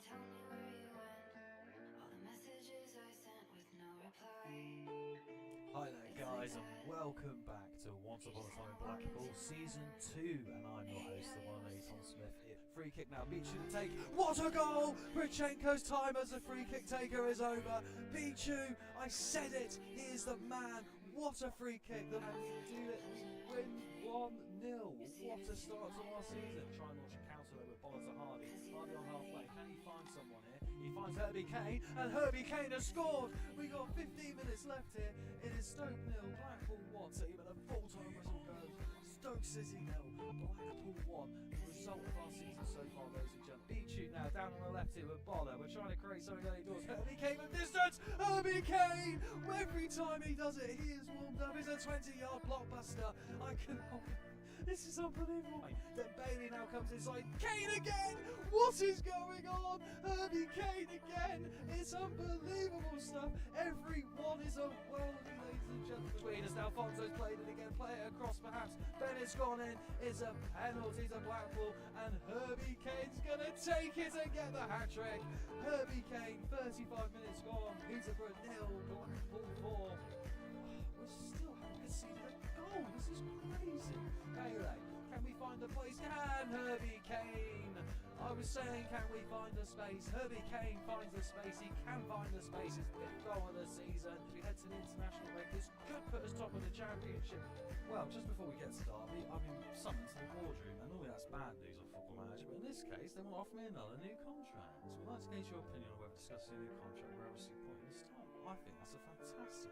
tell me where you went. All the messages I sent with no reply. Hi there guys and welcome back to Once Upon a Time in Blackpool Season 2, and I'm your host, the one and only Tom Smith. Free kick now, Michu to take. What a goal! Brichenko's time as a free kick taker is over. Michu, I said it, he is the man. What a free kick, the man we do it, we win 1-0. What a start to our season. Try and launch a counter over Boller to Hardy. Hardy on halfway, can he find someone here? He finds Herbie Kane, and Herbie Kane has scored. We got 15 minutes left here. It is Stoke 0, Blackpool 1. So even a full-time whistle goes. Stoke City 0, Blackpool 1. The result of our season so far, ladies and gentlemen. Beat now down on the left here with Boller. We're trying to create something early doors. Herbie Kane from distance. Herbie Kane. Every time he does it, he is warmed up. It's a 20-yard blockbuster. I can. This is unbelievable. Then Bailey now comes inside. Kane again! What is going on? Herbie Kane again! It's unbelievable stuff. Everyone is a worldie, ladies and gentlemen. Between us now, Fonzo's played it again. Play it across perhaps. Bennett's gone in. It's a penalty to Blackpool. And Herbie Kane's going to take it and get the hat-trick. Herbie Kane, 35 minutes gone. Peterborough 0, Blackpool 4. We still haven't conceded a goal. This is crazy. Bailey, can we find a place? Can Herbie Kane? I was saying, can we find a space? Herbie Kane finds a space. He can find a space. His fifth goal of the season. As we head to the international break, this could put us top of the championship. Well, just before we get to Derby, I've been summoned to the boardroom, and normally that's bad news on Football Manager, but in this case, they want to offer me another new contract. So we'd like to gauge your opinion on whether discussing a new contract we're obviously pointless time. I think that's a fantastic.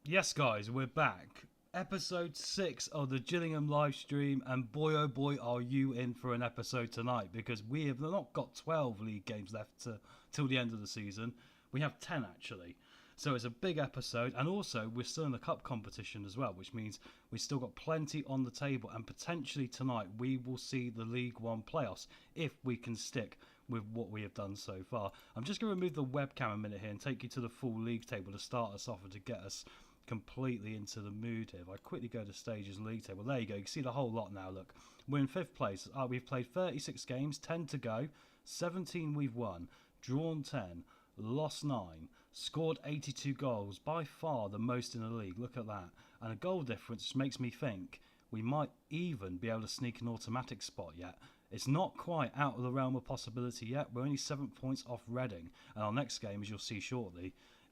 Yes, guys, we're back. Episode 6 of the Gillingham live stream, and boy oh boy are you in for an episode tonight, because we have not got 12 league games left till the end of the season. We have 10 actually. So it's a big episode, and also we're still in the cup competition as well, which means we've still got plenty on the table, and potentially tonight we will see the League One playoffs if we can stick with what we have done so far. I'm just going to remove the webcam a minute here and take you to the full league table to start us off and to get us completely into the mood here. If I quickly go to stages league table, there you go, you can see the whole lot now. Look, we're in 5th place. We've played 36 games, 10 to go, 17 we've won, drawn 10, lost 9, scored 82 goals, by far the most in the league. Look at that. And a goal difference which makes me think we might even be able to sneak an automatic spot yet. It's not quite out of the realm of possibility yet. We're only 7 points off Reading, and our next game, as you'll see shortly,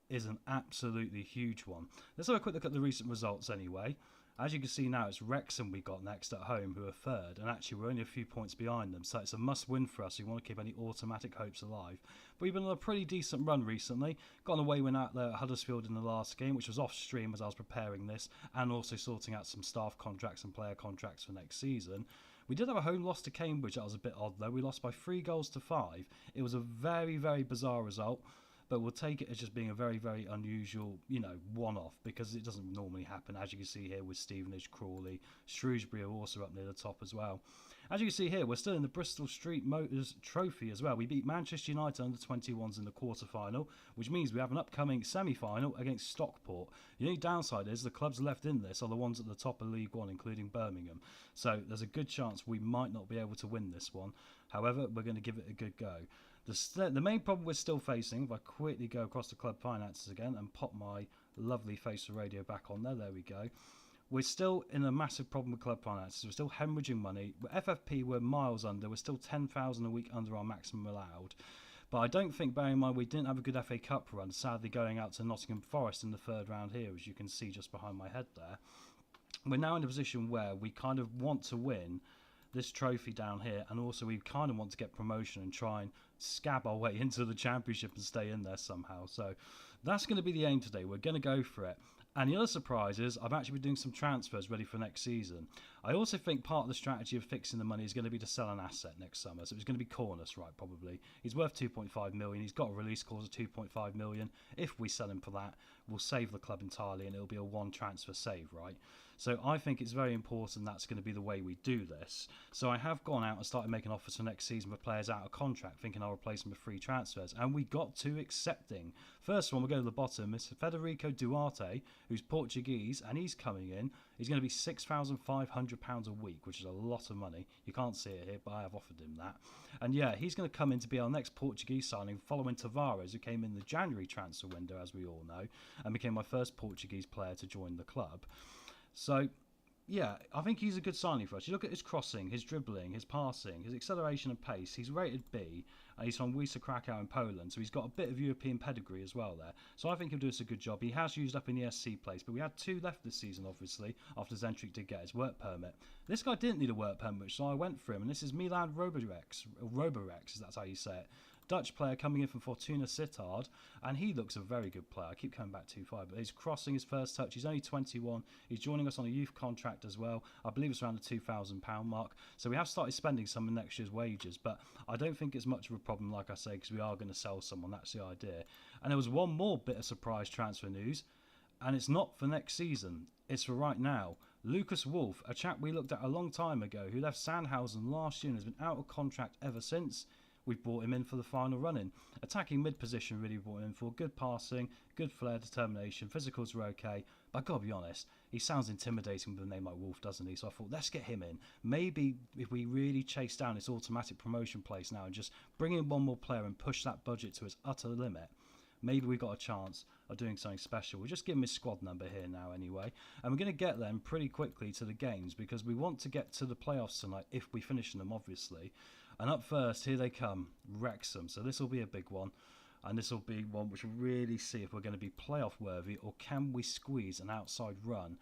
is an absolutely huge one. Let's have a quick look at the recent results anyway. As you can see now, it's Wrexham we got next at home, who are 3rd, and actually we're only a few points behind them, so it's a must-win for us. We want to keep any automatic hopes alive. But we've been on a pretty decent run recently. Got an away win out there at Huddersfield in the last game, which was off-stream as I was preparing this, and also sorting out some staff contracts and player contracts for next season. We did have a home loss to Cambridge. That was a bit odd though. We lost by 3 goals to 5. It was a very, very bizarre result, but we'll take it as just being a very, very unusual, one-off, because it doesn't normally happen. As you can see here with Stevenage, Crawley, Shrewsbury are also up near the top as well. As you can see here, we're still in the Bristol Street Motors Trophy as well. We beat Manchester United under 21s in the quarter-final, which means we have an upcoming semi-final against Stockport. The only downside is the clubs left in this are the ones at the top of League One, including Birmingham. So there's a good chance we might not be able to win this one. However, we're going to give it a good go. The main problem we're still facing, if I quickly go across the club finances again and pop my lovely face of radio back on there we go. We're still in a massive problem with club finances. We're still hemorrhaging money. FFP, we're miles under. We're still 10,000 a week under our maximum allowed. But I don't think, bearing in mind we didn't have a good FA Cup run, sadly going out to Nottingham Forest in the 3rd round here, as you can see just behind my head there. We're now in a position where we kind of want to win this trophy down here, and also we kind of want to get promotion and try and scab our way into the championship and stay in there somehow. So that's going to be the aim today. We're going to go for it. And the other surprise is I've actually been doing some transfers ready for next season. I also think part of the strategy of fixing the money is going to be to sell an asset next summer. So it's going to be Cornus, right, probably. He's worth 2.5 million. He's got a release clause of 2.5 million. If we sell him for that, we'll save the club entirely and it'll be a one transfer save, right? So I think it's very important that's going to be the way we do this. So I have gone out and started making offers for next season for players out of contract, thinking I'll replace them with free transfers. And we got to accepting. First one, we'll go to the bottom. It's Federico Duarte, who's Portuguese, and he's coming in. He's going to be £6,500 a week, which is a lot of money. You can't see it here, but I have offered him that. And yeah, he's going to come in to be our next Portuguese signing, following Tavares, who came in the January transfer window, as we all know, and became my first Portuguese player to join the club. So, yeah, I think he's a good signing for us. You look at his crossing, his dribbling, his passing, his acceleration and pace. He's rated B, and he's from Wisła Krakow in Poland, so he's got a bit of European pedigree as well there. So I think he'll do us a good job. He has used up in the SC place, but we had 2 left this season, obviously, after Zentric did get his work permit. This guy didn't need a work permit, so I went for him, and this is Milan Roborex, that's how you say it. Dutch player coming in from Fortuna Sittard, and he looks a very good player. I keep coming back too far, but he's crossing his first touch. He's only 21. He's joining us on a youth contract as well. I believe it's around the £2,000 mark. So we have started spending some of next year's wages, but I don't think it's much of a problem, like I say, because we are going to sell someone. That's the idea. And there was one more bit of surprise transfer news, and it's not for next season. It's for right now. Lucas Wolf, a chap we looked at a long time ago, who left Sandhausen last year and has been out of contract ever since. We've brought him in for the final run-in. Attacking mid-position, really brought him in for. Good passing, good flair, determination, physicals were okay. But I've got to be honest, he sounds intimidating with a name like Wolf, doesn't he? So I thought, let's get him in. Maybe if we really chase down this automatic promotion place now and just bring in one more player and push that budget to its utter limit, maybe we've got a chance of doing something special. We'll just give him his squad number here now anyway. And we're going to get them pretty quickly to the games because we want to get to the playoffs tonight if we finish them, obviously. And up first, here they come, Wrexham. So this will be a big one. And this will be one which will really see if we're going to be playoff worthy or can we squeeze an outside run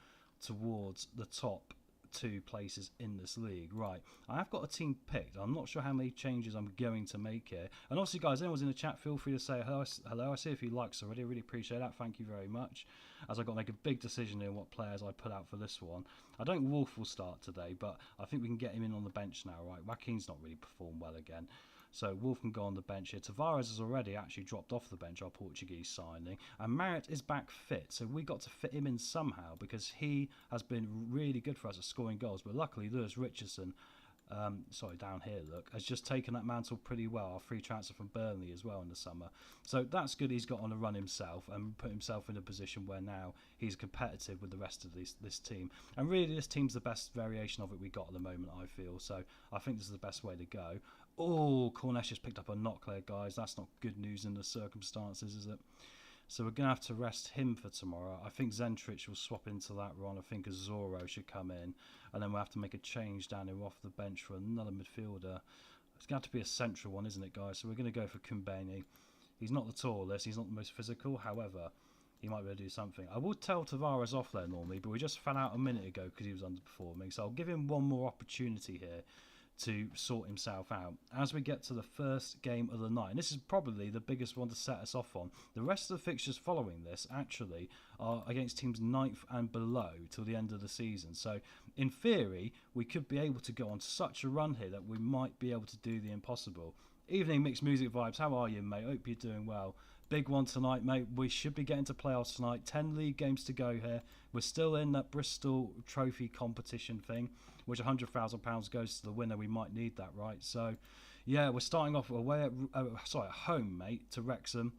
towards the top 2 places in this league. Right, I have got a team picked. I'm not sure how many changes I'm going to make here. And obviously, guys, anyone's in the chat, feel free to say hello. I see a few likes already. I really appreciate that. Thank you very much. As I've got to make a big decision in what players I put out for this one. I don't think Wolf will start today, but I think we can get him in on the bench now, right? Joaquin's not really performed well again. So Wolf can go on the bench here. Tavares has already actually dropped off the bench, our Portuguese signing. And Marriott is back fit. So we got to fit him in somehow because he has been really good for us at scoring goals. But luckily, Lewis Richardson, down here, look, has just taken that mantle pretty well. Our free transfer from Burnley as well in the summer. So that's good. He's got on a run himself and put himself in a position where now he's competitive with the rest of this team. And really, this team's the best variation of it we got at the moment, I feel. So I think this is the best way to go. Oh, Cornish just picked up a knock there, guys. That's not good news in the circumstances, is it? So we're going to have to rest him for tomorrow. I think Zentrich will swap into that run. I think Azoro should come in. And then we'll have to make a change down here off the bench for another midfielder. It's going to have to be a central one, isn't it, guys? So we're going to go for Kumbeni. He's not the tallest. He's not the most physical. However, he might be able to do something. I would tell Tavares off there normally, but we just fell out a minute ago because he was underperforming. So I'll give him one more opportunity here to sort himself out as we get to the first game of the night. And this is probably the biggest one to set us off on. The rest of the fixtures following this actually are against teams 9th and below till the end of the season. So in theory, we could be able to go on such a run here that we might be able to do the impossible. Evening Mixed Music Vibes, how are you, mate? Hope you're doing well. Big one tonight, mate. We should be getting to playoffs tonight. 10 league games to go here. We're still in that Bristol trophy competition thing, which £100,000 goes to the winner. We might need that, right? So, yeah, we're starting off away at home, mate, to Wrexham,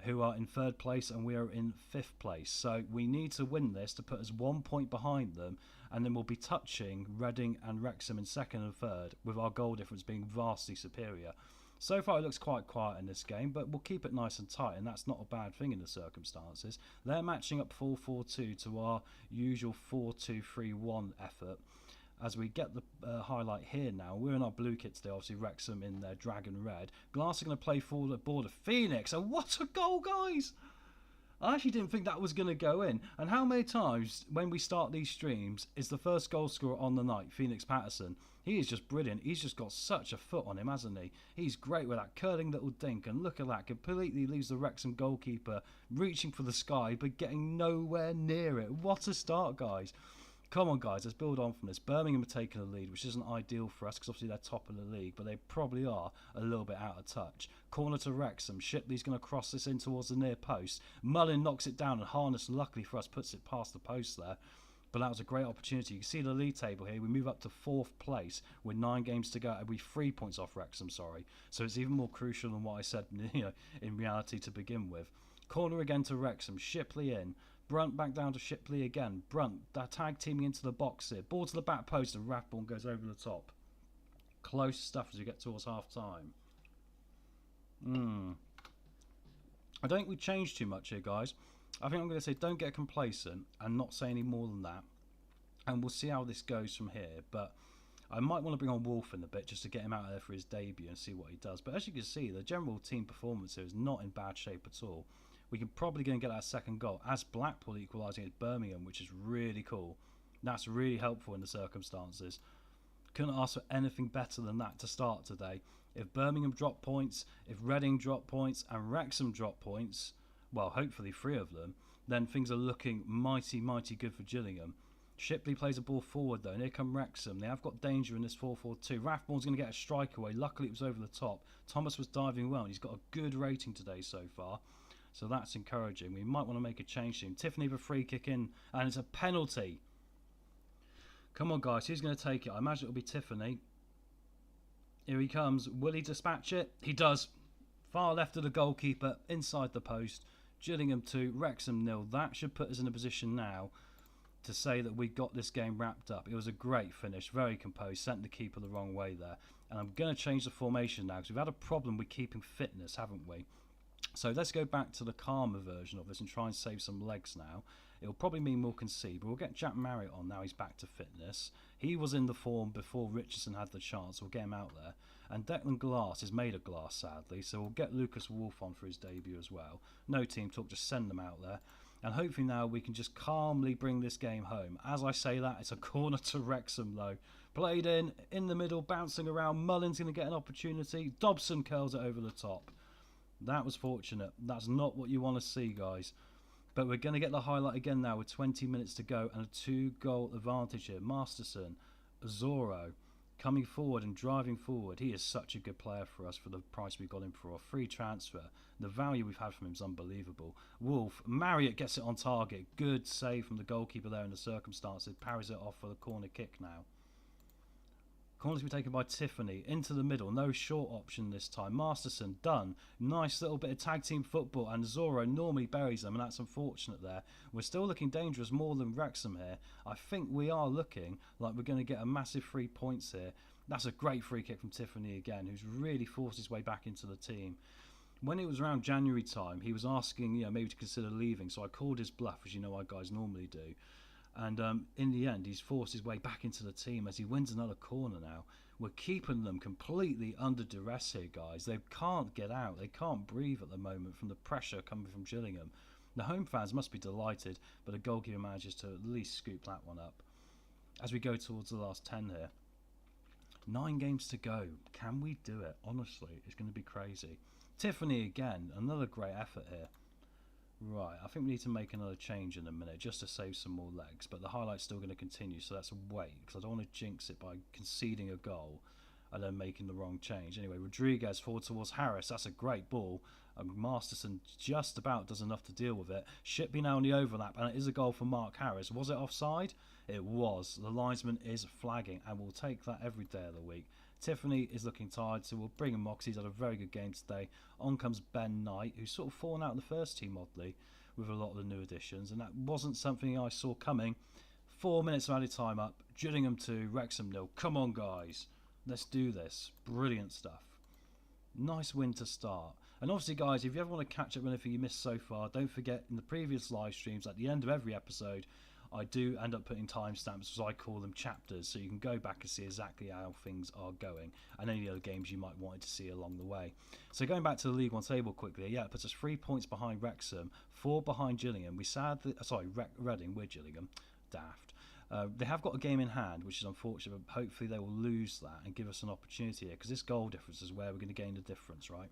who are in 3rd place, and we are in 5th place. So we need to win this to put us 1 point behind them, and then we'll be touching Reading and Wrexham in 2nd and 3rd, with our goal difference being vastly superior. So far, it looks quite quiet in this game, but we'll keep it nice and tight, and that's not a bad thing in the circumstances. They're matching up 4-4-2 to our usual 4-2-3-1 effort. As we get the highlight here now, we're in our blue kit today, obviously Wrexham in their dragon red. Glass are going to play forward at border. Phoenix, and what a goal, guys! I actually didn't think that was going to go in. And how many times when we start these streams is the first goal scorer on the night, Phoenix Patterson? He is just brilliant. He's just got such a foot on him, hasn't he? He's great with that curling little dink. And look at that. Completely leaves the Wrexham goalkeeper reaching for the sky but getting nowhere near it. What a start, guys. Come on, guys, let's build on from this. Birmingham are taking the lead, which isn't ideal for us because obviously they're top of the league, but they probably are a little bit out of touch. Corner to Wrexham. Shipley's going to cross this in towards the near post. Mullin knocks it down, and Harness, luckily for us, puts it past the post there. But that was a great opportunity. You can see the league table here. We move up to 4th place with 9 games to go. And we're 3 points off Wrexham, sorry. So it's even more crucial than what I said, in reality to begin with. Corner again to Wrexham. Shipley in. Brunt back down to Shipley again. Brunt, they're tag teaming into the box here. Ball to the back post and Rathbone goes over the top. Close stuff as we get towards half time. I don't think we changed too much here, guys. I think I'm going to say don't get complacent and not say any more than that. And we'll see how this goes from here. But I might want to bring on Wolf in a bit just to get him out there for his debut and see what he does. But as you can see, the general team performance here is not in bad shape at all. We can probably go and get that second goal as Blackpool equalising at Birmingham, which is really cool. That's really helpful in the circumstances. Couldn't ask for anything better than that to start today. If Birmingham drop points, if Reading drop points and Wrexham drop points, well, hopefully 3 of them, then things are looking mighty, mighty good for Gillingham. Shipley plays a ball forward though, and here come Wrexham. They have got danger in this 4-4-2. Rathbone's going to get a strike away. Luckily it was over the top. Thomas was diving well, and he's got a good rating today so far. So that's encouraging. We might want to make a change to him. Tiffany with a free kick in, and it's a penalty. Come on, guys. Who's going to take it? I imagine it'll be Tiffany. Here he comes. Will he dispatch it? He does. Far left of the goalkeeper, inside the post. Gillingham 2, Wrexham 0. That should put us in a position now to say that we got this game wrapped up. It was a great finish, very composed, sent the keeper the wrong way there. And I'm going to change the formation now because we've had a problem with keeping fitness, haven't we? So let's go back to the calmer version of this and try and save some legs now. It'll probably mean we'll concede, but we'll get Jack Marriott on now he's back to fitness. He was in the form before Richardson had the chance. We'll get him out there. And Declan Glass is made of glass, sadly, so we'll get Lucas Wolf on for his debut as well. No team talk, just send them out there. And hopefully now we can just calmly bring this game home. As I say that, it's a corner to Wrexham though. Played in the middle, bouncing around. Mullin's going to get an opportunity. Dobson curls it over the top. That was fortunate. That's not what you want to see, guys. But we're going to get the highlight again now with 20 minutes to go and a 2-goal advantage here. Masterson, Zorro, coming forward and driving forward. He is such a good player for us for the price we got him for. A free transfer. The value we've had from him is unbelievable. Wolf, Marriott gets it on target. Good save from the goalkeeper there in the circumstances. Parries it off for the corner kick now. Corners to be taken by Tiffany. Into the middle. No short option this time. Masterson done. Nice little bit of tag team football. And Zorro normally buries them. And that's unfortunate there. We're still looking dangerous more than Wrexham here. I think we are looking like we're going to get a massive 3 points here. That's a great free kick from Tiffany again. Who's really forced his way back into the team. When it was around January time, he was asking, maybe to consider leaving. So I called his bluff, as you know our guys normally do. And in the end, he's forced his way back into the team as he wins another corner now. We're keeping them completely under duress here, guys. They can't get out. They can't breathe at the moment from the pressure coming from Gillingham. The home fans must be delighted, but the goalkeeper manages to at least scoop that one up. As we go towards the last 10 here. 9 games to go. Can we do it? Honestly, it's going to be crazy. Tiffany again. Another great effort here. Right, I think we need to make another change in a minute just to save some more legs, but the highlight's still going to continue, so let's wait, because I don't want to jinx it by conceding a goal and then making the wrong change. Anyway, Rodriguez forward towards Harris. That's a great ball. Masterson just about does enough to deal with it. Shipley now on the overlap, and it is a goal for Mark Harris. Was it offside? It was. The linesman is flagging, and we'll take that every day of the week. Tiffany is looking tired, so we'll bring him on because he's had a very good game today. On comes Ben Knight, who's sort of fallen out in the first team, oddly, with a lot of the new additions, and that wasn't something I saw coming. 4 minutes of added time up. Gillingham 2, Wrexham 0. Come on, guys. Let's do this. Brilliant stuff. Nice win to start. And obviously, guys, if you ever want to catch up on anything you missed so far, don't forget in the previous live streams, at the end of every episode, I do end up putting timestamps, as I call them, chapters, so you can go back and see exactly how things are going and any other games you might want to see along the way. So going back to the League One table quickly, yeah, it puts us 3 points behind Wrexham, 4 behind Gillingham. Reading, we're Gillingham, daft. They have got a game in hand, which is unfortunate, but hopefully they will lose that and give us an opportunity here, because this goal difference is where we're going to gain the difference, right?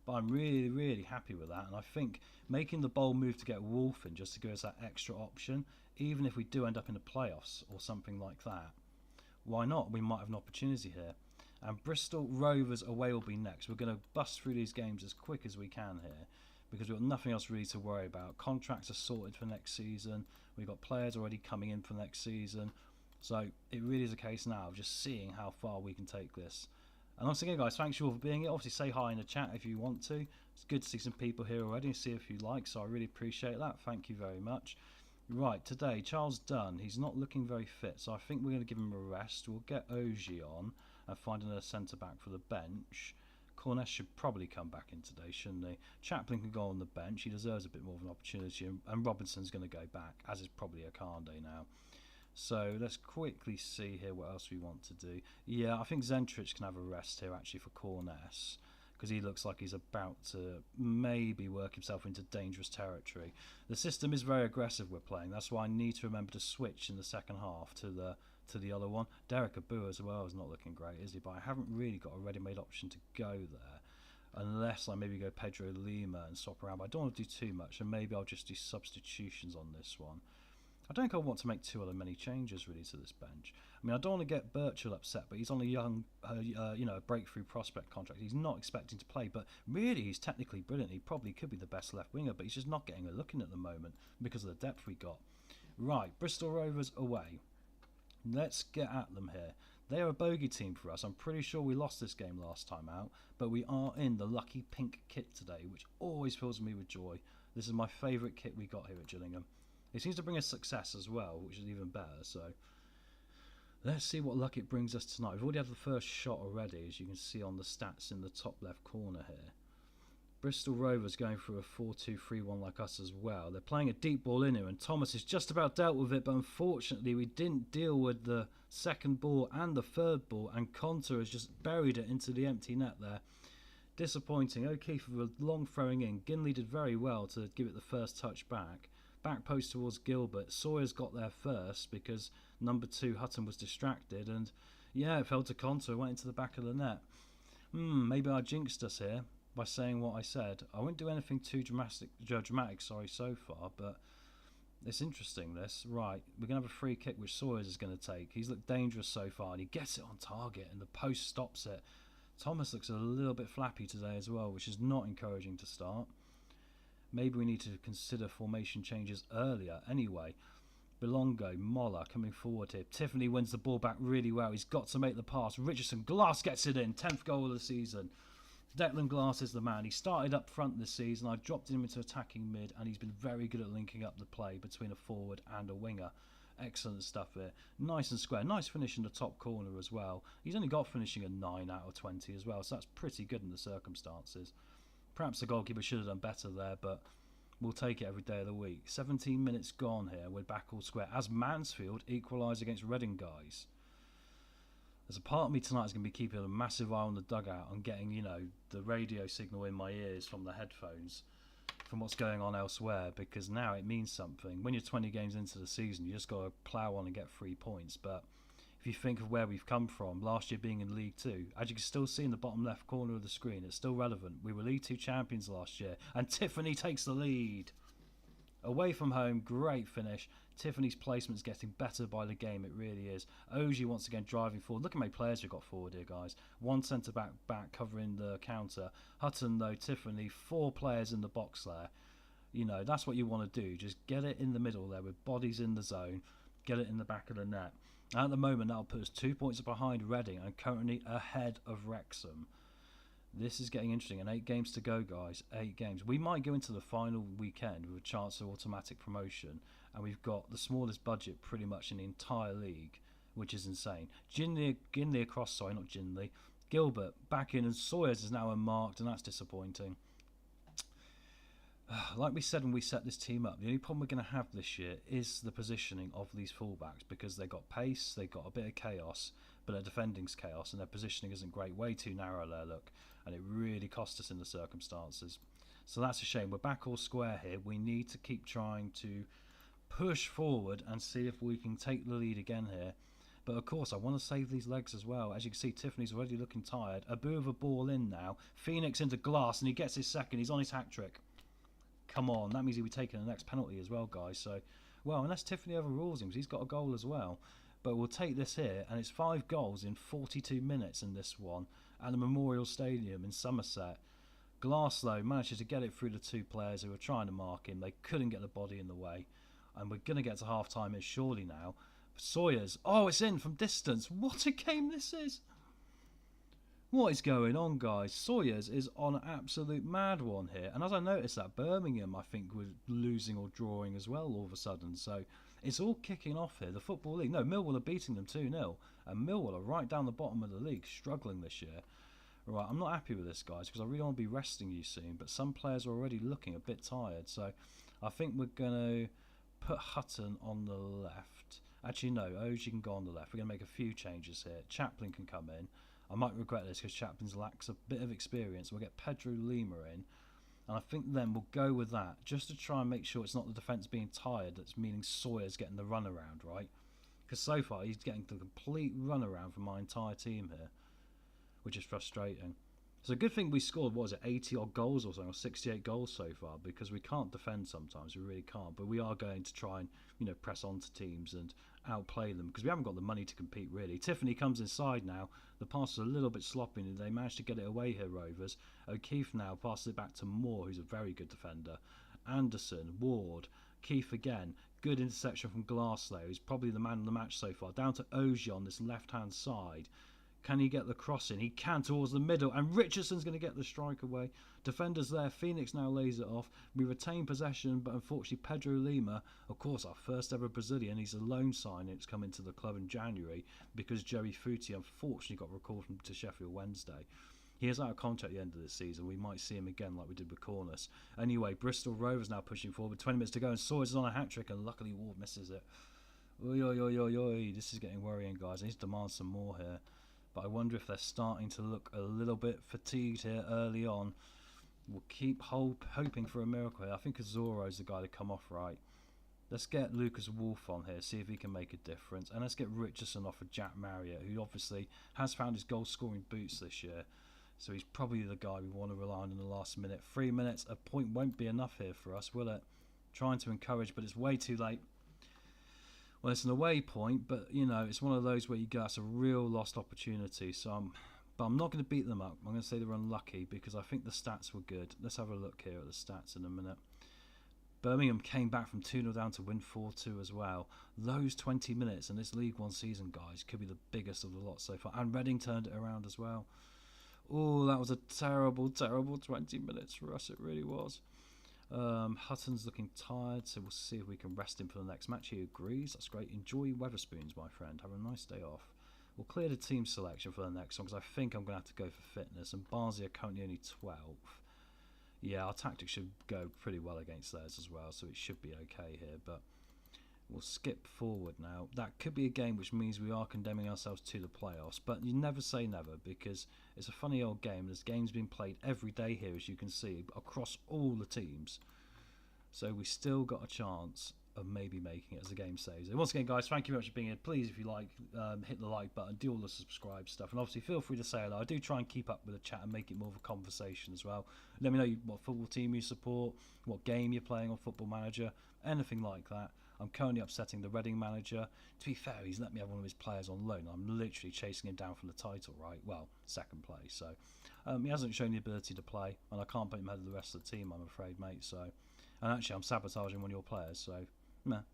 But I'm really, really happy with that, and I think making the bold move to get Wolf in just to give us that extra option, even if we do end up in the playoffs or something like that, why not? We might have an opportunity here. And Bristol Rovers away will be next. We're going to bust through these games as quick as we can here, because we've got nothing else really to worry about. Contracts are sorted for next season. We've got players already coming in for next season. So it really is a case now of just seeing how far we can take this. And once again, guys, thanks you all for being here. Obviously, say hi in the chat if you want to. It's good to see some people here already and see if you like, so I really appreciate that. Thank you very much. Right, today, Charles Dunn, he's not looking very fit, so I think we're going to give him a rest. We'll get Ogie on and find another centre-back for the bench. Corness should probably come back in today, shouldn't he? Chaplin can go on the bench. He deserves a bit more of an opportunity, and Robinson's going to go back, as is probably Akande now. So let's quickly see here what else we want to do. Yeah, I think Zentrich can have a rest here actually for Corness, because he looks like he's about to maybe work himself into dangerous territory. The system is very aggressive we're playing. That's why I need to remember to switch in the second half to the other one. Derek Abu as well is not looking great, is he? But I haven't really got a ready-made option to go there, unless I maybe go Pedro Lima and swap around. But I don't want to do too much, and maybe I'll just do substitutions on this one. I don't think I want to make too many changes really to this bench. I mean, I don't want to get Birchall upset, but he's on a young, breakthrough prospect contract. He's not expecting to play, but really he's technically brilliant. He probably could be the best left winger, but he's just not getting a look in at the moment because of the depth we got. Right, Bristol Rovers away. Let's get at them here. They are a bogey team for us. I'm pretty sure we lost this game last time out, but we are in the lucky pink kit today, which always fills me with joy. This is my favourite kit we got here at Gillingham. It seems to bring us success as well, which is even better. So let's see what luck it brings us tonight. We've already had the first shot already, as you can see on the stats in the top left corner here. Bristol Rovers going through a 4-2-3-1 like us as well. They're playing a deep ball in here, and Thomas has just about dealt with it, but unfortunately we didn't deal with the second ball and the third ball, and Conter has just buried it into the empty net there. Disappointing. O'Keefe with a long throwing in. Ginley did very well to give it the first touch back. Back post towards Gilbert. Sawyer's got there first because number 2 Hutton was distracted, and yeah, it fell to Conter, went into the back of the net. Maybe I jinxed us here by saying what I said. I won't do anything too dramatic, so far, but it's interesting this. Right, we're going to have a free kick which Sawyers is going to take. He's looked dangerous so far, and he gets it on target, and the post stops it. Thomas looks a little bit flappy today as well, which is not encouraging to start. Maybe we need to consider formation changes earlier. Anyway, Belongo, Moller coming forward here. Tiffany wins the ball back really well. He's got to make the pass. Richardson, Glass gets it in. 10th goal of the season. Declan Glass is the man. He started up front this season. I dropped him into attacking mid, and he's been very good at linking up the play between a forward and a winger. Excellent stuff here. Nice and square. Nice finish in the top corner as well. He's only got finishing a 9 out of 20 as well, so that's pretty good in the circumstances. Perhaps the goalkeeper should have done better there, but we'll take it every day of the week. 17 minutes gone here. We're back all square as Mansfield equalise against Reading, guys. There's a part of me tonight is going to be keeping a massive eye on the dugout and getting, the radio signal in my ears from the headphones from what's going on elsewhere, because now it means something. When you're 20 games into the season, you just got to plough on and get 3 points, but if you think of where we've come from, last year being in League 2, as you can still see in the bottom left corner of the screen, it's still relevant. We were League 2 champions last year, and Tiffany takes the lead. Away from home, great finish. Tiffany's placement's getting better by the game, it really is. Ogie once again driving forward. Look at how many players we've got forward here, guys. 1 centre-back covering the counter. Hutton, though, Tiffany, 4 players in the box there. That's what you want to do. Just get it in the middle there with bodies in the zone. Get it in the back of the net. At the moment, that'll put us 2 points behind Reading and currently ahead of Wrexham. This is getting interesting, and 8 games to go, guys. 8 games. We might go into the final weekend with a chance of automatic promotion, and we've got the smallest budget pretty much in the entire league, which is insane. Ginley across, not Ginley. Gilbert back in, and Sawyers is now unmarked, and that's disappointing. Like we said when we set this team up, the only problem we're going to have this year is the positioning of these fullbacks, because they've got pace, they've got a bit of chaos, but their defending's chaos, and their positioning isn't great. Way too narrow there, look, and it really cost us in the circumstances. So that's a shame. We're back all square here. We need to keep trying to push forward and see if we can take the lead again here. But of course, I want to save these legs as well. As you can see, Tiffany's already looking tired. Abu with a ball in now. Phoenix into Glass, and he gets his second. He's on his hat trick. Come on, that means he'll be taking the next penalty as well, guys. So, well, unless Tiffany overrules him, 'cause he's got a goal as well. But we'll take this here, and it's 5 goals in 42 minutes in this one at the Memorial Stadium in Somerset. Glasslow manages to get it through the two players who were trying to mark him. They couldn't get the body in the way. And we're going to get to half-time here surely now. Sawyers. Oh, it's in from distance. What a game this is. What is going on, guys? Sawyers is on an absolute mad one here. And as I noticed that Birmingham, I think, were losing or drawing as well all of a sudden. So it's all kicking off here. The Football League. No, Millwall are beating them 2-0. And Millwall are right down the bottom of the league, struggling this year. Right, I'm not happy with this, guys, because I really want to be resting you soon. But some players are already looking a bit tired. So I think we're going to put Hutton on the left. Actually, no, Oji can go on the left. We're going to make a few changes here. Chaplin can come in. I might regret this because Chaplin lacks a bit of experience. We'll get Pedro Lima in. And I think then we'll go with that, just to try and make sure it's not the defence being tired that's meaning Sawyer's getting the runaround, right? Because so far he's getting the complete runaround from my entire team here, which is frustrating. It's a good thing we scored, what was it, 80 odd goals or something, or 68 goals so far, because we can't defend sometimes, we really can't. But we are going to try and, press on to teams and outplay them, because we haven't got the money to compete really. Tiffany comes inside now. The pass is a little bit sloppy and they managed to get it away here, Rovers. O'Keefe now passes it back to Moore, who's a very good defender. Anderson, Ward, Keefe again. Good interception from Glasslow, who's probably the man of the match so far. Down to Oji on this left-hand side. Can he get the cross in? He can towards the middle, and Richardson's going to get the strike away. Defenders there. Phoenix now lays it off. We retain possession, but unfortunately Pedro Lima, of course our first ever Brazilian, he's a loan sign. It's come into the club in January because Joey Footy unfortunately got recalled to Sheffield Wednesday. He is out of contract at the end of this season. We might see him again like we did with Cornus. Anyway, Bristol Rovers now pushing forward. 20 minutes to go, and Sawyers is on a hat-trick, and luckily Ward misses it. Oi, oi, oi, oi, oi. This is getting worrying, guys. I need to demand some more here. But I wonder if they're starting to look a little bit fatigued here early on. We'll keep hoping for a miracle here. I think Azoro's the guy to come off right. Let's get Lucas Wolfe on here, see if he can make a difference. And let's get Richardson off of Jack Marriott, who obviously has found his goal-scoring boots this year. So he's probably the guy we want to rely on in the last minute. 3 minutes, a point won't be enough here for us, will it? Trying to encourage, but it's way too late. Well, it's an away point, but, it's one of those where you go, that's a real lost opportunity. But I'm not going to beat them up. I'm going to say they're unlucky because I think the stats were good. Let's have a look here at the stats in a minute. Birmingham came back from 2-0 down to win 4-2 as well. Those 20 minutes in this League One season, guys, could be the biggest of the lot so far. And Reading turned it around as well. Oh, that was a terrible, terrible 20 minutes for us. It really was. Hutton's looking tired, so we'll see if we can rest him for the next match. He agrees. That's great. Enjoy Weatherspoons, my friend. Have a nice day off. We'll clear the team selection for the next one because I think I'm going to have to go for fitness. And Barnsley are currently only 12. Yeah, our tactics should go pretty well against theirs as well, so it should be okay here. But we'll skip forward now. That could be a game which means we are condemning ourselves to the playoffs. But you never say never because it's a funny old game. This game's been played every day here, as you can see, across all the teams. So we still got a chance of maybe making it as the game saves. And once again, guys, thank you very much for being here. Please, if you like, hit the like button, do all the subscribe stuff, and obviously feel free to say hello. I do try and keep up with the chat and make it more of a conversation as well. Let me know what football team you support, what game you're playing on Football Manager, anything like that. I'm currently upsetting the Reading manager. To be fair, he's let me have one of his players on loan. I'm literally chasing him down from the title, right? Well, second place. So he hasn't shown the ability to play, and I can't put him ahead of the rest of the team, I'm afraid, mate. So, and actually, I'm sabotaging one of your players. So,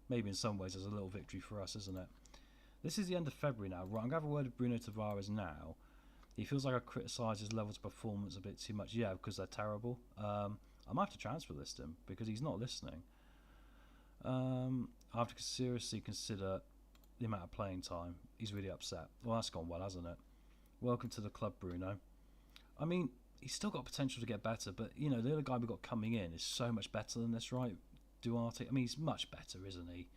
maybe in some ways, there's a little victory for us, isn't it? This is the end of February now. Right, I'm going to have a word with Bruno Tavares now. He feels like I criticise his levels of performance a bit too much. Yeah, because they're terrible. I might have to transfer list him because he's not listening. I have to seriously consider the amount of playing time. He's really upset. Well, that's gone well, hasn't it? Welcome to the club, Bruno. I mean, he's still got potential to get better, but, the other guy we've got coming in is so much better than this, right? Duarte. I mean, he's much better, isn't he?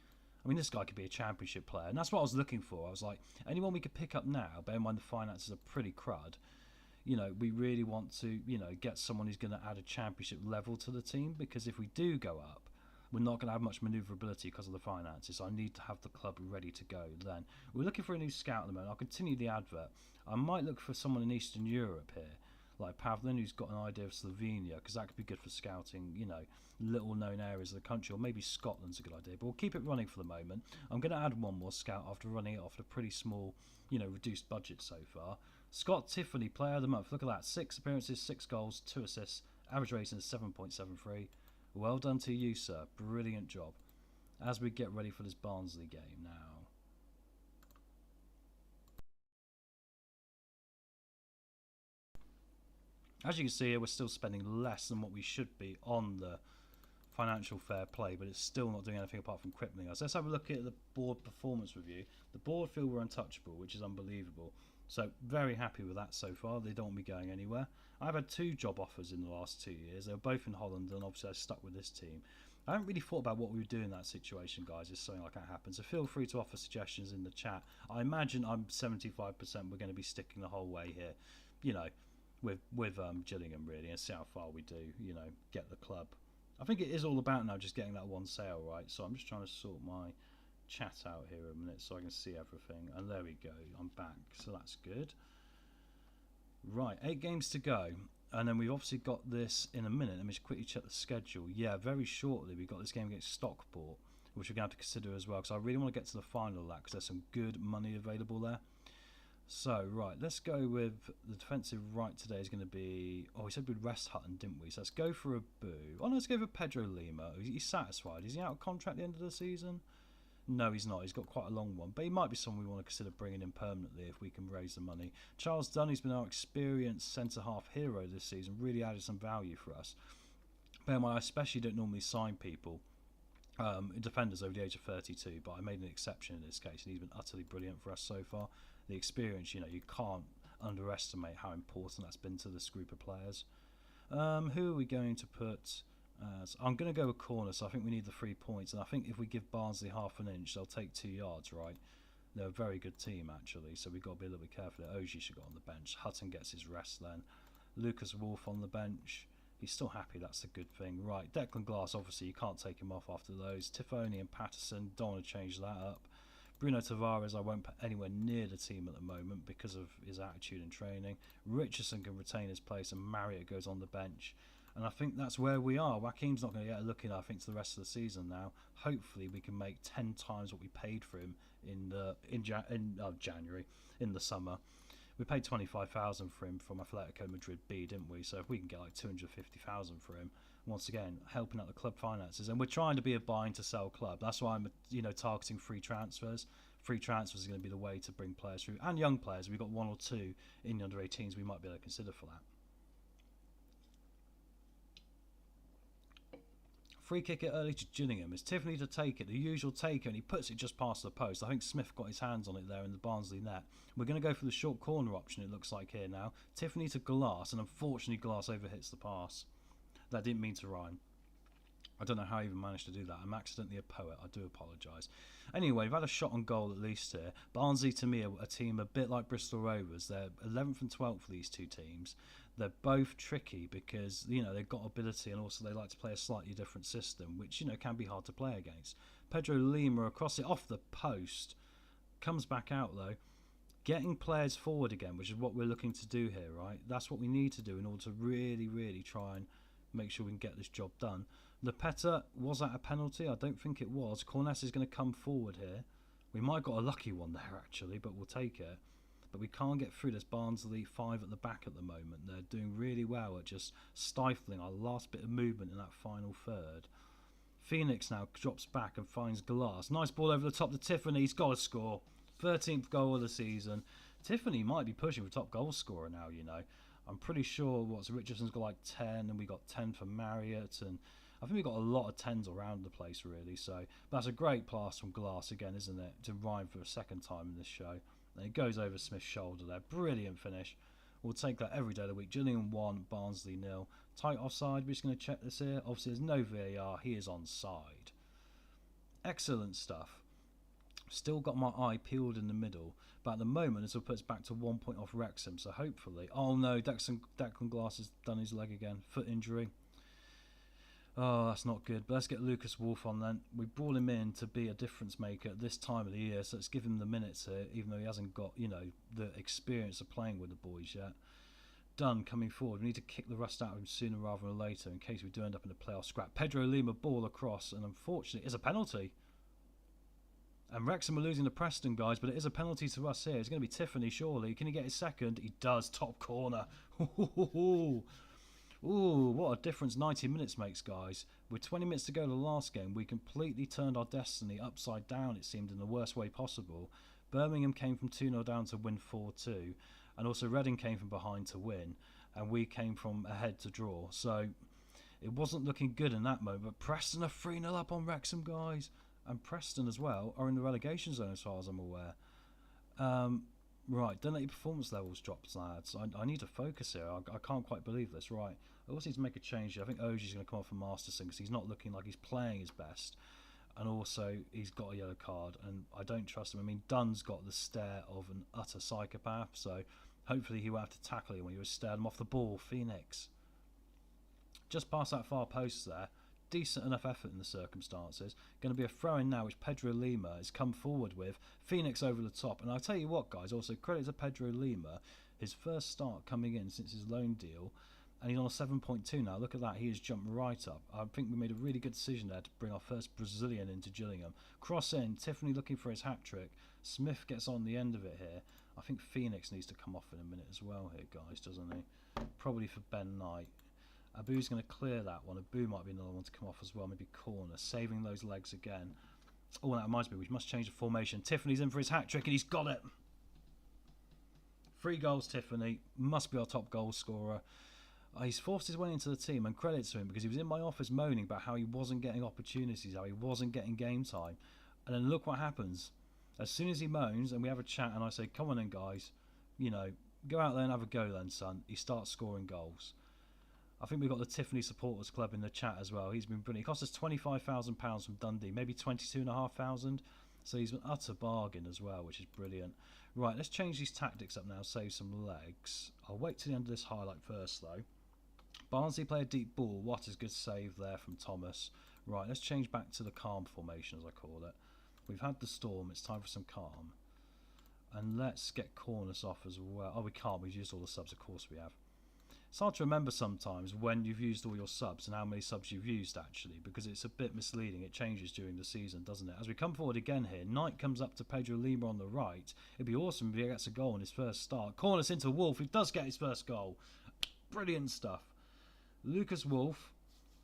I mean, this guy could be a championship player, and that's what I was looking for. I was like, anyone we could pick up now, bear in mind the finances are pretty crud, we really want to, get someone who's going to add a championship level to the team, because if we do go up, we're not going to have much manoeuvrability because of the finances. So I need to have the club ready to go then. We're looking for a new scout at the moment. I'll continue the advert. I might look for someone in Eastern Europe here, like Pavlin, who's got an idea of Slovenia, because that could be good for scouting, little known areas of the country, or maybe Scotland's a good idea. But we'll keep it running for the moment. I'm going to add one more scout after running it off at a pretty small, reduced budget so far. Scott Tiffany, player of the month. Look at that. 6 appearances, 6 goals, 2 assists, Average rating is 7.73. Well done to you, sir. Brilliant job. As we get ready for this Barnsley game now. As you can see here, we're still spending less than what we should be on the financial fair play, but it's still not doing anything apart from crippling us. Let's have a look at the board performance review. The board feel we're untouchable, which is unbelievable. So very happy with that so far. They don't want me going anywhere. I've had 2 job offers in the last 2 years. They were both in Holland, and obviously I stuck with this team. I haven't really thought about what we would do in that situation, guys, if something like that happens. So feel free to offer suggestions in the chat. I imagine I'm 75% we're going to be sticking the whole way here, you know, with Gillingham really, and see how far we do, you know, get the club. I think it is all about now just getting that one sale right. So I'm just trying to sort my chat out here a minute so I can see everything. And there we go, I'm back, so that's good. Right, 8 games to go, and then we've obviously got this in a minute. Let me just quickly check the schedule. Yeah, very shortly we've got this game against Stockport, which we're going to have to consider as well, because I really want to get to the final of that, because there's some good money available there. So, right, let's go with the defensive right today is going to be... Oh, we said we'd rest Hutton, didn't we? So let's go for a Boo. Oh, no, let's go for Pedro Lima. He's satisfied. Is he out of contract at the end of the season? No, he's not. He's got quite a long one. But he might be someone we want to consider bringing in permanently if we can raise the money. Charles Dunn, he's been our experienced centre-half hero this season. Really added some value for us. Bear in mind, I especially don't normally sign people, defenders over the age of 32, but I made an exception in this case, and he's been utterly brilliant for us so far. The experience, you know, you can't underestimate how important that's been to this group of players. Who are we going to put? So I'm going to go with corner, so I think we need the 3 points, and I think if we give Barnsley half an inch, they'll take 2 yards, right? They're a very good team, actually, so we've got to be a little bit careful. Oji should go on the bench. Hutton gets his rest then. Lucas Wolf on the bench. He's still happy, that's a good thing. Right, Declan Glass, obviously, you can't take him off after those. Tiffoni and Patterson, don't want to change that up. Bruno Tavares, I won't put anywhere near the team at the moment because of his attitude in training. Richardson can retain his place, and Marriott goes on the bench. And I think that's where we are. Joaquin's not going to get a look in, I think, to the rest of the season now. Hopefully we can make 10 times what we paid for him in January, in the summer. We paid 25,000 for him from Atletico Madrid B, didn't we? So if we can get like 250,000 for him, once again, helping out the club finances. And we're trying to be a buying to sell club. That's why I'm, you know, targeting free transfers. Free transfers is going to be the way to bring players through. And young players. We've got 1 or 2 in the under-18s we might be able to consider for that. Free kick it early to Gillingham. It's Tiffany to take it, the usual taker, and he puts it just past the post. I think Smith got his hands on it there in the Barnsley net. We're going to go for the short corner option, it looks like here now. Tiffany to Glass, and unfortunately Glass overhits the pass. That didn't mean to rhyme. I don't know how I even managed to do that. I'm accidentally a poet. I do apologise. Anyway, we've had a shot on goal at least here. Barnsley, to me, are a team a bit like Bristol Rovers. They're 11th and 12th for these 2 teams. They're both tricky because, you know, they've got ability, and also they like to play a slightly different system, which, you know, can be hard to play against. Pedro Lima across it off the post. Comes back out, though. Getting players forward again, which is what we're looking to do here, right? That's what we need to do in order to really, really try and make sure we can get this job done. Lepeta, was that a penalty? I don't think it was. Corness is going to come forward here. We might have got a lucky one there, actually, but we'll take it. But we can't get through. There's Barnsley 5 at the back at the moment. They're doing really well at just stifling our last bit of movement in that final third. Phoenix now drops back and finds Glass. Nice ball over the top to Tiffany. He's got to score. 13th goal of the season. Tiffany might be pushing for top goal scorer now, you know. I'm pretty sure Richardson's got like 10, and we got 10 for Marriott, and I think we've got a lot of 10s around the place really. So that's a great pass from Glass again, isn't it? To rhyme for a second time in this show. And it goes over Smith's shoulder there. Brilliant finish. We'll take that every day of the week. Gillingham 1, Barnsley 0. Tight offside. We're just going to check this here. Obviously there's no VAR. He is onside. Excellent stuff. Still got my eye peeled in the middle, but at the moment this will put us back to 1 point off Wrexham, so hopefully... Oh no, Declan Glass has done his leg again. Foot injury. Oh, that's not good. But let's get Lucas Wolf on then. We brought him in to be a difference maker at this time of the year, so let's give him the minutes here, even though he hasn't got, you know, the experience of playing with the boys yet. Dunn coming forward. We need to kick the rust out of him sooner rather than later in case we do end up in a playoff scrap. Pedro Lima ball across, and unfortunately it's a penalty. And Wrexham are losing to Preston, guys, but it is a penalty to us here. It's going to be Tiffany, surely. Can he get his second? He does. Top corner. Ooh, what a difference 90 minutes makes, guys. With 20 minutes to go to the last game, we completely turned our destiny upside down, it seemed, in the worst way possible. Birmingham came from 2-0 down to win 4-2, and also Reading came from behind to win, and we came from ahead to draw. So it wasn't looking good in that moment, but Preston are 3-0 up on Wrexham, guys. And Preston as well are in the relegation zone as far as I'm aware. Right, don't let your performance levels drop, lads. I need to focus here. I can't quite believe this. Right, I also need to make a change here. I think Ogie's going to come off for Masterson because he's not looking like he's playing his best. And also, he's got a yellow card, and I don't trust him. I mean, Dunn's got the stare of an utter psychopath, so hopefully he won't have to tackle him when he was stared him off the ball. Phoenix. Just past that far post there. Decent enough effort in the circumstances. Going to be a throw-in now, which Pedro Lima has come forward with. Phoenix over the top. And I'll tell you what, guys, also credit to Pedro Lima. His first start coming in since his loan deal. And he's on a 7.2 now. Look at that. He has jumped right up. I think we made a really good decision there to bring our first Brazilian into Gillingham. Cross in. Tiffany looking for his hat-trick. Smith gets on the end of it here. I think Phoenix needs to come off in a minute as well here, guys, doesn't he? Probably for Ben Knight. Abu's going to clear that one. Abu might be another one to come off as well. Maybe corner. Saving those legs again. Oh, that reminds me. We must change the formation. Tiffany's in for his hat-trick and he's got it. 3 goals, Tiffany. Must be our top goal scorer. He's forced his way into the team, and credit to him because he was in my office moaning about how he wasn't getting opportunities, how he wasn't getting game time. And then look what happens. As soon as he moans and we have a chat and I say, come on in, guys. You know, go out there and have a go then, son. He starts scoring goals. I think we've got the Tiffany Supporters Club in the chat as well. He's been brilliant. He cost us £25,000 from Dundee, maybe 22,500. So he's an utter bargain as well, which is brilliant. Right, let's change these tactics up now, save some legs. I'll wait till the end of this highlight first, though. Barnsley play a deep ball. What a good save there from Thomas. Right, let's change back to the calm formation, as I call it. We've had the storm. It's time for some calm. And let's get Cornus off as well. Oh, we can't. We've used all the subs. Of course we have. It's hard to remember sometimes when you've used all your subs and how many subs you've used, actually, because it's a bit misleading. It changes during the season, doesn't it? As we come forward again here, Knight comes up to Pedro Lima on the right. It'd be awesome if he gets a goal in his first start. Cornus into Wolf, who does get his first goal. Brilliant stuff. Lucas Wolf.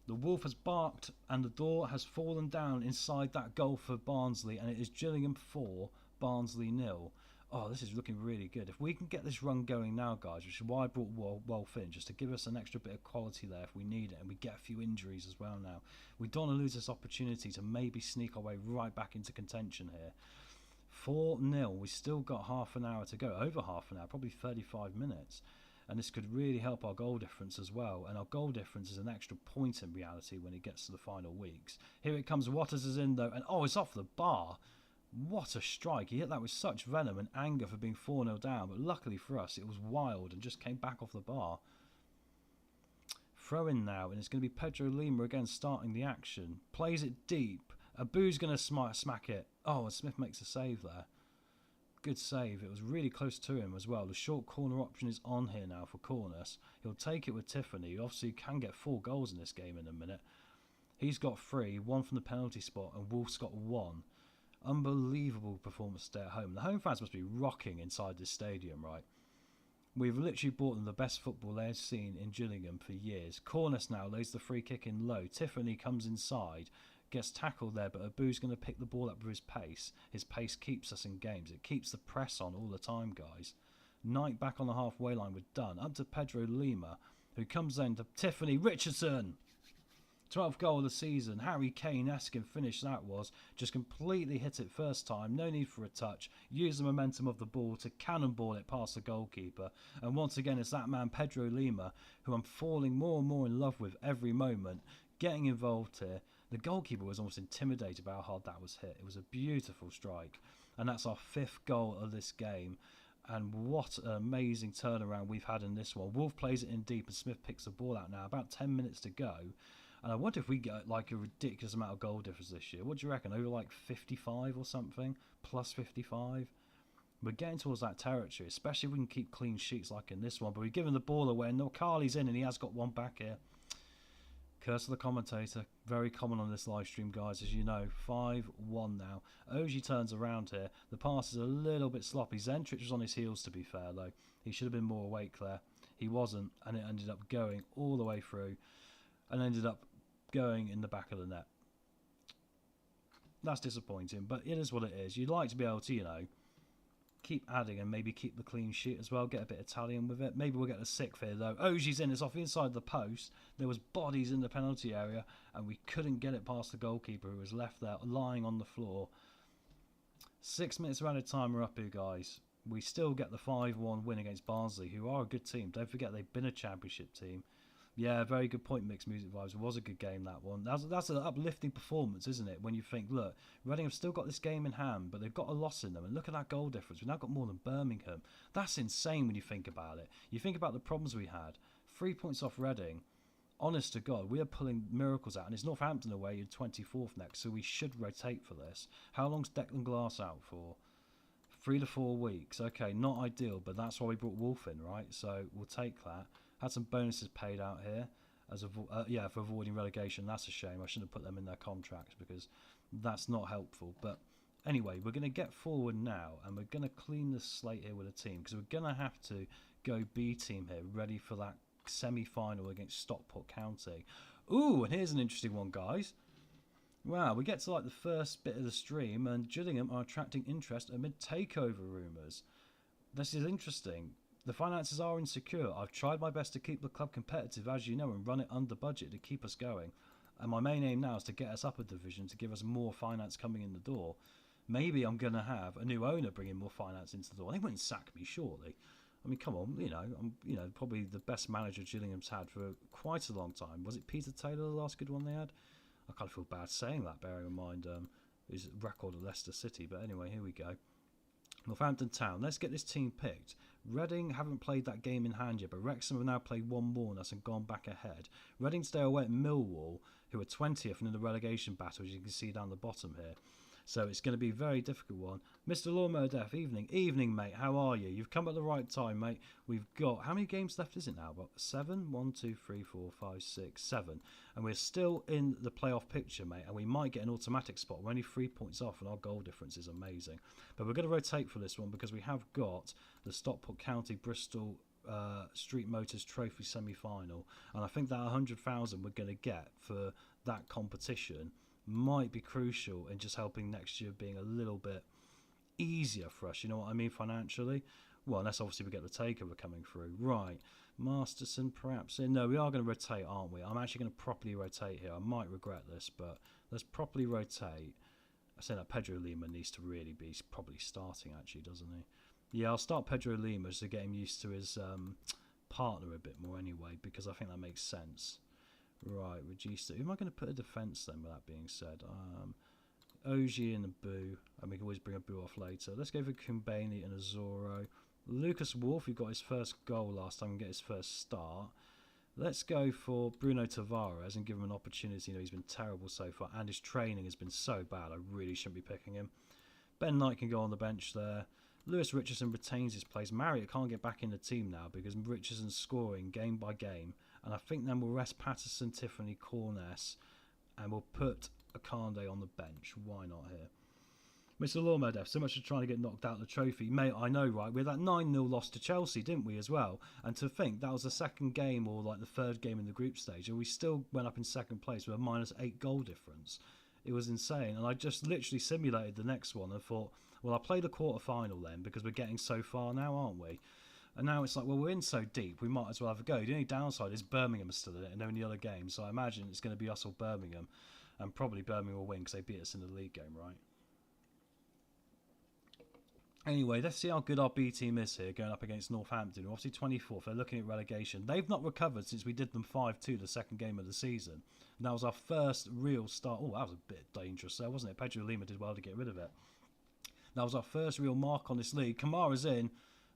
The Wolf has barked and the door has fallen down inside that goal for Barnsley, and it is Gillingham 4, Barnsley 0. Oh, this is looking really good. If we can get this run going now, guys, which is why I brought Wolf in, just to give us an extra bit of quality there if we need it, and we get a few injuries as well now. We don't want to lose this opportunity to maybe sneak our way right back into contention here. 4-0. We still got half an hour to go, over half an hour, probably 35 minutes. And this could really help our goal difference as well. And our goal difference is an extra point in reality when it gets to the final weeks. Here it comes. Waters is in though. And oh, it's off the bar. What a strike. He hit that with such venom and anger for being 4-0 down. But luckily for us, it was wild and just came back off the bar. Throw in now. And it's going to be Pedro Lima again starting the action. Plays it deep. Abu's going to smack it. Oh, and Smith makes a save there. Good save. It was really close to him as well. The short corner option is on here now for Cornus. He'll take it with Tiffany. Obviously, can get 4 goals in this game in a minute. He's got 3, 1 from the penalty spot, and Wolf's got 1. Unbelievable performance to stay at home. The home fans must be rocking inside this stadium, right? We've literally bought them the best football they've seen in Gillingham for years. Cornus now lays the free kick in low. Tiffany comes inside. Gets tackled there, but Abu's going to pick the ball up with his pace. His pace keeps us in games. It keeps the press on all the time, guys. Knight back on the halfway line with Dunn. Up to Pedro Lima, who comes in to Tiffany Richardson. 12th goal of the season. Harry Kane-esque finish that was. Just completely hit it first time. No need for a touch. Use the momentum of the ball to cannonball it past the goalkeeper. And once again, it's that man, Pedro Lima, who I'm falling more and more in love with every moment. Getting involved here. The goalkeeper was almost intimidated by how hard that was hit. It was a beautiful strike. And that's our 5th goal of this game. And what an amazing turnaround we've had in this one. Wolf plays it in deep and Smith picks the ball out now. About 10 minutes to go. And I wonder if we get like a ridiculous amount of goal difference this year. What do you reckon? Over like 55 or something? Plus 55? We're getting towards that territory, especially if we can keep clean sheets like in this one. But we've given the ball away. And Carly's in and he has got one back here. Curse of the commentator, very common on this live stream, guys, as you know. 5-1 now. Ogie turns around here. The pass is a little bit sloppy. Zentrich was on his heels, to be fair, though. He should have been more awake there. he wasn't, and it ended up going all the way through and ended up going in the back of the net. That's disappointing, but it is what it is. You'd like to be able to, keep adding and maybe keep the clean sheet as well, get a bit Italian with it. Maybe we'll get a sixth here though. Ogie's in, it's off inside the post. There was bodies in the penalty area and we couldn't get it past the goalkeeper, who was left there lying on the floor. 6 minutes around the time, we're up here, guys. We still get the 5-1 win against Barnsley, who are a good team. Don't forget they've been a championship team. Yeah, very good point, Mixed Music Vibes. It was a good game, that one. That's an uplifting performance, isn't it? When you think, look, Reading have still got this game in hand, but they've got a loss in them. And look at that goal difference. We've now got more than Birmingham. That's insane when you think about it. You think about the problems we had. 3 points off Reading. Honest to God, we are pulling miracles out. And it's Northampton away in 24th next, so we should rotate for this. How long's Declan Glass out for? 3 to 4 weeks. Okay, not ideal, but that's why we brought Wolf in, right? So we'll take that. Had some bonuses paid out here as for avoiding relegation. That's a shame. I shouldn't have put them in their contracts because that's not helpful. But anyway, we're going to get forward now and we're going to clean the slate here with a team, because we're going to have to go B team here, ready for that semi-final against Stockport County. Ooh, and here's an interesting one, guys. Wow, we get to like the first bit of the stream and Gillingham are attracting interest amid takeover rumours. This is interesting. The finances are insecure. I've tried my best to keep the club competitive, as you know, and run it under budget to keep us going. And my main aim now is to get us up a division to give us more finance coming in the door. Maybe I'm going to have a new owner bringing more finance into the door. They wouldn't sack me, surely. I mean, come on, I'm probably the best manager Gillingham's had for quite a long time. Was it Peter Taylor, the last good one they had? I kind of feel bad saying that, bearing in mind his record at Leicester City. But anyway, here we go. Northampton Town. Let's get this team picked. Reading haven't played that game in hand yet, but Wrexham have now played one more on us and gone back ahead. Reading stay away at Millwall, who are 20th and in the relegation battle, as you can see down the bottom here. So it's going to be a very difficult one. Mr. Lawnmower Death, evening. Evening, mate. How are you? You've come at the right time, mate. We've got... How many games left is it now? About 7? 1, 2, 3, 4, 5, 6, 7. And we're still in the playoff picture, mate. And we might get an automatic spot. We're only 3 points off and our goal difference is amazing. But we're going to rotate for this one because we have got the Stockport County Bristol Street Motors Trophy semi-final. And I think that 100,000 we're going to get for that competition might be crucial in just helping next year being a little bit easier for us, you know what I mean, financially. Well, unless obviously we get the takeover coming through. Right, Masterson perhaps. No, we are going to rotate, aren't we? I'm actually going to properly rotate here. I might regret this, but let's properly rotate. I say that Pedro Lima needs to really be probably starting, actually, doesn't he? Yeah, I'll start Pedro Lima just to get him used to his partner a bit more anyway, because I think that makes sense. Right, Regista. Who am I going to put a defence then, with that being said? Ogie and a Boo. And we can always bring a Boo off later. Let's go for Kumbani and a Zorro. Lucas Wolf, who got his first goal last time and get his first start. Let's go for Bruno Tavares and give him an opportunity. You know, he's been terrible so far and his training has been so bad. I really shouldn't be picking him. Ben Knight can go on the bench there. Lewis Richardson retains his place. Marriott can't get back in the team now because Richardson's scoring game by game. And I think then we'll rest Patterson, Tiffany, Corness, and we'll put Akande on the bench. Why not here? Mr. Lawmerdef, so much for trying to get knocked out of the trophy. Mate, I know, right? We had that 9-0 loss to Chelsea, didn't we, as well? And to think that was the second game or like the third game in the group stage, and we still went up in second place with a -8 goal difference. It was insane. And I just literally simulated the next one and thought, well, I'll play the quarter-final then because we're getting so far now, aren't we? And now it's like, well, we're in so deep, we might as well have a go. The only downside is Birmingham is still in it and no any other games. So I imagine it's going to be us or Birmingham. And probably Birmingham will win because they beat us in the league game, right? Anyway, let's see how good our B team is here going up against Northampton. Obviously 24th, they're looking at relegation. They've not recovered since we did them 5-2 the second game of the season. And that was our first real start. Oh, that was a bit dangerous there, wasn't it? Pedro Lima did well to get rid of it. That was our first real mark on this league. Kamara's in.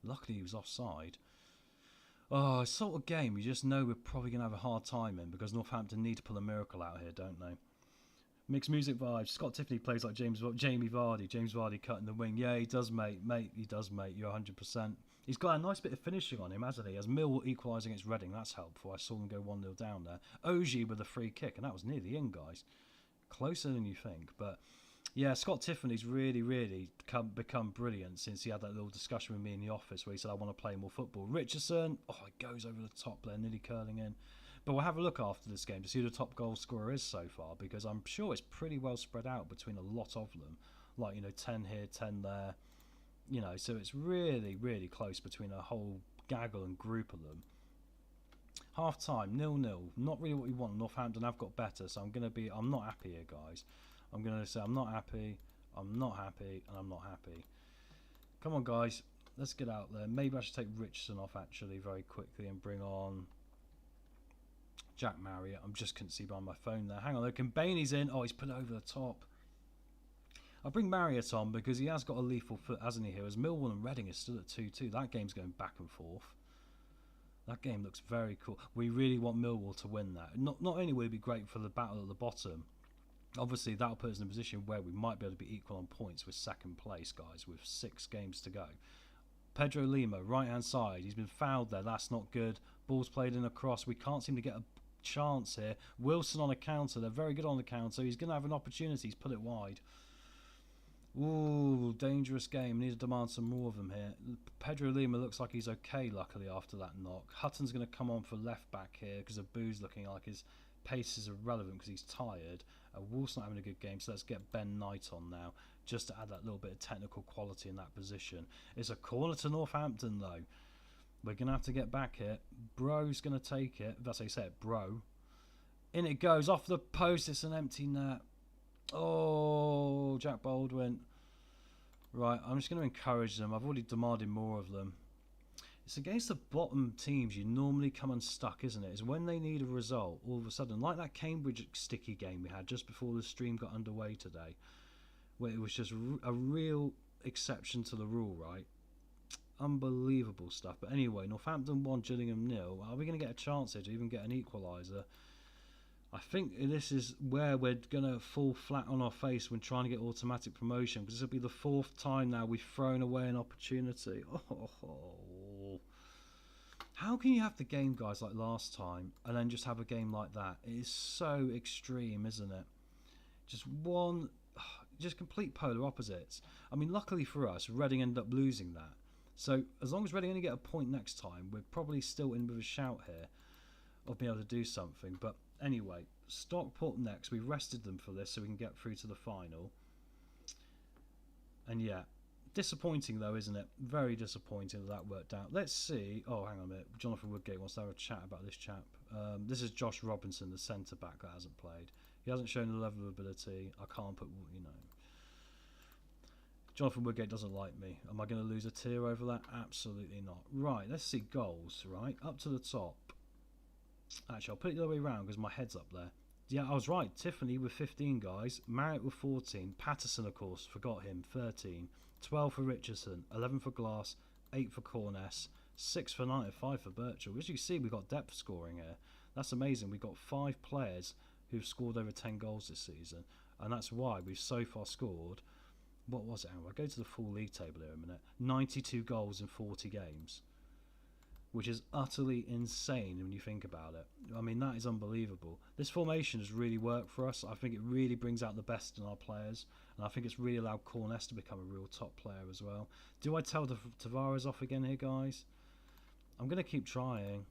Luckily, he was offside. Oh, it's sort of game you just know we're probably going to have a hard time in because Northampton need to pull a miracle out here, don't they? Mixed music vibes. Scott Tiffany plays like Jamie Vardy. James Vardy cutting the wing. Yeah, he does, mate. He does, mate. You're 100%. He's got a nice bit of finishing on him, hasn't he? As Mill equalising against Reading, that's helpful. I saw them go 1-0 down there. Ogie with a free kick, and that was near the end, guys. Closer than you think, but Yeah, Scott Tiffany's really become brilliant since he had that little discussion with me in the office where he said, I want to play more football. Richardson, it goes over the top there, nearly curling in. But we'll have a look after this game to see who the top goal scorer is so far, because I'm sure it's pretty well spread out between a lot of them. Like, 10 here, 10 there. So it's really close between a whole gaggle and group of them. Half time, 0-0. Not really what we want. Northampton have got better, so I'm not happy here, guys. I'm going to say I'm not happy, and I'm not happy. Come on, guys. Let's get out there. Maybe I should take Richardson off, actually, very quickly and bring on Jack Marriott. I just couldn't see by my phone there. Hang on, look. And Bainey's in. Oh, he's put it over the top. I'll bring Marriott on because he has got a lethal foot, hasn't he, here? As Millwall and Reading is still at 2-2. That game's going back and forth. That game looks very cool. We really want Millwall to win that. Not only will it be great for the battle at the bottom, obviously that'll put us in a position where we might be able to be equal on points with second place, guys, with 6 games to go. Pedro Lima, right hand side, he's been fouled there. That's not good. Ball's played in a cross. We can't seem to get a chance here. Wilson on a counter. They're very good on the counter. He's going to have an opportunity. He's put it wide. Ooh, dangerous game. Need to demand some more of them here. Pedro Lima looks like he's okay, luckily, after that knock. Hutton's going to come on for left back here because Abu's looking like his pace is irrelevant because he's tired. Wolf's not having a good game, so let's get Ben Knight on now just to add that little bit of technical quality in that position. It's a corner to Northampton, though. We're going to have to get back here. Bro's going to take it. That's how you say it, Bro. In it goes, off the post. It's an empty net. Oh, Jack Baldwin. Right, I'm just going to encourage them. I've already demanded more of them. It's against the bottom teams you normally come unstuck, isn't it? It's when they need a result, all of a sudden, like that Cambridge sticky game we had just before the stream got underway today, where it was just a real exception to the rule, right? Unbelievable stuff. But anyway, Northampton 1, Gillingham 0. Are we going to get a chance here to even get an equaliser? I think this is where we're going to fall flat on our face when trying to get automatic promotion, because this will be the 4th time now we've thrown away an opportunity. Oh. How can you have the game, guys, like last time and then just have a game like that? It is so extreme, isn't it? Just complete polar opposites. I mean, luckily for us, Reading ended up losing that. So as long as Reading only get a point next time, we're probably still in with a shout here of being able to do something. But anyway, Stockport next. We rested them for this so we can get through to the final. And yeah, disappointing though, isn't it? Very disappointing that worked out. Let's see. Oh, hang on a minute. Jonathan Woodgate wants to have a chat about this chap. This is Josh Robinson, the centre back that hasn't played. He hasn't shown the level of ability. I can't put, Jonathan Woodgate doesn't like me. Am I going to lose a tier over that? Absolutely not. Right, let's see goals, right? Up to the top. Actually, I'll put it the other way around because my head's up there. Yeah, I was right. Tiffany with 15, guys. Marriott with 14. Patterson, of course, forgot him, 13. 12 for Richardson. 11 for Glass. 8 for Corness. 6 for Knight. 5 for Birchall. As you can see, we've got depth scoring here. That's amazing. We've got 5 players who've scored over 10 goals this season. And that's why we've so far scored... What was it? I'll go to the full league table here in a minute. 92 goals in 40 games. Which is utterly insane when you think about it. I mean, that is unbelievable. This formation has really worked for us. I think it really brings out the best in our players. And I think it's really allowed Corness to become a real top player as well. Do I tell Tavares off again here, guys? I'm going to keep trying.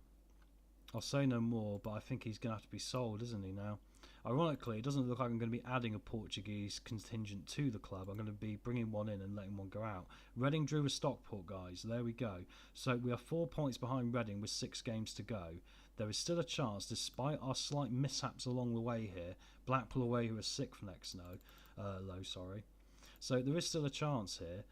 I'll say no more, but I think he's going to have to be sold, isn't he, now? Ironically, it doesn't look like I'm going to be adding a Portuguese contingent to the club. I'm going to be bringing one in and letting one go out. Reading drew with Stockport, guys. There we go. So we are 4 points behind Reading with 6 games to go. There is still a chance, despite our slight mishaps along the way here. Blackpool away, who are 6th next low, sorry. So there is still a chance here.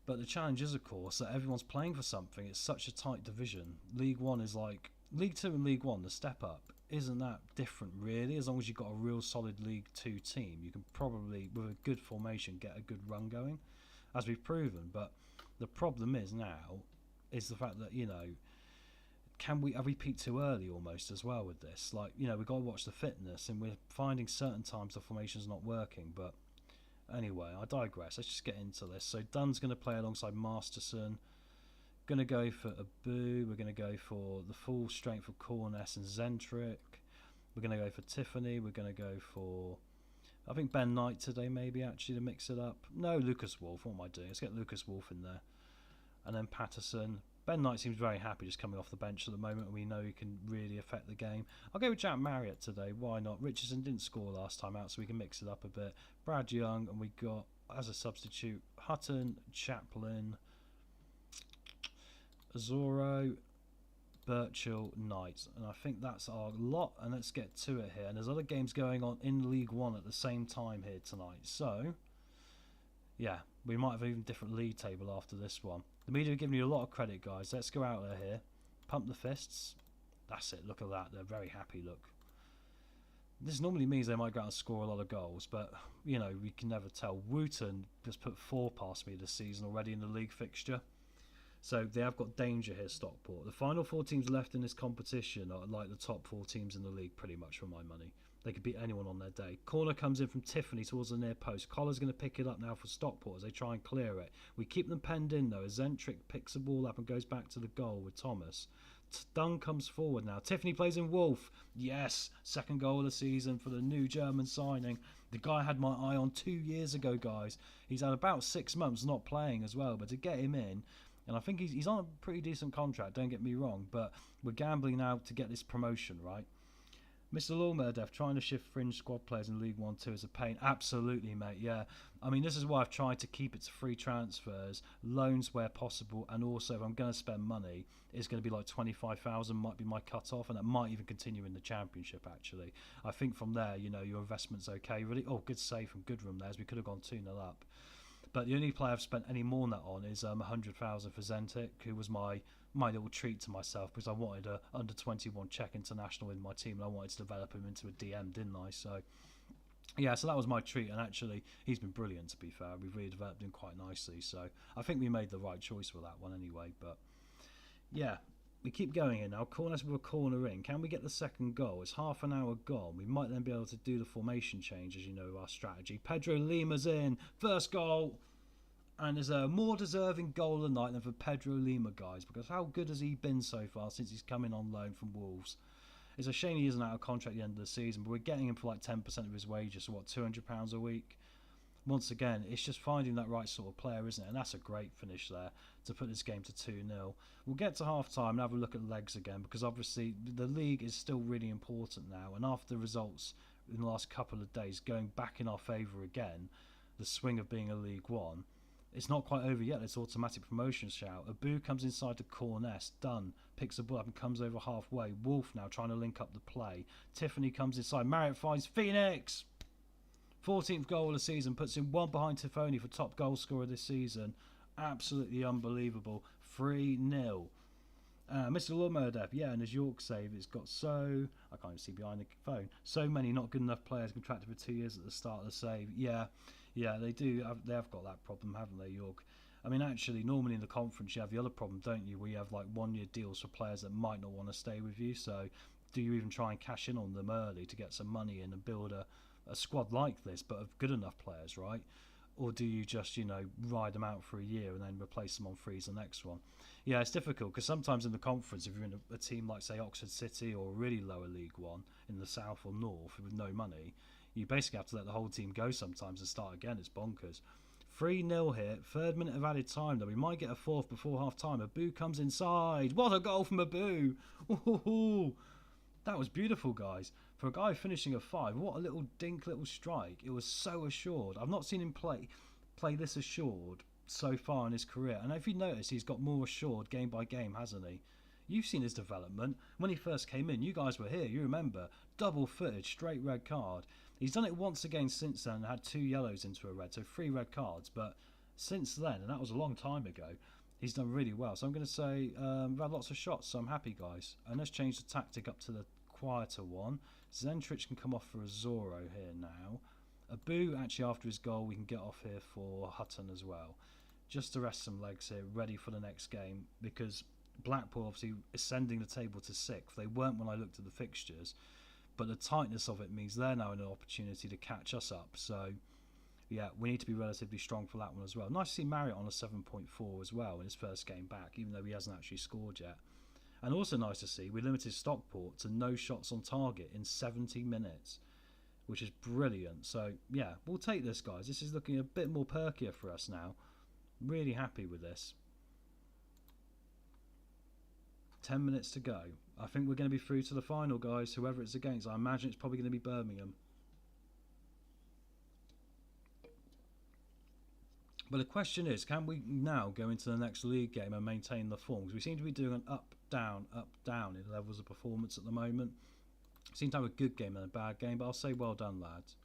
But the challenge is, of course, that everyone's playing for something. It's such a tight division. League 1 is like... League 2 and League 1, the step up, isn't that different really? As long as you've got a real solid League 2 team, you can probably, with a good formation, get a good run going, as we've proven. But the problem is now, is the fact that, have we peaked too early almost as well with this? Like, we've got to watch the fitness, and we're finding certain times the formation's not working. But anyway, I digress. Let's just get into this. So Dunn's going to play alongside Masterson. Going to go for Abu. We're going to go for the full strength of Corness and Zentric. We're going to go for Tiffany. We're going to go for I think Ben Knight today, maybe, actually, to mix it up. No, Lucas Wolfe. What am I doing? Let's get Lucas Wolfe in there. And then Patterson. Ben Knight seems very happy just coming off the bench at the moment, and we know he can really affect the game. I'll go with Jack Marriott today. Why not? Richardson didn't score last time out, so we can mix it up a bit. Brad Young, and we got, as a substitute, Hutton, Chaplin, Azoro, Birchall, Knight, and I think that's our lot. And let's get to it here. And there's other games going on in League One at the same time here tonight, so yeah, we might have even different league table after this one. The media are giving you a lot of credit, guys. Let's go out there here, pump the fists. That's it. Look at that. They're very happy. Look, this normally means they might go out and score a lot of goals, but you know, we can never tell. Wooten has put 4 past me this season already in the league fixture. So they have got danger here, Stockport. The final 4 teams left in this competition are like the top 4 teams in the league, pretty much, for my money. They could beat anyone on their day. Corner comes in from Tiffany towards the near post. Collar's going to pick it up now for Stockport as they try and clear it. We keep them penned in, though, as Zentric picks the ball up and goes back to the goal with Thomas. Dunn comes forward now. Tiffany plays in Wolf. Yes, second goal of the season for the new German signing. The guy I had my eye on 2 years ago, guys. He's had about 6 months not playing as well, but to get him in, and I think he's on a pretty decent contract, don't get me wrong, but we're gambling now to get this promotion, right? Mr. Lawmurdev trying to shift fringe squad players in League 1-2 is a pain. Absolutely, mate, yeah. I mean, this is why I've tried to keep it to free transfers, loans where possible, and also if I'm going to spend money, it's going to be like 25,000 might be my cut-off, and that might even continue in the Championship, actually. I think from there, you know, your investment's okay. Really, oh, good save from Goodrum there, as we could have gone 2-0 up. But the only player I've spent any more than that on is 100,000 for Zentic, who was my little treat to myself because I wanted a under-21 Czech international in my team and I wanted to develop him into a DM, didn't I? So yeah, so that was my treat, and actually he's been brilliant, to be fair. We've really developed him quite nicely, so I think we made the right choice with that one anyway. But yeah, we keep going in now. Corners with a corner in. Can we get the second goal? It's half an hour gone. We might then be able to do the formation change, as you know, our strategy. Pedro Lima's in. First goal. And there's a more deserving goal of the night than for Pedro Lima, guys, because how good has he been so far since he's come in on loan from Wolves? It's a shame he isn't out of contract at the end of the season, but we're getting him for like 10% of his wages, so what, £200 a week? Once again, it's just finding that right sort of player, isn't it? And that's a great finish there to put this game to 2-0. We'll get to half-time and have a look at legs again, because obviously the league is still really important now, and after the results in the last couple of days going back in our favour again, the swing of being a League One, it's not quite over yet. It's automatic promotion shout. Abu comes inside to Corness. Dunn picks the ball up and comes over halfway. Wolf now trying to link up the play. Tiffany comes inside. Marriott finds Phoenix. 14th goal of the season. Puts in one behind Tiffany for top goal scorer this season. Absolutely unbelievable. 3-0. Mr. Lawmurdev, yeah, and his York save, it's got so... I can't even see behind the phone. So many not good enough players contracted for 2 years at the start of the save. Yeah, they do. They have got that problem, haven't they, York? I mean, actually, normally in the conference you have the other problem, don't you, where you have like 1 year deals for players that might not want to stay with you. So do you even try and cash in on them early to get some money in and build a squad like this, but of good enough players, right? Or do you just, you know, ride them out for a year and then replace them on freeze the next one? Yeah, it's difficult because sometimes in the conference, if you're in a team like, say, Oxford City or a really lower League One in the south or north with no money, you basically have to let the whole team go sometimes and start again. It's bonkers. 3-0 here. 3rd minute of added time, though. We might get a 4th before half-time. Abu comes inside. What a goal from Abu! Ooh, that was beautiful, guys. For a guy finishing a 5, what a little little strike. It was so assured. I've not seen him play this assured so far in his career. And if you notice, he's got more assured game by game, hasn't he? You've seen his development. When he first came in, you guys were here. You remember. Double footed, straight red card. He's done it once again since then and had 2 yellows into a red, so 3 red cards. But since then, and that was a long time ago, he's done really well. So I'm going to say we've had lots of shots, so I'm happy, guys. And let's change the tactic up to the quieter one. Zentrich can come off for a Zorro here now. Abu, actually, after his goal, we can get off here for Hutton as well. Just to rest some legs here, ready for the next game, because Blackpool obviously is sending the table to 6th. They weren't when I looked at the fixtures, but the tightness of it means they're now in an opportunity to catch us up. So yeah, we need to be relatively strong for that one as well. Nice to see Marriott on a 7.4 as well in his first game back, even though he hasn't actually scored yet. And also nice to see we limited Stockport to no shots on target in 70 minutes. which is brilliant. So, yeah, we'll take this, guys. This is looking a bit more perkier for us now. Really happy with this. 10 minutes to go. I think we're going to be through to the final, guys, whoever it's against. I imagine it's probably going to be Birmingham. But the question is, can we now go into the next league game and maintain the form? Because we seem to be doing an up, down in levels of performance at the moment. Seem to have a good game and a bad game, but I'll say well done, lads.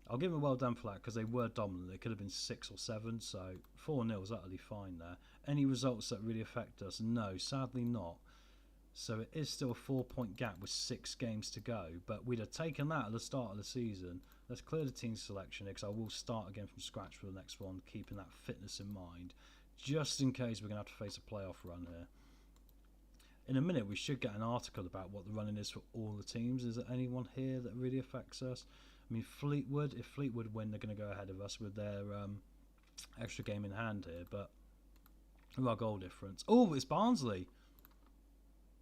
I'll give them a well done for that because they were dominant. They could have been 6 or 7, so 4-0 is utterly fine there. Any results that really affect us? No, sadly not. So it is still a 4-point gap with 6 games to go, but we'd have taken that at the start of the season. Let's clear the team selection because I will start again from scratch for the next one, keeping that fitness in mind, just in case we're going to have to face a playoff run here. In a minute, we should get an article about what the running is for all the teams. Is there anyone here that really affects us? I mean, Fleetwood, if Fleetwood win, they're going to go ahead of us with their extra game in hand here, but with our goal difference. Oh, it's Barnsley.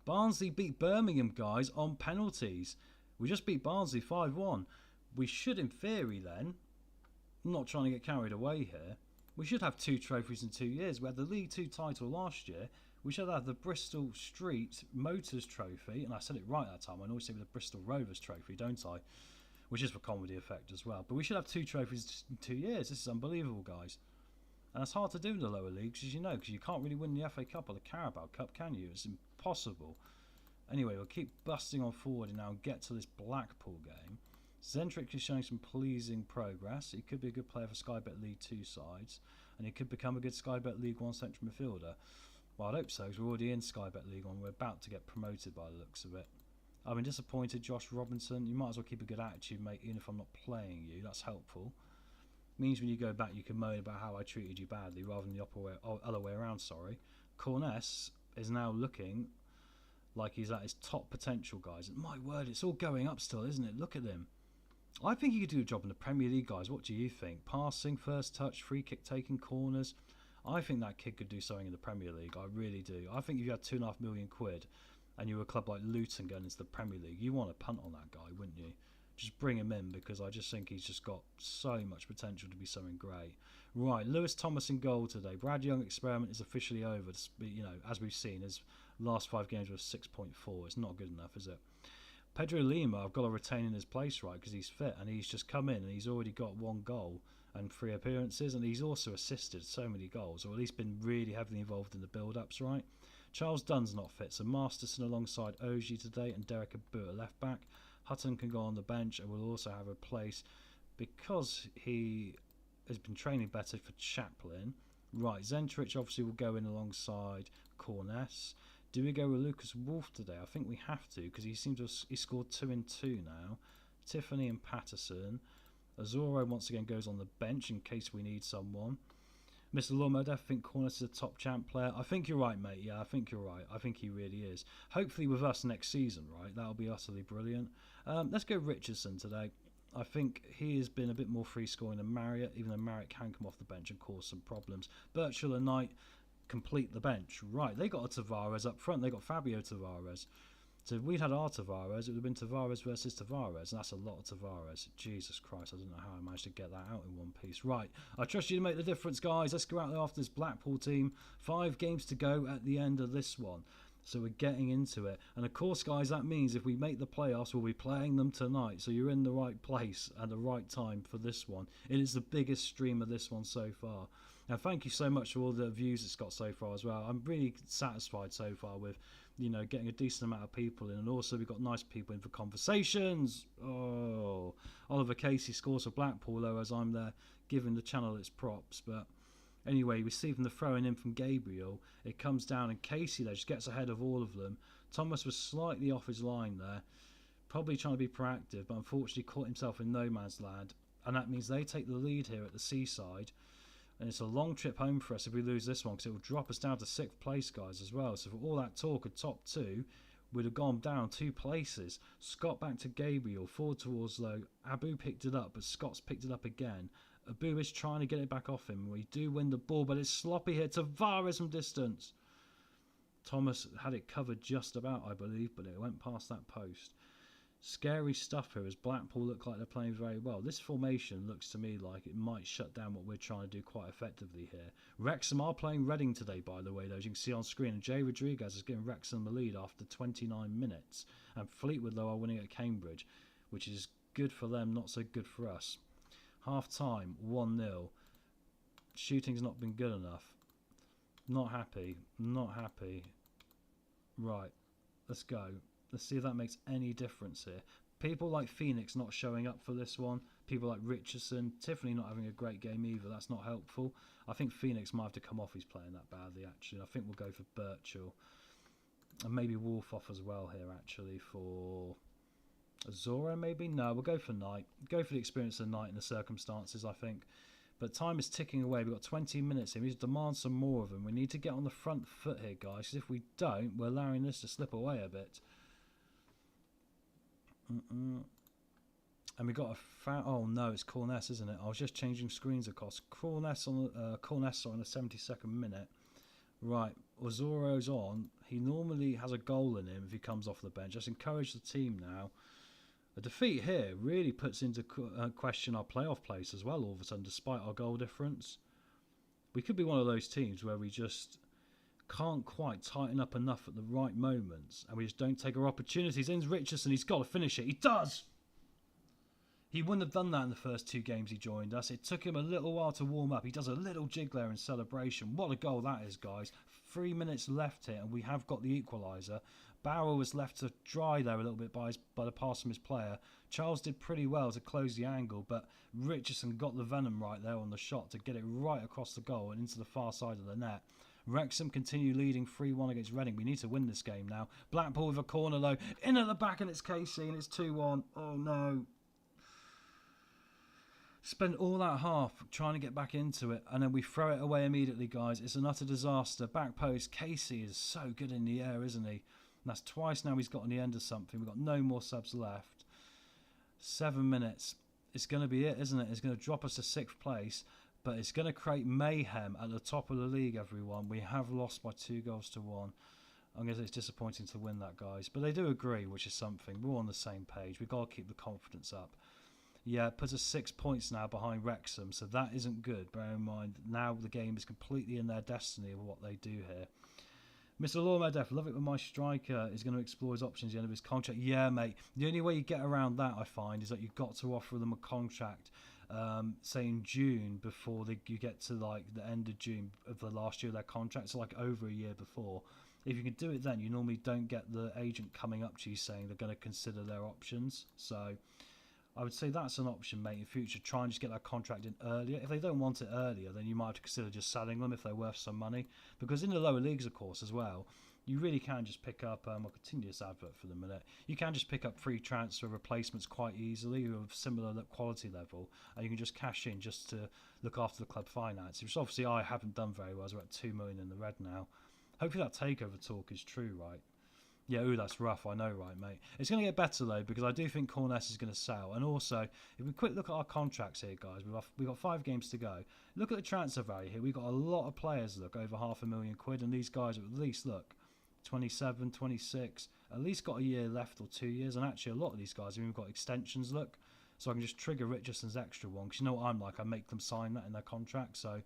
Barnsley beat Birmingham, guys, on penalties. We just beat Barnsley 5-1. We should, in theory, then, I'm not trying to get carried away here, we should have 2 trophies in 2 years. We had the League 2 title last year. We should have the Bristol Street Motors Trophy, and I said it right that time. I always say the Bristol Rovers Trophy, don't I? Which is for comedy effect as well. But we should have 2 trophies in 2 years. This is unbelievable, guys. And it's hard to do in the lower leagues, as you know, because you can't really win the FA Cup or the Carabao Cup, can you? It's impossible. Anyway, we'll keep busting on forward and now get to this Blackpool game. Zentric is showing some pleasing progress. He could be a good player for Sky Bet League 2 sides, and he could become a good Sky Bet League 1 central midfielder. Well, I hope so, because we're already in Sky Bet League 1. We're about to get promoted by the looks of it. I've been disappointed, Josh Robinson. You might as well keep a good attitude, mate, even if I'm not playing you. That's helpful. Means when you go back, you can moan about how I treated you badly, rather than the other way around, sorry. Corness is now looking like he's at his top potential, guys. And my word, it's all going up still, isn't it? Look at him. I think he could do a job in the Premier League, guys. What do you think? Passing, first touch, free kick taking, corners. I think that kid could do something in the Premier League. I really do. I think if you had £2.5 million and you were a club like Luton going into the Premier League, you want to punt on that guy, wouldn't you? Just bring him in, because I just think he's just got so much potential to be something great. Right, Lewis Thomas in goal today. Brad Young experiment is officially over. You know, as we've seen, his last 5 games were 6.4. It's not good enough, is it? Pedro Lima, I've got to retain in his place, right, because he's fit, and he's just come in and he's already got 1 goal and 3 appearances, and he's also assisted so many goals, or at least been really heavily involved in the build-ups, right? Charles Dunn's not fit, so Masterson alongside Oji today and Derek Abu at left back. Hutton can go on the bench and will also have a place because he has been training better for Chaplin. Right, Zentrich obviously will go in alongside Corness. Do we go with Lucas Wolfe today? I think we have to, because he seems to have scored 2 in 2 now. Tiffany and Patterson. Azoro once again goes on the bench in case we need someone. Mr. Lawmode, I think Corness is a top champ player. I think you're right, mate. Yeah, I think you're right. I think he really is. Hopefully with us next season, right? That'll be utterly brilliant. Let's go Richardson today. I think he has been a bit more free scoring than Marriott, even though Marriott can come off the bench and cause some problems. Birchall and Knight complete the bench. Right, they got a Tavares up front. They got Fabio Tavares. So if we'd had our Tavares, it would have been Tavares versus Tavares, and that's a lot of Tavares. Jesus Christ, I don't know how I managed to get that out in one piece. Right, I trust you to make the difference, guys. Let's go out there after this Blackpool team. 5 games to go at the end of this one. So we're getting into it. And of course, guys, that means if we make the playoffs, we'll be playing them tonight. So you're in the right place at the right time for this one. It is the biggest stream of this one so far. Now, thank you so much for all the views it's got so far as well. I'm really satisfied so far with, you know, getting a decent amount of people in. And also we've got nice people in for conversations. Oh, Oliver Casey scores for Blackpool, though, as I'm there giving the channel its props. But anyway, we see from the throwing in from Gabriel, it comes down and Casey there just gets ahead of all of them. Thomas was slightly off his line there, probably trying to be proactive, but unfortunately caught himself in no man's land. And that means they take the lead here at the Seaside. And it's a long trip home for us if we lose this one, because it will drop us down to 6th place, guys, as well. So for all that talk of top 2, we'd have gone down 2 places. Scott back to Gabriel, forward towards Low. Abu picked it up, but Scott's picked it up again. Abu is trying to get it back off him. We do win the ball, but it's sloppy here. Tavares from distance. Thomas had it covered just about, I believe, but it went past that post. Scary stuff here as Blackpool look like they're playing very well. This formation looks to me like it might shut down what we're trying to do quite effectively here. Wrexham are playing Reading today, by the way, though, as you can see on screen. And Jay Rodriguez has given Wrexham the lead after 29 minutes. And Fleetwood, though, are winning at Cambridge, which is good for them, not so good for us. Half time, 1-0. Shooting's not been good enough. Not happy. Not happy. Right, let's go. Let's see if that makes any difference here. People like Phoenix not showing up for this one. People like Richardson. Tiffany not having a great game either. That's not helpful. I think Phoenix might have to come off. He's playing that badly, actually. I think we'll go for Birchall. And maybe Wolf off as well here, actually, for Azora, maybe? No, we'll go for Knight. Go for the experience of Knight in the circumstances, I think. But time is ticking away. We've got 20 minutes here. We need to demand some more of them. We need to get on the front foot here, guys. Because if we don't, we're allowing this to slip away a bit. And we got a foul. Oh no, it's Corness, isn't it? I was just changing screens across. Corness on the 72nd minute. Right, Ozoro's on. He normally has a goal in him if he comes off the bench. Just encourage the team now. A defeat here really puts into question our playoff place as well. All of a sudden, despite our goal difference, we could be one of those teams where we just can't quite tighten up enough at the right moments, and we just don't take our opportunities. In Richardson, he's got to finish it. He does! He wouldn't have done that in the first 2 games he joined us. It took him a little while to warm up. He does a little jig there in celebration. What a goal that is, guys. 3 minutes left here, and we have got the equaliser. Barrow was left to dry there a little bit by the pass from his player. Charles did pretty well to close the angle, but Richardson got the venom right there on the shot to get it right across the goal and into the far side of the net. Wrexham continue leading 3-1 against Reading. We need to win this game now. Blackpool with a corner though. In at the back, and it's Casey, and it's 2-1. Oh no. Spent all that half trying to get back into it, and then we throw it away immediately, guys. It's an utter disaster. Back post. Casey is so good in the air, isn't he? And that's twice now he's got on the end of something. We've got no more subs left. 7 minutes. It's going to be it, isn't it? It's going to drop us to 6th place. But it's going to create mayhem at the top of the league, everyone. We have lost by 2-1. I'm going to say it's disappointing to win that, guys. But they do agree, which is something. We're all on the same page. We've got to keep the confidence up. Yeah, it puts us 6 points now behind Wrexham, so that isn't good. Bear in mind, now the game is completely in their destiny of what they do here. Mr. Lawmedef, love it when my striker is going to explore his options at the end of his contract. Yeah, mate. The only way you get around that, I find, is that you've got to offer them a contract say in June before you get to like the end of June of the last year of their contract, so like over a year before. If you can do it then, you normally don't get the agent coming up to you saying they're going to consider their options. So I would say that's an option, mate, in future. Try and just get that contract in earlier. If they don't want it earlier, then you might have to consider just selling them if they're worth some money. Because in the lower leagues, of course, as well, you really can just pick up, I'll continue this advert for the minute, you can just pick up free transfer replacements quite easily of similar quality level, and you can just cash in just to look after the club finances, which obviously I haven't done very well, as we're at 2 million in the red now. Hopefully that takeover talk is true, right? Yeah, ooh, that's rough, I know, right, mate. It's going to get better, though, because I do think Corness is going to sell. And also, if we quick look at our contracts here, guys, we've got 5 games to go. Look at the transfer value here. We've got a lot of players, look, over £500,000, and these guys, at least, look, 27, 26, at least got a year left or 2 years. And actually, a lot of these guys have even got extensions, look. So I can just trigger Richardson's extra one, because you know what I'm like, I make them sign that in their contract, so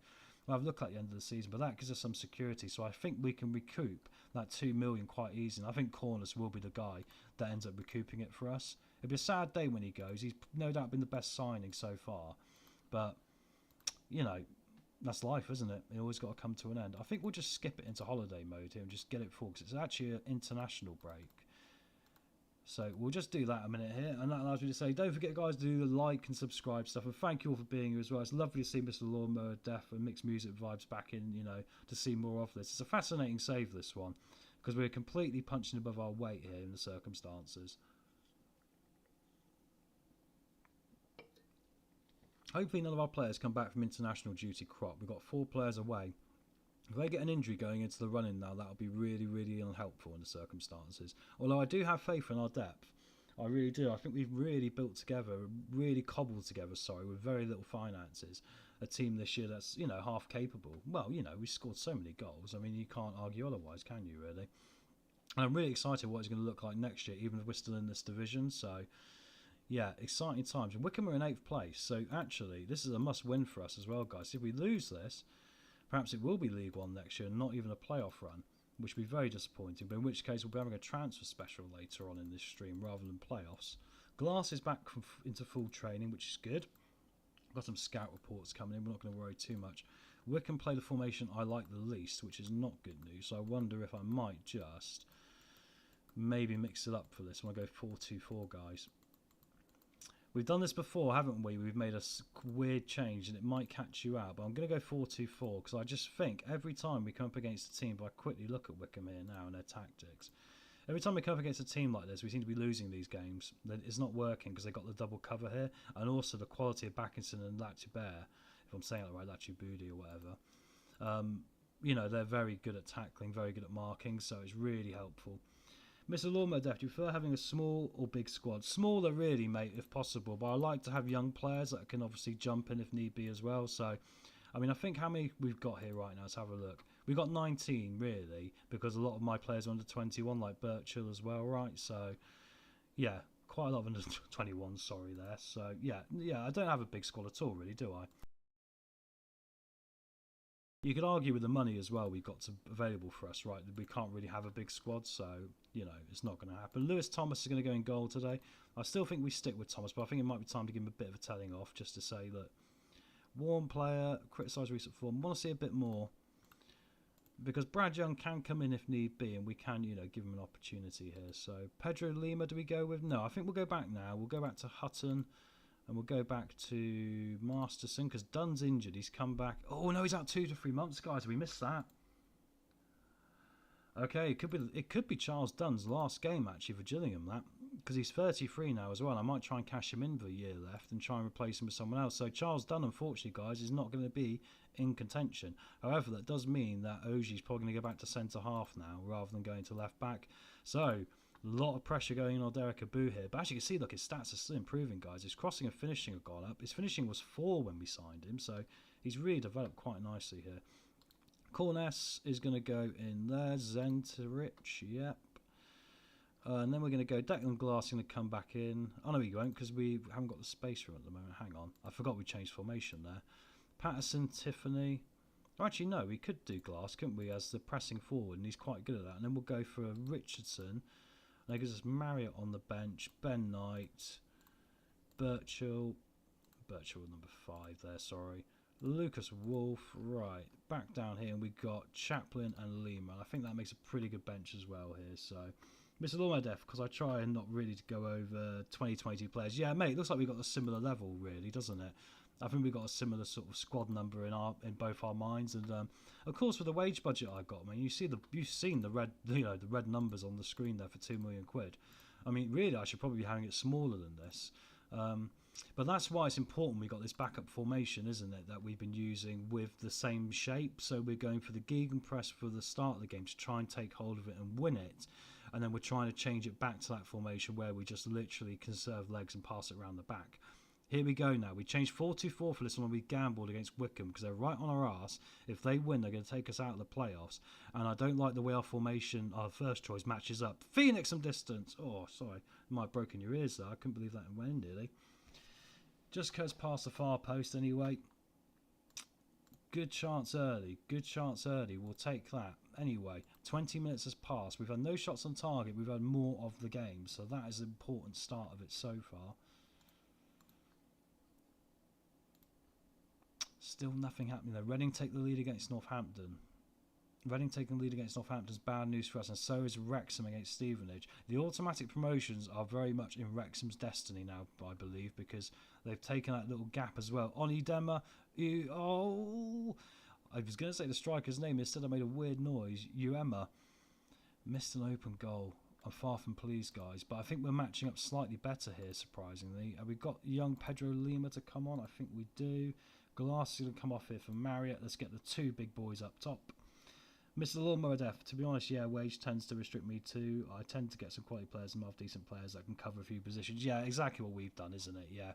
we'll have a look at the end of the season, but that gives us some security. So I think we can recoup that 2 million quite easily. And I think Corners will be the guy that ends up recouping it for us. It'll be a sad day when he goes. He's no doubt been the best signing so far, but you know, that's life, isn't it? It always got to come to an end. I think we'll just skip it into holiday mode here and just get it full, because it's actually an international break. So we'll just do that a minute here, and that allows me to say, don't forget, guys, to do the like and subscribe stuff, and thank you all for being here as well. It's lovely to see Mr. Lawnmower Deaf and Mixed Music Vibes back in, you know, to see more of this. It's a fascinating save, this one, because we're completely punching above our weight here in the circumstances. Hopefully none of our players come back from international duty crop. We've got 4 players away. If they get an injury going into the run-in now, that'll be really, really unhelpful in the circumstances. Although I do have faith in our depth. I really do. I think we've really built together, really cobbled together, with very little finances, a team this year that's, you know, half capable. Well, you know, we scored so many goals. I mean, you can't argue otherwise, can you, really? And I'm really excited what it's going to look like next year, even if we're still in this division. So, yeah, exciting times. Wycombe are in 8th place, so actually this is a must-win for us as well, guys. If we lose this, perhaps it will be League One next year and not even a playoff run, which would be very disappointing, but in which case we'll be having a transfer special later on in this stream rather than playoffs. Glass is back into full training, which is good. Got some scout reports coming in, we're not going to worry too much. Wycombe play the formation I like the least, which is not good news, so I wonder if I might just maybe mix it up for this when I go 4-2-4, guys. We've done this before, haven't we? We've made a weird change and it might catch you out, but I'm going to go 4-2-4 because I just think every time we come up against a team, but I quickly look at Wycombe here now and their tactics. Every time we come up against a team like this, we seem to be losing these games. It's not working because they've got the double cover here, and also the quality of Backinson and Latubert, if I'm saying it right, Latubudi or whatever. You know, they're very good at tackling, very good at marking, so it's really helpful. Mr. Lawnmower Def, do you prefer having a small or big squad? Smaller, really, mate, if possible, but I like to have young players that can obviously jump in if need be as well. So, I mean, I think how many we've got here right now, let's have a look. We've got 19, really, because a lot of my players are under 21, like Birchill as well, right? So, yeah, quite a lot of under 21, sorry there. So, yeah, I don't have a big squad at all, really, do I? You could argue with the money as well we've got available for us, right? We can't really have a big squad, so, you know, it's not going to happen. Lewis Thomas is going to go in goal today. I still think we stick with Thomas, but I think it might be time to give him a bit of a telling off, just to say that warm player, criticise recent form. I want to see a bit more, because Brad Young can come in if need be, and we can, you know, give him an opportunity here. So, Pedro Lima, do we go with? No, I think we'll go back now. We'll go back to Hutton. And we'll go back to Masterson because Dunn's injured. He's come back. Oh no, he's out 2 to 3 months, guys. We missed that. Okay, it could be Charles Dunn's last game actually for Gillingham. That because he's 33 now as well. I might try and cash him in for a year left and try and replace him with someone else. So Charles Dunn, unfortunately, guys, is not going to be in contention. However, that does mean that Ogie's probably going to go back to centre half now rather than going to left back. So a lot of pressure going on Derek Abu here. But as you can see, look, his stats are still improving, guys. His crossing and finishing have gone up. His finishing was 4 when we signed him, so he's really developed quite nicely here. Corness is going to go in there. Zenterich, yep. And then we're going to go Declan Glass going to come back in. Oh, no, he won't because we haven't got the space for him at the moment. Hang on. I forgot we changed formation there. Patterson, Tiffany. Oh, actually, no, we could do Glass, couldn't we, as the pressing forward, and he's quite good at that. And then we'll go for a Richardson. And that gives us Marriott on the bench, Ben Knight, Birchill number 5 there, sorry. Lucas Wolfe, right, back down here, and we've got Chaplin and Lima. I think that makes a pretty good bench as well here, so. Mr. Lawmedef, because I try and not really to go over 2022 players. Yeah, mate, it looks like we've got a similar level, really, doesn't it? I think we've got a similar sort of squad number in both our minds, and of course with the wage budget I got, man, you've seen the red, the red numbers on the screen there for £2 million. I mean, really, I should probably be having it smaller than this, but that's why it's important we got this backup formation, isn't it? That we've been using with the same shape. So we're going for the gegenpress for the start of the game to try and take hold of it and win it, and then we're trying to change it back to that formation where we just literally conserve legs and pass it around the back. Here we go now. We changed 4-2-4 for this one. We gambled against Wycombe because they're right on our arse. If they win, they're going to take us out of the playoffs. And I don't like the way our formation, our first choice, matches up. Phoenix some distance. Oh, sorry. Might have broken your ears there. I couldn't believe that went in, did he? Just cuts past the far post anyway. Good chance early. Good chance early. We'll take that. Anyway, 20 minutes has passed. We've had no shots on target. We've had more of the game. So that is an important start of it so far. Still nothing happening there. Reading take the lead against Northampton. Reading taking the lead against Northampton is bad news for us, and so is Wrexham against Stevenage. The automatic promotions are very much in Wrexham's destiny now, I believe, because they've taken that little gap as well. Onidema, I was going to say the striker's name, instead I made a weird noise. Uema missed an open goal. I'm far from pleased, guys, but I think we're matching up slightly better here, surprisingly. Have we got young Pedro Lima to come on? I think we do. Glass is going to come off here for Marriott. Let's get the two big boys up top. Mr. Lawnmower Def, to be honest, yeah, wage tends to restrict me too. I tend to get some quality players and half decent players that can cover a few positions. Yeah, exactly what we've done, isn't it? Yeah.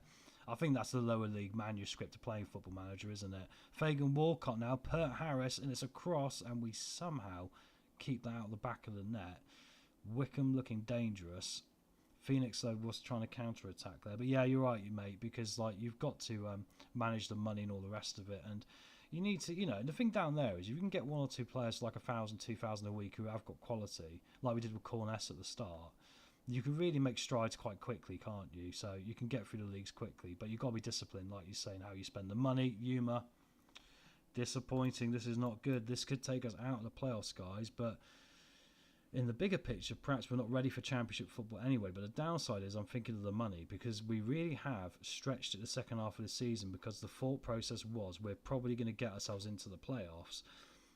I think that's the lower league manuscript of playing Football Manager, isn't it? Fagan Walcott now, Pert Harris, and it's a cross, and we somehow keep that out the back of the net. Wickham looking dangerous. Phoenix though was trying to counter attack there, but yeah, you're right, you mate, because like you've got to manage the money and all the rest of it, and you need to, the thing down there is if you can get 1 or 2 players like 1,000, 2,000 a week who have got quality, like we did with Corness at the start, you can really make strides quite quickly, can't you? So you can get through the leagues quickly, but you've got to be disciplined, like you're saying, how you spend the money. Yuma, disappointing. This is not good. This could take us out of the playoffs, guys, but in the bigger picture, perhaps we're not ready for championship football anyway, but the downside is I'm thinking of the money, because we really have stretched it the second half of the season, because the thought process was we're probably going to get ourselves into the playoffs,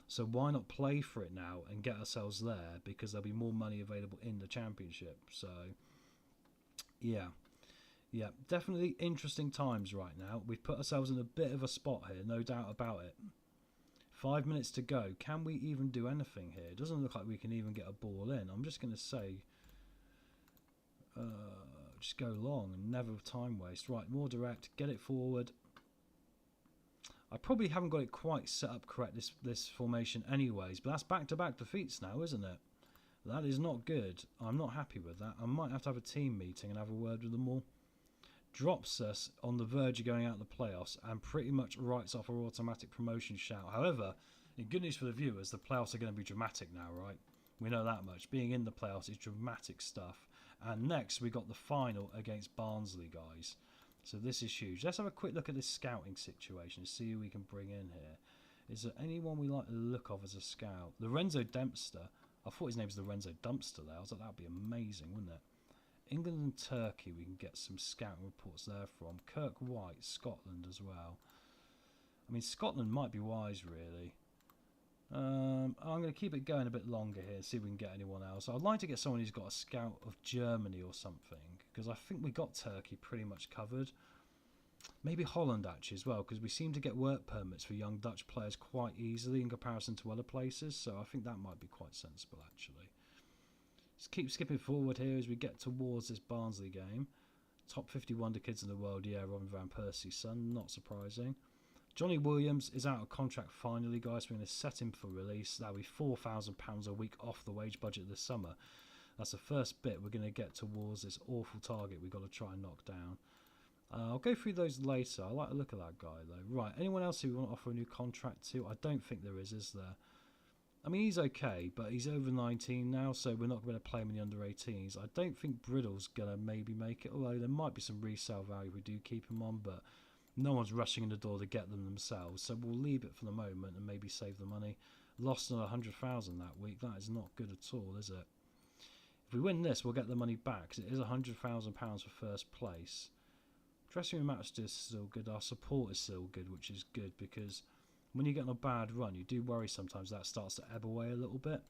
so why not play for it now and get ourselves there, because there'll be more money available in the championship. So yeah, definitely interesting times right now. We've put ourselves in a bit of a spot here, no doubt about it. 5 minutes to go. Can we even do anything here? It doesn't look like we can even get a ball in. I'm just going to say, just go long and never time waste. Right, more direct. Get it forward. I probably haven't got it quite set up correct, this formation anyways, but that's back-to-back defeats now, isn't it? That is not good. I'm not happy with that. I might have to have a team meeting and have a word with them all. Drops us on the verge of going out of the playoffs and pretty much writes off our automatic promotion shout. However, in good news for the viewers, the playoffs are going to be dramatic now, right? We know that much. Being in the playoffs is dramatic stuff. And next, we got the final against Barnsley, guys. So this is huge. Let's have a quick look at this scouting situation, see who we can bring in here. Is there anyone we like the look of as a scout? Lorenzo Dempster. I thought his name was Lorenzo Dumpster there. I was like, that'd be amazing, wouldn't it? England and Turkey, we can get some scouting reports there from. Kirk White, Scotland as well. I mean, Scotland might be wise, really. I'm going to keep it going a bit longer here, see if we can get anyone else. I'd like to get someone who's got a scout of Germany or something, because I think we got Turkey pretty much covered. Maybe Holland, actually, as well, because we seem to get work permits for young Dutch players quite easily in comparison to other places, so I think that might be quite sensible, actually. Just keep skipping forward here as we get towards this Barnsley game. Top 50 wonder kids in the world, yeah, Robin Van Persie's son, not surprising. Johnny Williams is out of contract finally, guys. We're going to set him for release. That'll be £4,000 a week off the wage budget this summer. That's the first bit we're going to get towards this awful target we've got to try and knock down. I'll go through those later. I like the look of that guy, though. Right, anyone else who we want to offer a new contract to? I don't think there is there? I mean, he's okay, but he's over 19 now, so we're not going to play him in the under-18s. I don't think Briddle's going to maybe make it, although there might be some resale value if we do keep him on, but no one's rushing in the door to get them themselves, so we'll leave it for the moment and maybe save the money. Lost another 100,000 that week. That is not good at all, is it? If we win this, we'll get the money back, because it is £100,000 for first place. Dressing room atmosphere is still good. Our support is still good, which is good, because when you get on a bad run, you do worry sometimes that starts to ebb away a little bit.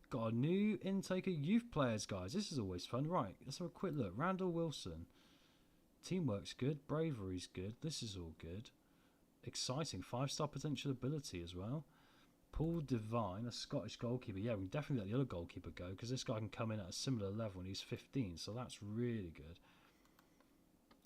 Got a new intake of youth players, guys. This is always fun. Right, let's have a quick look. Randall Wilson. Teamwork's good. Bravery's good. This is all good. Exciting. 5-star potential ability as well. Paul Devine, a Scottish goalkeeper. Yeah, we can definitely let the other goalkeeper go, because this guy can come in at a similar level and he's 15, so that's really good.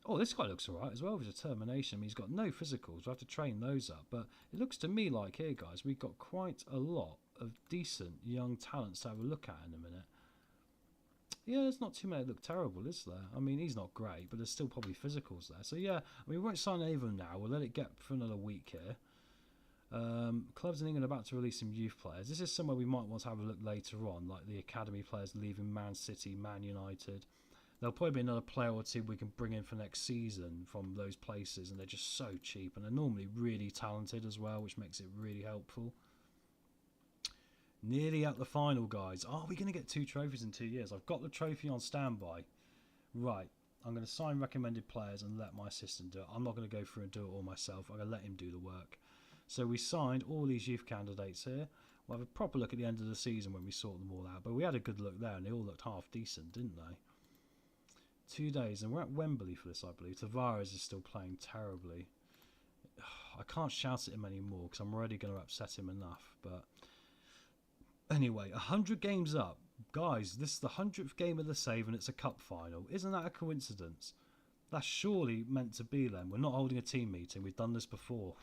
Oh, this guy looks alright as well with determination. I mean, he's got no physicals. We'll have to train those up. But it looks to me like here, guys, we've got quite a lot of decent young talents to have a look at in a minute. Yeah, there's not too many that look terrible, is there? I mean, he's not great, but there's still probably physicals there. So, yeah, I mean, we won't sign any of them now. We'll let it get for another week here. Clubs in England are about to release some youth players. This is somewhere we might want to have a look later on, like the academy players leaving Man City, Man United. There'll probably be another player or two we can bring in for next season from those places, and they're just so cheap, and they're normally really talented as well, which makes it really helpful. Nearly at the final, guys. Are we going to get 2 trophies in 2 years? I've got the trophy on standby. Right, I'm going to sign recommended players and let my assistant do it. I'm not going to go through and do it all myself. I'm going to let him do the work. So we signed all these youth candidates here. We'll have a proper look at the end of the season when we sort them all out, but we had a good look there, and they all looked half decent, didn't they? 2 days, and we're at Wembley for this, I believe. Tavares is still playing terribly. I can't shout at him anymore because I'm already going to upset him enough. But anyway, 100 games up. Guys, this is the 100th game of the save, and it's a cup final. Isn't that a coincidence? That's surely meant to be then. We're not holding a team meeting. We've done this before.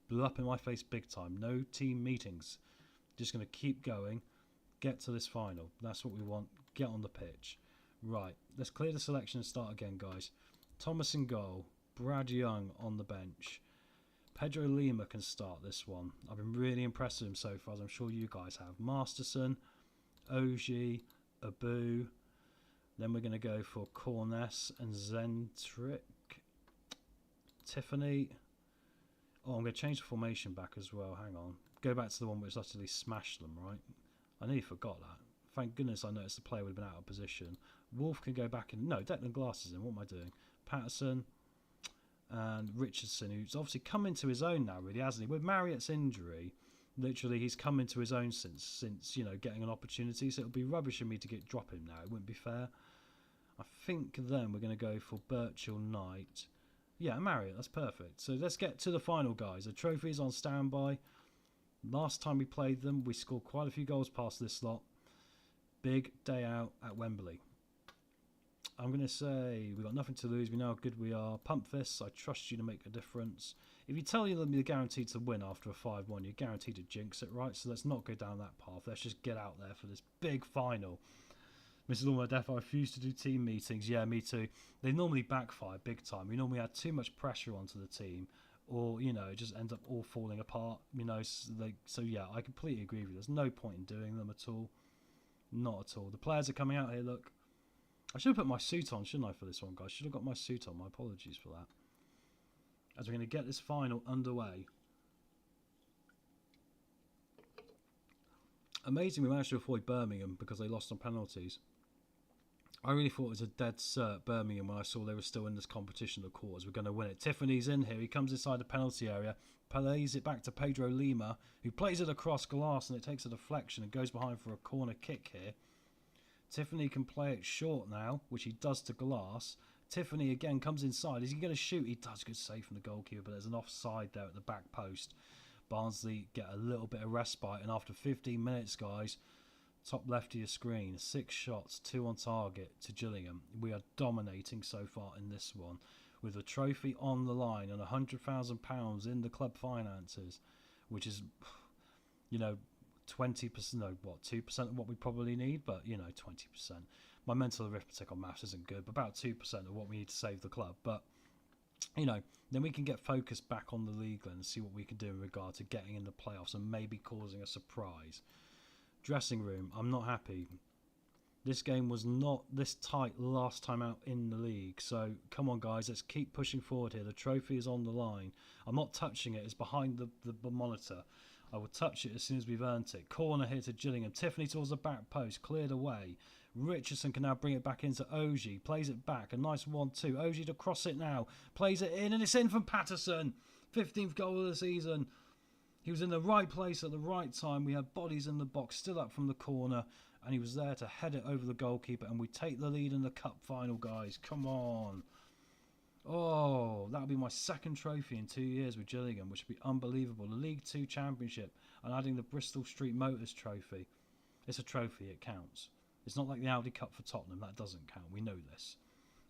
Blew up in my face big time. No team meetings. Just going to keep going. Get to this final. That's what we want. Get on the pitch. Right, let's clear the selection and start again, guys. Thomas in goal. Brad Young on the bench. Pedro Lima can start this one. I've been really impressed with him so far, as I'm sure you guys have. Masterson, Oji, Abu. Then we're going to go for Corness and Zentric. Tiffany. Oh, I'm going to change the formation back as well. Hang on. Go back to the one which utterly smashed them, right? I nearly forgot that. Thank goodness I noticed the player would have been out of position. Wolf can go back in. No, Declan Glass is in. What am I doing? Patterson and Richardson, who's obviously come into his own now, really, hasn't he? With Marriott's injury, literally he's come into his own since you know, getting an opportunity. So it'll be rubbish of me to drop him now. It wouldn't be fair. I think then we're going to go for Birchall Knight. Yeah, Marriott, that's perfect. So let's get to the final, guys. The trophy is on standby. Last time we played them, we scored quite a few goals past this lot. Big day out at Wembley. I'm going to say we've got nothing to lose. We know how good we are. Pump fists, I trust you to make a difference. If you tell you that you're guaranteed to win after a 5-1, you're guaranteed to jinx it, right? So let's not go down that path. Let's just get out there for this big final. Mrs. Lawman Def, I refuse to do team meetings. Yeah, me too. They normally backfire big time. We normally add too much pressure onto the team, or, you know, it just ends up all falling apart, you know. So yeah, I completely agree with you. There's no point in doing them at all. Not at all. The players are coming out here, look. I should have put my suit on, shouldn't I, for this one, guys? Should have got my suit on. My apologies for that. As we're going to get this final underway. Amazing we managed to avoid Birmingham because they lost on penalties. I really thought it was a dead cert, Birmingham, when I saw they were still in this competition of quarters. We're going to win it. Tiffany's in here. He comes inside the penalty area, plays it back to Pedro Lima, who plays it across Glass, and it takes a deflection and goes behind for a corner kick here. Tiffany can play it short now, which he does to Glass. Tiffany again comes inside. Is he going to shoot? He does. Good save from the goalkeeper, but there's an offside there at the back post. Barnsley get a little bit of respite, and after 15 minutes, guys, top left of your screen, 6 shots, 2 on target to Gillingham. We are dominating so far in this one, with a trophy on the line and £100,000 in the club finances, which is, you know, 20%, no, what, 2% of what we probably need, but, you know, 20%. My mental arithmetic on maths isn't good, but about 2% of what we need to save the club. But, you know, then we can get focused back on the league then and see what we can do in regard to getting in the playoffs and maybe causing a surprise. Dressing room, I'm not happy. This game was not this tight last time out in the league. So, come on, guys, let's keep pushing forward here. The trophy is on the line. I'm not touching it. It's behind the monitor. I will touch it as soon as we've earned it. Corner here to Gillingham. Tiffany towards the back post. Cleared away. Richardson can now bring it back into Oji. Plays it back. A nice 1-2. Oji to cross it now. Plays it in, and it's in from Patterson. 15th goal of the season. He was in the right place at the right time. We had bodies in the box still up from the corner, and he was there to head it over the goalkeeper, and we take the lead in the cup final, guys. Come on. Oh, that'll be my second trophy in 2 years with Gillingham, which would be unbelievable. The League 2 Championship and adding the Bristol Street Motors trophy. It's a trophy, it counts. It's not like the Audi Cup for Tottenham, that doesn't count, we know this.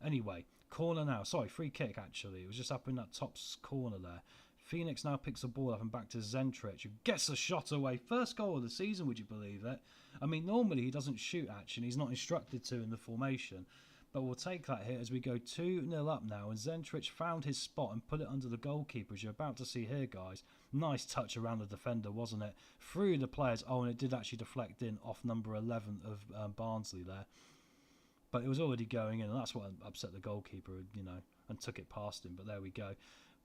Anyway, corner now. Sorry, free kick actually. It was just up in that top corner there. Phoenix now picks the ball up and back to Zentrich, who gets a shot away. First goal of the season, would you believe it? I mean, normally he doesn't shoot actually. He's not instructed to in the formation. But we'll take that hit as we go 2-0 up now. And Zentrich found his spot and put it under the goalkeeper, as you're about to see here, guys. Nice touch around the defender, wasn't it? Through the players. Oh, and it did actually deflect in off number 11 of Barnsley there. But it was already going in, and that's what upset the goalkeeper, you know, and took it past him. But there we go.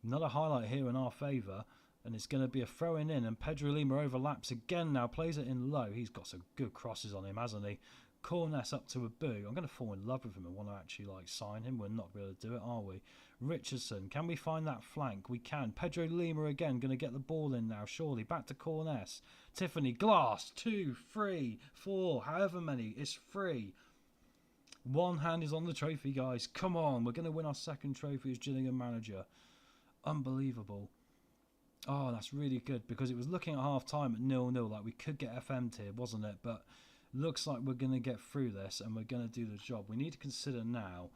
Another highlight here in our favour, and it's going to be a throw-in, and Pedro Lima overlaps again now, plays it in low. He's got some good crosses on him, hasn't he? Corness up to Abu. I'm going to fall in love with him and want to actually sign him. We're not going to be able to do it, are we? Richardson, can we find that flank? We can. Pedro Lima again, going to get the ball in now, surely. Back to Corness. Tiffany, Glass, 2, 3, 4, however many. It's free. One hand is on the trophy, guys. Come on, we're going to win our second trophy as Gillingham manager. Unbelievable. Oh, that's really good, because it was looking at half-time at 0-0, like we could get FM'd here, wasn't it? But looks like we're going to get through this and we're going to do the job. We need to consider now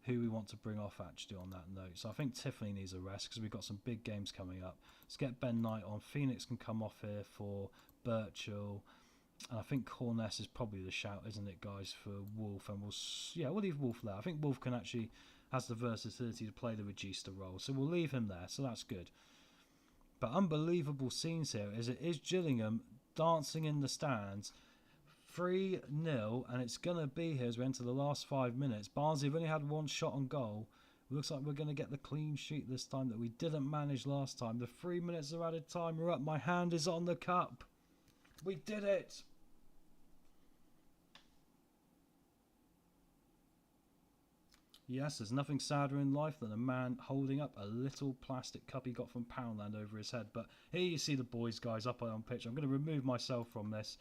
who we want to bring off actually on that note. So I think Tiffany needs a rest because we've got some big games coming up. Let's get Ben Knight on. Phoenix can come off here for Birchall. And I think Corness is probably the shout, isn't it, guys, for Wolf? And we'll leave Wolf there. I think Wolf has the versatility to play the Regista role, so we'll leave him there. So that's good. But unbelievable scenes here as it is Gillingham dancing in the stands, 3-0, and it's gonna be here as we enter the last 5 minutes. Barnsley have only had one shot on goal. Looks like we're going to get the clean sheet this time that we didn't manage last time. The 3 minutes of added time are up. My hand is on the cup. We did it. Yes, there's nothing sadder in life than a man holding up a little plastic cup he got from Poundland over his head. But here you see the boys, guys, up on pitch. I'm going to remove myself from this.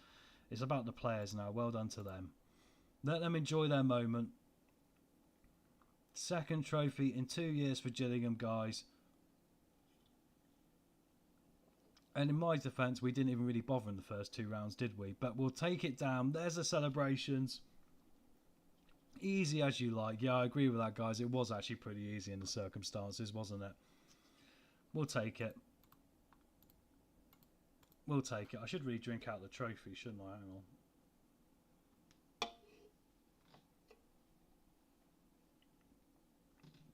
It's about the players now. Well done to them. Let them enjoy their moment. Second trophy in 2 years for Gillingham, guys. And in my defence, we didn't even really bother in the first 2 rounds, did we? But we'll take it down. There's the celebrations. Easy as you like. Yeah, I agree with that, guys. It was actually pretty easy in the circumstances, wasn't it? We'll take it. We'll take it. I should really drink out the trophy, shouldn't I? Hang on.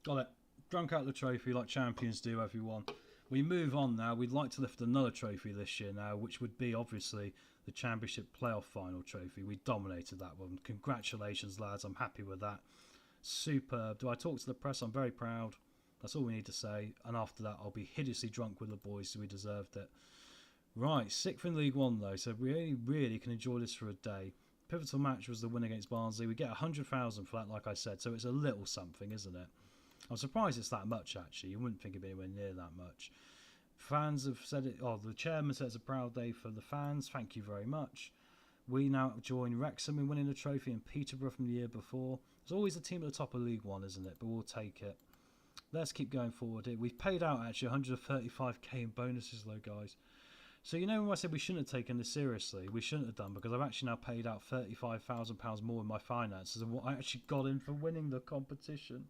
Got it. Drunk out the trophy like champions do, everyone. We move on now. We'd like to lift another trophy this year now, which would be obviously the Championship Playoff Final trophy. We dominated that one. Congratulations, lads. I'm happy with that. Superb. Do I talk to the press? I'm very proud. That's all we need to say. And after that, I'll be hideously drunk with the boys, so we deserved it. Right, 6th in League One, though, so we only really can enjoy this for a day. Pivotal match was the win against Barnsley. We get 100,000 for that, like I said, so it's a little something, isn't it? I'm surprised it's that much, actually. You wouldn't think it'd be anywhere near that much. Fans have said it. Oh, the chairman said it's a proud day for the fans. Thank you very much. We now join Wrexham in winning the trophy and Peterborough from the year before. There's always a team at the top of League One, isn't it? But we'll take it. Let's keep going forward here. We've paid out, actually, 135k in bonuses, though, guys. So, you know, when I said we shouldn't have taken this seriously, we shouldn't have done, because I've actually now paid out £35,000 more in my finances than what I actually got in for winning the competition.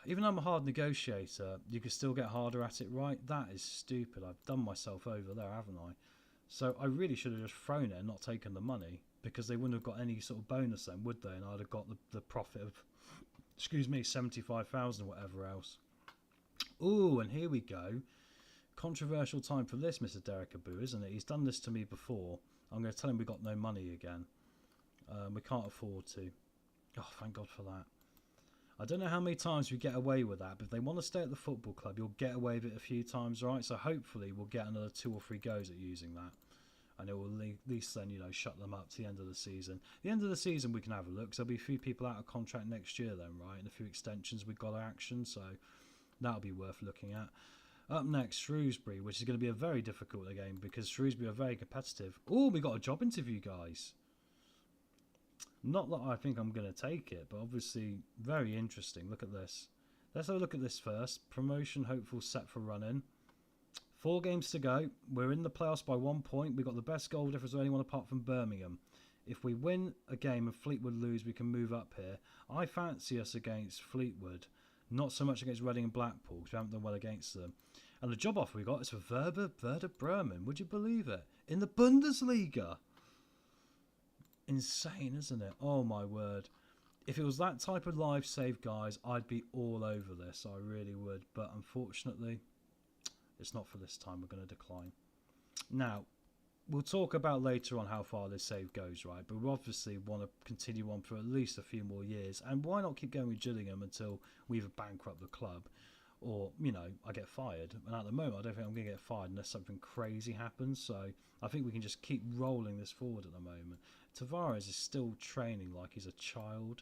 Even though I'm a hard negotiator, you can still get harder at it, right? That is stupid. I've done myself over there, haven't I? So I really should have just thrown it and not taken the money, because they wouldn't have got any sort of bonus then, would they? And I'd have got the profit of, 75,000 or whatever else. Ooh, and here we go. Controversial time for this, Mr. Derek Abu, isn't it? He's done this to me before. I'm going to tell him we got no money again. We can't afford to. Oh, thank God for that. I don't know how many times we get away with that, but if they want to stay at the football club, you'll get away with it a few times, right? So hopefully we'll get another 2 or 3 goes at using that. And it will at least then, you know, shut them up to the end of the season. The end of the season we can have a look, because there'll be a few people out of contract next year then, right? And a few extensions we've got action, so that'll be worth looking at. Up next, Shrewsbury, which is going to be a very difficult game, because Shrewsbury are very competitive. Oh, we got a job interview, guys. Not that I think I'm going to take it, but obviously very interesting. Look at this. Let's have a look at this first. Promotion hopeful set for running. 4 games to go. We're in the playoffs by 1 point. We've got the best goal difference of anyone apart from Birmingham. If we win a game and Fleetwood lose, we can move up here. I fancy us against Fleetwood. Not so much against Reading and Blackpool, because we haven't done well against them. And the job offer we got is for Werder Bremen. Would you believe it? In the Bundesliga. Insane, isn't it? Oh my word. If it was that type of live save, guys, I'd be all over this. I really would. But unfortunately, it's not for this time. We're going to decline. Now, we'll talk about later on how far this save goes, right? But we obviously want to continue on for at least a few more years. And why not keep going with Gillingham until we either bankrupt the club or, you know, I get fired. And at the moment, I don't think I'm going to get fired unless something crazy happens. So I think we can just keep rolling this forward at the moment. Tavares is still training like he's a child.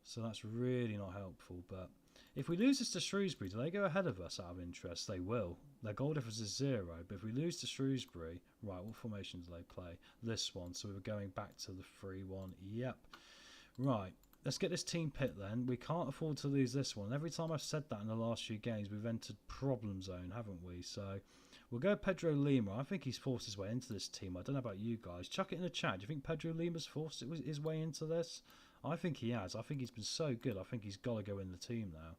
So that's really not helpful. But if we lose this to Shrewsbury, do they go ahead of us out of interest? They will. Their goal difference is 0. But if we lose to Shrewsbury, right, what formation do they play? This one. So we're going back to the 3-1. Yep. Right. Let's get this team pit then. We can't afford to lose this one. Every time I've said that in the last few games, we've entered problem zone, haven't we? So we'll go Pedro Lima. I think he's forced his way into this team. I don't know about you guys. Chuck it in the chat. Do you think Pedro Lima's forced his way into this? I think he has. I think he's been so good. I think he's got to go in the team now.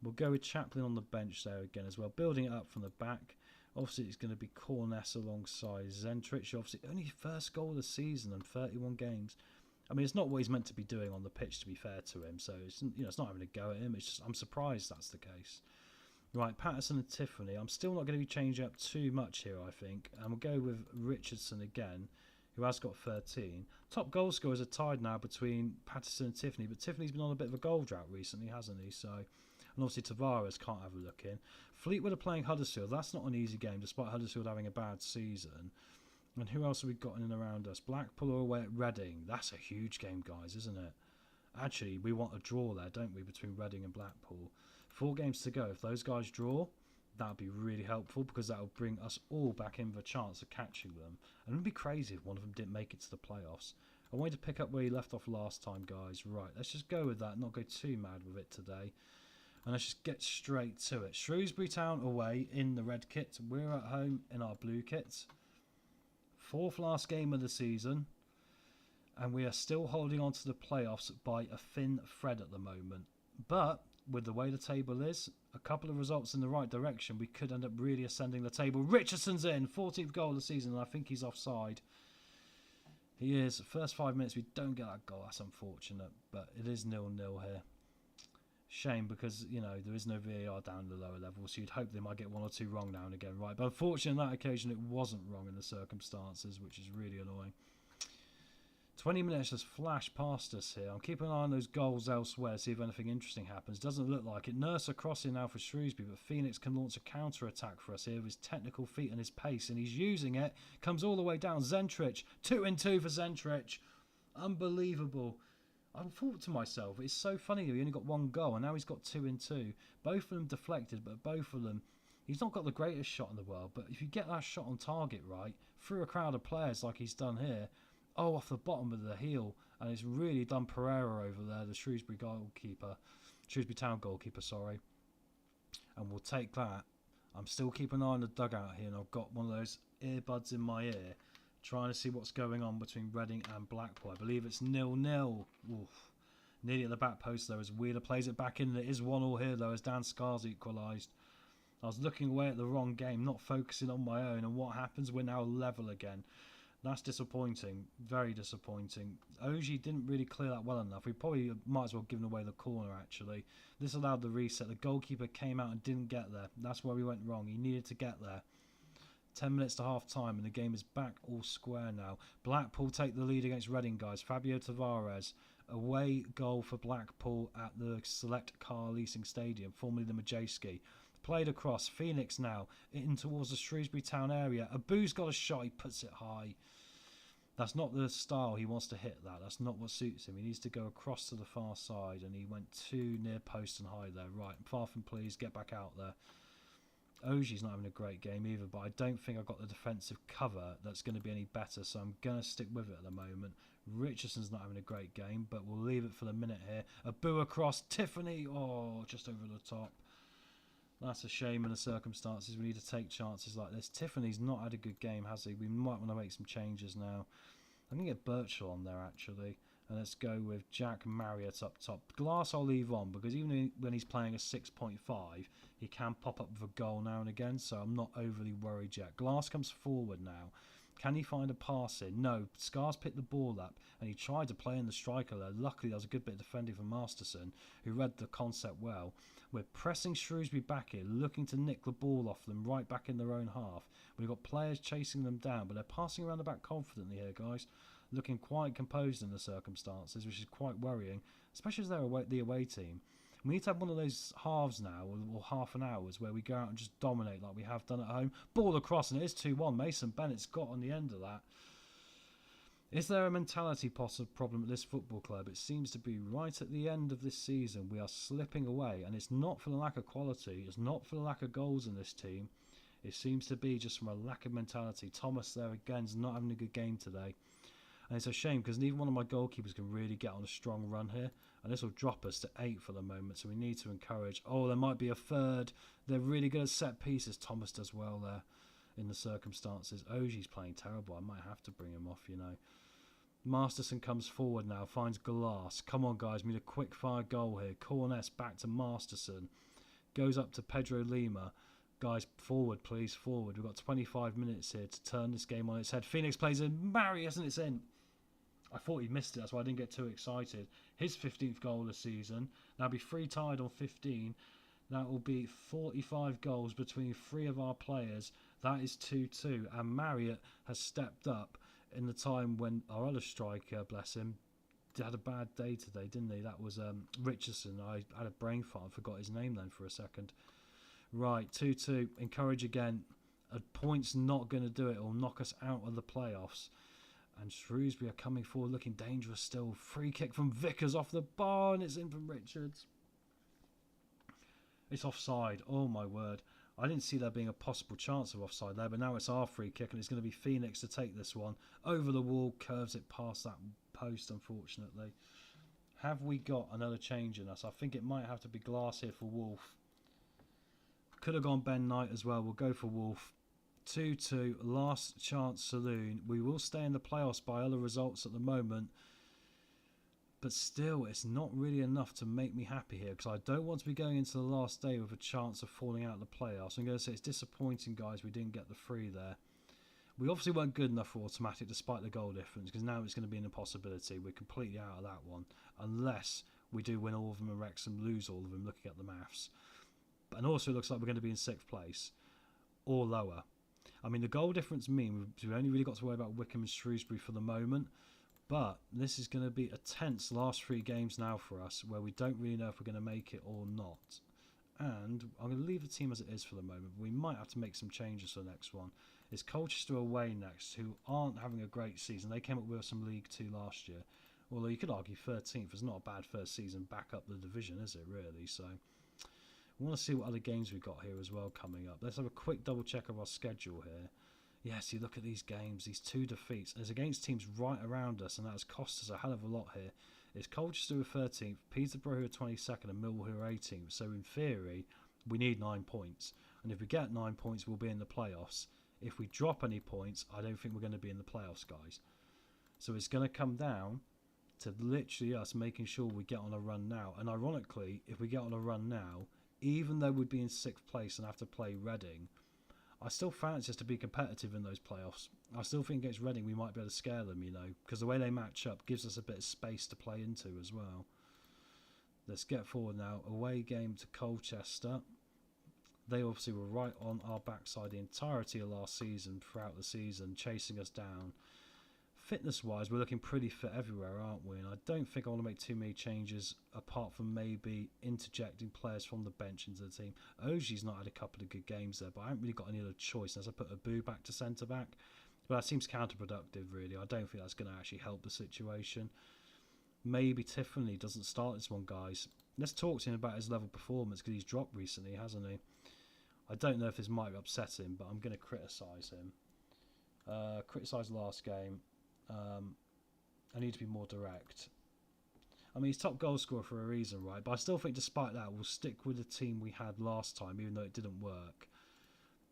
We'll go with Chaplin on the bench there again as well. Building it up from the back. Obviously, it's going to be Corness alongside Zentrich. Obviously, only first goal of the season and 31 games. I mean, it's not what he's meant to be doing on the pitch, to be fair to him. So, it's not having a go at him. It's just I'm surprised that's the case. Right, Patterson and Tiffany. I'm still not going to be changing up too much here, I think. And we'll go with Richardson again, who has got 13. Top goal scorers are tied now between Patterson and Tiffany, but Tiffany's been on a bit of a goal drought recently, hasn't he? So, and obviously Tavares can't have a look in. Fleetwood are playing Huddersfield. That's not an easy game, despite Huddersfield having a bad season. And who else have we got in and around us? Blackpool are away at Reading. That's a huge game, guys, isn't it? Actually, we want a draw there, don't we, between Reading and Blackpool. 4 games to go. If those guys draw, that would be really helpful because that will bring us all back in for a chance of catching them. And it would be crazy if one of them didn't make it to the playoffs. I wanted to pick up where you left off last time, guys. Right, let's just go with that, not go too mad with it today. And let's just get straight to it. Shrewsbury Town away in the red kit. We're at home in our blue kits. 4th last game of the season. And we are still holding on to the playoffs by a thin thread at the moment. But with the way the table is, a couple of results in the right direction, we could end up really ascending the table. Richardson's in, 14th goal of the season, and I think he's offside. He is. First 5 minutes, we don't get that goal. That's unfortunate, but it is 0-0 here. Shame because, there is no VAR down the lower level, so you'd hope they might get 1 or 2 wrong now and again, right? But unfortunately, on that occasion, it wasn't wrong in the circumstances, which is really annoying. 20 minutes just flashed past us here. I'm keeping an eye on those goals elsewhere, see if anything interesting happens. Doesn't look like it. Nurse crossing now for Shrewsbury, but Phoenix can launch a counter-attack for us here with his technical feet and his pace, and he's using it. Comes all the way down. Zentrich. 2-2 for Zentrich. Unbelievable. I thought to myself, it's so funny he only got 1 goal, and now he's got 2-2. Both of them deflected, but both of them... He's not got the greatest shot in the world, but if you get that shot on target right, through a crowd of players like he's done here... Oh, off the bottom of the heel, and it's really done Pereira over there, the Shrewsbury Town goalkeeper, sorry. And we'll take that. I'm still keeping an eye on the dugout here, and I've got one of those earbuds in my ear, trying to see what's going on between Reading and Blackpool. I believe it's 0-0. Oof. Nearly at the back post though, as Wheeler plays it back in. It is 1-1 here though, as Dan Scars equalised. I was looking away at the wrong game, not focusing on my own, and what happens? We're now level again. That's disappointing, very disappointing. Oji didn't really clear that well enough. We probably might as well have given away the corner, actually. This allowed the reset. The goalkeeper came out and didn't get there. That's where we went wrong. He needed to get there. 10 minutes to half time, and the game is back all square now. Blackpool take the lead against Reading, guys. Fabio Tavares. Away goal for Blackpool at the Select Car Leasing Stadium, formerly the Majewski. Played across. Phoenix now in towards the Shrewsbury Town area. Abu's got a shot. He puts it high. That's not the style he wants to hit that. That's not what suits him. He needs to go across to the far side, and he went too near post and high there. Right, far from please. Get back out there. Oji's not having a great game either, but I don't think I've got the defensive cover that's going to be any better, so I'm going to stick with it at the moment. Richardson's not having a great game, but we'll leave it for the minute here. Abu across. Tiffany. Oh, just over the top. That's a shame in the circumstances. We need to take chances like this. Tiffany's not had a good game, has he? We might want to make some changes now. I'm going to get Birchall on there, actually. And let's go with Jack Marriott up top. Glass I'll leave on, because even when he's playing a 6.5, he can pop up with a goal now and again, so I'm not overly worried yet. Glass comes forward now. Can he find a pass in? No. Scars picked the ball up, and he tried to play in the striker there. Luckily, there was a good bit of defending from Masterson, who read the concept well. We're pressing Shrewsbury back in, looking to nick the ball off them right back in their own half. We've got players chasing them down, but they're passing around the back confidently here, guys. Looking quite composed in the circumstances, which is quite worrying, especially as they're the away team. We need to have one of those halves now, or half an hours, where we go out and just dominate like we have done at home. Ball across, and it is 2-1. Mason Bennett's got on the end of that. Is there a mentality problem at this football club? It seems to be right at the end of this season. We are slipping away, and it's not for the lack of quality. It's not for the lack of goals in this team. It seems to be just from a lack of mentality. Thomas there again is not having a good game today. And it's a shame because neither one of my goalkeepers can really get on a strong run here. And this will drop us to 8 for the moment. So we need to encourage. Oh, there might be a third. They're really good at set pieces. Thomas does well there in the circumstances. Oji's playing terrible. I might have to bring him off, you know. Masterson comes forward now. Finds Glass. Come on, guys. We need a quick fire goal here. Corness back to Masterson. Goes up to Pedro Lima. Guys, forward, please, forward. We've got 25 minutes here to turn this game on its head. Phoenix plays in. Marius, and it's in. I thought he missed it. That's why I didn't get too excited. His 15th goal of the season. That'll be 3 tied on 15. That will be 45 goals between 3 of our players. That is 2-2. And Marriott has stepped up in the time when our other striker, bless him, had a bad day today, didn't he? That was Richardson. I had a brain fart and forgot his name then for a second. Right, 2-2. Encourage again. A point's not going to do it. It'll knock us out of the playoffs. And Shrewsbury are coming forward looking dangerous still. Free kick from Vickers off the bar, and it's in from Richards. It's offside. Oh my word. I didn't see there being a possible chance of offside there, but now it's our free kick, and it's going to be Phoenix to take this one. Over the wall, curves it past that post, unfortunately. Have we got another change in us? I think it might have to be Glass here for Wolf. Could have gone Ben Knight as well. We'll go for Wolf. 2-2, last chance saloon. We will stay in the playoffs by other results at the moment. But still, it's not really enough to make me happy here, because I don't want to be going into the last day with a chance of falling out of the playoffs. I'm going to say it's disappointing, guys, we didn't get the 3 there. We obviously weren't good enough for automatic despite the goal difference, because now it's going to be an impossibility. We're completely out of that one, unless we do win all of them and Wrexham lose all of them, looking at the maths. And also it looks like we're going to be in 6th place, or lower. I mean, the goal difference means we've only really got to worry about Wycombe and Shrewsbury for the moment. But this is going to be a tense last 3 games now for us, where we don't really know if we're going to make it or not. And I'm going to leave the team as it is for the moment. We might have to make some changes for the next one. It's Colchester away next, who aren't having a great season. They came up with some League 2 last year. Although you could argue 13th is not a bad first season back up the division, is it really? So we want to see what other games we've got here as well coming up. Let's have a quick double check of our schedule here. Yes, you look at these games, these 2 defeats. And it's against teams right around us, and that has cost us a hell of a lot here. It's Colchester who are 13th, Peterborough who are 22nd, and Millwall who are 18th. So in theory, we need 9 points. And if we get 9 points, we'll be in the playoffs. If we drop any points, I don't think we're going to be in the playoffs, guys. So it's going to come down to literally us making sure we get on a run now. And ironically, if we get on a run now, even though we'd be in 6th place and have to play Reading, I still fancy us to be competitive in those playoffs. I still think against Reading we might be able to scare them, you know, because the way they match up gives us a bit of space to play into as well. Let's get forward now. Away game to Colchester. They obviously were right on our backside the entirety of last season, throughout the season, chasing us down. Fitness-wise, we're looking pretty fit everywhere, aren't we? And I don't think I want to make too many changes, apart from maybe interjecting players from the bench into the team. Ogie's not had a couple of good games there, but I haven't really got any other choice unless I put Abu back to centre-back. But that seems counterproductive, really. I don't think that's going to actually help the situation. Maybe Tiffany doesn't start this one, guys. Let's talk to him about his level performance, because he's dropped recently, hasn't he? I don't know if this might upset him, but I'm going to criticise him. Criticise last game. I need to be more direct. I mean, he's top goal scorer for a reason, right? But I still think despite that, we'll stick with the team we had last time, even though it didn't work.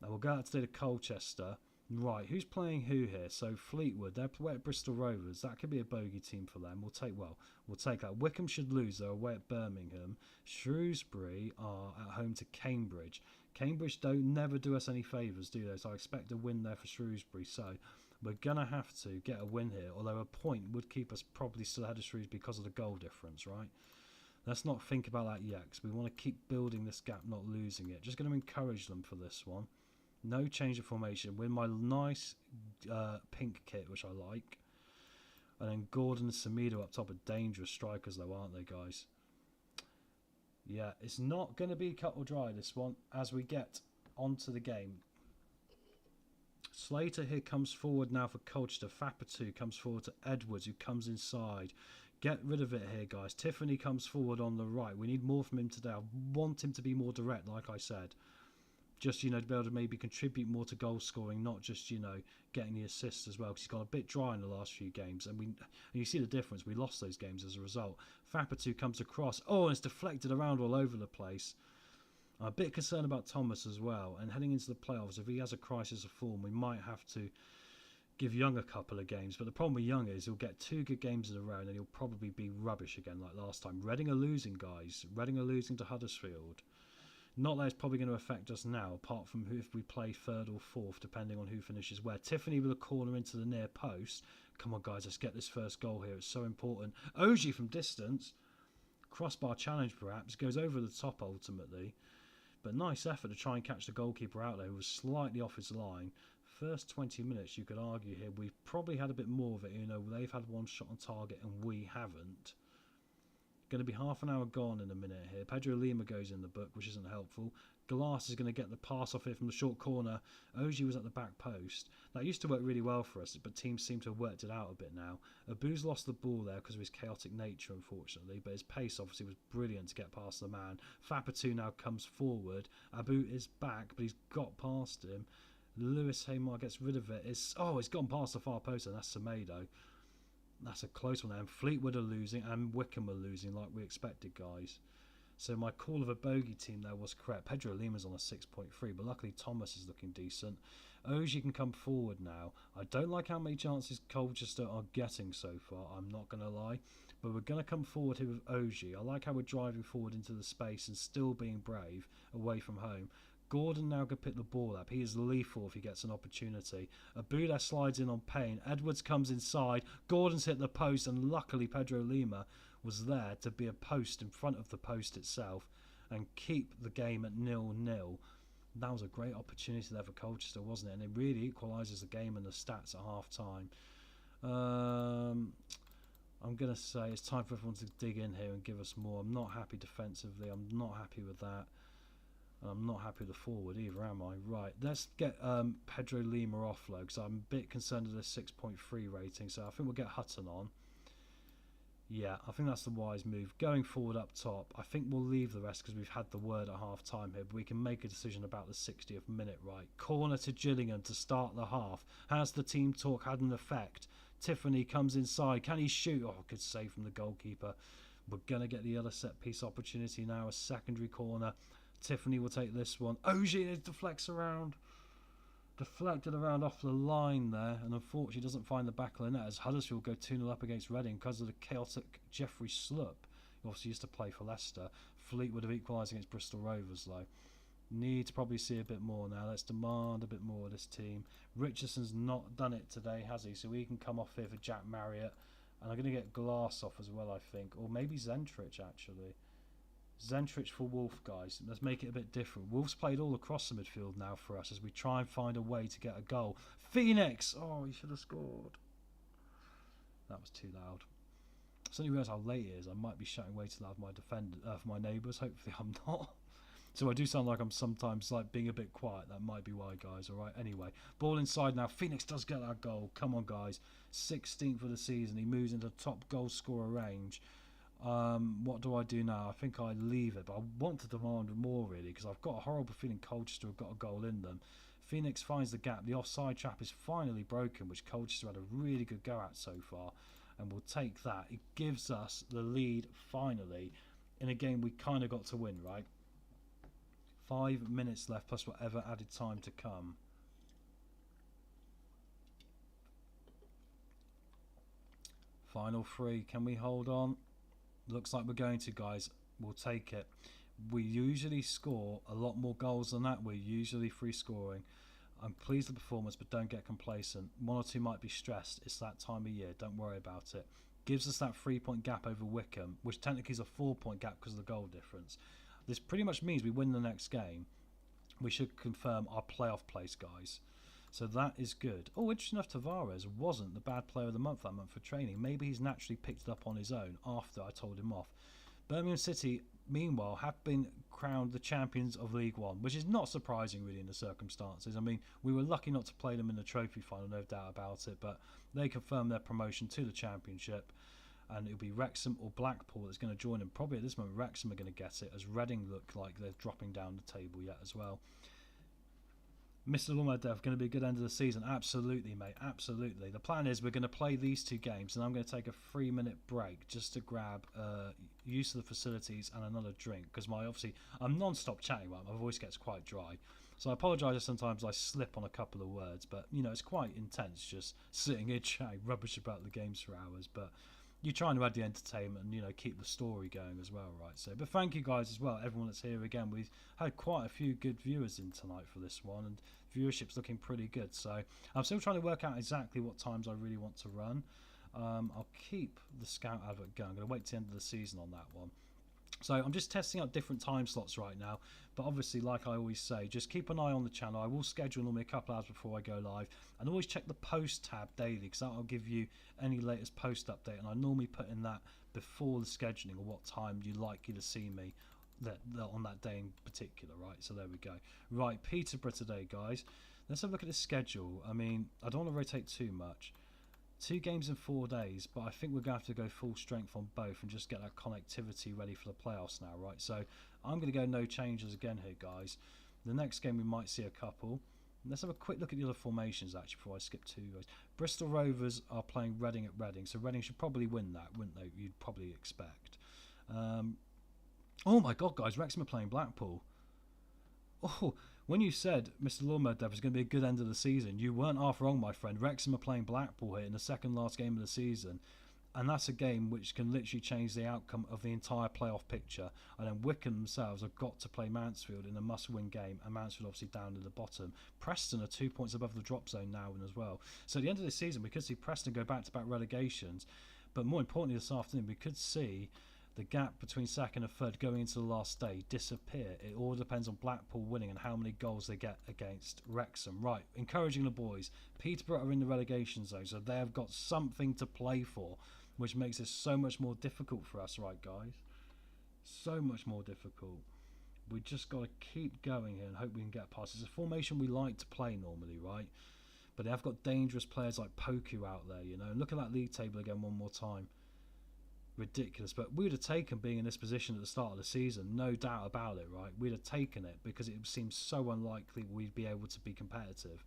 Now we'll go out today to Colchester. Right, who's playing who here? So Fleetwood, they're away at Bristol Rovers. That could be a bogey team for them. We'll take that. Wycombe should lose. They're away at Birmingham. Shrewsbury are at home to Cambridge. Cambridge never do us any favours, do they? So I expect a win there for Shrewsbury. So we're going to have to get a win here, although a point would keep us probably still ahead of Shrewsbury because of the goal difference, right? Let's not think about that yet, because we want to keep building this gap, not losing it. Just going to encourage them for this one. No change of formation. With my nice pink kit, which I like. And then Gordon and Samido up top are dangerous strikers, though, aren't they, guys? Yeah, it's not going to be cut or dry, this one, as we get onto the game. Slater here comes forward now for Colchester. Fapatu comes forward to Edwards, who comes inside. Get rid of it here, guys. Tiffany comes forward on the right. We need more from him today. I want him to be more direct, like I said. Just, you know, to be able to maybe contribute more to goal scoring, not just, you know, getting the assists as well, because he's got a bit dry in the last few games. And you see the difference. We lost those games as a result. Fapatu comes across. Oh, and it's deflected around all over the place. I'm a bit concerned about Thomas as well. And heading into the playoffs, if he has a crisis of form, we might have to give Young a couple of games. But the problem with Young is he'll get 2 good games in a row and then he'll probably be rubbish again like last time. Reading are losing, guys. Reading are losing to Huddersfield. Not that it's probably going to affect us now, apart from if we play third or fourth, depending on who finishes where. Tiffany with a corner into the near post. Come on, guys, let's get this first goal here. It's so important. Oji from distance. Crossbar challenge, perhaps. Goes over the top, ultimately. But nice effort to try and catch the goalkeeper out there, who was slightly off his line. First 20 minutes, you could argue here, we've probably had a bit more of it. You know, they've had one shot on target and we haven't. Going to be half an hour gone in a minute here. Pedro Lima goes in the book, which isn't helpful. Glass is going to get the pass off here from the short corner. Oji was at the back post. That used to work really well for us, but teams seem to have worked it out a bit now. Abu's lost the ball there because of his chaotic nature, unfortunately, but his pace obviously was brilliant to get past the man. Fapatu now comes forward. Abu is back, but he's got past him. Lewis Haymar gets rid of it. He's gone past the far post, and that's Semedo. That's a close one there. And Fleetwood are losing, and Wickham are losing, like we expected, guys. So my call of a bogey team there was correct. Pedro Lima's on a 6.3, but luckily Thomas is looking decent. Oji can come forward now. I don't like how many chances Colchester are getting so far, I'm not going to lie. But we're going to come forward here with Oji. I like how we're driving forward into the space and still being brave away from home. Gordon now can pick the ball up. He is lethal if he gets an opportunity. Abuda slides in on Payne. Edwards comes inside. Gordon's hit the post, and luckily Pedro Lima was there to be a post in front of the post itself and keep the game at 0-0. That was a great opportunity there for Colchester, wasn't it? And it really equalises the game and the stats at half time. I'm going to say it's time for everyone to dig in here and give us more. I'm not happy defensively. I'm not happy with that. I'm not happy with the forward either, am I? Right, let's get Pedro Lima off, though, because I'm a bit concerned with this 6.3 rating, so I think we'll get Hutton on. Yeah, I think that's the wise move. Going forward up top, I think we'll leave the rest because we've had the word at half-time here, but we can make a decision about the 60th minute, right? Corner to Gillingham to start the half. Has the team talk had an effect? Tiffany comes inside. Can he shoot? Oh, good save from the goalkeeper. We're going to get the other set-piece opportunity now, a secondary corner. Tiffany will take this one. Oji deflected around off the line there, and unfortunately doesn't find the back of the net as Huddersfield go 2-0 up against Reading because of the chaotic Jeffrey Slupp, who obviously used to play for Leicester. Fleetwood have equalised against Bristol Rovers, though. Need to probably see a bit more now. Let's demand a bit more of this team. Richardson's not done it today, has he? So he can come off here for Jack Marriott. And I'm going to get Glass off as well, I think. Or maybe Zentrich, actually. Zentrich for Wolf, guys. Let's make it a bit different. Wolf's played all across the midfield now for us as we try and find a way to get a goal. Phoenix! Oh, he should have scored. That was too loud. I suddenly realised how late it is. I might be shouting way too loud for my neighbours. Hopefully I'm not. So I do sound like I'm sometimes like being a bit quiet. That might be why, guys. Alright, anyway. Ball inside now. Phoenix does get that goal. Come on, guys. 16th of the season. He moves into top goal scorer range. What do I do now? I think I leave it, but I want to demand more, really, because I've got a horrible feeling Colchester have got a goal in them. Phoenix finds the gap. The offside trap is finally broken, which Colchester had a really good go at so far, and we'll take that. It gives us the lead, finally, in a game we kind of got to win, right? 5 minutes left, plus whatever added time to come. Final three. Can we hold on? Looks like we're going to, guys. We'll take it. We usually score a lot more goals than that. We're usually free scoring. I'm pleased with the performance, but don't get complacent. One or two might be stressed. It's that time of year. Don't worry about it. Gives us that 3-point gap over Wickham, which technically is a 4-point gap because of the goal difference. This pretty much means we win the next game. We should confirm our playoff place, guys. So that is good. Oh, interesting enough, Tavares wasn't the bad player of the month that month for training. Maybe he's naturally picked it up on his own after I told him off. Birmingham City, meanwhile, have been crowned the champions of League One, which is not surprising, really, in the circumstances. I mean, we were lucky not to play them in the trophy final, no doubt about it, but they confirmed their promotion to the championship. And it'll be Wrexham or Blackpool that's going to join them. Probably at this moment, Wrexham are going to get it, as Reading look like they're dropping down the table yet as well. Mr. Lumadev, going to be a good end of the season. Absolutely, mate. Absolutely. The plan is we're going to play these two games, and I'm going to take a 3-minute break just to grab use of the facilities and another drink, because I'm non-stop chatting, right? My voice gets quite dry. So I apologise if sometimes I slip on a couple of words, but, you know, it's quite intense just sitting here chatting rubbish about the games for hours. But you're trying to add the entertainment and, you know, keep the story going as well, right? So, but thank you guys as well, everyone that's here again. We've had quite a few good viewers in tonight for this one, and viewership's looking pretty good. So I'm still trying to work out exactly what times I really want to run. I'll keep the Scout advert going. I'm going to wait to the end of the season on that one. So I'm just testing out different time slots right now, but obviously, like I always say, just keep an eye on the channel. I will schedule normally a couple hours before I go live, and always check the post tab daily, because that'll give you any latest post update, and I normally put in that before the scheduling or what time you're likely to see me on that day in particular, right? So there we go. Right, Peterborough today, guys. Let's have a look at the schedule. I mean, I don't want to rotate too much. 2 games in 4 days, but I think we're going to have to go full strength on both and just get that connectivity ready for the playoffs now, right? So I'm going to go no changes again here, guys. The next game we might see a couple. Let's have a quick look at the other formations, actually, before I skip 2 guys. Bristol Rovers are playing Reading at Reading, so Reading should probably win that, wouldn't they? You'd probably expect. Oh my God, guys, Wrexham are playing Blackpool. Oh, when you said Mr. Lawnmower Dev is going to be a good end of the season, you weren't half wrong, my friend. Wrexham are playing Blackpool here in the second last game of the season, and that's a game which can literally change the outcome of the entire playoff picture. And then Wycombe themselves have got to play Mansfield in a must-win game, and Mansfield obviously down in the bottom. Preston are 2 points above the drop zone now as well. So at the end of the season, we could see Preston go back-to-back relegations, but more importantly this afternoon, we could see the gap between second and third going into the last day disappear. It all depends on Blackpool winning and how many goals they get against Wrexham. Right, encouraging the boys. Peterborough are in the relegation zone, so they have got something to play for, which makes it so much more difficult for us, right, guys? So much more difficult. We just got to keep going here and hope we can get past. It's a formation we like to play normally, right? But they have got dangerous players like Poku out there, you know. Look at that league table again one more time. Ridiculous, but we would have taken being in this position at the start of the season, no doubt about it, right? We'd have taken it because it seems so unlikely we'd be able to be competitive.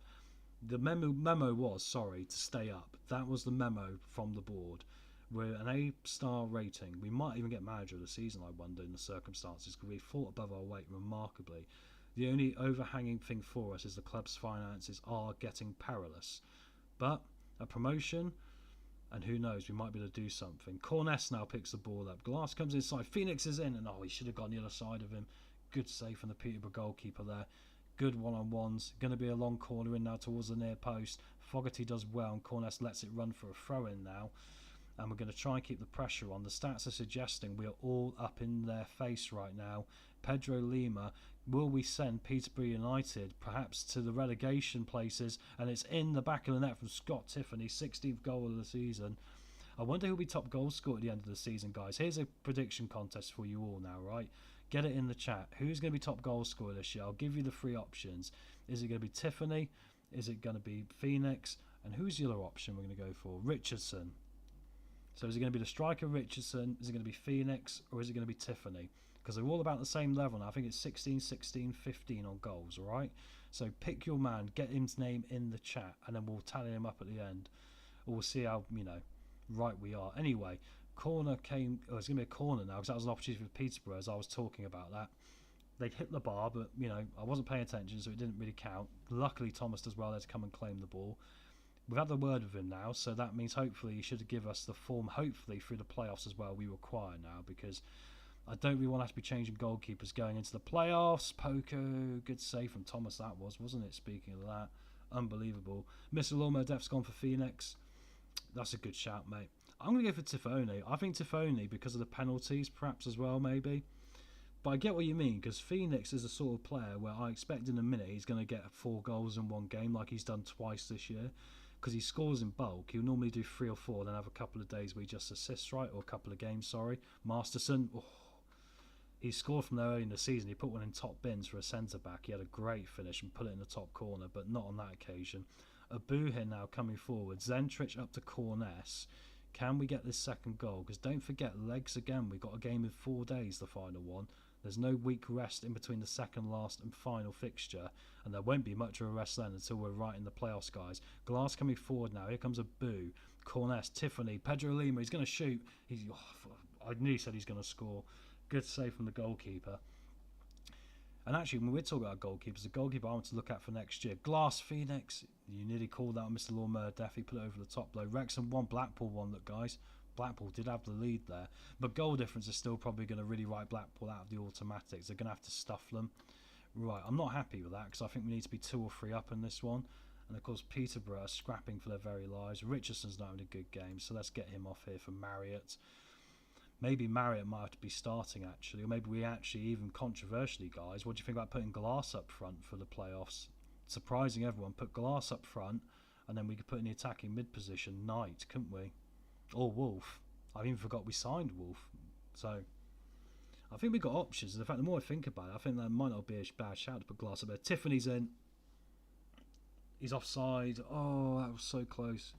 The memo was, sorry, to stay up. That was the memo from the board. We're an A-star rating. We might even get manager of the season, I wonder, in the circumstances, because we fought above our weight remarkably. The only overhanging thing for us is the club's finances are getting perilous. But a promotion, and who knows, we might be able to do something. Corness now picks the ball up. Glass comes inside. Phoenix is in, and he should have gone the other side of him. Good save from the Peterborough goalkeeper there. Good one-on-ones. Going to be a long corner in now towards the near post. Fogarty does well, and Corness lets it run for a throw-in now. And we're going to try and keep the pressure on. The stats are suggesting we are all up in their face right now. Pedro Lima, will we send Peterborough United perhaps to the relegation places? And it's in the back of the net from Scott Tiffany, 16th goal of the season. I wonder who'll be top goal scorer at the end of the season, guys. Here's a prediction contest for you all now, right? Get it in the chat. Who's going to be top goal scorer this year? I'll give you the 3 options. Is it going to be Tiffany? Is it going to be Phoenix? And who's the other option we're going to go for? Richardson. So is it going to be the striker Richardson? Is it going to be Phoenix? Or is it going to be Tiffany? Because they're all about the same level now. I think it's 16, 16, 15 on goals, all right? So pick your man, get his name in the chat, and then we'll tally him up at the end. Or we'll see how, you know, right we are. Anyway, corner came... Oh, it's going to be a corner now, because that was an opportunity for Peterborough, as I was talking about that. They hit the bar, but, you know, I wasn't paying attention, so it didn't really count. Luckily, Thomas does well there to come and claim the ball. We've had the word with him now, so that means hopefully he should give us the form, hopefully, through the playoffs as well we require now, because I don't really want to have to be changing goalkeepers going into the playoffs. Poco, good save from Thomas that was, wasn't it? Speaking of that, unbelievable. Mr. Lawnmower Def's gone for Phoenix. That's a good shout, mate. I'm going to go for Tifone. I think Tifone, because of the penalties, perhaps as well, maybe. But I get what you mean, because Phoenix is a sort of player where I expect in a minute he's going to get 4 goals in one game, like he's done twice this year. Because he scores in bulk. He'll normally do 3 or 4, then have a couple of days where he just assists, right? Or a couple of games, sorry. Masterson, he scored from there early in the season. He put one in top bins for a centre-back. He had a great finish and put it in the top corner, but not on that occasion. Abu here now coming forward. Zentrich up to Corness. Can we get this second goal? Because don't forget, legs again. We've got a game in 4 days, the final one. There's no week rest in between the second last and final fixture, and there won't be much of a rest then until we're right in the playoffs, guys. Glass coming forward now. Here comes Abu, Corness, Tiffany, Pedro Lima. He's going to shoot. I knew he said he's going to score. Good save from the goalkeeper. And actually, when we're talking about goalkeepers, the goalkeeper I want to look at for next year, Glass Phoenix. You nearly called out Mr. Lawnmower Def. He put it over the top, though. Wrexham 1, Blackpool 1. Look, guys. Blackpool did have the lead there, but goal difference is still probably going to really write Blackpool out of the automatics. They're going to have to stuff them. Right, I'm not happy with that because I think we need to be 2 or 3 up in this one. And of course Peterborough are scrapping for their very lives. Richardson's not having a good game, so let's get him off here for Marriott. Maybe Marriott might have to be starting actually, or maybe we actually, even controversially guys, what do you think about putting Glass up front for the playoffs? Surprising everyone, put Glass up front, and then we could put in the attacking mid position Knight, couldn't we? Or Wolf. I even forgot we signed Wolf. So I think we've got options. In fact, the more I think about it, I think that might not be a bad shout to put Glass up there. Tiffany's in. He's offside. Oh, that was so close.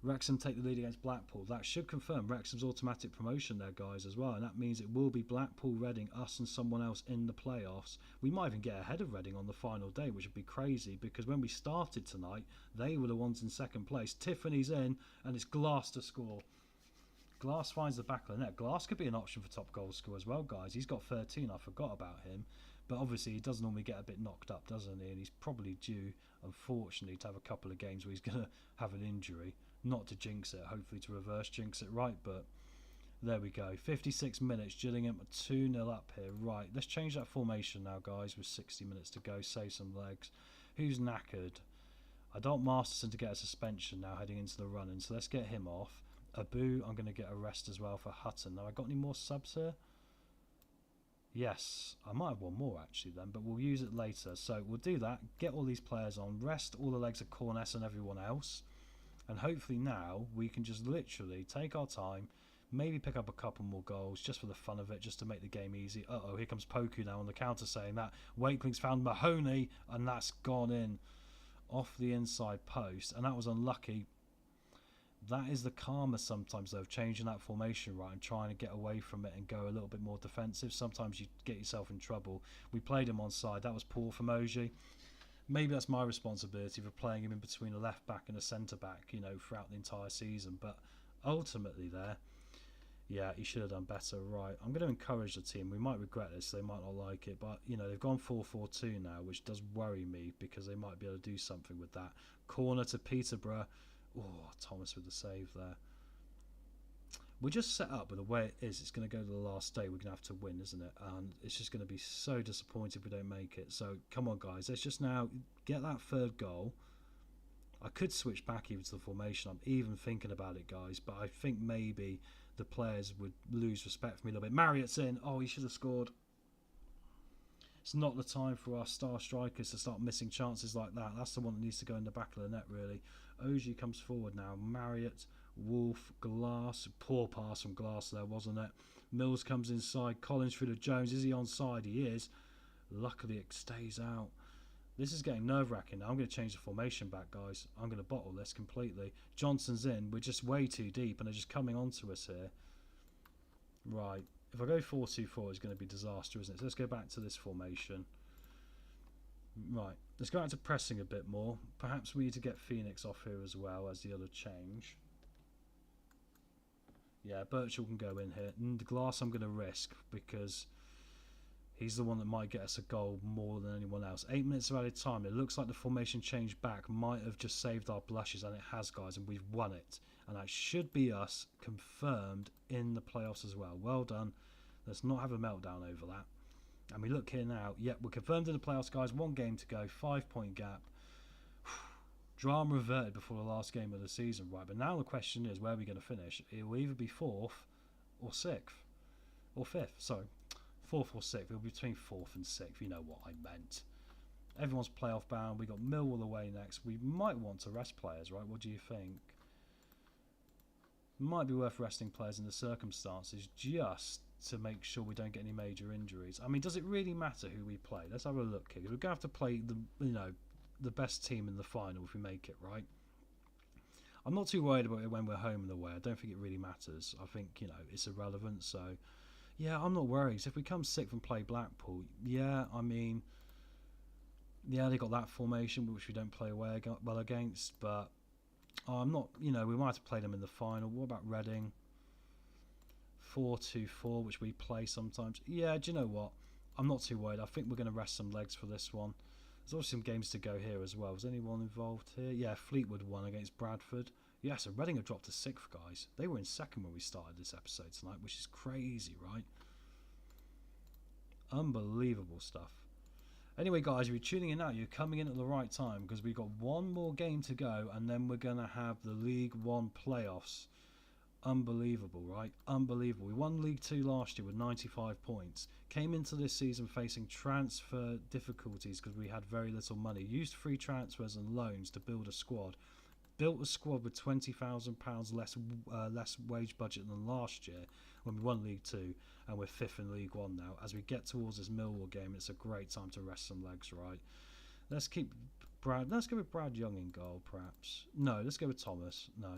Wrexham take the lead against Blackpool. That should confirm Wrexham's automatic promotion there, guys, as well. And that means it will be Blackpool, Reading, us and someone else in the playoffs. We might even get ahead of Reading on the final day, which would be crazy, because when we started tonight, they were the ones in second place. Tiffany's in, and it's Glass to score. Glass finds the back of the net. Glass could be an option for top goal scorer as well, guys. He's got 13. I forgot about him. But obviously he does normally get a bit knocked up, doesn't he? And he's probably due, unfortunately, to have a couple of games where he's going to have an injury. Not to jinx it, hopefully to reverse jinx it right, but there we go. 56 minutes, Gillingham 2-0 up here. Right, let's change that formation now, guys, with 60 minutes to go. Save some legs. Who's knackered? I don't want Masterson to get a suspension now heading into the run-in, so let's get him off. Abu, I'm going to get a rest as well for Hutton. Now, I got any more subs here? Yes, I might have one more actually then, but we'll use it later. So we'll do that, get all these players on, rest all the legs of Corness and everyone else, and hopefully now we can just literally take our time, maybe pick up a couple more goals just for the fun of it, just to make the game easy. Uh-oh, here comes Poku now on the counter saying that. Wakeling's found Mahoney, and that's gone in off the inside post, and that was unlucky. That is the karma sometimes though, of changing that formation right and trying to get away from it and go a little bit more defensive. Sometimes you get yourself in trouble. We played him on side. That was poor from Oji. Maybe that's my responsibility for playing him in between a left back and a centre back, you know, throughout the entire season. But ultimately there, yeah, he should have done better. Right, I'm going to encourage the team. We might regret this. They might not like it. But, you know, they've gone 4-4-2 now, which does worry me because they might be able to do something with that. Corner to Peterborough. Oh, Thomas with the save there. We're just set up with the way it is. It's going to go to the last day. We're going to have to win, isn't it? And it's just going to be so disappointing if we don't make it. So, come on, guys. Let's just now get that third goal. I could switch back even to the formation. I'm even thinking about it, guys. But I think maybe the players would lose respect for me a little bit. Marriott's in. Oh, he should have scored. It's not the time for our star strikers to start missing chances like that. That's the one that needs to go in the back of the net, really. Oji comes forward now. Marriott, Wolf, Glass. Poor pass from Glass there, wasn't it? Mills comes inside. Collins through to Jones. Is he onside? He is. Luckily, it stays out. This is getting nerve-wracking now. I'm going to change the formation back, guys. I'm going to bottle this completely. Johnson's in. We're just way too deep, and they're just coming onto us here. Right. If I go 4-2-4, it's going to be disaster, isn't it? So let's go back to this formation. Right. Let's go back to pressing a bit more. Perhaps we need to get Phoenix off here as well as the other change. Yeah, Birchall can go in here. And the Glass I'm going to risk because he's the one that might get us a goal more than anyone else. 8 minutes of added time. It looks like the formation change back might have just saved our blushes, and it has, guys, and we've won it. And that should be us confirmed in the playoffs as well. Well done. Let's not have a meltdown over that. And we look here now. Yep, we're confirmed in the playoffs, guys. 1 game to go. 5-point gap. Drama reverted before the last game of the season, right? But now the question is, where are we going to finish? It will either be 4th or 6th. Or 5th, sorry. 4th or 6th. It'll be between 4th and 6th. You know what I meant. Everyone's playoff bound. We got Millwall away next. We might want to rest players, right? What do you think? Might be worth resting players in the circumstances just to make sure we don't get any major injuries. I mean, does it really matter who we play? Let's have a look here. We're going to have to play the best team in the final if we make it, right? I'm not too worried about it when we're home and away. I don't think it really matters. I think, it's irrelevant. So, yeah, I'm not worried. So if we come 6th and play Blackpool, yeah, I mean, yeah, they got that formation, which we don't play well against, but I'm not, we might have to play them in the final. What about Reading? 4-2-4, which we play sometimes. Yeah, do you know what? I'm not too worried. I think we're going to rest some legs for this one. There's also some games to go here as well. Was anyone involved here? Yeah, Fleetwood won against Bradford. Yeah, so Reading have dropped to 6th, guys. They were in 2nd when we started this episode tonight, which is crazy, right? Unbelievable stuff. Anyway, guys, if you're tuning in now, you're coming in at the right time because we've got one more game to go and then we're going to have the League One playoffs. Unbelievable, right? Unbelievable. We won League Two last year with 95 points. Came into this season facing transfer difficulties because we had very little money. Used free transfers and loans to build a squad. Built a squad with £20,000 less wage budget than last year when we won League Two, and we're 5th in League One now. As we get towards this Millwall game, it's a great time to rest some legs, right? Let's go with Brad Young in goal, perhaps. No, let's go with Thomas. No.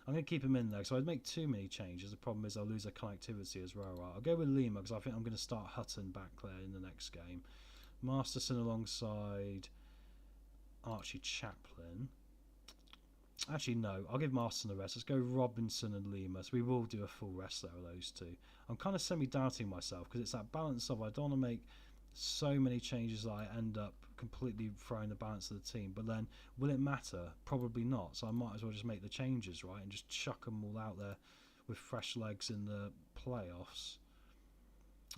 I'm going to keep him in there, so I'd make too many changes. The problem is I'll lose their connectivity as well. Right? I'll go with Lima because I think I'm going to start Hutton back there in the next game. Masterson alongside Archie Chaplin. Actually, no. I'll give Masterson the rest. Let's go Robinson and Lima. So we will do a full rest there of those two. I'm kind of semi-doubting myself because it's that balance of I don't want to make so many changes that I end up completely throwing the balance of the team, but then will it matter? Probably not. So I might as well just make the changes, right, and just chuck them all out there with fresh legs in the playoffs.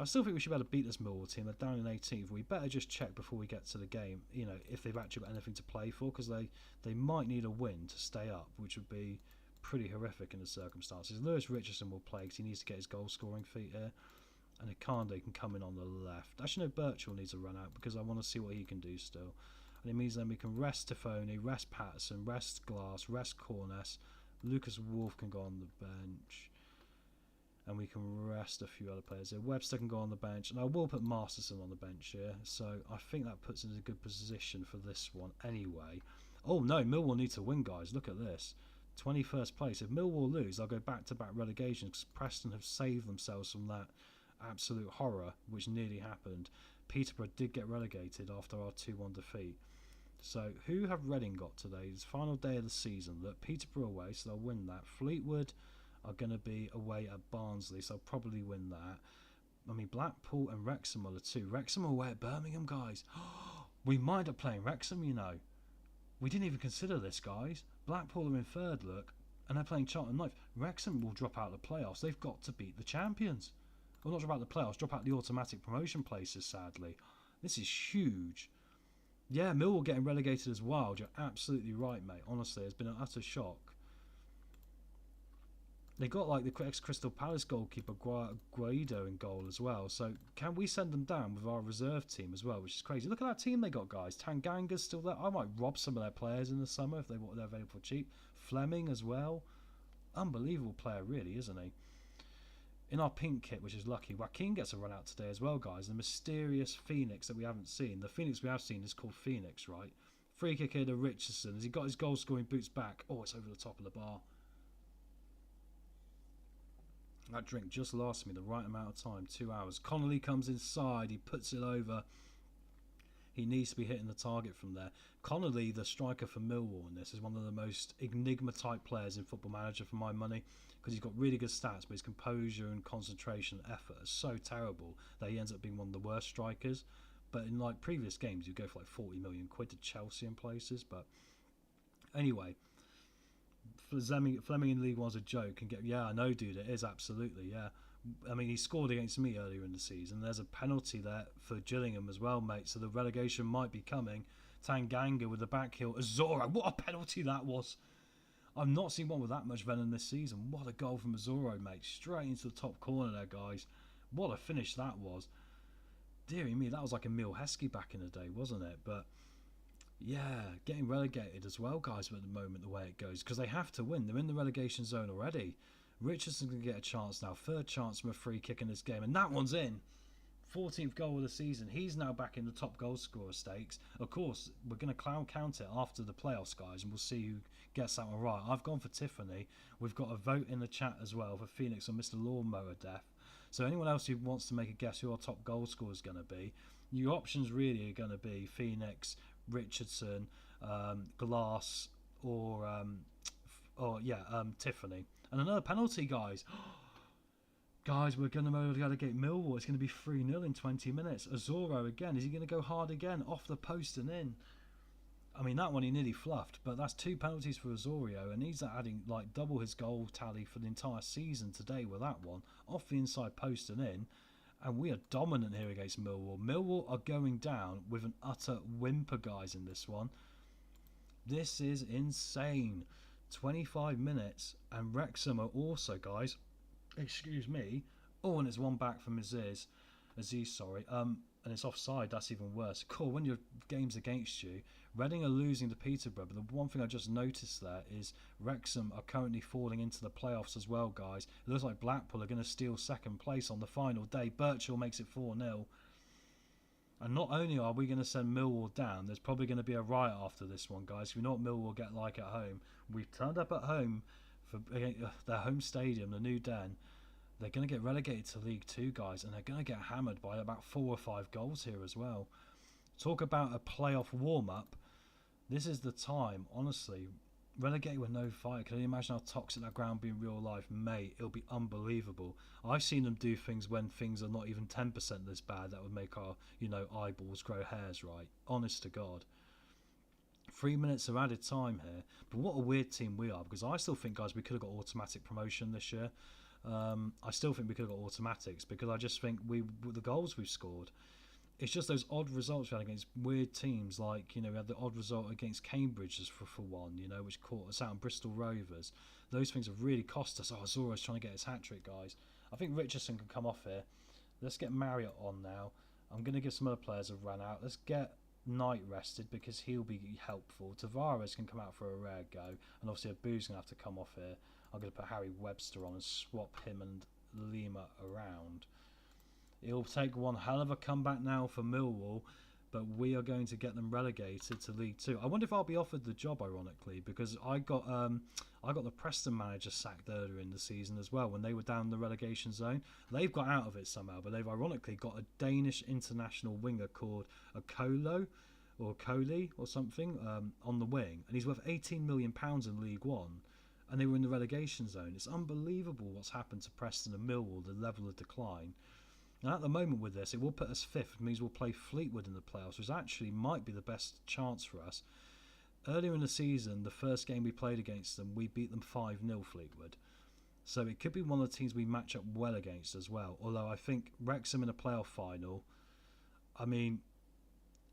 I still think we should be able to beat this Millwall team. They're down in 18th. We better just check before we get to the game, you know, if they've actually got anything to play for, because they might need a win to stay up, which would be pretty horrific in the circumstances. Lewis Richardson will play because he needs to get his goal scoring feet here. And Ikande can come in on the left. Actually, no, Birchall needs to run out because I want to see what he can do still. And it means then we can rest Tifoni, rest Patterson, rest Glass, rest Corness. Lucas Wolfe can go on the bench. And we can rest a few other players here. Webster can go on the bench. And I will put Masterson on the bench here. So I think that puts us in a good position for this one anyway. Oh no, Millwall need to win, guys. Look at this. 21st place. If Millwall lose, I'll go back-to-back relegation because Preston have saved themselves from that absolute horror which nearly happened. Peterborough did get relegated after our 2-1 defeat. So who have Reading got today? It's final day of the season. Look, Peterborough away, so they'll win that. Fleetwood are going to be away at Barnsley, so they'll probably win that. I mean, Blackpool and Wrexham are the two. Wrexham are away at Birmingham, guys. We might up playing Wrexham, you know. We didn't even consider this, guys. Blackpool are in 3rd, look, and they're playing Charlton 9th. Wrexham will drop out of the playoffs. They've got to beat the champions. Well, not drop out the playoffs, drop out the automatic promotion places, sadly. This is huge. Yeah, Millwall getting relegated as well. You're absolutely right, mate. Honestly, it's been an utter shock. They got like the ex-Crystal Palace goalkeeper Guaido in goal as well. So can we send them down with our reserve team as well, which is crazy. Look at that team they got, guys. Tanganga's still there. I might rob some of their players in the summer if they're available for cheap. Fleming as well. Unbelievable player, really, isn't he? In our pink kit, which is lucky, Joaquin gets a run out today as well, guys. The mysterious Phoenix that we haven't seen. The Phoenix we have seen is called Phoenix, right? Free kick here to Richardson. Has he got his goal scoring boots back? Oh, it's over the top of the bar. That drink just lasted me the right amount of time, 2 hours. Connolly comes inside. He puts it over. He needs to be hitting the target from there. Connolly, the striker for Millwall in this, is one of the most enigma-type players in Football Manager for my money because he's got really good stats, but his composure and concentration and effort are so terrible that he ends up being one of the worst strikers. But in like previous games, you go for like 40 million quid to Chelsea and places. But anyway, Fleming in League One's a joke. And yeah, I know, dude, it is absolutely, yeah. I mean, he scored against me earlier in the season. There's a penalty there for Gillingham as well, mate. So the relegation might be coming. Tanganga with the back heel. Azora, what a penalty that was. I've not seen one with that much venom this season. What a goal from Azora, mate. Straight into the top corner there, guys. What a finish that was. Deary me, that was like Emil Heskey back in the day, wasn't it? But yeah, getting relegated as well, guys, at the moment, the way it goes. Because they have to win. They're in the relegation zone already. Richardson's going to get a chance now. 3rd chance from a free kick in this game. And that one's in. 14th goal of the season. He's now back in the top goal scorer stakes. Of course, we're going to count it after the playoffs, guys, and we'll see who gets that one right. I've gone for Tiffany. We've got a vote in the chat as well for Phoenix on Mr. Lawnmower Death. So anyone else who wants to make a guess who our top goal scorer is going to be, your options really are going to be Phoenix, Richardson, Glass, or Tiffany. And another penalty, guys. Guys, we're going to relegate Millwall. It's going to be 3-0 in 20 minutes. Azoro again. Is he going to go hard again? Off the post and in. I mean, that one he nearly fluffed, but that's 2 penalties for Osorio, and he's adding like double his goal tally for the entire season today with that one, off the inside post and in. And we are dominant here against Millwall. Millwall are going down with an utter whimper, guys, in this one. This is insane. 25 minutes, and Wrexham are also, guys, excuse me. Oh, and it's one back from Aziz, and it's offside. That's even worse. Cool, when your game's against you. Reading are losing to Peterborough, but the one thing I just noticed there is Wrexham are currently falling into the playoffs as well, guys. It looks like Blackpool are going to steal second place on the final day. Birchall makes it 4-0. And not only are we going to send Millwall down, there's probably going to be a riot after this one, guys. We know what Millwall get like at home. We've turned up at home for their home stadium, the New Den. They're going to get relegated to League 2, guys, and they're going to get hammered by about 4 or 5 goals here as well. Talk about a playoff warm-up. This is the time, honestly. Relegated with no fight. Can you imagine how toxic that ground be in real life? Mate, it'll be unbelievable. I've seen them do things when things are not even 10% this bad. That would make our, eyeballs grow hairs, right? Honest to God. 3 minutes of added time here. But what a weird team we are, because I still think, guys, we could have got automatic promotion this year. I still think we could have got automatics, because I just think the goals we've scored, it's just those odd results we had against weird teams, like, we had the odd result against Cambridge for one, which caught us out in Bristol Rovers. Those things have really cost us. Oh, Zoro's trying to get his hat-trick, guys. I think Richardson can come off here. Let's get Marriott on now. I'm going to give some other players a run out. Let's get Knight rested, because he'll be helpful. Tavares can come out for a rare go, and obviously Abu's going to have to come off here. I'm going to put Harry Webster on and swap him and Lima around. It'll take one hell of a comeback now for Millwall, but we are going to get them relegated to League 2. I wonder if I'll be offered the job, ironically, because I got the Preston manager sacked earlier in the season as well when they were down in the relegation zone. They've got out of it somehow, but they've ironically got a Danish international winger called Akolo or Coley or something on the wing, and he's worth £18 million in League 1. And they were in the relegation zone. It's unbelievable what's happened to Preston and Millwall, the level of decline. And at the moment with this, it will put us 5th. It means we'll play Fleetwood in the playoffs, which actually might be the best chance for us. Earlier in the season, the first game we played against them, we beat them 5-0 Fleetwood. So it could be one of the teams we match up well against as well. Although I think Wrexham in a playoff final, I mean,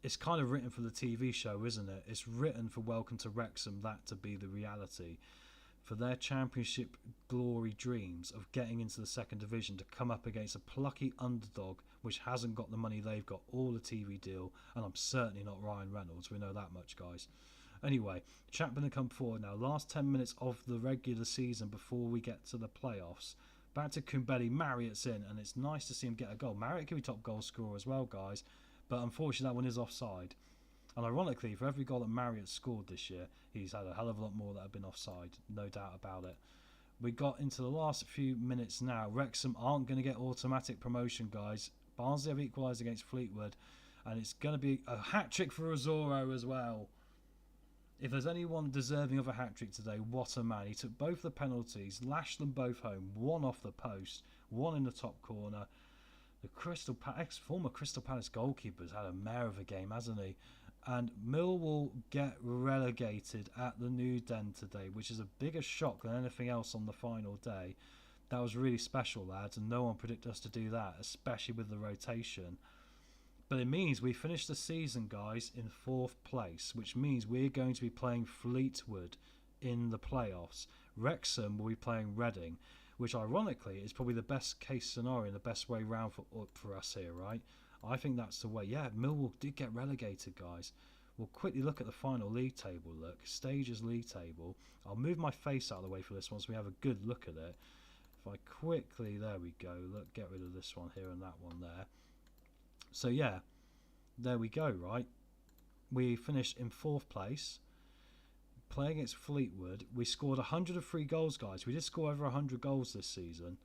it's kind of written for the TV show, isn't it? It's written for Welcome to Wrexham, that to be the reality. For their championship glory dreams of getting into the second division to come up against a plucky underdog which hasn't got the money they've got, all the TV deal, and I'm certainly not Ryan Reynolds, we know that much, guys. Anyway, Chapman to come forward now. Last 10 minutes of the regular season before we get to the playoffs. Back to Kumbeli, Marriott's in, and it's nice to see him get a goal. Marriott could be top goal scorer as well, guys, but unfortunately that one is offside. And ironically, for every goal that Marriott scored this year, he's had a hell of a lot more that have been offside, no doubt about it. We got into the last few minutes now. Wrexham aren't going to get automatic promotion, guys. Barnsley have equalised against Fleetwood, and it's going to be a hat-trick for Osoro as well. If there's anyone deserving of a hat-trick today, what a man. He took both the penalties, lashed them both home, one off the post, one in the top corner. The former Crystal Palace goalkeeper's had a mare of a game, hasn't he? And Millwall get relegated at the New Den today, which is a bigger shock than anything else on the final day. That was really special, lads, and no one predicted us to do that, especially with the rotation. But it means we finish the season, guys, in 4th place, which means we're going to be playing Fleetwood in the playoffs. Wrexham will be playing Reading, which ironically is probably the best case scenario and the best way round for us here, right? I think that's the way. Yeah, Millwall did get relegated, guys. We'll quickly look at the final league table. Look, Stages league table. I'll move my face out of the way for this one so we have a good look at it. If I quickly, there we go. Look, get rid of this one here and that one there. So yeah, there we go, right? We finished in 4th place. Playing against Fleetwood, we scored 103 goals, guys. We did score over 100 goals this season.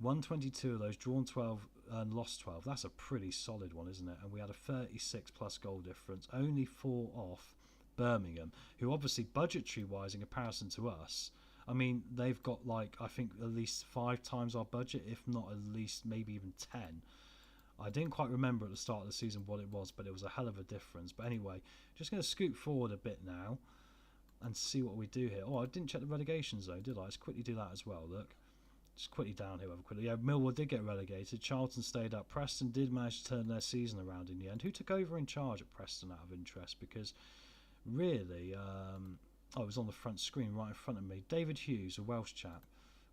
122 of those, drawn 12 and lost 12. That's a pretty solid one, isn't it? And we had a 36 plus goal difference, only 4 off Birmingham, who obviously budgetary wise in comparison to us, I mean, they've got I think at least 5 times our budget, if not at least maybe even 10. I didn't quite remember at the start of the season what it was, but it was a hell of a difference. But anyway, just going to scoot forward a bit now and see what we do here. Oh, I didn't check the relegation zone, did I? Let's quickly do that as well, look. Just quickly down here, quickly. Yeah, Millwall did get relegated. Charlton stayed up. Preston did manage to turn their season around in the end. Who took over in charge at Preston out of interest? Because really, oh, it was on the front screen right in front of me. David Hughes, a Welsh chap.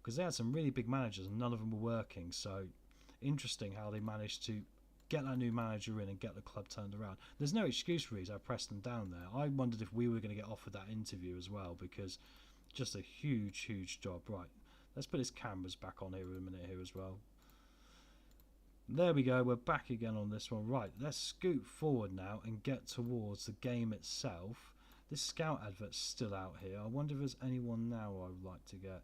Because they had some really big managers and none of them were working. So interesting how they managed to get that new manager in and get the club turned around. There's no excuse for these. I pressed them down there. I wondered if we were going to get offered that interview as well, because just a huge job. Right, let's put his cameras back on here in a minute here as well. There we go, we're back again on this one. Right, let's scoot forward now and get towards the game itself. This scout advert's still out here. I wonder if there's anyone now I would like to get.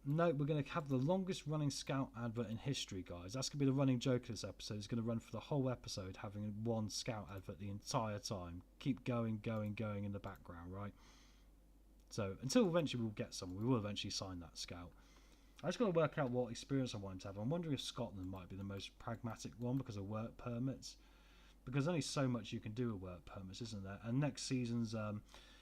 No, we're going to have the longest running scout advert in history, guys. That's going to be the running joke of this episode. It's going to run for the whole episode, having one scout advert the entire time. Keep going in the background, right? So, until eventually we'll get someone, we will eventually sign that scout. I just got to work out what experience I want him to have. I'm wondering if Scotland might be the most pragmatic one because of work permits. Because there's only so much you can do with work permits, isn't there? And next season's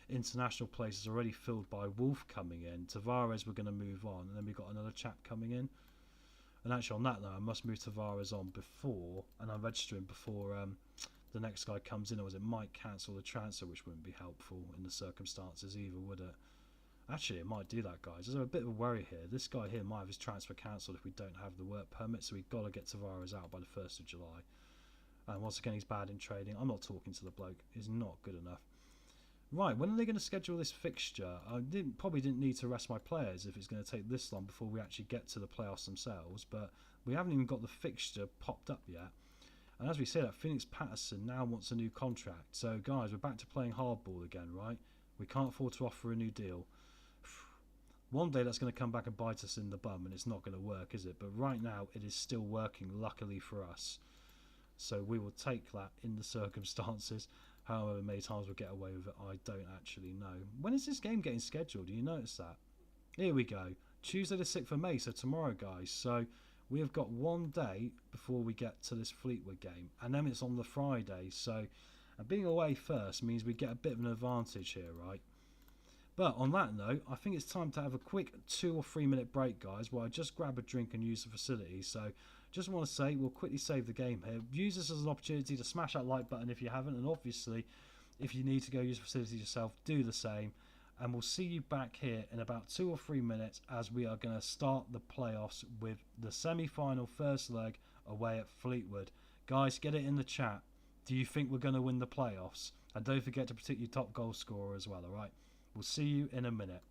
international place is already filled by Wolf coming in. Tavares we're going to move on, and then we've got another chap coming in. And actually on that note, I must move Tavares on before, and I'm registering before the next guy comes in, or it might cancel the transfer, which wouldn't be helpful in the circumstances either, would it? Actually, it might do that, guys. There's a bit of a worry here. This guy here might have his transfer cancelled if we don't have the work permit, so we've got to get Tavares out by the 1st of July. And once again, he's bad in trading. I'm not talking to the bloke. He's not good enough. Right, when are they going to schedule this fixture? I probably didn't need to rest my players if it's going to take this long before we actually get to the playoffs themselves, but we haven't even got the fixture popped up yet. And as we say that, Phoenix Patterson now wants a new contract. So guys, we're back to playing hardball again, right? We can't afford to offer a new deal. One day that's going to come back and bite us in the bum, and it's not going to work, is it? But right now it is still working, luckily for us. So we will take that in the circumstances. However many times we'll get away with it, I don't actually know. When is this game getting scheduled? Do you notice that? Here we go. Tuesday the 6th of May, so tomorrow, guys. So we have got one day before we get to this Fleetwood game. And then it's on the Friday. So being away first means we get a bit of an advantage here, right? But on that note, I think it's time to have a quick 2 or 3 minute break, guys, while I just grab a drink and use the facility. So just want to say, we'll quickly save the game here. Use this as an opportunity to smash that like button if you haven't. And obviously, if you need to go use the facility yourself, do the same. And we'll see you back here in about 2 or 3 minutes as we are going to start the playoffs with the semi-final first leg away at Fleetwood. Guys, get it in the chat. Do you think we're going to win the playoffs? And don't forget to predict your top goal scorer as well, alright? We'll see you in a minute.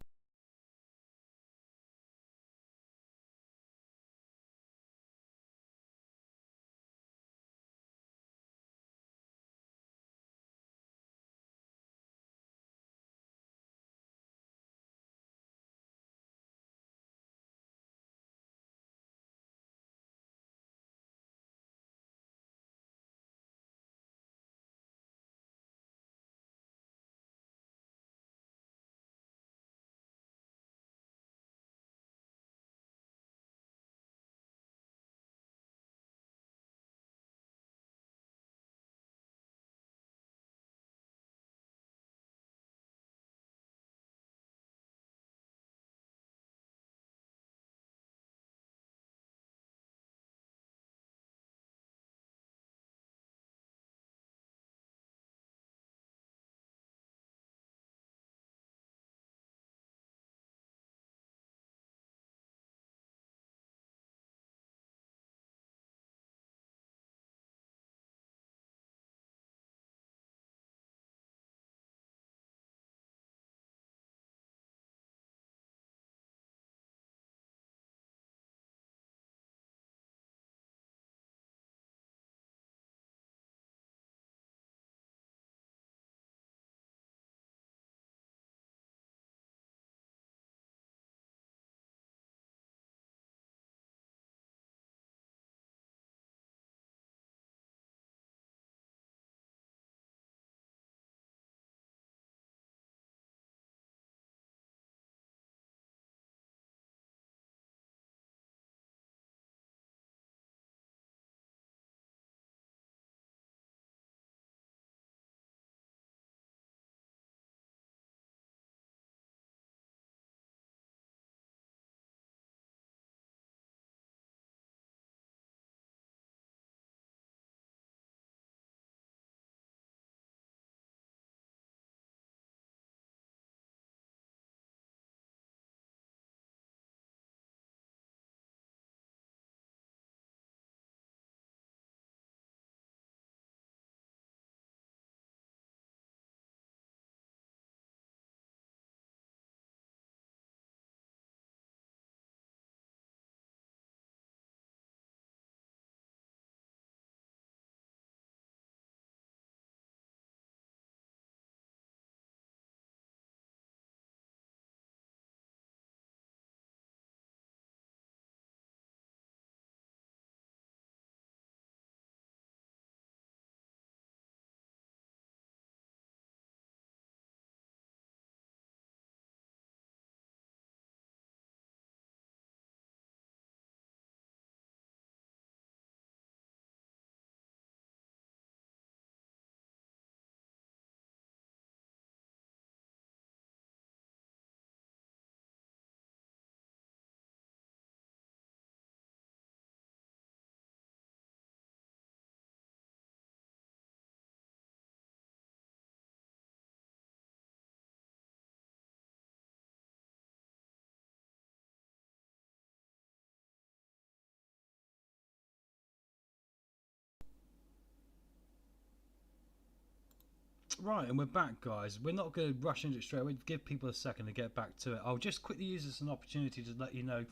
Right, and we're back, guys. We're not going to rush into it straight away. Give people a second to get back to it. I'll just quickly use this as an opportunity to let you know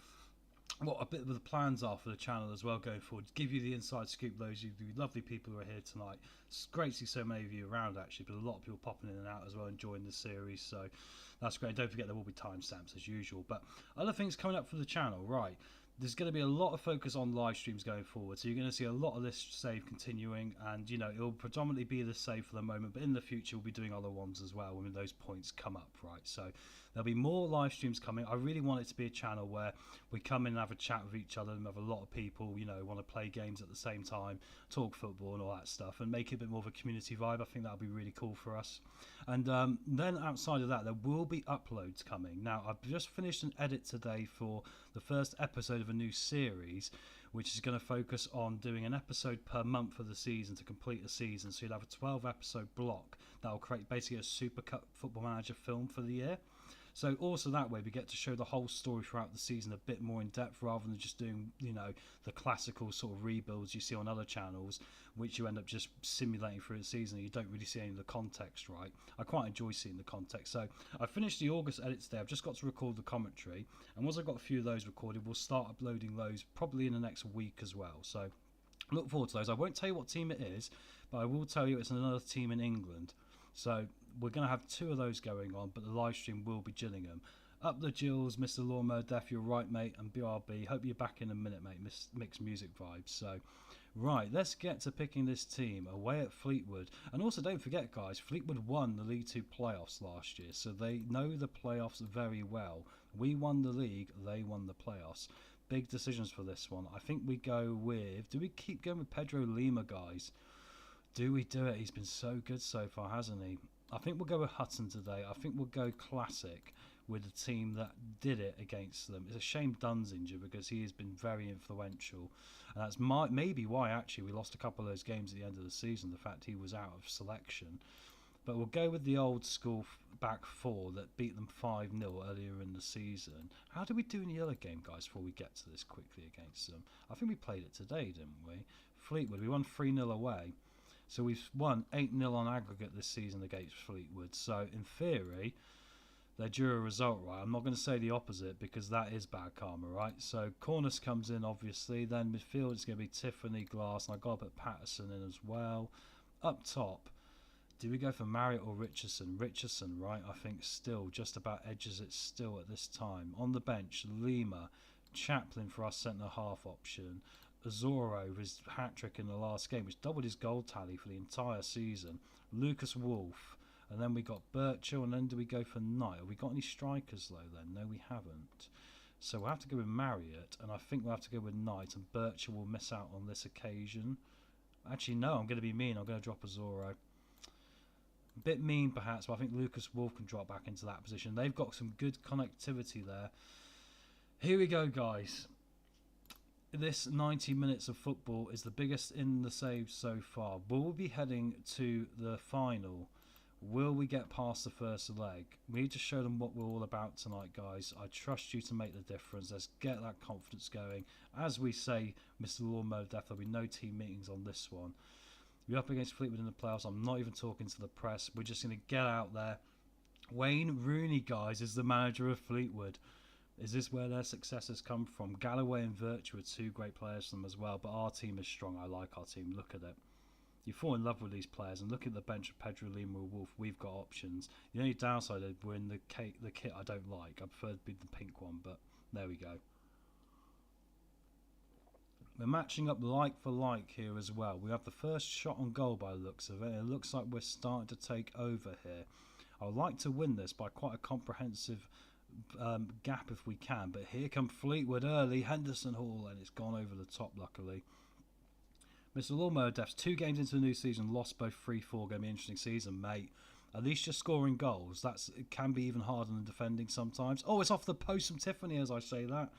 what a bit of the plans are for the channel as well going forward. Give you the inside scoop, those of you lovely people who are here tonight. It's great to see so many of you around, actually, but a lot of people popping in and out as well, enjoying the series, so that's great. Don't forget there will be timestamps as usual. But other things coming up for the channel, right? There's going to be a lot of focus on live streams going forward, so you're going to see a lot of this save continuing, and you know, it'll predominantly be the save for the moment, but in the future we'll be doing other ones as well when those points come up, right? So there'll be more live streams coming. I really want it to be a channel where we come in and have a chat with each other and have a lot of people, you know, want to play games at the same time, talk football and all that stuff, and make it a bit more of a community vibe. I think that'll be really cool for us. And then outside of that, there will be uploads coming. Now, I've just finished an edit today for the first episode of a new series, which is going to focus on doing an episode per month for the season to complete the season. So you'll have a 12 episode block that will create basically a Super Cup Football Manager film for the year. So also that way we get to show the whole story throughout the season a bit more in depth, rather than just doing, you know, the classical sort of rebuilds you see on other channels, which you end up just simulating through the season and you don't really see any of the context, right? I quite enjoy seeing the context. So I finished the August edits today. I've just got to record the commentary, and once I've got a few of those recorded, we'll start uploading those probably in the next week as well. So look forward to those. I won't tell you what team it is, but I will tell you it's another team in England. So we're going to have 2 of those going on, but the live stream will be Gillingham. Up the Gills, Mr. Lawnmower Deaf, you're right, mate, and BRB. Hope you're back in a minute, mate. Mixed music vibes. So, right, let's get to picking this team away at Fleetwood. And also, don't forget, guys, Fleetwood won the League 2 playoffs last year, so they know the playoffs very well. We won the league, they won the playoffs. Big decisions for this one. I think we go with... Do we keep going with Pedro Lima, guys? Do we do it? He's been so good so far, hasn't he? I think we'll go with Hutton today. I think we'll go classic with the team that did it against them. It's a shame Dunn's injured because he has been very influential. And that's maybe why actually we lost a couple of those games at the end of the season, the fact he was out of selection. But we'll go with the old school back 4 that beat them 5-0 earlier in the season. How did we do in the other game, guys, before we get to this quickly against them? I think we played it today, didn't we? Fleetwood, we won 3-0 away. So we've won 8-0 on aggregate this season against Fleetwood. So in theory, they're due a result, right? I'm not going to say the opposite because that is bad karma, right? So Cornice comes in, obviously. Then midfield is going to be Tiffany, Glass, and I've got to put Patterson in as well. Up top, do we go for Marriott or Richardson? Richardson, right? I think still just about edges it still at this time. On the bench, Lima, Chaplin for our centre-half option. Azoro with his hat-trick in the last game, which doubled his goal tally for the entire season. Lucas Wolfe, and then we got Birchall, and then do we go for Knight? Have we got any strikers though then? No, we haven't. So we'll have to go with Marriott, and I think we'll have to go with Knight, and Birchall will miss out on this occasion. Actually, no, I'm going to be mean. I'm going to drop Azoro. A bit mean perhaps, but I think Lucas Wolfe can drop back into that position. They've got some good connectivity there. Here we go, guys. This 90 minutes of football is the biggest in the saves so far. Will we be heading to the final? Will we get past the first leg? We need to show them what we're all about tonight, guys. I trust you to make the difference. Let's get that confidence going. As we say, Mr. Lawnmower Death, there'll be no team meetings on this one. We're up against Fleetwood in the playoffs. I'm not even talking to the press. We're just going to get out there. Wayne Rooney, guys, is the manager of Fleetwood. Is this where their success has come from? Galloway and Virtue are 2 great players for them as well, but our team is strong. I like our team. Look at it. You fall in love with these players, and look at the bench of Pedro Lima and Wolf. We've got options. The only downside is we're in the kit I don't like. I prefer to be the pink one, but there we go. We're matching up like for like here as well. We have the first shot on goal by the looks of it. It looks like we're starting to take over here. I would like to win this by quite a comprehensive gap if we can, but here come Fleetwood early. Henderson Hall, and it's gone over the top luckily. Mr. Lawnmower Death's 2 games into the new season, lost both 3-4. Going to be an interesting season, mate. At least you're scoring goals. It can be even harder than defending sometimes. Oh, it's off the post from Tiffany as I say that.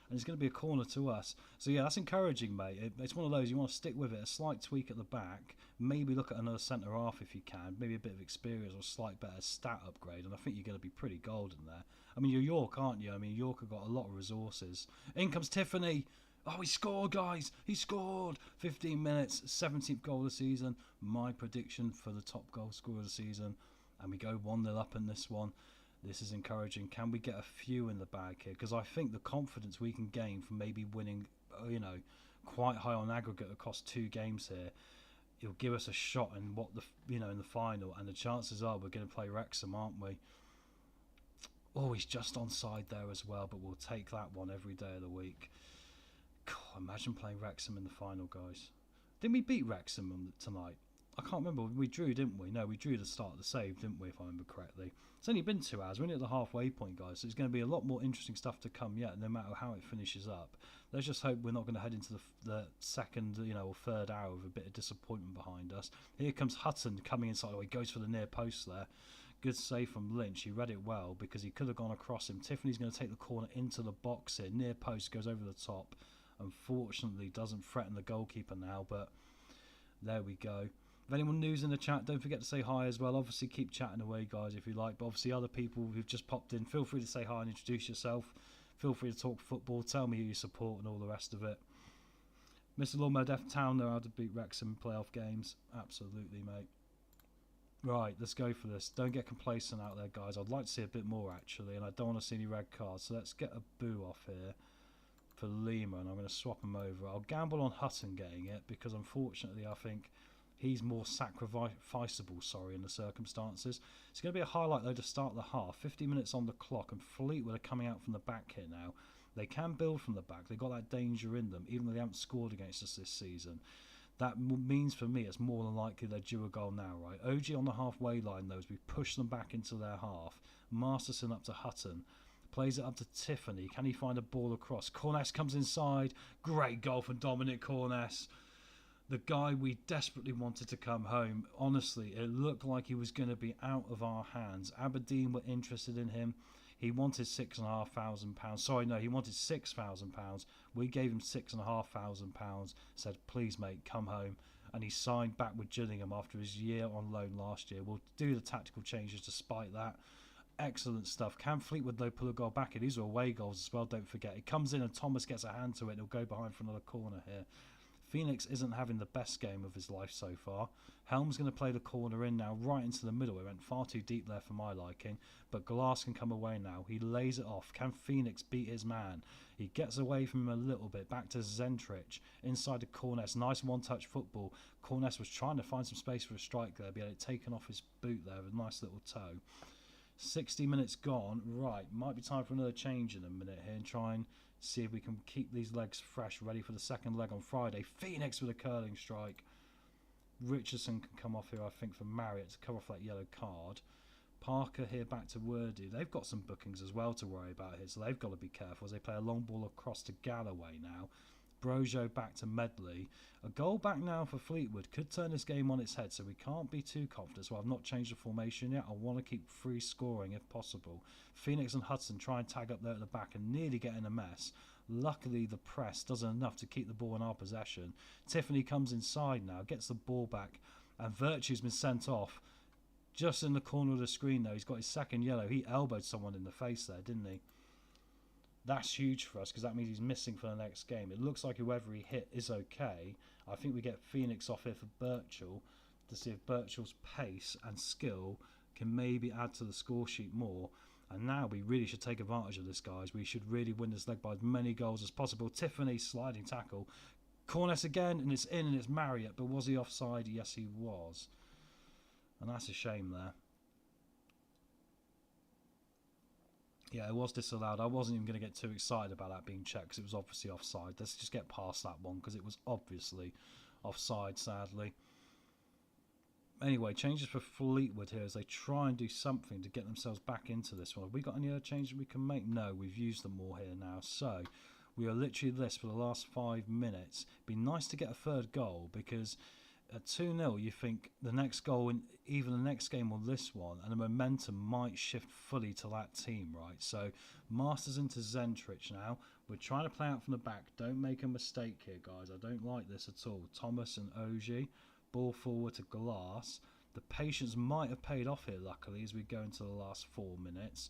And it's going to be a corner to us. So yeah, that's encouraging, mate. It's one of those, you want to stick with it. A slight tweak at the back. Maybe look at another centre-half if you can. Maybe a bit of experience or a slight better stat upgrade. And I think you're going to be pretty golden there. I mean, you're York, aren't you? I mean, York have got a lot of resources. In comes Tiffany. Oh, he scored, guys! He scored! 15 minutes, 17th goal of the season. My prediction for the top goal scorer of the season. And we go 1-0 up in this one. This is encouraging. Can we get a few in the bag here? Because I think the confidence we can gain from maybe winning, quite high on aggregate across 2 games here, it'll give us a shot in in the final. And the chances are we're going to play Wrexham, aren't we? Oh, he's just onside there as well, but we'll take that one every day of the week. God, imagine playing Wrexham in the final, guys. Didn't we beat Wrexham tonight? I can't remember. We drew, didn't we? No, we drew the start of the save, didn't we, if I remember correctly. It's only been 2 hours. We're only at the halfway point, guys, so there's going to be a lot more interesting stuff to come yet, no matter how it finishes up. Let's just hope we're not going to head into the second, or third hour with a bit of disappointment behind us. Here comes Hutton coming inside. Oh, he goes for the near post there. Good save from Lynch. He read it well because he could have gone across him. Tiffany's going to take the corner into the box here. Near post, goes over the top. Unfortunately, doesn't threaten the goalkeeper now, but there we go. If anyone news in the chat, don't forget to say hi as well. Obviously, keep chatting away, guys, if you like. But obviously, other people who've just popped in, feel free to say hi and introduce yourself. Feel free to talk football. Tell me who you support and all the rest of it. Mr. Lawmer Def Town know how to beat Wrexham in playoff games. Absolutely, mate. Right, let's go for this. Don't get complacent out there, guys. I'd like to see a bit more, actually, and I don't want to see any red cards. So let's get a boo off here for Lima, and I'm going to swap him over. I'll gamble on Hutton getting it because, unfortunately, I think he's more sacrificeable, in the circumstances. It's going to be a highlight, though, to start the half. 50 minutes on the clock, and Fleetwood are coming out from the back here now. They can build from the back. They've got that danger in them, even though they haven't scored against us this season. That means, for me, it's more than likely they're due a goal now, right? OG on the halfway line, though, as we push them back into their half. Masterson up to Hutton. Plays it up to Tiffany. Can he find a ball across? Corness comes inside. Great goal from Dominic Corness. The guy we desperately wanted to come home. Honestly, it looked like he was going to be out of our hands. Aberdeen were interested in him. He wanted £6,500. Sorry, no, he wanted £6,000. We gave him £6,500. Said, please, mate, come home. And he signed back with Gillingham after his year on loan last year. We'll do the tactical changes despite that. Excellent stuff. Can Fleetwood, though, pull a goal back? These are away goals as well, don't forget. He comes in and Thomas gets a hand to it and he'll go behind for another corner here. Phoenix isn't having the best game of his life so far. Helm's going to play the corner in now, right into the middle. It went far too deep there for my liking, but Glass can come away now. He lays it off. Can Phoenix beat his man? He gets away from him a little bit, back to Zentrich, inside to Corness. Nice one-touch football. Corness was trying to find some space for a strike there, but he had it taken off his boot there with a nice little toe. 60 minutes gone. Right, might be time for another change in a minute here and try and see if we can keep these legs fresh, ready for the second leg on Friday. Phoenix with a curling strike. Richardson can come off here, I think, for Marriott to cover off that yellow card. Parker here back to Wordy. They've got some bookings as well to worry about here, so they've got to be careful as they play a long ball across to Galloway now. Brojo back to Medley. A goal back now for Fleetwood could turn this game on its head, so we can't be too confident. So I've not changed the formation yet. I want to keep free scoring if possible. Phoenix and Hudson try and tag up there at the back and nearly get in a mess. Luckily, the press does enough to keep the ball in our possession. Tiffany comes inside now, gets the ball back, and Virtue's been sent off. Just in the corner of the screen, though, he's got his second yellow. He elbowed someone in the face there, didn't he? That's huge for us because that means he's missing for the next game. It looks like whoever he hit is okay. I think we get Phoenix off here for Birchall to see if Birchall's pace and skill can maybe add to the score sheet more. And now we really should take advantage of this, guys. We should really win this leg by as many goals as possible. Tiffany sliding tackle. Corness again, and it's in and it's Marriott. But was he offside? Yes, he was. And that's a shame there. Yeah, it was disallowed. I wasn't even going to get too excited about that being checked because it was obviously offside. Let's just get past that one because it was obviously offside, sadly. Anyway, changes for Fleetwood here as they try and do something to get themselves back into this one. Have we got any other changes we can make? No, we've used them all here now. So, we are literally this for the last 5 minutes. It'd be nice to get a third goal because at 2-0, you think the next goal in even the next game or this one, and the momentum might shift fully to that team, right? So, Masters into Zentrich now. We're trying to play out from the back. Don't make a mistake here, guys. I don't like this at all. Thomas and Oji. Ball forward to Glass. The patience might have paid off here, luckily, as we go into the last 4 minutes.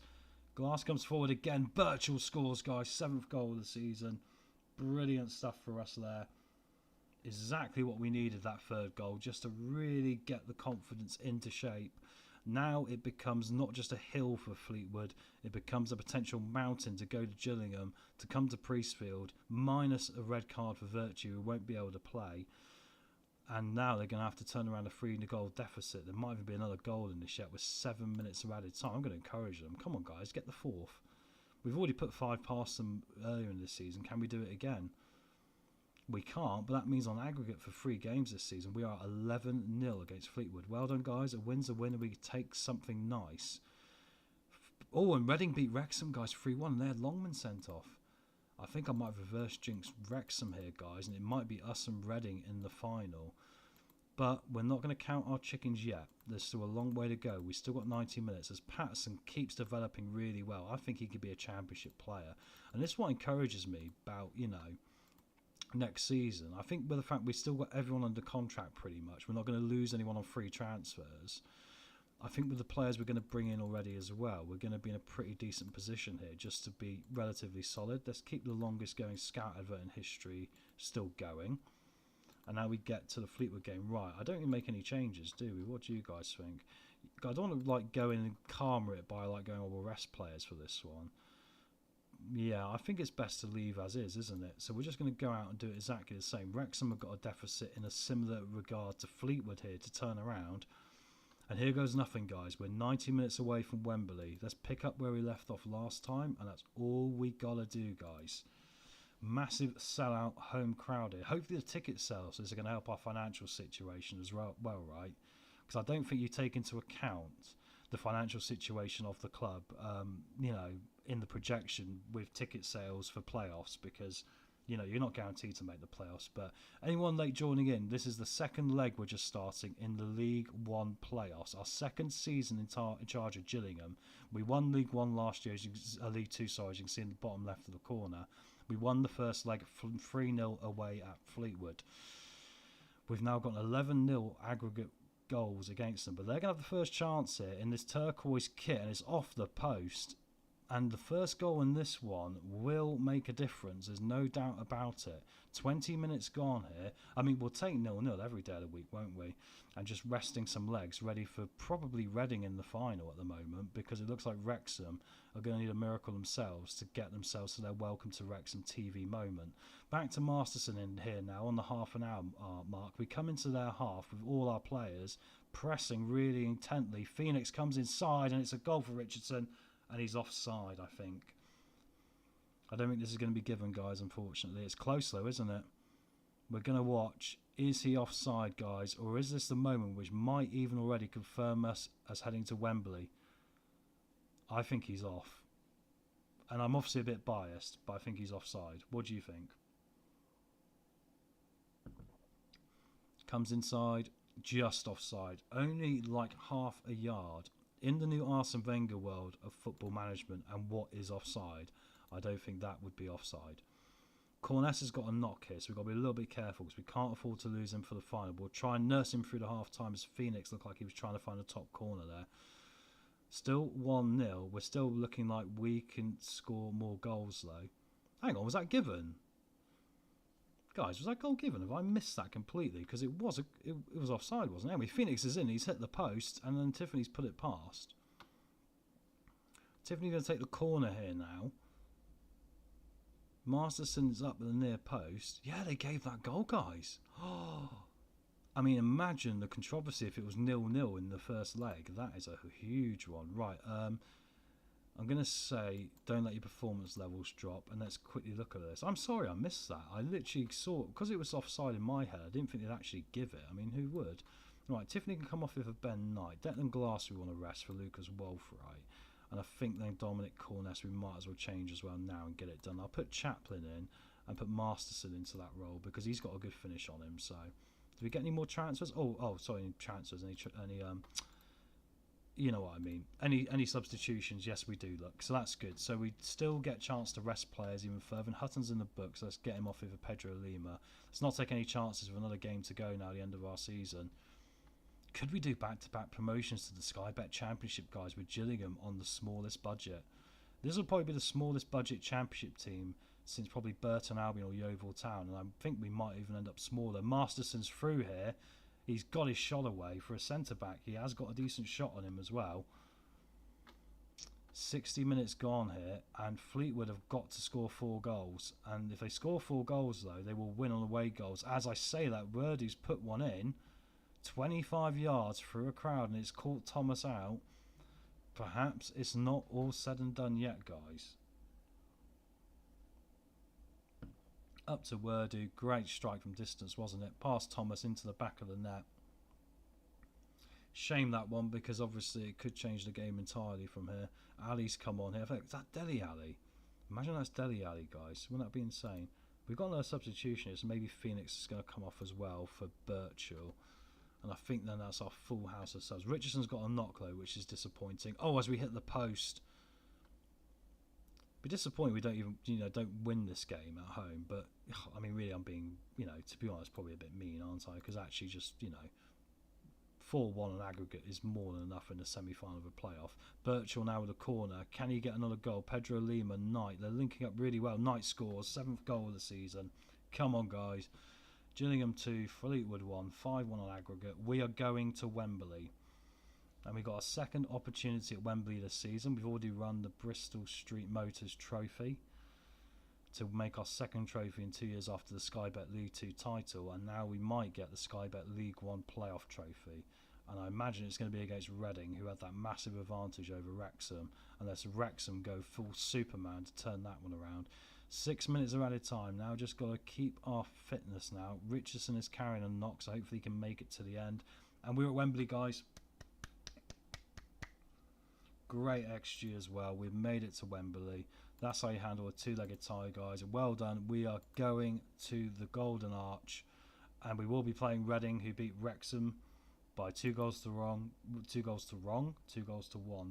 Glass comes forward again. Birchall scores, guys. 7th goal of the season. brilliant stuff for us there. Exactly what we needed, that third goal, just to really get the confidence into shape. Now it becomes not just a hill for Fleetwood, it becomes a potential mountain to go to Gillingham, to come to Priestfield, minus a red card for Virtue, who won't be able to play. And now they're going to have to turn around a 3-goal deficit. There might even be another goal in this yet with 7 minutes of added time. I'm going to encourage them. Come on, guys, get the fourth. We've already put 5 past them earlier in this season. Can we do it again? We can't, but that means on aggregate for 3 games this season, we are 11-0 against Fleetwood. Well done, guys. A win's a win, and we take something nice. Oh, and Reading beat Wrexham, guys, 3-1, and they had Longman sent off. I think I might have reverse jinxed Wrexham here, guys, and it might be us and Reading in the final. But we're not going to count our chickens yet. There's still a long way to go. We've still got 90 minutes as Patterson keeps developing really well. I think he could be a championship player. And this is what encourages me about, next season. I think with the fact we've still got everyone under contract pretty much. We're not going to lose anyone on free transfers. I think with the players we're going to bring in already as well, we're going to be in a pretty decent position here just to be relatively solid. Let's keep the longest going scout advert in history still going. And now we get to the Fleetwood game. Right, I don't even make any changes, do we? What do you guys think? I don't want to go in and karma it by going, oh, we'll rest players for this one. Yeah, I think it's best to leave as is, isn't it? So we're just going to go out and do it exactly the same. Wrexham have got a deficit in a similar regard to Fleetwood here to turn around. And here goes nothing, guys. We're 90 minutes away from Wembley. Let's pick up where we left off last time, and that's all we got to do, guys. Massive sellout home crowd here. Hopefully the ticket sales is going to help our financial situation as well, right? Because I don't think you take into account the financial situation of the club, in the projection with ticket sales for playoffs, because you're not guaranteed to make the playoffs. But anyone late joining in, this is the second leg we're just starting in the League One playoffs. Our second season in charge of Gillingham. We won League One last year, League Two, sorry, as you can see in the bottom left of the corner. We won the first leg 3-0 away at Fleetwood. We've now got 11-0 aggregate goals against them, but they're going to have the first chance here in this turquoise kit, and it's off the post. And the first goal in this one will make a difference. There's no doubt about it. 20 minutes gone here. I mean, we'll take 0-0 every day of the week, won't we? And just resting some legs, ready for probably Reading in the final at the moment, because it looks like Wrexham are going to need a miracle themselves to get themselves to their welcome to Wrexham TV moment. Back to Masterson in here now on the half an hour mark. We come into their half with all our players pressing really intently. Phoenix comes inside, and it's a goal for Richardson. And he's offside, I think. I don't think this is going to be given, guys, unfortunately. It's close, though, isn't it? We're going to watch. Is he offside, guys? Or is this the moment which might even already confirm us as heading to Wembley? I think he's off. And I'm obviously a bit biased, but I think he's offside. What do you think? Comes inside. Just offside. Only like half a yard. In the new Arsene Wenger world of football management and what is offside, I don't think that would be offside. Corness has got a knock here, so we've got to be a little bit careful because we can't afford to lose him for the final. We'll try and nurse him through the half-time as Phoenix looked like he was trying to find a top corner there. Still 1-0. We're still looking like we can score more goals, though. Hang on, was that given? Guys, was that goal given? Have I missed that completely? Because it was offside, wasn't it? Anyway, Phoenix is in. He's hit the post, and then Tiffany's put it past. Tiffany's going to take the corner here now. Masterson's up at the near post. Yeah, they gave that goal, guys. I mean, imagine the controversy if it was 0-0 in the first leg. That is a huge one. Right, I'm going to say don't let your performance levels drop, and let's quickly look at this. I'm sorry I missed that. I literally saw, because it was offside in my head, I didn't think they'd actually give it. I mean, who would? Right, Tiffany can come off with a Ben Knight. Declan Glass we want to rest for Lucas Wolfright. And I think then Dominic Corness we might as well change as well now and get it done. I'll put Chaplin in and put Masterson into that role because he's got a good finish on him. So, do we get any more transfers? Oh, sorry, transfers. Any you know what I mean. Any substitutions? Yes, we do. Look, so that's good. So we still get a chance to rest players even further. And Hutton's in the book, so let's get him off with a Pedro Lima. Let's not take any chances with another game to go now, the end of our season. Could we do back-to-back promotions to the Sky Bet Championship, guys, with Gillingham on the smallest budget? This will probably be the smallest budget championship team since probably Burton Albion or Yeovil Town, and I think we might even end up smaller. Masterson's through here. He's got his shot away for a centre-back. He has got a decent shot on him as well. 60 minutes gone here, and Fleetwood have got to score 4 goals. And if they score 4 goals, though, they will win on away goals. As I say that, Wordy's put one in, 25 yards through a crowd, and it's caught Thomas out. Perhaps it's not all said and done yet, guys. Up to Wordu, great strike from distance, wasn't it? Past Thomas into the back of the net. Shame that one, because obviously it could change the game entirely from here. Ali's come on here. Is that Dele Ali? Imagine that's Dele Ali, guys. Wouldn't that be insane? We've got another substitution, so maybe Phoenix is going to come off as well for Birchall. And I think then that's our full house of subs. Richardson's got a knock though, which is disappointing. Oh, as we hit the post. Be disappointed we don't even, don't win this game at home. But I mean, really, I'm being, to be honest, probably a bit mean, aren't I? Because actually, just 4-1 on aggregate is more than enough in the semi-final of a playoff. Birchall now with a corner. Can he get another goal? Pedro Lima, Knight. They're linking up really well. Knight scores 7th goal of the season. Come on, guys. Gillingham 2, Fleetwood 1, 5-1 on aggregate. We are going to Wembley. And we got a second opportunity at Wembley this season. We've already run the Bristol Street Motors Trophy to make our second trophy in 2 years after the Sky Bet League 2 title. And now we might get the Sky Bet League 1 playoff trophy. And I imagine it's going to be against Reading, who had that massive advantage over Wrexham. Unless Wrexham go full Superman to turn that one around. 6 minutes of added time now. Just got to keep our fitness now. Richardson is carrying a knock, so hopefully he can make it to the end. And we're at Wembley, guys. Great XG as well. We've made it to Wembley. That's how you handle a 2-legged tie, guys. Well done. We are going to the Golden Arch, and we will be playing Reading, who beat Wrexham by 2 goals to 1.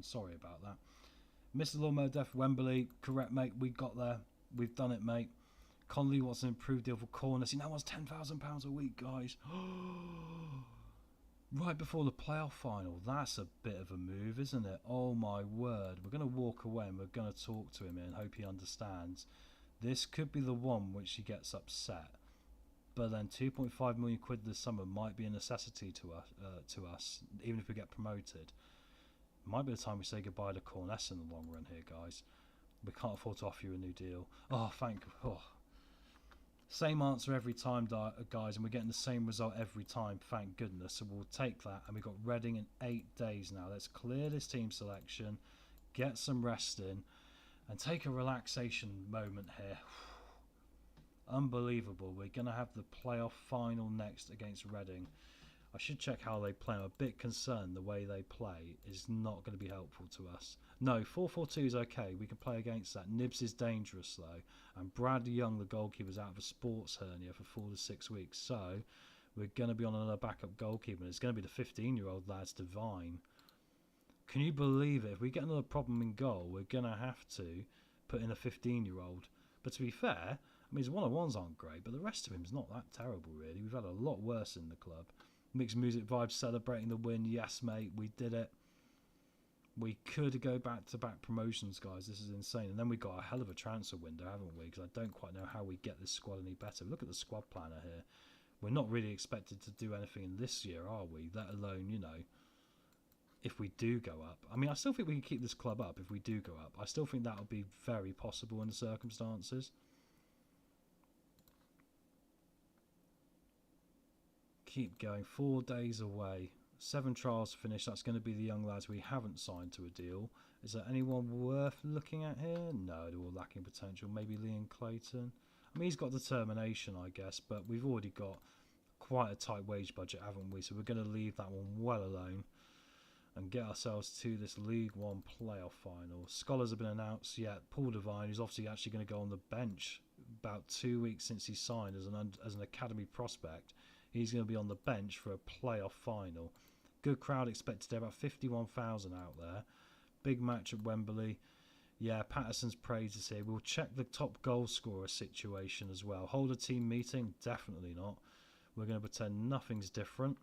Sorry about that. Mr. Lawnmower Death, Wembley. Correct, mate. We got there. We've done it, mate. Connolly wants an improved deal for corners. He now wants £10,000 a week, guys. Right before the playoff final. That's a bit of a move, isn't it? Oh my word. We're going to walk away and we're going to talk to him and hope he understands. This could be the one which he gets upset. But then 2.5 million quid this summer might be a necessity to us, even if we get promoted. Might be the time we say goodbye to Corness in the long run here, guys. We can't afford to offer you a new deal. Same answer every time, guys, and we're getting the same result every time, thank goodness. So we'll take that, and we've got Reading in 8 days now. Let's clear this team selection, get some rest in, and take a relaxation moment here. Unbelievable. We're going to have the playoff final next against Reading. I should check how they play. I'm a bit concerned the way they play is not going to be helpful to us. No, 4-4-2 is okay. We can play against that. Nibs is dangerous, though. And Brad Young, the goalkeeper, is out of a sports hernia for 4 to 6 weeks. So we're going to be on another backup goalkeeper. And it's going to be the 15-year-old lad's Divine. Can you believe it? If we get another problem in goal, we're going to have to put in a 15-year-old. But to be fair, I mean, his one-on-ones aren't great, but the rest of him's not that terrible, really. We've had a lot worse in the club. Mixed music vibes celebrating the win. Yes, mate, we did it. We could go back-to-back promotions, guys. This is insane. And then we got a hell of a transfer window, haven't we? Because I don't quite know how we get this squad any better. Look at the squad planner here. We're not really expected to do anything in this year, are we? Let alone, if we do go up. I mean, I still think we can keep this club up if we do go up. I still think that would be very possible in the circumstances. Keep going. 4 days away. 7 trials finished. That's going to be the young lads we haven't signed to a deal. Is there anyone worth looking at here? No, they're all lacking potential. Maybe Liam Clayton. I mean, he's got determination, I guess, but we've already got quite a tight wage budget, haven't we? So we're going to leave that one well alone and get ourselves to this League One playoff final. Scholars have been announced yet. Paul Devine, who's obviously actually going to go on the bench about 2 weeks since he signed as an academy prospect. He's going to be on the bench for a playoff final. Good crowd expected there, about 51,000 out there. Big match at Wembley. Yeah, Patterson's praises here. We'll check the top goal scorer situation as well. Hold a team meeting? Definitely not. We're going to pretend nothing's different.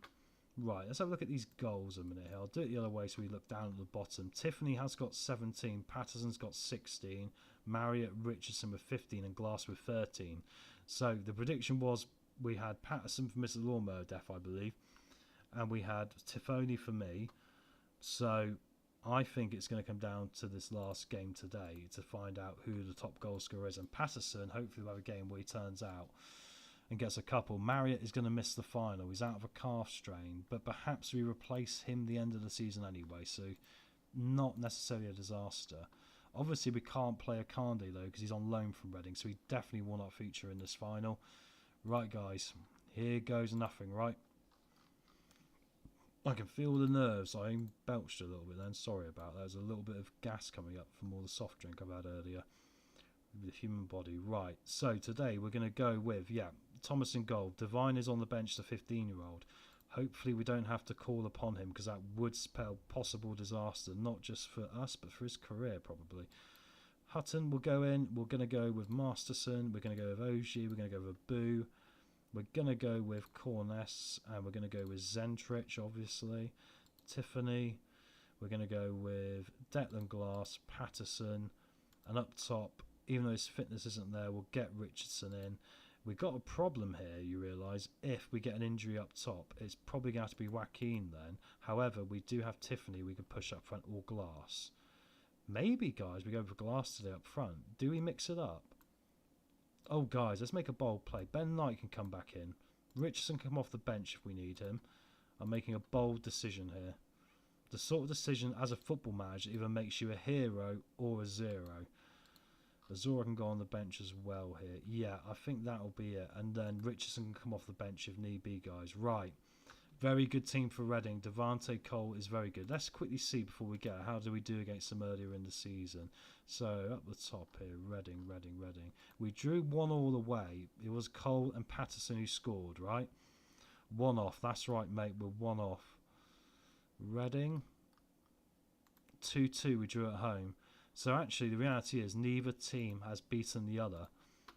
Right, let's have a look at these goals a minute here. I'll do it the other way so we look down at the bottom. Tiffany has got 17, Patterson's got 16, Marriott, Richardson with 15 and Glass with 13. So the prediction was we had Patterson for Mr. Lawnmower Death, I believe, and we had Tiffany for me. So I think it's going to come down to this last game today to find out who the top goal scorer is. And Patterson, hopefully we'll have a game where he turns out and gets a couple. Marriott is going to miss the final. He's out of a calf strain, but perhaps we replace him the end of the season anyway, so not necessarily a disaster. Obviously we can't play Akande though because he's on loan from Reading, so he definitely will not feature in this final. Right guys, here goes nothing, right? I can feel the nerves. I belched a little bit then, sorry about that. There's a little bit of gas coming up from all the soft drink I've had earlier. The human body. Right, so today we're going to go with, Thomas in goal. Devine is on the bench, the 15-year-old. Hopefully we don't have to call upon him because that would spell possible disaster, not just for us but for his career probably. Hutton will go in. We're going to go with Masterson. We're going to go with Oji. We're going to go with Boo. We're going to go with Corness, and we're going to go with Zentrich obviously. Tiffany. We're going to go with Declan Glass, Patterson, and up top, even though his fitness isn't there, we'll get Richardson in. We've got a problem here, you realise. If we get an injury up top, it's probably going to have to be Joaquin then. However, we do have Tiffany we can push up front, or Glass. Maybe, guys, we go for Glass today up front. Do we mix it up? Oh, guys, let's make a bold play. Ben Knight can come back in. Richardson can come off the bench if we need him. I'm making a bold decision here. The sort of decision, as a football manager, either makes you a hero or a zero. Azora can go on the bench as well here. Yeah, I think that'll be it. And then Richardson can come off the bench if need be, guys. Right. Very good team for Reading. Devante Cole is very good. Let's quickly see before we go. How do we do against them earlier in the season? So, up the top here, Reading. We drew 1-1 away. It was Cole and Patterson who scored, right? 1 off. That's right, mate. We're 1 off. Reading. 2-2 we drew at home. So actually the reality is neither team has beaten the other.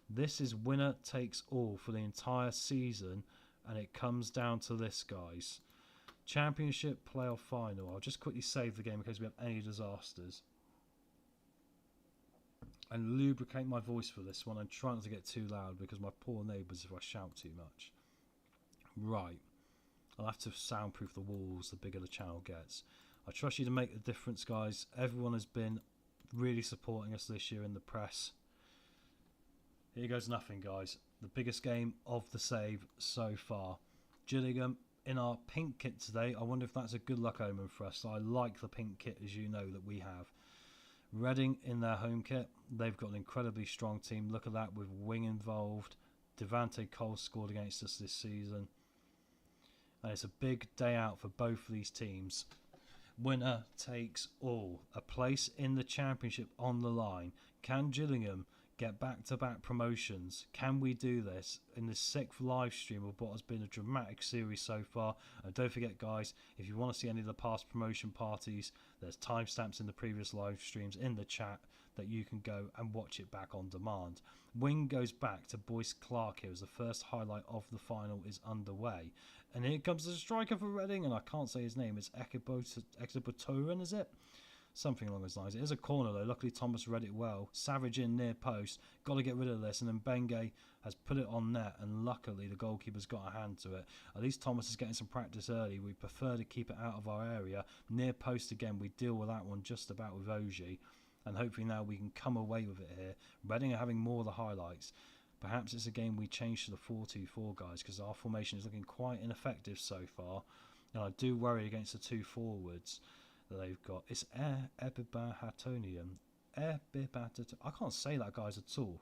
This is winner takes all for the entire season, and it comes down to this, guys. Championship playoff final. I'll just quickly save the game in case we have any disasters. And lubricate my voice for this one and try not to get too loud because my poor neighbours if I shout too much. Right. I'll have to soundproof the walls the bigger the channel gets. I trust you to make the difference, guys. Everyone has been really supporting us this year in the press. Here goes nothing, guys. The biggest game of the save so far. Gillingham in our pink kit today. I wonder if that's a good luck omen for us. I like the pink kit, as you know, that we have. Reading in their home kit. They've got an incredibly strong team. Look at that with Wing involved. Devante Cole scored against us this season. And it's a big day out for both of these teams. Winner takes all. A place in the championship on the line. Can Gillingham get back-to-back promotions? Can we do this in the 6th live stream of what has been a dramatic series so far? And don't forget, guys, if you want to see any of the past promotion parties, there's timestamps in the previous live streams in the chat that you can go and watch it back on demand. Wing goes back to Boyce Clark here as the first highlight of the final is underway. And here comes the striker for Reading, and I can't say his name. It's Ekebotoran, is it? Something along those lines. It is a corner though. Luckily Thomas read it well. Savage in near post. Got to get rid of this. And then Benge has put it on net. And luckily the goalkeeper's got a hand to it. At least Thomas is getting some practice early. We prefer to keep it out of our area. Near post again. We deal with that one just about with Oji. And hopefully now we can come away with it here. Reading are having more of the highlights. Perhaps it's a game we change to the 4-2-4, guys. Because our formation is looking quite ineffective so far. And I do worry against the 2 forwards they've got. It's Ebibahatonium. I can't say that, guys, at all.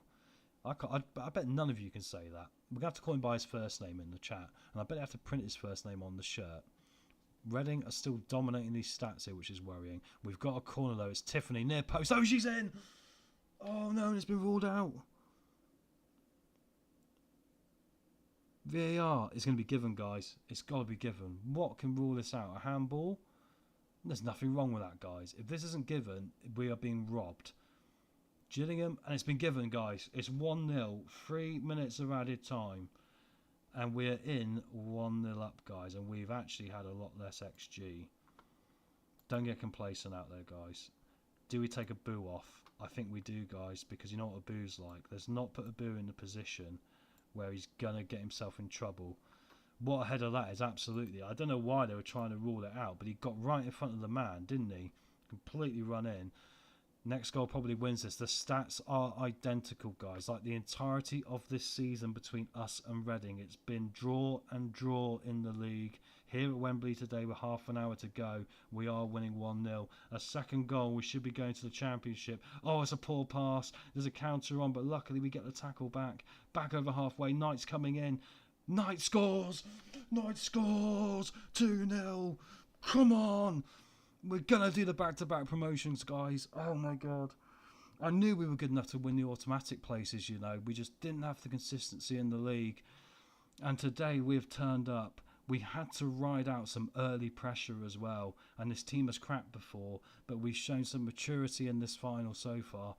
I bet none of you can say that. We're going to have to call him by his first name in the chat. And I bet I have to print his first name on the shirt. Reading are still dominating these stats here, which is worrying. We've got a corner, though. It's Tiffany near post. Oh, she's in! Oh, no, it's been ruled out. VAR is going to be given, guys. It's got to be given. What can rule this out? A handball? There's nothing wrong with that, guys. If this isn't given, we are being robbed. Gillingham, and it's been given, guys. It's 1-0, 3 minutes of added time. And we're in 1-0 up, guys, and we've actually had a lot less XG. Don't get complacent out there, guys. Do we take a boo off? I think we do, guys, because you know what a boo's like. Let's not put a boo in the position where he's going to get himself in trouble. What ahead of that is absolutely... I don't know why they were trying to rule it out, but he got right in front of the man, didn't he? Completely run in. Next goal probably wins this. The stats are identical, guys. Like the entirety of this season between us and Reading. It's been draw and draw in the league. Here at Wembley today with half an hour to go, we are winning 1-0. A second goal, we should be going to the Championship. Oh, it's a poor pass. There's a counter on, but luckily we get the tackle back. Back over halfway. Knight's coming in. Knight scores! Knight scores! 2-0! Come on! We're going to do the back-to-back promotions, guys. Oh, my God. I knew we were good enough to win the automatic places, you know. We just didn't have the consistency in the league. And today we've turned up. We had to ride out some early pressure as well. And this team has cracked before, but we've shown some maturity in this final so far.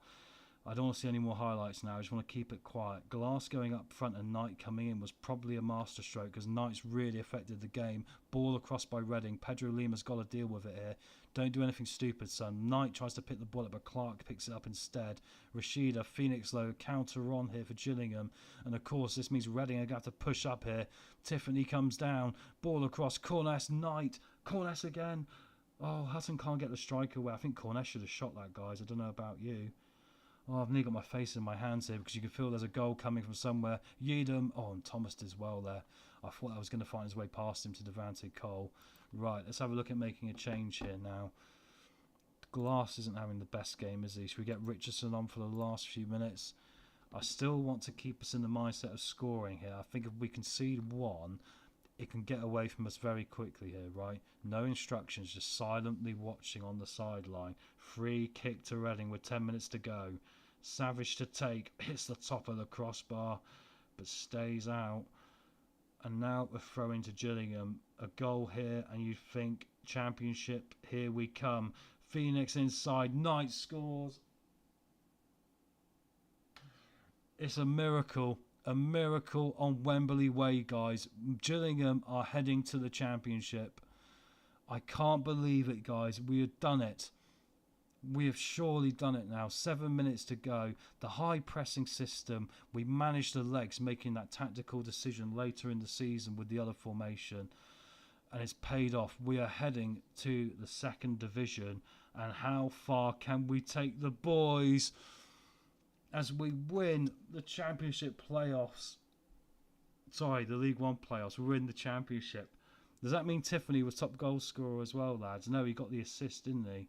I don't want to see any more highlights now. I just want to keep it quiet. Glass going up front and Knight coming in was probably a masterstroke because Knight's really affected the game. Ball across by Reading. Pedro Lima's got to deal with it here. Don't do anything stupid, son. Knight tries to pick the ball up, but Clark picks it up instead. Rashida, Phoenix low, counter on here for Gillingham. And of course, this means Reading are going to have to push up here. Tiffany comes down. Ball across. Corness, Knight. Corness again. Oh, Hutton can't get the strike away. I think Corness should have shot that, guys. I don't know about you. Oh, I've nearly got my face in my hands here because you can feel there's a goal coming from somewhere. Yeadham. Oh, and Thomas does well there. I thought I was going to find his way past him to Devante Cole. Right, let's have a look at making a change here now. Glass isn't having the best game, is he? Should we get Richardson on for the last few minutes? I still want to keep us in the mindset of scoring here. I think if we concede one, it can get away from us very quickly here, right? No instructions, just silently watching on the sideline. Free kick to Reading with 10 minutes to go. Savage to take, hits the top of the crossbar, but stays out. And now we're throwing to Gillingham. A goal here, and you think Championship, here we come. Phoenix inside, Knight scores. It's a miracle on Wembley Way, guys. Gillingham are heading to the Championship. I can't believe it, guys. We have done it. We have surely done it now. 7 minutes to go. The high pressing system. We managed the legs, making that tactical decision later in the season with the other formation. And it's paid off. We are heading to the second division. And how far can we take the boys as we win the Championship playoffs? Sorry, the League One playoffs. We're in the Championship. Does that mean Tiffany was top goal scorer as well, lads? No, he got the assist, didn't he?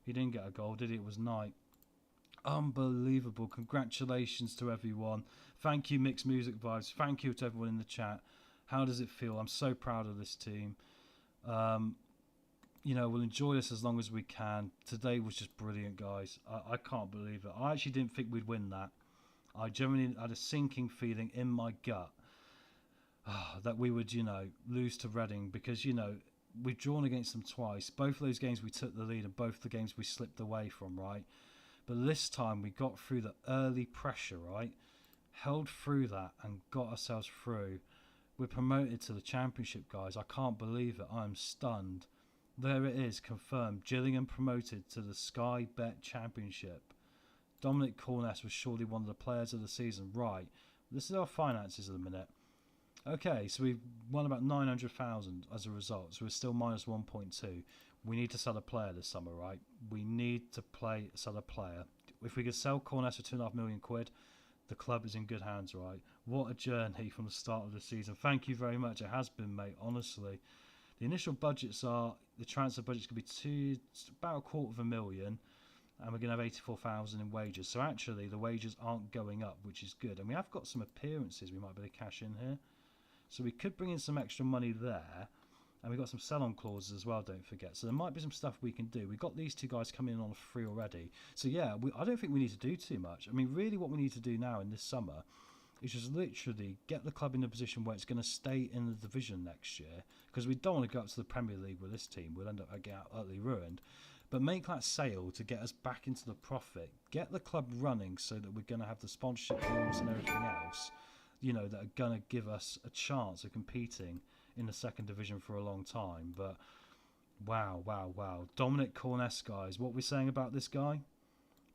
He didn't get a goal, did he? It was Knight. Unbelievable. Congratulations to everyone. Thank you, Mixed Music Vibes. Thank you to everyone in the chat. How does it feel? I'm so proud of this team. You know, we'll enjoy this as long as we can. Today was just brilliant, guys. I can't believe it. I actually didn't think we'd win that. I generally had a sinking feeling in my gut that we would, you know, lose to Reading because, you know, we've drawn against them twice. Both of those games we took the lead and both the games we slipped away from, right? But this time we got through the early pressure, right? Held through that and got ourselves through. We're promoted to the Championship, guys. I can't believe it. I'm stunned. There it is, confirmed. Gillingham promoted to the Sky Bet Championship. Dominic Corness was surely one of the players of the season. Right. This is our finances at the minute. Okay, so we've won about 900,000 as a result. So we're still minus 1.2. We need to sell a player this summer, right? We need to sell a player. If we could sell Corness for £2.5 million, the club is in good hands, right? What a journey from the start of the season. Thank you very much. It has been, mate, honestly. The initial budgets are, the transfer budget's going to be about £250,000, and we're going to have 84,000 in wages. So actually, the wages aren't going up, which is good. And we have got some appearances we might be able to cash in here. So we could bring in some extra money there. And we've got some sell-on clauses as well, don't forget. So there might be some stuff we can do. We've got these two guys coming in on a free already. So yeah, I don't think we need to do too much. I mean, really what we need to do now in this summer is just literally get the club in a position where it's going to stay in the division next year. Because we don't want to go up to the Premier League with this team. We'll end up getting utterly ruined. But make that sale to get us back into the profit. Get the club running so that we're going to have the sponsorship deals and everything else. that are going to give us a chance of competing in the second division for a long time. But wow. Dominic Corness, guys, what we're saying about this guy?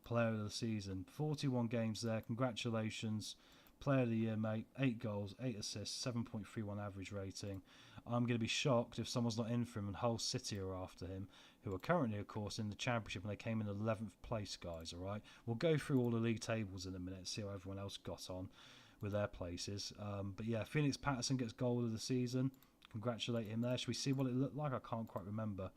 Player of the season, 41 games there. Congratulations. Player of the year, mate. 8 goals, 8 assists, 7.31 average rating. I'm going to be shocked if someone's not in for him and Hull City are after him, who are currently, of course, in the Championship, and they came in 11th place, guys, all right? We'll go through all the league tables in a minute, see how everyone else got on with their places. But yeah, Phoenix Patterson gets goal of the season. Congratulate him there. Should we see what it looked like? I can't quite remember.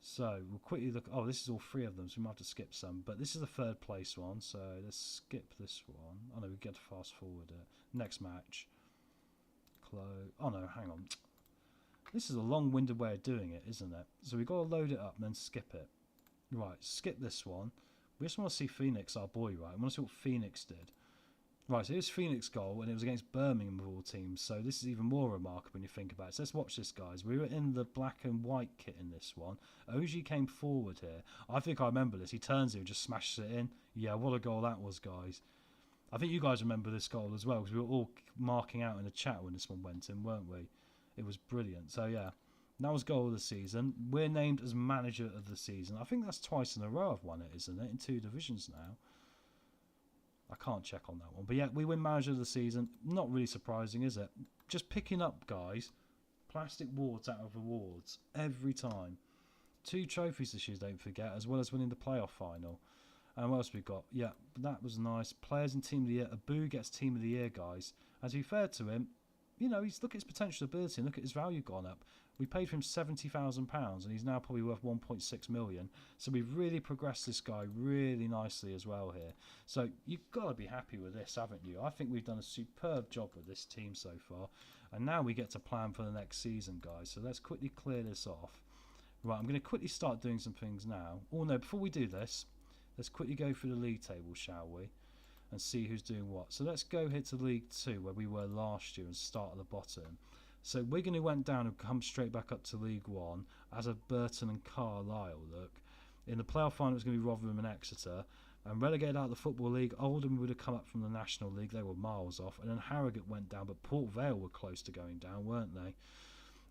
So we'll quickly look. Oh, this is all 3 of them, so we might have to skip some. But this is the 3rd place one, so let's skip this one. Oh no, we get to fast forward it. Next match. Oh no, hang on. This is a long-winded way of doing it, isn't it? So we've got to load it up and then skip it. Right, skip this one. We just want to see Phoenix, our boy, right? We want to see what Phoenix did. Right, so here's Phoenix goal, and it was against Birmingham of all teams, so this is even more remarkable when you think about it. So let's watch this, guys. We were in the black and white kit in this one. OG came forward here. I think I remember this. He turns it and just smashes it in. Yeah, what a goal that was, guys. I think you guys remember this goal as well, because we were all marking out in the chat when this one went in, weren't we? It was brilliant. So yeah, that was goal of the season. We're named as manager of the season. I think that's twice in a row I've won it, isn't it? In 2 divisions now. I can't check on that one. But yeah, we win manager of the season. Not really surprising, is it? Just picking up, guys, plastic wards out of awards every time. 2 trophies this year, don't forget, as well as winning the playoff final. And what else we got? Yeah, that was nice. Players and Team of the Year. Abu gets Team of the Year, guys. And to be fair to him, he's look at his potential ability and look at his value gone up. We paid for him £70,000 and he's now probably worth 1.6 million. So we've really progressed this guy really nicely as well here. So you've got to be happy with this, haven't you? I think we've done a superb job with this team so far. And now we get to plan for the next season, guys. So let's quickly clear this off. Right, I'm going to quickly start doing some things now. Oh no, before we do this, let's quickly go through the league table, shall we? And see who's doing what. So let's go here to League 2 where we were last year and start at the bottom. So Wigan, who went down, have come straight back up to League 1, as have Burton and Carlisle, look. In the playoff final, it's going to be Rotherham and Exeter. And relegated out of the Football League, Oldham would have come up from the National League. They were miles off. And then Harrogate went down, but Port Vale were close to going down, weren't they?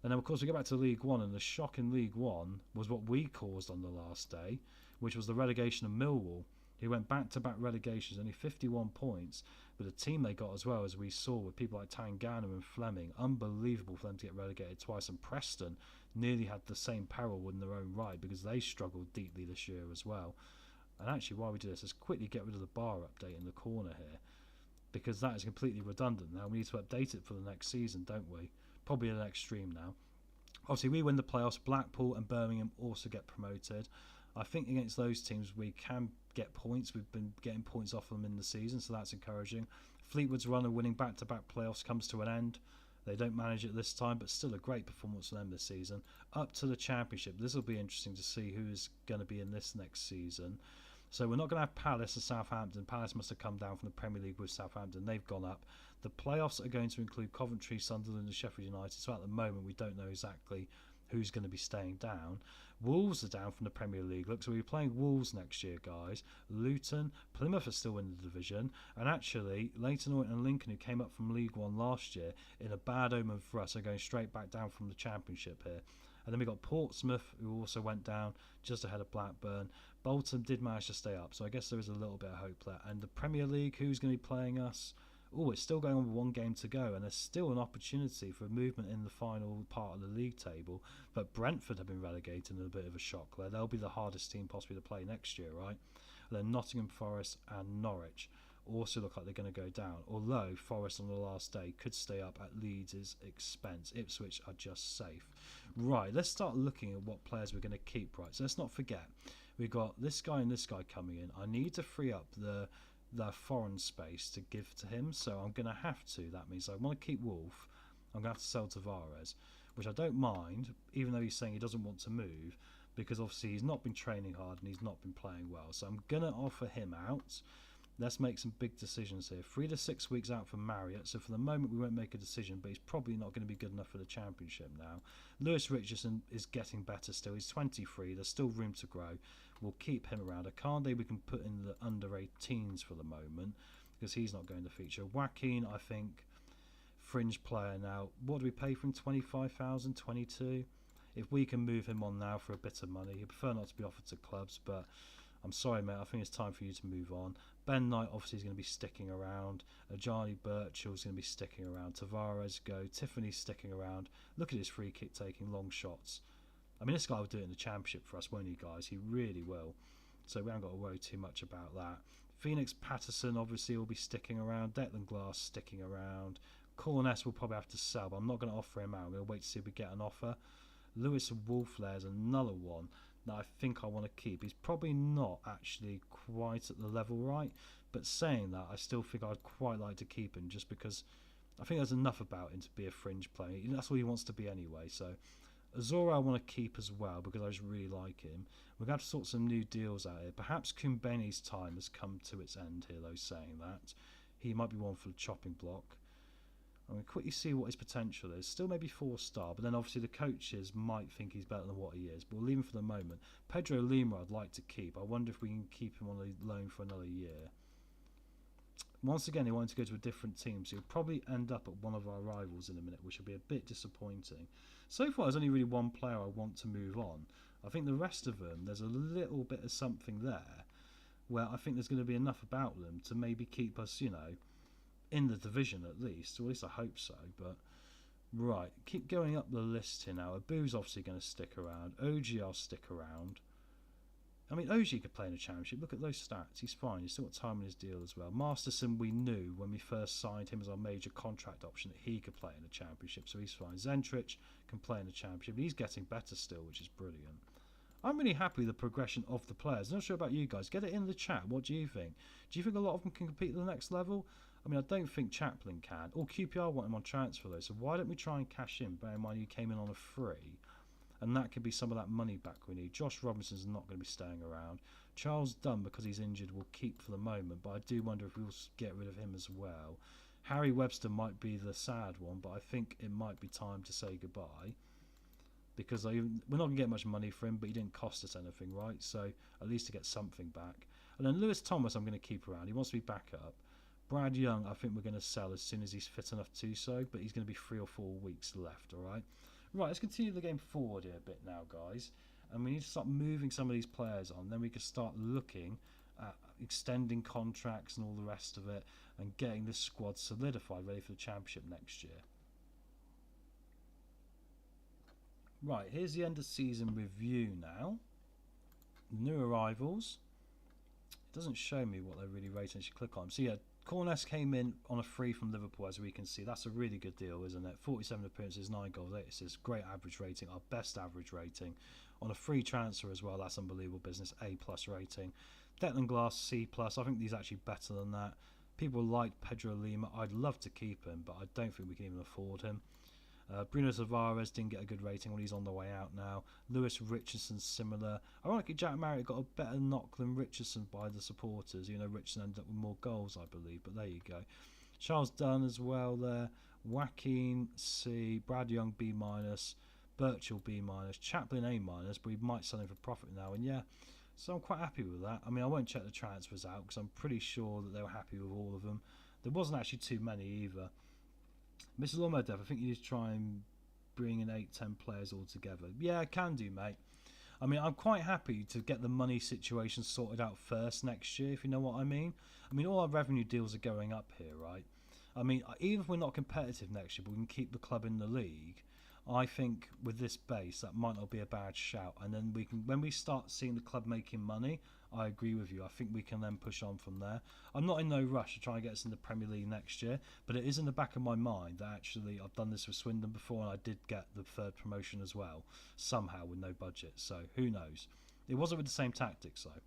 And then, of course, we go back to League 1, and the shock in League 1 was what we caused on the last day, which was the relegation of Millwall. He went back-to-back relegations, only 51 points, but the team they got as well, as we saw with people like Tangana and Fleming, unbelievable for them to get relegated twice, and Preston nearly had the same peril in their own right because they struggled deeply this year as well. And actually, while we do this, let's quickly get rid of the bar update in the corner here, because that is completely redundant now. We need to update it for the next season, don't we? Probably the next stream now. Obviously, we win the playoffs. Blackpool and Birmingham also get promoted. I think against those teams we can get points. We've been getting points off them in the season, so that's encouraging. Fleetwood's run of winning back-to-back playoffs comes to an end. They don't manage it this time, but still a great performance for them this season. Up to the Championship. This will be interesting to see who is going to be in this next season. So we're not going to have Palace or Southampton. Palace must have come down from the Premier League with Southampton. They've gone up. The playoffs are going to include Coventry, Sunderland and Sheffield United. So at the moment we don't know exactly who's going to be staying down. Wolves are down from the Premier League. Look, so we're playing Wolves next year, guys. Luton, Plymouth are still in the division. And actually, Leyton Orient and Lincoln, who came up from League 1 last year, in a bad omen for us, are going straight back down from the Championship here. And then we got Portsmouth, who also went down just ahead of Blackburn. Bolton did manage to stay up, so I guess there is a little bit of hope there. And the Premier League, who's going to be playing us? Oh, it's still going on with 1 game to go, and there's still an opportunity for movement in the final part of the league table. But Brentford have been relegated in a bit of a shock there. They'll be the hardest team possibly to play next year, right? And then Nottingham Forest and Norwich also look like they're going to go down, although Forest on the last day could stay up at Leeds' expense. Ipswich are just safe. Right, let's start looking at what players we're going to keep, right? So let's not forget, we've got this guy and this guy coming in. I need to free up the foreign space to give to him, so I'm going to have to. That means I want to keep Wolf. I'm going to have to sell Tavares, which I don't mind, even though he's saying he doesn't want to move, because obviously he's not been training hard and he's not been playing well. So I'm going to offer him out. Let's make some big decisions here. 3 to 6 weeks out from Marriott, so for the moment we won't make a decision, but he's probably not going to be good enough for the Championship now. Lewis Richardson is getting better still. He's 23. There's still room to grow. We'll keep him around. Akande we can put in the under 18s for the moment, because he's not going to feature. Joaquin, I think, fringe player now. What do we pay for him? 25,000, 22. If we can move him on now for a bit of money, he'd prefer not to be offered to clubs, but I'm sorry, mate. I think it's time for you to move on. Ben Knight obviously is going to be sticking around. Ajani Birchall is going to be sticking around. Tavares go. Tiffany's sticking around. Look at his free kick taking, long shots. I mean, this guy will do it in the Championship for us, won't he, guys? He really will. So we haven't got to worry too much about that. Phoenix Patterson obviously will be sticking around. Declan Glass sticking around. Corness will probably have to sell, but I'm not going to offer him out. I'm going to wait to see if we get an offer. Lewis Wolflair is another one that I think I want to keep. He's probably not actually quite at the level right, but saying that, I still think I'd quite like to keep him just because I think there's enough about him to be a fringe player. That's what he wants to be anyway. So Azora I want to keep as well because I just really like him. We're going to have to sort some new deals out here. Perhaps Kumbeni's time has come to its end here, though, saying that. He might be one for the chopping block. I'm going to quickly see what his potential is. Still maybe 4-star, but then obviously the coaches might think he's better than what he is. But we'll leave him for the moment. Pedro Lima I'd like to keep. I wonder if we can keep him on a loan for another year. Once again, he wanted to go to a different team, so he'll probably end up at one of our rivals in a minute, which will be a bit disappointing. So far, there's only really one player I want to move on. I think the rest of them, there's a little bit of something there where I think there's going to be enough about them to maybe keep us, in the division at least. Or at least I hope so. But right, keep going up the list here now. Abu's obviously going to stick around. OG I'll stick around. I mean, OG could play in a Championship. Look at those stats. He's fine. He's still got time in his deal as well. Masterson, we knew when we first signed him as our major contract option that he could play in a Championship, so he's fine. Zentrich can play in a Championship. He's getting better still, which is brilliant. I'm really happy with the progression of the players. I'm not sure about you guys. Get it in the chat. What do you think? Do you think a lot of them can compete at the next level? I mean, I don't think Chaplin can. Or QPR want him on transfer, though, so why don't we try and cash in? Bear in mind, you came in on a free. And that could be some of that money back we need. Josh Robinson's not going to be staying around. Charles Dunn, because he's injured, will keep for the moment. But I do wonder if we'll get rid of him as well. Harry Webster might be the sad one, but I think it might be time to say goodbye. Because we're not going to get much money for him, but he didn't cost us anything, right? So at least to get something back. And then Lewis Thomas I'm going to keep around. He wants to be back up. Brad Young I think we're going to sell as soon as he's fit enough to so. But he's going to be 3 or 4 weeks left, alright? Right, let's continue the game forward here a bit now, guys. And we need to start moving some of these players on. Then we can start looking at extending contracts and all the rest of it and getting this squad solidified, ready for the Championship next year. Right, here's the end of season review now. New arrivals. It doesn't show me what they're really rated unless you click on them. So yeah, Corness came in on a free from Liverpool, as we can see. That's a really good deal, isn't it? 47 appearances, 9 goals, 8 assists. Great average rating, our best average rating. On a free transfer as well, that's unbelievable business. A+ rating. Declan Glass, C+. I think he's actually better than that. People like Pedro Lima. I'd love to keep him, but I don't think we can even afford him. Bruno Tavares didn't get a good rating when he's on the way out now. Lewis Richardson similar. Ironically, Jack Marriott got a better knock than Richardson by the supporters. Richardson ended up with more goals, I believe, but there you go. Charles Dunn as well there. Joaquin C. Brad Young B-. Birchall B-. Chaplin A-, but we might sell him for profit now. And yeah, so I'm quite happy with that. I mean, I won't check the transfers out because I'm pretty sure that they were happy with all of them. There wasn't actually too many either. Mr. Lomodev, I think you need to try and bring in 8-10 players all together. Yeah, I can do, mate. I mean, I'm quite happy to get the money situation sorted out first next year, if you know what I mean. I mean, all our revenue deals are going up here, right? I mean, even if we're not competitive next year, but we can keep the club in the league, I think with this base, that might not be a bad shout. And then we can, when we start seeing the club making money, I agree with you. I think we can then push on from there. I'm not in no rush to try and get us in the Premier League next year, but it is in the back of my mind that actually I've done this with Swindon before and I did get the 3rd promotion as well, somehow with no budget. So who knows? It wasn't with the same tactics though.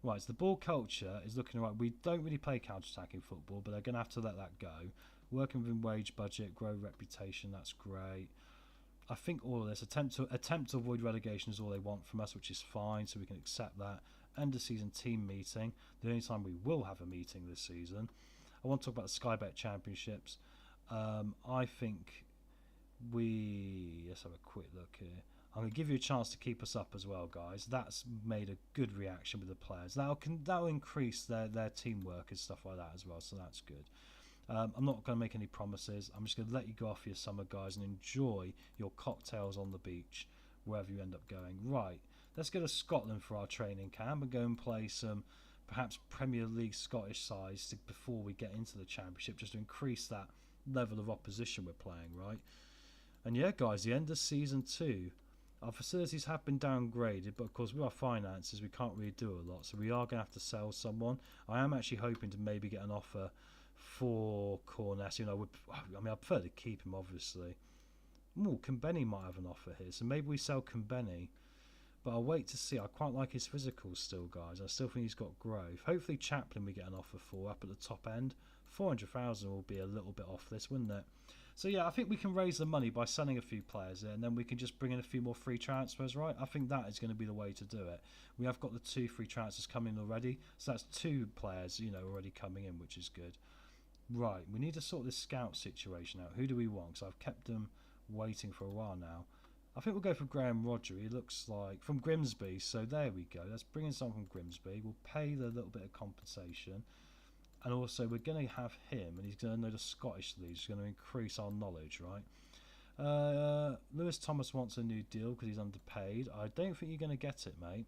Right, so the ball culture is looking right. We don't really play counter-attacking football, but they're going to have to let that go. Working within wage budget, grow reputation, that's great. I think all of this, attempt to avoid relegation is all they want from us, which is fine, so we can accept that. End of season team meeting, the only time we will have a meeting this season. I want to talk about the Sky Bet Championships. I think let's have a quick look here. I'm going to give you a chance to keep us up as well, guys. That's made a good reaction with the players. That'll increase their teamwork and stuff like that as well, so that's good. I'm not going to make any promises. I'm just going to let you go off your summer, guys, and enjoy your cocktails on the beach, wherever you end up going. Right, let's go to Scotland for our training camp and go and play some perhaps Premier League Scottish sides before we get into the Championship, just to increase that level of opposition we're playing, right? And yeah, guys, the end of Season 2. Our facilities have been downgraded, but of course with our finances we can't really do a lot, so we are going to have to sell someone. I am actually hoping to maybe get an offer for Corness. I prefer to keep him, obviously. Ooh, Kambeni might have an offer here, so maybe we sell Kambeni. But I'll wait to see. I quite like his physicals still, guys. I still think he's got growth. Hopefully Chaplin we get an offer for up at the top end. 400,000 will be a little bit off this, wouldn't it? So yeah, I think we can raise the money by selling a few players there, and then we can just bring in a few more free transfers, right? I think that is going to be the way to do it. We have got the 2 free transfers coming in already, so that's 2 players, already coming in, which is good. Right, we need to sort this scout situation out. Who do we want? Because I've kept them waiting for a while now. I think we'll go for Graham Roger. He looks like from Grimsby, so there we go. Let's bring in someone from Grimsby. We'll pay the little bit of compensation. And also we're going to have him, and he's going to know the Scottish League. He's going to increase our knowledge, right? Lewis Thomas wants a new deal because he's underpaid. I don't think you're going to get it, mate.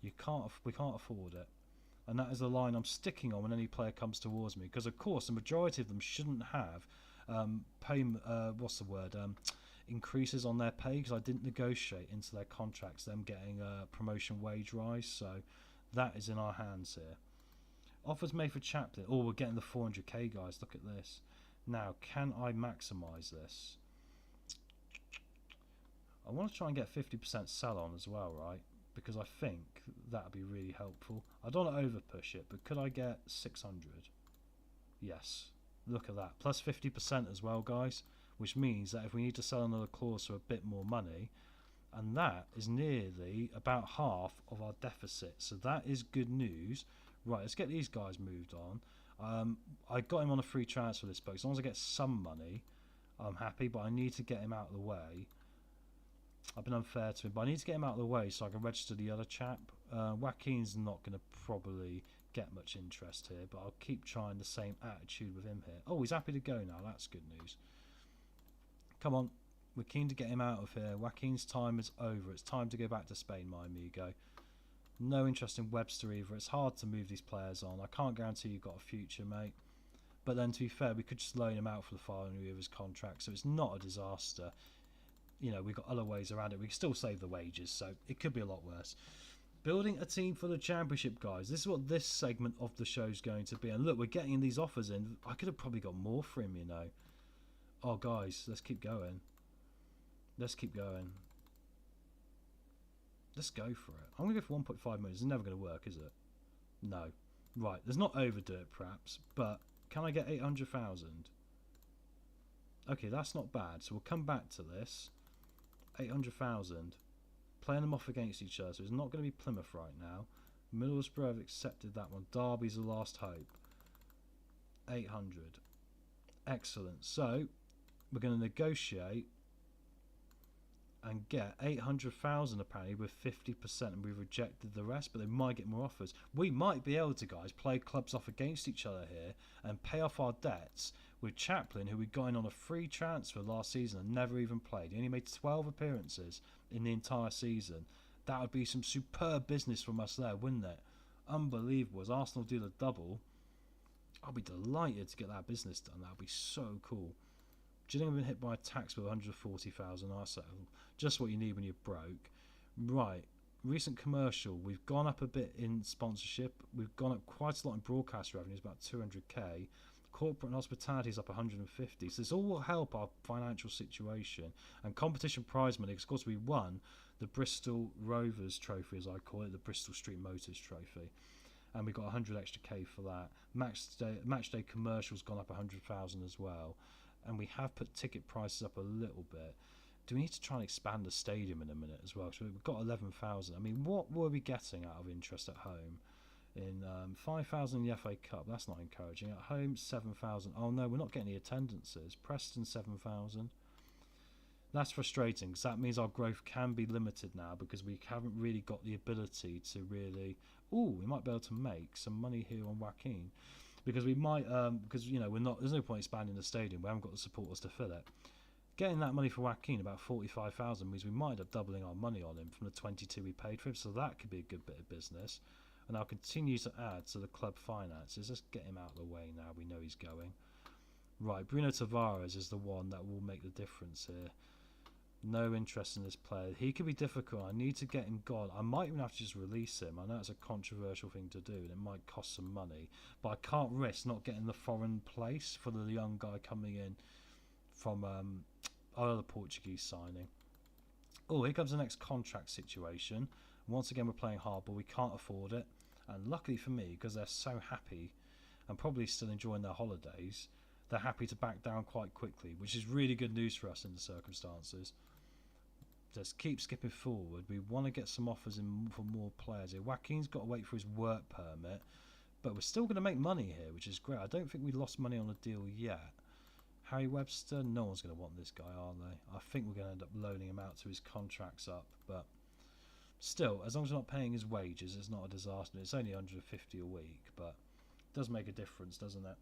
We can't afford it. And that is the line I'm sticking on when any player comes towards me, because of course the majority of them shouldn't have increases on their pay, because I didn't negotiate into their contracts them getting a promotion wage rise. So that is in our hands here. Offers made for Chaplin. Oh, we're getting the 400k, guys. Look at this. Now, can I maximise this? I want to try and get 50% sell on as well, right? Because I think that would be really helpful. I don't want to over push it, but could I get 600? Yes. Look at that. Plus 50% as well, guys. Which means that if we need to sell another clause for a bit more money, and that is nearly about half of our deficit. So that is good news. Right, let's get these guys moved on. I got him on a free transfer this boat. As long as I get some money, I'm happy, but I need to get him out of the way. I've been unfair to him, but I need to get him out of the way so I can register the other chap. Joaquin's not going to probably get much interest here, but I'll keep trying the same attitude with him here. Oh, he's happy to go now. That's good news. Come on. We're keen to get him out of here. Joaquin's time is over. It's time to go back to Spain, my amigo. No interest in Webster either. It's hard to move these players on. I can't guarantee you've got a future, mate. But then, to be fair, we could just loan him out for the following year of his contract, so it's not a disaster. We've got other ways around it. We can still save the wages, so it could be a lot worse. Building a team for the Championship, guys. This is what this segment of the show is going to be. And look, we're getting these offers in. I could have probably got more for him, Oh, guys, let's keep going. Let's keep going. Let's go for it. I'm going to go for 1.5 million. It's never going to work, is it? No. Right, let's not overdo it, perhaps. But can I get 800,000? Okay, that's not bad. So we'll come back to this. 800,000. Playing them off against each other. So it's not going to be Plymouth right now. Middlesbrough have accepted that one. Derby's the last hope. 800. Excellent. So we're going to negotiate and get 800,000 apparently with 50%, and we've rejected the rest, but they might get more offers. We might be able to, guys, play clubs off against each other here and pay off our debts with Chaplin, who we got in on a free transfer last season and never even played. He only made 12 appearances in the entire season. That would be some superb business from us there, wouldn't it? Unbelievable. As Arsenal do the double, I'll be delighted to get that business done. That would be so cool. Gillingham have been hit by a tax bill of 140,000. Just what you need when you're broke. Right, recent commercial. We've gone up a bit in sponsorship. We've gone up quite a lot in broadcast revenues, about 200k. Corporate and hospitality is up 150. So this all will help our financial situation. And competition prize money, because of course we won the Bristol Rovers trophy, as I call it, the Bristol Street Motors trophy. And we got 100 extra K for that. Match day commercials gone up 100,000 as well. And we have put ticket prices up a little bit. Do we need to try and expand the stadium in a minute as well? So we've got 11,000. I mean, what were we getting out of interest at home? In 5,000 in the FA Cup, that's not encouraging. At home, 7,000. Oh no, we're not getting any attendances. Preston, 7,000. That's frustrating, because that means our growth can be limited now, because we haven't really got the ability to really... Ooh, we might be able to make some money here on Joaquin. because we might, because you know there's no point expanding the stadium. We haven't got the supporters to fill it. Getting that money for Joaquin, about 45,000, means we might end up doubling our money on him from the 22 we paid for him. So that could be a good bit of business. And I'll continue to add to the club finances. Let's get him out of the way now. We know he's going. Right, Bruno Tavares is the one that will make the difference here. No interest in this player. He could be difficult. I need to get him gone. I might even have to just release him. I know it's a controversial thing to do and it might cost some money, but I can't risk not getting the foreign place for the young guy coming in from our other Portuguese signing. Oh, here comes the next contract situation. Once again, we're playing hardball. We can't afford it. And luckily for me, because they're so happy and probably still enjoying their holidays, they're happy to back down quite quickly, which is really good news for us in the circumstances. Just keep skipping forward. We want to get some offers in for more players here. Joaquin's got to wait for his work permit, but we're still going to make money here, which is great. I don't think we lost money on the deal yet. Harry Webster, no one's going to want this guy, are they? I think we're going to end up loaning him out to his contract's up, but still, as long as we're not paying his wages, it's not a disaster. It's only 150 a week, but it does make a difference, doesn't it?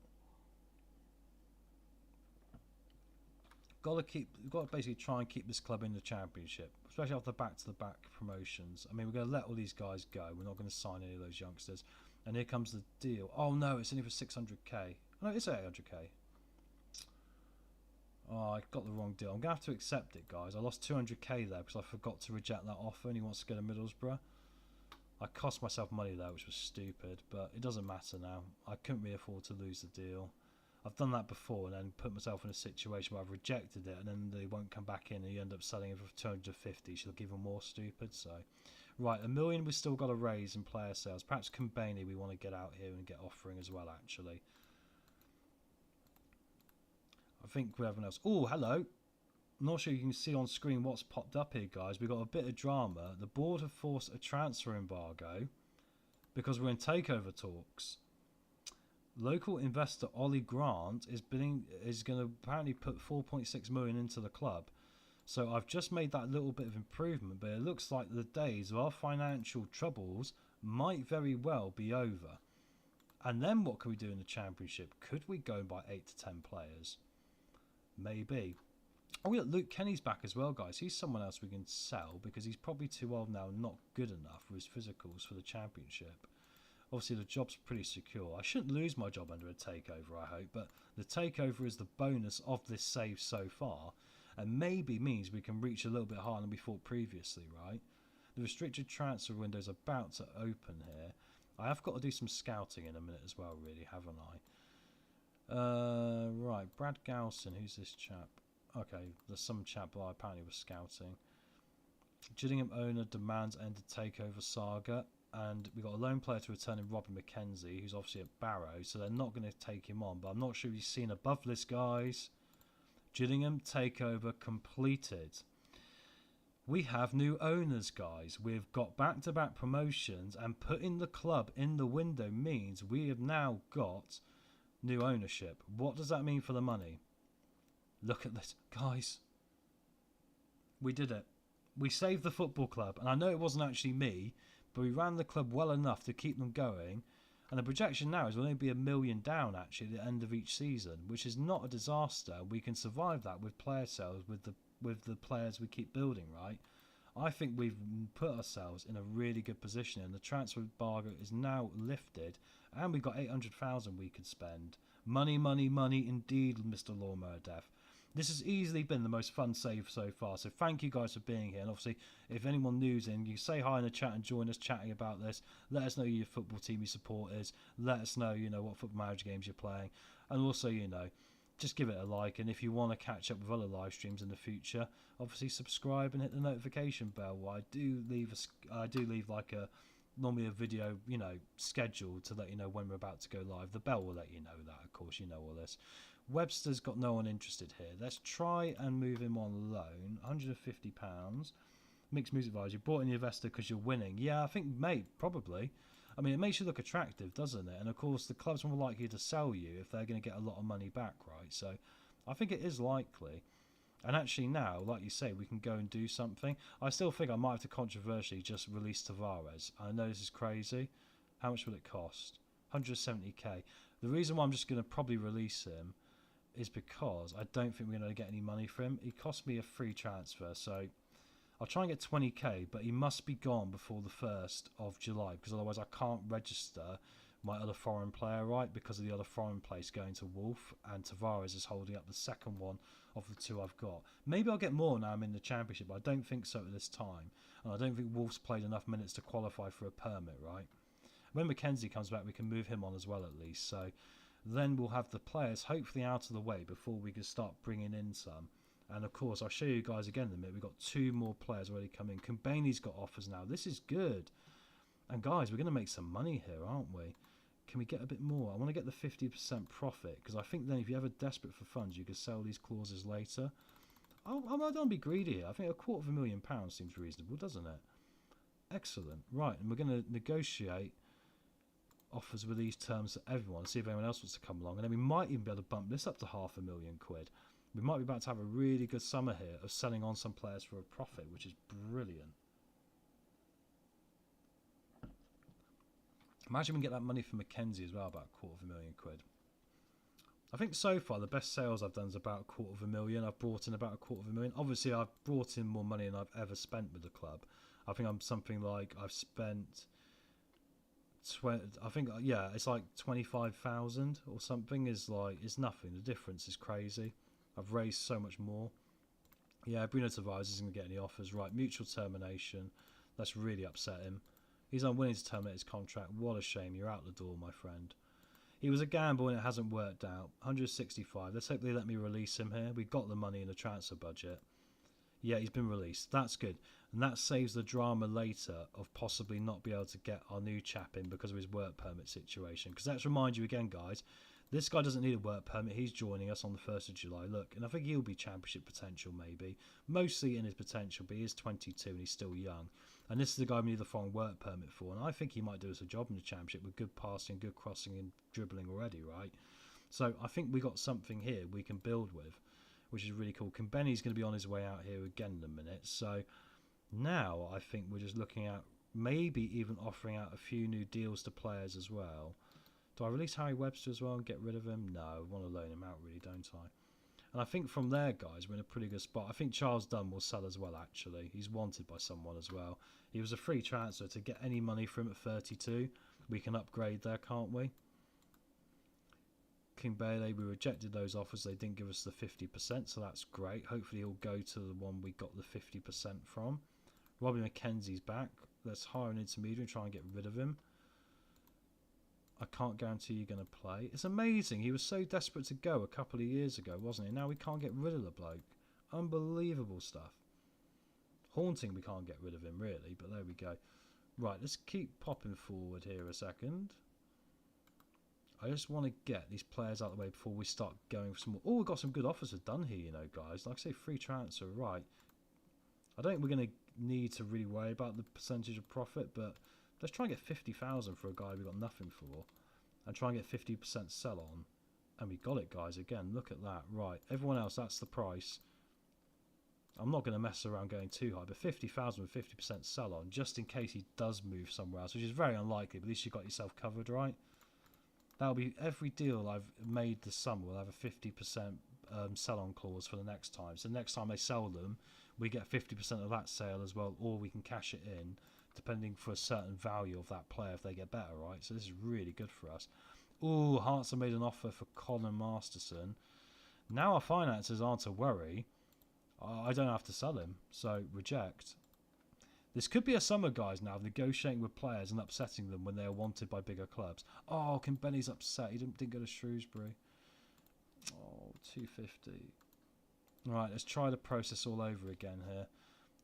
Got to basically try and keep this club in the Championship, especially after back-to-back promotions. I mean, we're going to let all these guys go. We're not going to sign any of those youngsters. And here comes the deal. Oh no, it's only for 600k. No, it's 800k. Oh, I got the wrong deal. I'm going to have to accept it, guys. I lost 200k there because I forgot to reject that offer and he wants to go to Middlesbrough. I cost myself money there, which was stupid, but it doesn't matter now. I couldn't really afford to lose the deal. I've done that before and then put myself in a situation where I've rejected it and then they won't come back in and you end up selling it for 250. She'll give them more stupid. So, right, $1 million we've still got to raise in player sales. Perhaps Kambani we want to get out here and get offering as well, actually. I think we have everyone else. Oh, hello. I'm not sure you can see on screen what's popped up here, guys. We've got a bit of drama. The board have forced a transfer embargo because we're in takeover talks. Local investor Ollie Grant is going to apparently put 4.6 million into the club. So I've just made that little bit of improvement, but it looks like the days of our financial troubles might very well be over. And then what can we do in the Championship? Could we go by 8 to 10 players? Maybe. Oh yeah, Luke Kenny's back as well, guys. He's someone else we can sell because he's probably too old now and not good enough for his physicals for the Championship. Obviously, the job's pretty secure. I shouldn't lose my job under a takeover, I hope, but the takeover is the bonus of this save so far, and maybe means we can reach a little bit higher than we thought previously, right? The restricted transfer window is about to open here. I have got to do some scouting in a minute as well, really, haven't I? Right, Brad Gowson, who's this chap? Okay, there's some chap I apparently was scouting. Gillingham owner demands end of takeover saga. And we've got a lone player to return in Robin McKenzie, who's obviously at Barrow, so they're not going to take him on. But I'm not sure if you've seen above this, guys. Gillingham takeover completed. We have new owners, guys. We've got back-to-back promotions, and putting the club in the window means we have now got new ownership. What does that mean for the money? Look at this, guys. We did it. We saved the football club, and I know it wasn't actually me, but we ran the club well enough to keep them going, and the projection now is we'll only be $1 million down actually at the end of each season, which is not a disaster. We can survive that with player sales with the players we keep building, right? I think we've put ourselves in a really good position, and the transfer embargo is now lifted, and we've got 800,000 we could spend. Money, money, money indeed, Mr. Lawnmower Dev. This has easily been the most fun save so far, so thank you guys for being here. And obviously, if anyone new's in, you say hi in the chat and join us chatting about this. Let us know your football team you support is. Let us know, what football manager games you're playing. And also, just give it a like. And if you want to catch up with other live streams in the future, obviously subscribe and hit the notification bell. I do leave like normally a video, scheduled to let you know when we're about to go live. The bell will let you know that, of course, you know all this. Webster's got no one interested here. Let's try and move him on loan. £150. Mixed music vibes. You brought in the investor because you're winning. Yeah, I think, mate, probably. I mean, it makes you look attractive, doesn't it? And, of course, the club's more likely to sell you if they're going to get a lot of money back, right? So I think it is likely. And actually now, like you say, we can go and do something. I still think I might have to controversially just release Tavares. I know this is crazy. How much will it cost? 170k. The reason why I'm just going to probably release him is because I don't think we're going to get any money for him. He cost me a free transfer, so I'll try and get 20k, but he must be gone before the 1st of July, because otherwise I can't register my other foreign player, right, because of the other foreign place going to Wolf, and Tavares is holding up the second one of the 2 I've got. Maybe I'll get more now I'm in the Championship, but I don't think so at this time, and I don't think Wolf's played enough minutes to qualify for a permit, right? When Mackenzie comes back, we can move him on as well at least, so then we'll have the players hopefully out of the way before we can start bringing in some. And of course, I'll show you guys again in a minute. We've got 2 more players already come in. Kumbani's got offers now. This is good. And guys, we're going to make some money here, aren't we? Can we get a bit more? I want to get the 50% profit, because I think then if you're ever desperate for funds, you can sell these clauses later. I don't be greedy here. I think £250,000 seems reasonable, doesn't it? Excellent. Right, and we're going to negotiate offers with these terms to everyone, see if anyone else wants to come along, and then we might even be able to bump this up to £500,000. We might be about to have a really good summer here of selling on some players for a profit, which is brilliant. Imagine we can get that money from Mackenzie as well, about £250,000. I think so far the best sales I've done is about £250,000. I've brought in about £250,000. Obviously, I've brought in more money than I've ever spent with the club. I think I'm something like I've spent it's like 25,000 or something. Is nothing. The difference is crazy. I've raised so much more. Yeah, Bruno Tavares isn't going to get any offers. Right, mutual termination. Let's really upset him. He's unwilling to terminate his contract. What a shame. You're out the door, my friend. He was a gamble and it hasn't worked out. 165. Let's hope they let me release him here. We got the money in the transfer budget. Yeah, he's been released. That's good. And that saves the drama later of possibly not be able to get our new chap in because of his work permit situation. Because let's remind you again, guys, this guy doesn't need a work permit. He's joining us on the 1st of July. Look, and I think he'll be Championship potential maybe. Mostly in his potential, but he is 22 and he's still young. And this is the guy we need the foreign work permit for. And I think he might do us a job in the Championship with good passing, good crossing and dribbling already, right? So I think we got something here we can build with, which is really cool. Kumbani's going to be on his way out here again in a minute. So now I think we're just looking at maybe even offering out a few new deals to players as well. Do I release Harry Webster as well and get rid of him? No, I want to loan him out really, don't I? And I think from there, guys, we're in a pretty good spot. I think Charles Dunn will sell as well, actually. He's wanted by someone as well. He was a free transfer. To get any money from him at 32, we can upgrade there, can't we? King Bailey, we rejected those offers. They didn't give us the 50%, so that's great. Hopefully he'll go to the one we got the 50% from. Robbie McKenzie's back. Let's hire an intermediary and try and get rid of him. I can't guarantee you're going to play. It's amazing. He was so desperate to go a couple of years ago, wasn't he? Now we can't get rid of the bloke. Unbelievable stuff. Haunting, we can't get rid of him, really, but there we go. Right, let's keep popping forward here a second. I just want to get these players out of the way before we start going for some more. Oh, we've got some good offers done here, you know, guys. Like I say, free transfer, right. I don't think we're going to need to really worry about the percentage of profit, but let's try and get 50,000 for a guy we got nothing for, and try and get 50% sell on. And we got it, guys. Again, look at that. Right, everyone else, that's the price. I'm not going to mess around going too high, but 50,000 with 50% sell on, just in case he does move somewhere else, which is very unlikely, but at least you got yourself covered, right? That'll be every deal I've made this summer will have a 50% sell-on clause for the next time. So next time they sell them, we get 50% of that sale as well, or we can cash it in, depending for a certain value of that player if they get better, right? So this is really good for us. Ooh, Hearts have made an offer for Colin Masterson. Now our finances aren't a worry. I don't have to sell him, so reject. This could be a summer, guys, now, negotiating with players and upsetting them when they are wanted by bigger clubs. Oh, Benny's upset. He didn't go to Shrewsbury. Oh, 250. Right, let's try the process all over again here.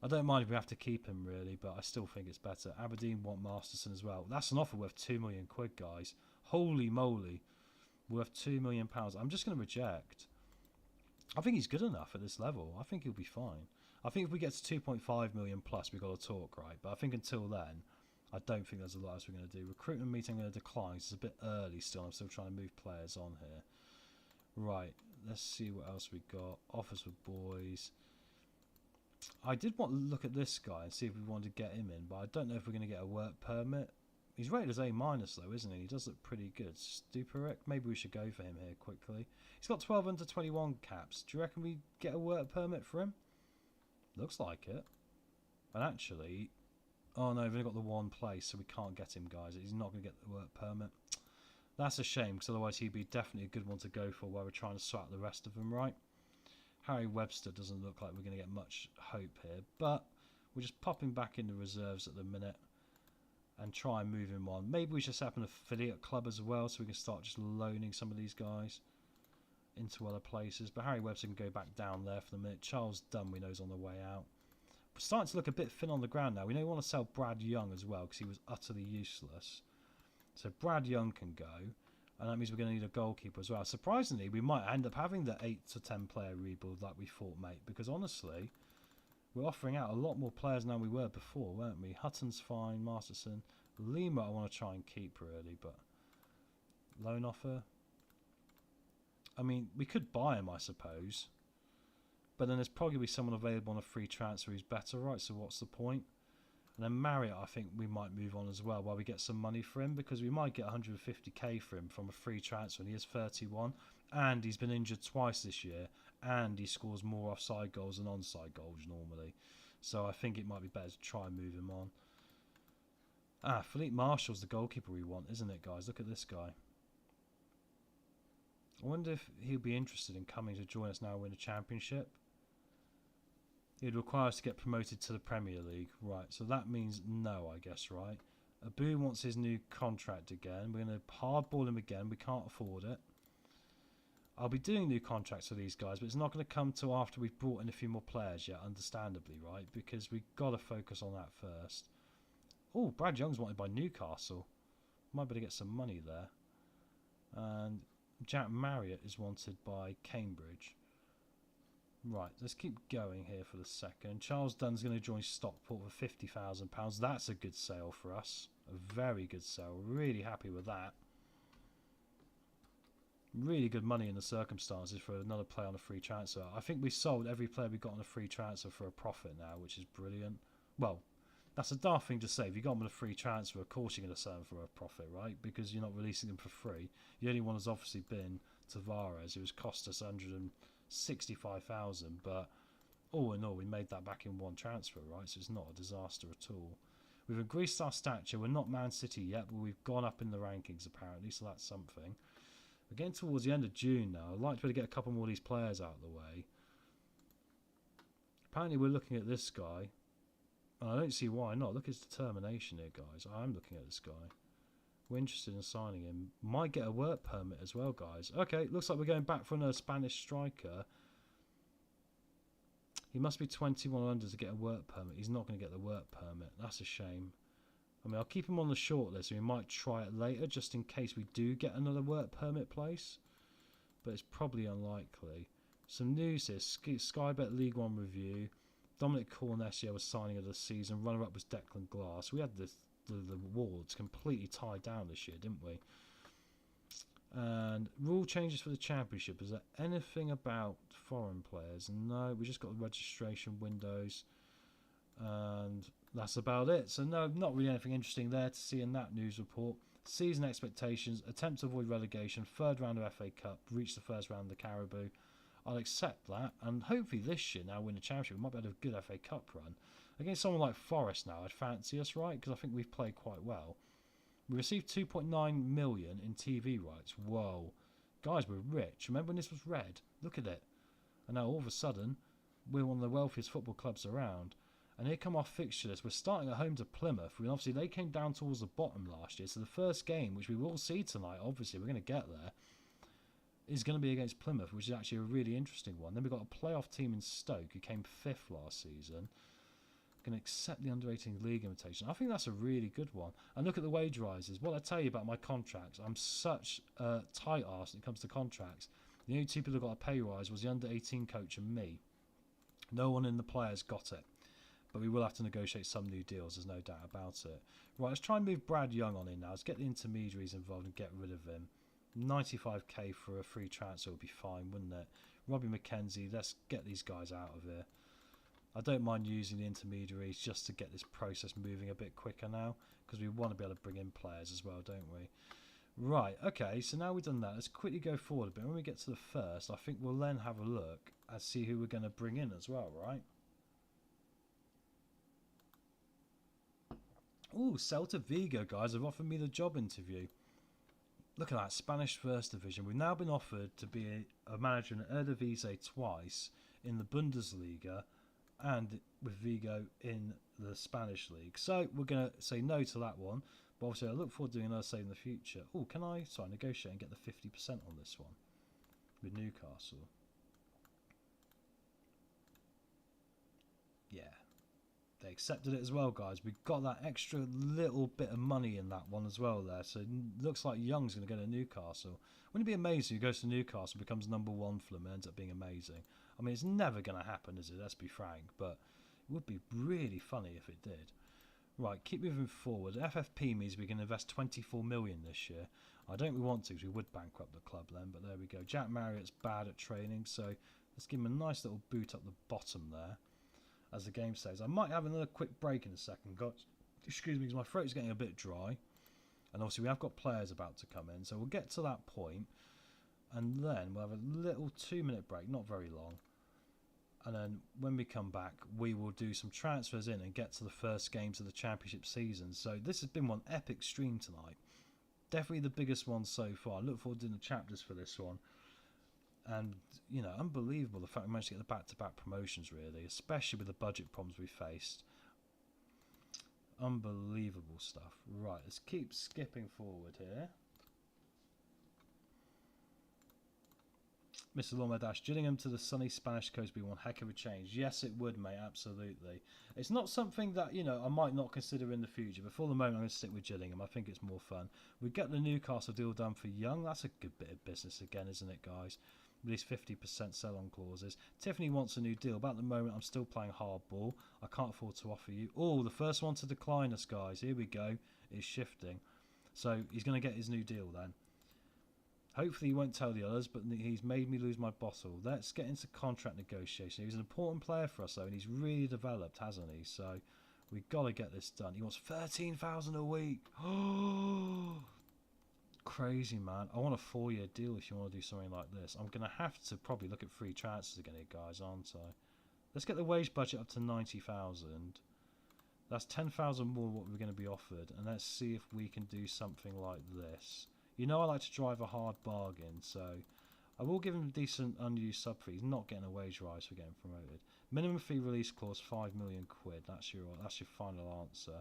I don't mind if we have to keep him, really, but I still think it's better. Aberdeen want Masterson as well. That's an offer worth £2 million, guys. Holy moly. Worth £2 million. I'm just going to reject. I think he's good enough at this level. I think he'll be fine. I think if we get to 2.5 million plus, we've got to talk, right? But I think until then, I don't think there's a lot else we're going to do. Recruitment meeting I'm going to decline. It's a bit early still. I'm still trying to move players on here. Right, let's see what else we got. Offers for boys. I did want to look at this guy and see if we wanted to get him in, but I don't know if we're going to get a work permit. He's rated as A minus though, isn't he? He does look pretty good. Stuparek, maybe we should go for him here quickly. He's got 12 under 21 caps. Do you reckon we get a work permit for him? Looks like it. And actually, oh no, we've only got the one place, so we can't get him, guys. He's not going to get the work permit. That's a shame, because otherwise he'd be definitely a good one to go for while we're trying to sort the rest of them, right? Harry Webster doesn't look like we're going to get much hope here, but we're just popping back in the reserves at the minute and try and move him on. Maybe we should set up an affiliate club as well, so we can start just loaning some of these guys into other places. But Harry Webster can go back down there for the minute. Charles Dunn, we know, is on the way out. We're starting to look a bit thin on the ground now. We know we want to sell Brad Young as well, because he was utterly useless. So Brad Young can go, and that means we're going to need a goalkeeper as well. Surprisingly, we might end up having the 8 to 10 player rebuild like we thought, mate, because honestly, we're offering out a lot more players than we were before, weren't we? Hutton's fine, Masterson. Lima I want to try and keep really, but loan offer? I mean, we could buy him, I suppose. But then there's probably going to be someone available on a free transfer who's better, right? So what's the point? And then Marriott, I think we might move on as well while we get some money for him, because we might get 150k for him from a free transfer, and he is 31, and he's been injured twice this year, and he scores more offside goals than onside goals normally. So I think it might be better to try and move him on. Ah, Philippe Marshall's the goalkeeper we want, isn't it, guys? Look at this guy. I wonder if he'll be interested in coming to join us now and win a championship. It would require us to get promoted to the Premier League. Right, so that means no, I guess, right? Abu wants his new contract again. We're going to hardball him again. We can't afford it. I'll be doing new contracts for these guys, but it's not going to come till after we've brought in a few more players yet, understandably, right? Because we've got to focus on that first. Oh, Brad Young's wanted by Newcastle. Might be able to get some money there. And Jack Marriott is wanted by Cambridge. Right, let's keep going here for the second. Charles Dunn's going to join Stockport for £50,000. That's a good sale for us. A very good sale. Really happy with that. Really good money in the circumstances for another player on a free transfer. I think we sold every player we got on a free transfer for a profit now, which is brilliant. Well, that's a daft thing to say. If you got them on a free transfer, of course you're going to sell them for a profit, right? Because you're not releasing them for free. The only one has obviously been Tavares, who has cost us 165,000, but all in all we made that back in one transfer, right? So it's not a disaster at all. We've increased our stature. We're not Man City yet, but we've gone up in the rankings apparently, so that's something. We're getting towards the end of June now. I'd like to be able to get a couple more of these players out of the way. Apparently we're looking at this guy, and I don't see why not. Look at his determination here, guys. I am looking at this guy. We're interested in signing him. Might get a work permit as well, guys. Okay, looks like we're going back for another Spanish striker. He must be 21 under to get a work permit. He's not going to get the work permit. That's a shame. I mean, I'll keep him on the short list. We might try it later just in case we do get another work permit place. But it's probably unlikely. Some news here. Sky Bet League One review. Dominic Cornesia was signing of the season. Runner-up was Declan Glass. We had the awards completely tied down this year, didn't we? And rule changes for the championship. Is there anything about foreign players? No, we just got the registration windows, and that's about it. So no, not really anything interesting there to see in that news report. Season expectations: attempt to avoid relegation, third round of FA Cup, reach the first round of the Caribou. I'll accept that, and hopefully this year now win the championship. We might be able to have a good FA Cup run against someone like Forest now. I'd fancy us, right? Because I think we've played quite well. We received 2.9 million in TV rights. Whoa. Guys, we're rich. Remember when this was red? Look at it. And now all of a sudden, we're one of the wealthiest football clubs around. And here come our fixture list. We're starting at home to Plymouth. Obviously, they came down towards the bottom last year. So the first game, which we will see tonight, obviously, we're going to get there, is going to be against Plymouth, which is actually a really interesting one. Then we've got a playoff team in Stoke, who came 5th last season. Going to accept the under-18 league invitation. I think that's a really good one. And look at the wage rises. What I tell you about my contracts, I'm such a tight arse when it comes to contracts. The only two people who got a pay rise was the under-18 coach and me. No one in the players got it. But we will have to negotiate some new deals, there's no doubt about it. Right, let's try and move Brad Young on in now. Let's get the intermediaries involved and get rid of him. 95k for a free transfer would be fine, wouldn't it? Robbie McKenzie, let's get these guys out of here. I don't mind using the intermediaries just to get this process moving a bit quicker now, because we want to be able to bring in players as well, don't we? Right, okay, so now we've done that, let's quickly go forward a bit. When we get to the first, I think we'll then have a look and see who we're going to bring in as well, right? Ooh, Celta Vigo, guys, have offered me the job interview. Look at that, Spanish First Division. We've now been offered to be a manager in Eredivisie twice, in the Bundesliga, and with Vigo in the Spanish League. So we're going to say no to that one. But obviously I look forward to doing another save in the future. Oh, can I negotiate and get the 50% on this one with Newcastle? Yeah. They accepted it as well, guys. We got that extra little bit of money in that one as well there. So it looks like Young's going to go to Newcastle. Wouldn't it be amazing if he goes to Newcastle, becomes number one for them, and ends up being amazing? I mean, it's never going to happen, is it? Let's be frank. But it would be really funny if it did. Right, keep moving forward. FFP means we can invest 24 million this year. I don't want to, because we would bankrupt the club then, but there we go. Jack Marriott's bad at training, so let's give him a nice little boot up the bottom there, as the game says. I might have another quick break in a second, guys. Excuse me, because my throat's getting a bit dry. And obviously we have got players about to come in, so we'll get to that point, and then we'll have a little 2-minute break, not very long. And then when we come back, we will do some transfers in and get to the first games of the championship season. So this has been one epic stream tonight. Definitely the biggest one so far. I look forward to doing the chapters for this one. And, you know, unbelievable the fact we managed to get the back-to-back promotions, really. Especially with the budget problems we faced. Unbelievable stuff. Right, let's keep skipping forward here. Mr. Lormadash, Gillingham to the sunny Spanish coast would be one heck of a change. Yes, it would, mate, absolutely. It's not something that, you know, I might not consider in the future, but for the moment I'm going to stick with Gillingham. I think it's more fun. We get the Newcastle deal done for Young. That's a good bit of business again, isn't it, guys? At least 50% sell-on clauses. Tiffany wants a new deal, but at the moment I'm still playing hardball. I can't afford to offer you. Oh, the first one to decline us, guys. Here we go. It's shifting. So he's going to get his new deal then. Hopefully he won't tell the others, but he's made me lose my bottle. Let's get into contract negotiation. He's an important player for us, though, and he's really developed, hasn't he? So we've got to get this done. He wants 13,000 a week. Oh, crazy, man. I want a 4-year deal if you want to do something like this. I'm going to have to probably look at free transfers again here, guys, aren't I? Let's get the wage budget up to 90,000. That's 10,000 more what we're going to be offered, and let's see if we can do something like this. You know I like to drive a hard bargain, so I will give him a decent unused sub fee. He's not getting a wage rise for getting promoted. Minimum fee release clause, 5 million quid. That's your final answer.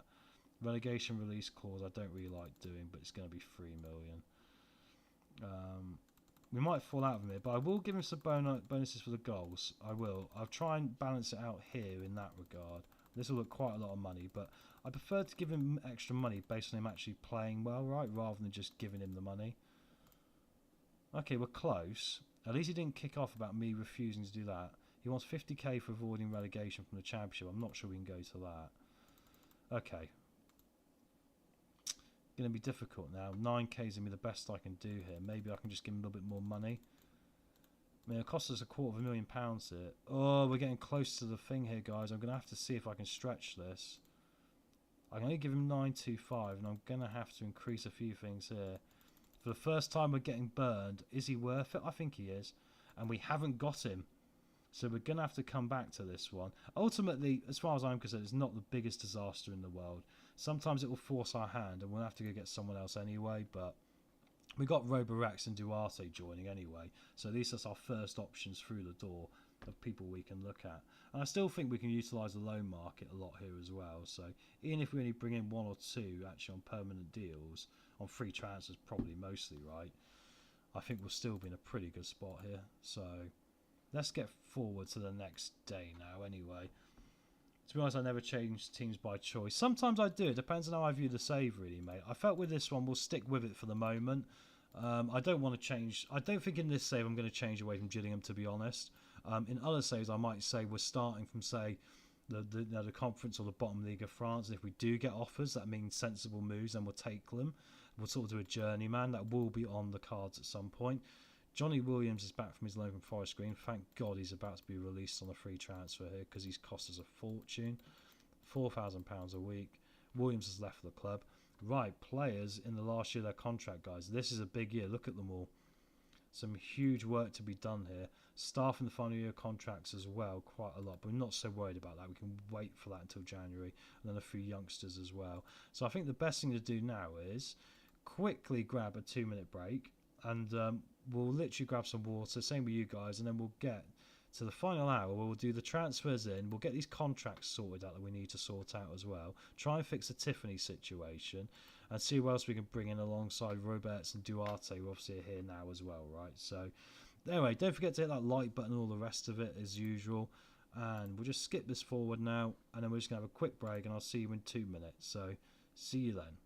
Relegation release clause, I don't really like doing, but it's going to be 3 million. We might fall out of him here, but I will give him some bonuses for the goals. I will. I'll try and balance it out here in that regard. This will look quite a lot of money, but I prefer to give him extra money based on him actually playing well, right, rather than just giving him the money. Okay, we're close. At least he didn't kick off about me refusing to do that. He wants 50k for avoiding relegation from the championship. I'm not sure we can go to that. Okay. Going to be difficult now. 9k is going to be the best I can do here. Maybe I can just give him a little bit more money. I mean, it costs us £250,000 here. Oh, we're getting close to the thing here, guys. I'm going to have to see if I can stretch this. I can only give him 925, and I'm going to have to increase a few things here. For the first time, we're getting burned. Is he worth it? I think he is. And we haven't got him. So we're going to have to come back to this one. Ultimately, as far as I'm concerned, it's not the biggest disaster in the world. Sometimes it will force our hand, and we'll have to go get someone else anyway, but we got Roborex and Duarte joining anyway, so at least that's our first options through the door of people we can look at. And I still think we can utilise the loan market a lot here as well, so even if we only bring in 1 or 2 actually on permanent deals, on free transfers probably mostly, right, I think we'll still be in a pretty good spot here. So let's get forward to the next day now anyway. To be honest, I never change teams by choice. Sometimes I do. It depends on how I view the save, really, mate. I felt with this one, we'll stick with it for the moment. I don't want to change. I don't think in this save I'm going to change away from Gillingham, to be honest. In other saves, I might say we're starting from, say, the conference or the bottom league of France. And if we do get offers, that means sensible moves, and we'll take them. We'll sort of do a journeyman. That will be on the cards at some point. Johnny Williams is back from his loan from Forest Green. Thank God he's about to be released on a free transfer here because he's cost us a fortune. £4,000 a week. Williams has left the club. Right, players in the last year of their contract, guys. This is a big year. Look at them all. Some huge work to be done here. Staff in the final year contracts as well, quite a lot. But we're not so worried about that. We can wait for that until January. And then a few youngsters as well. So I think the best thing to do now is quickly grab a 2-minute break. And we'll literally grab some water. Same with you guys. And then we'll get to the final hour where we'll do the transfers in. We'll get these contracts sorted out that we need to sort out as well. Try and fix the Tiffany situation. And see what else we can bring in alongside Roberts and Duarte, who obviously are here now as well, right? So, anyway, don't forget to hit that like button and all the rest of it as usual. And we'll just skip this forward now, and then we're just going to have a quick break, and I'll see you in 2 minutes. So, see you then.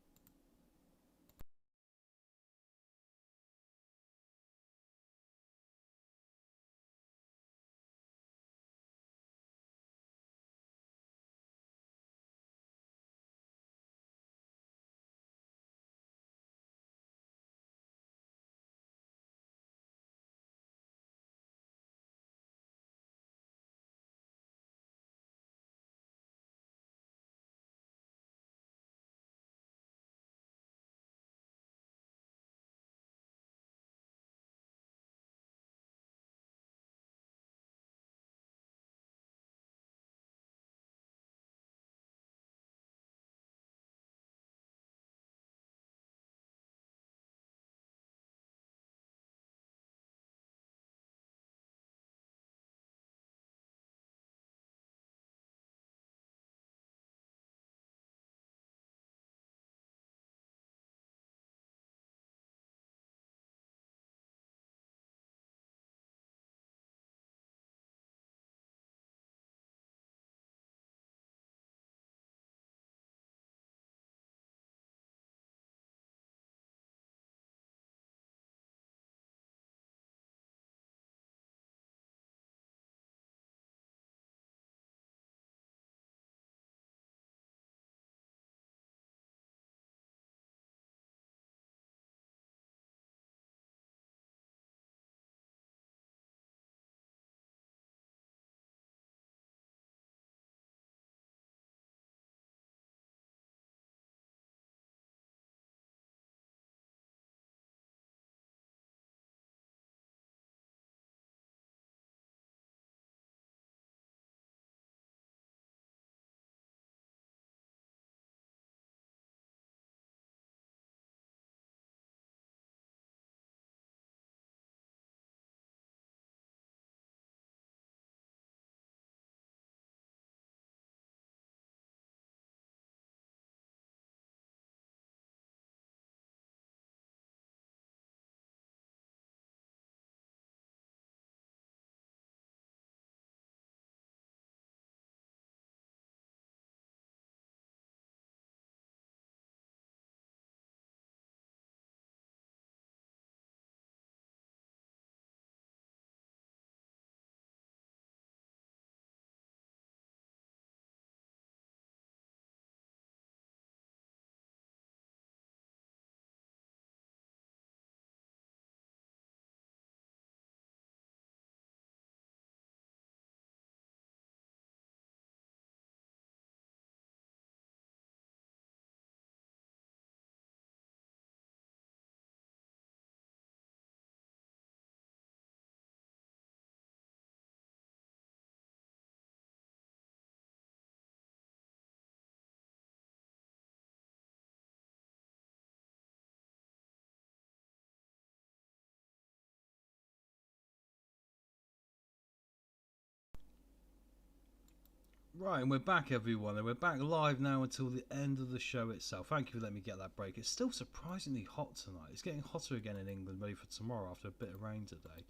Right, and we're back, everyone, and we're back live now until the end of the show itself. Thank you for letting me get that break. It's still surprisingly hot tonight. It's getting hotter again in England, ready for tomorrow after a bit of rain today.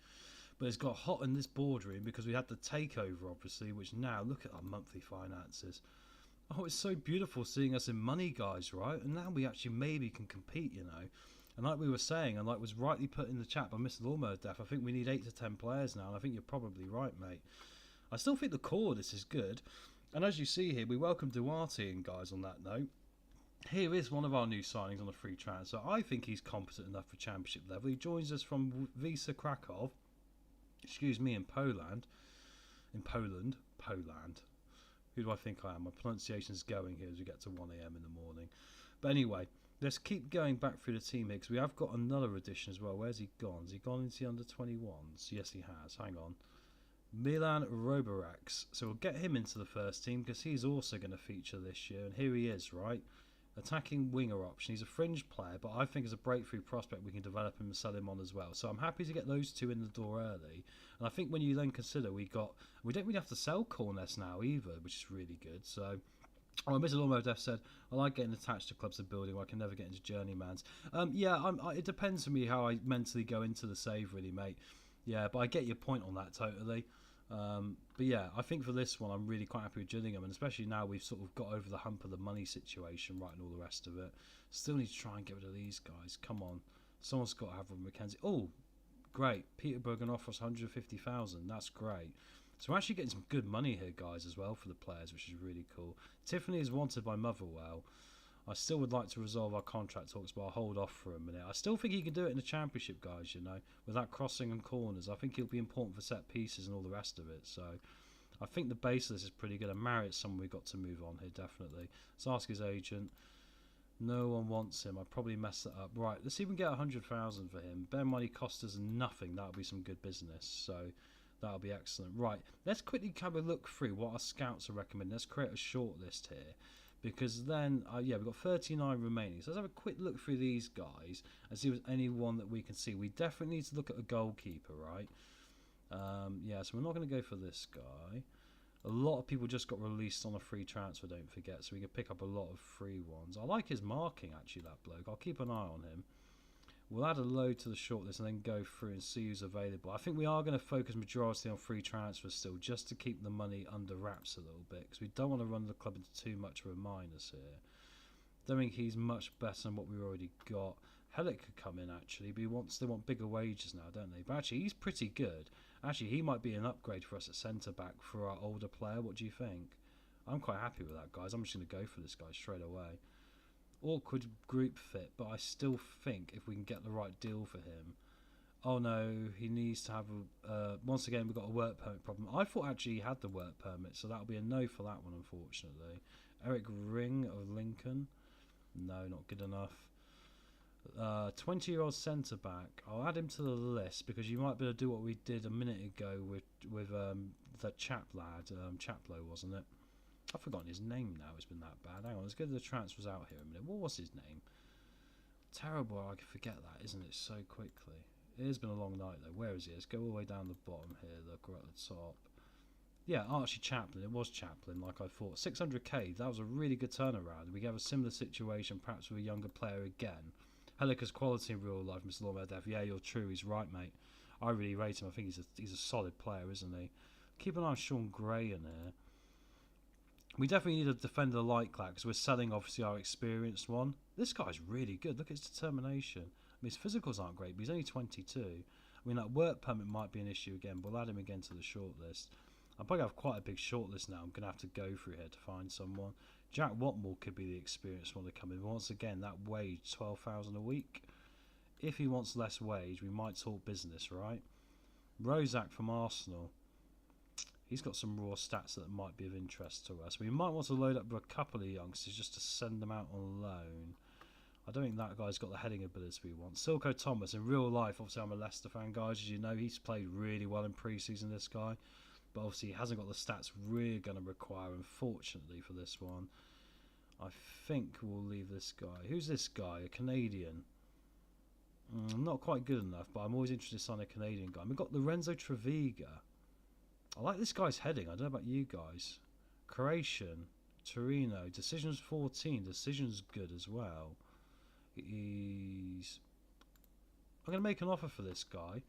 But it's got hot in this boardroom because we had the takeover, obviously, which now, look at our monthly finances. Oh, it's so beautiful seeing us in money, guys, right? And now we actually maybe can compete, you know. And like we were saying, and like was rightly put in the chat by Mr. Lawnmower Death, I think we need 8 to 10 players now, and I think you're probably right, mate. I still think the core of this is good. And as you see here, we welcome Duarte in, guys, on that note. Here is one of our new signings on a free transfer. I think he's competent enough for championship level. He joins us from Wisła Krakow, in Poland. Poland. Who do I think I am? My pronunciation's going here as we get to 1 a.m. in the morning. But anyway, let's keep going back through the team here because we have got another addition as well. Where's he gone? Has he gone into the under-21s? Yes, he has. Hang on. Milan Roborax. So we'll get him into the first team because he's also going to feature this year. And here he is, right? Attacking winger option. He's a fringe player, but I think as a breakthrough prospect we can develop him and sell him on as well. So I'm happy to get those two in the door early. And I think when you then consider we don't really have to sell Corness now either, which is really good. So Mr. Lawmo Def said, I like getting attached to clubs and building where I can never get into journeymans. It depends for me how I mentally go into the save really, mate. Yeah, but I get your point on that totally. But yeah, I think for this one I'm really quite happy with Gillingham, and especially now we've sort of got over the hump of the money situation, right, and all the rest of it. Still need to try and get rid of these guys. Come on, someone's got to have Robin McKenzie. Oh, great! Peterborough going to offer us 150,000. That's great. So we're actually getting some good money here, guys, as well for the players, which is really cool. Tiffany is wanted by Motherwell. I still would like to resolve our contract talks, but I'll hold off for a minute. I still think he can do it in the Championship, guys, you know, with that crossing and corners. I think he'll be important for set pieces and all the rest of it. So I think the base of this is pretty good. And Marriott's someone we've got to move on here, definitely. Let's ask his agent. No one wants him. I probably messed that up. Right, let's see if we can get 100,000 for him. Bear in mind he cost us nothing. That'll be some good business. So that'll be excellent. Right, let's quickly have a look through what our scouts are recommending. Let's create a short list here. Because then, we've got 39 remaining. So let's have a quick look through these guys and see if there's anyone that we can see. We definitely need to look at a goalkeeper, right? So we're not going to go for this guy. A lot of people just got released on a free transfer, don't forget. So we can pick up a lot of free ones. I like his marking, actually, that bloke. I'll keep an eye on him. We'll add a load to the shortlist and then go through and see who's available. I think we are going to focus majority on free transfers still, just to keep the money under wraps a little bit, because we don't want to run the club into too much of a minus here. Don't think he's much better than what we've already got. Hellick could come in actually, but they want bigger wages now, don't they? But actually, he's pretty good. Actually, he might be an upgrade for us at centre back for our older player. What do you think? I'm quite happy with that, guys. I'm just going to go for this guy straight away. Awkward group fit, but I still think if we can get the right deal for him. Oh no, he needs to have once again we've got a work permit problem. I thought actually he had the work permit, so that'll be a no for that one, unfortunately. Eric Ring of Lincoln, no, not good enough. 20-year-old centre back, I'll add him to the list because you might be able to do what we did a minute ago with that chap lad, Chaplow, wasn't it? I've forgotten his name now, it's been that bad. Hang on, let's get the transfers out here a minute. What was his name? Terrible, I can forget that, isn't it, so quickly. It has been a long night though. Where is he? Let's go all the way down the bottom here, look, right at the top. Yeah, Archie Chaplin, it was Chaplin, like I thought. 600k, that was a really good turnaround. We have a similar situation, perhaps with a younger player again. Helliker's quality in real life, Mr. Lawmer. Yeah, you're true, he's right, mate. I really rate him, I think he's a solid player, isn't he? Keep an eye on Sean Gray in there. We definitely need a defender like that because we're selling obviously our experienced one. This guy's really good. Look at his determination. I mean, his physicals aren't great, but he's only 22. I mean, that work permit might be an issue again, but we'll add him again to the shortlist. I'll probably have quite a big shortlist now. I'm going to have to go through here to find someone. Jack Watmore could be the experienced one to come in. Once again, that wage, 12,000 a week. If he wants less wage, we might talk business, right? Rozak from Arsenal. He's got some raw stats that might be of interest to us. We might want to load up with a couple of youngsters just to send them out on loan. I don't think that guy's got the heading ability we want. Silko Thomas, in real life, obviously I'm a Leicester fan, guys. As you know, he's played really well in pre-season, this guy. But obviously he hasn't got the stats we're going to require, unfortunately, for this one. I think we'll leave this guy. Who's this guy? A Canadian. Not quite good enough, but I'm always interested in signing a Canadian guy. We've got Lorenzo Treviga. I like this guy's heading. I don't know about you guys. Croatian, Torino, decisions 14. Decisions good as well. I'm going to make an offer for this guy.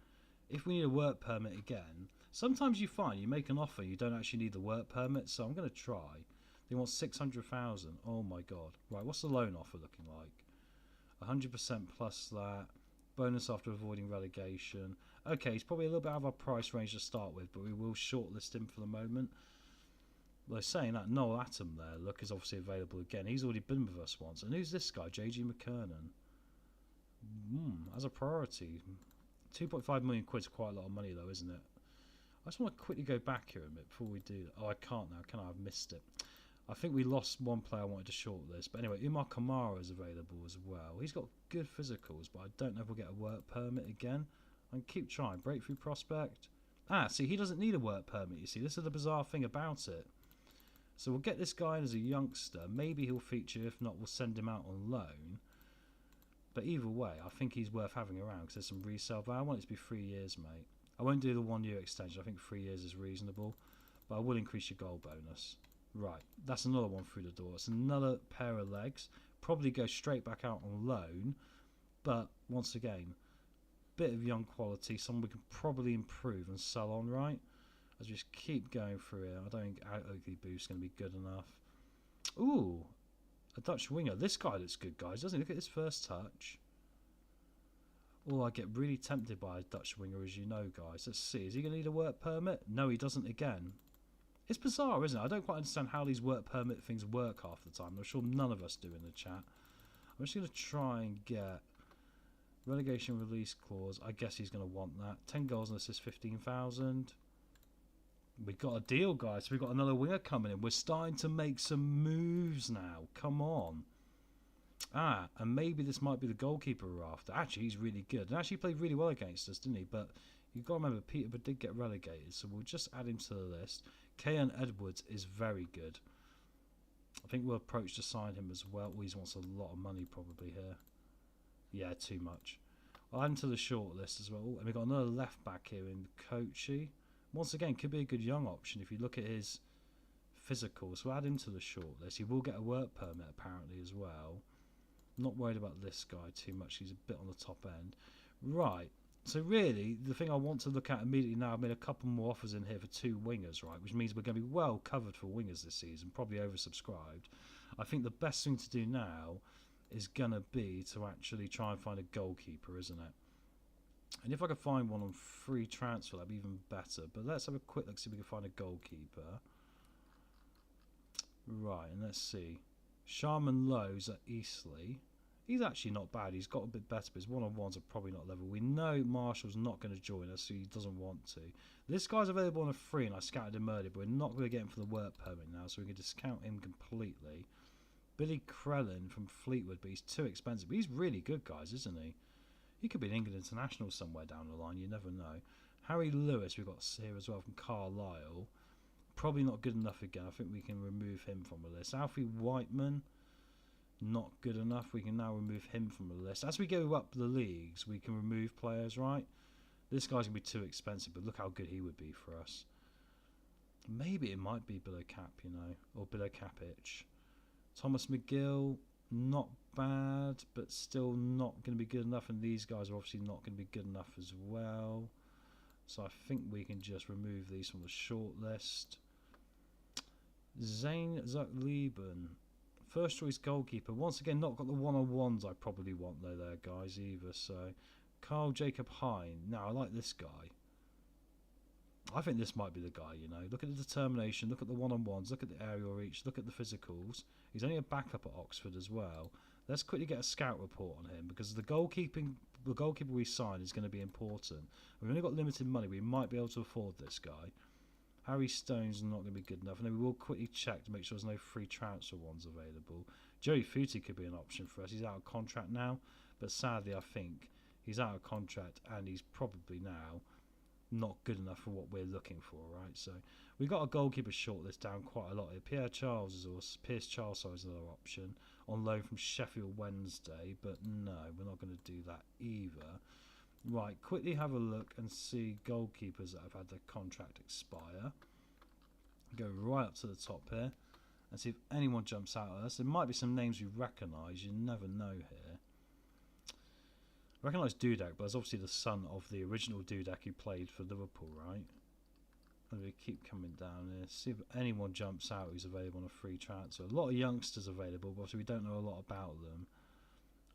If we need a work permit again, sometimes you find you make an offer, you don't actually need the work permit. So I'm going to try. They want 600,000. Oh my god. Right, what's the loan offer looking like? 100% plus that. Bonus after avoiding relegation. Okay, he's probably a little bit out of our price range to start with, but we will shortlist him for the moment. Well, saying that, Noel Atom there, look, is obviously available again. He's already been with us once. And who's this guy? JG McKernan. As a priority. 2.5 million quid's quite a lot of money, though, isn't it? I just want to quickly go back here a bit before we do that. Oh, I can't now, can I? I've missed it. I think we lost one player I wanted to shortlist. But anyway, Umar Kamara is available as well. He's got good physicals, but I don't know if we'll get a work permit again. I can keep trying. Breakthrough prospect. See, he doesn't need a work permit, you see. This is the bizarre thing about it. So we'll get this guy in as a youngster. Maybe he'll feature. If not, we'll send him out on loan. But either way, I think he's worth having around because there's some resale value. I want it to be 3 years, mate. I won't do the 1 year extension. I think 3 years is reasonable. But I will increase your goal bonus. Right, that's another one through the door. It's another pair of legs. Probably go straight back out on loan. But once again, bit of young quality. Someone we can probably improve and sell on, right? As we just keep going through here. I don't think Oakley Booth's going to be good enough. Ooh, a Dutch winger. This guy looks good, guys, doesn't he? Look at his first touch. Oh, I get really tempted by a Dutch winger, as you know, guys. Let's see. Is he going to need a work permit? No, he doesn't again. It's bizarre, isn't it? I don't quite understand how these work permit things work half the time. I'm sure none of us do in the chat. I'm just going to try and get relegation release clause. I guess he's going to want that. 10 goals and assists, 15,000. We got a deal, guys. We've got another winger coming in. We're starting to make some moves now. Come on. And maybe this might be the goalkeeper we're after. Actually, he's really good. And actually played really well against us, didn't he? But you've got to remember, Peterborough did get relegated. So we'll just add him to the list. Kean Edwards is very good. I think we'll approach to sign him as well. He wants a lot of money probably here. Yeah, too much. I'll add him to the short list as well. And we've got another left back here in Kochi. Once again, could be a good young option if you look at his physical. So add him to the short list. He will get a work permit apparently as well. Not worried about this guy too much. He's a bit on the top end. Right. So really, the thing I want to look at immediately now, I've made a couple more offers in here for 2 wingers, right? Which means we're going to be well covered for wingers this season, probably oversubscribed. I think the best thing to do now is going to be to actually try and find a goalkeeper, isn't it? And if I could find one on free transfer, that'd be even better. But let's have a quick look, see if we can find a goalkeeper. Right, and let's see. Sharman Lowe's at Eastleigh. He's actually not bad. He's got a bit better, but his one-on-ones are probably not level. We know Marshall's not going to join us, so he doesn't want to. This guy's available on a free, and I scouted him earlier, but we're not going to get him for the work permit now, so we can discount him completely. Billy Crellin from Fleetwood, but he's too expensive. But he's really good, guys, isn't he? He could be an England international somewhere down the line. You never know. Harry Lewis, we've got here as well from Carlisle. Probably not good enough again. I think we can remove him from the list. Alfie Whiteman, not good enough. We can now remove him from the list. As we go up the leagues, we can remove players, right? This guy's going to be too expensive, but look how good he would be for us. Maybe it might be below cap, you know, or below cap itch. Thomas McGill, not bad, but still not going to be good enough. And these guys are obviously not going to be good enough as well. So I think we can just remove these from the short list. Zane Zucklieben, first choice goalkeeper. Once again, not got the one-on-ones I probably want though there, guys, either. So Carl Jacob Hine. Now, I like this guy. I think this might be the guy, you know. Look at the determination, look at the one-on-ones, look at the aerial reach, look at the physicals. He's only a backup at Oxford as well. Let's quickly get a scout report on him, because the goalkeeper we sign is going to be important. We've only got limited money. We might be able to afford this guy. Harry Stone's not going to be good enough. And then we will quickly check to make sure there's no free transfer ones available. Joey Footy could be an option for us. He's out of contract now. But sadly, I think he's out of contract and he's probably now not good enough for what we're looking for, right? So we've got a goalkeeper shortlist down quite a lot here. Pierce Charles is another option on loan from Sheffield Wednesday. But no, we're not going to do that either. Right, quickly have a look and see goalkeepers that have had their contract expire. Go right up to the top here and see if anyone jumps out at us. There might be some names we recognise, you never know here. I recognise Dudek, but it's obviously the son of the original Dudek who played for Liverpool, right? And we keep coming down here, see if anyone jumps out who's available on a free transfer. A lot of youngsters available, but obviously we don't know a lot about them.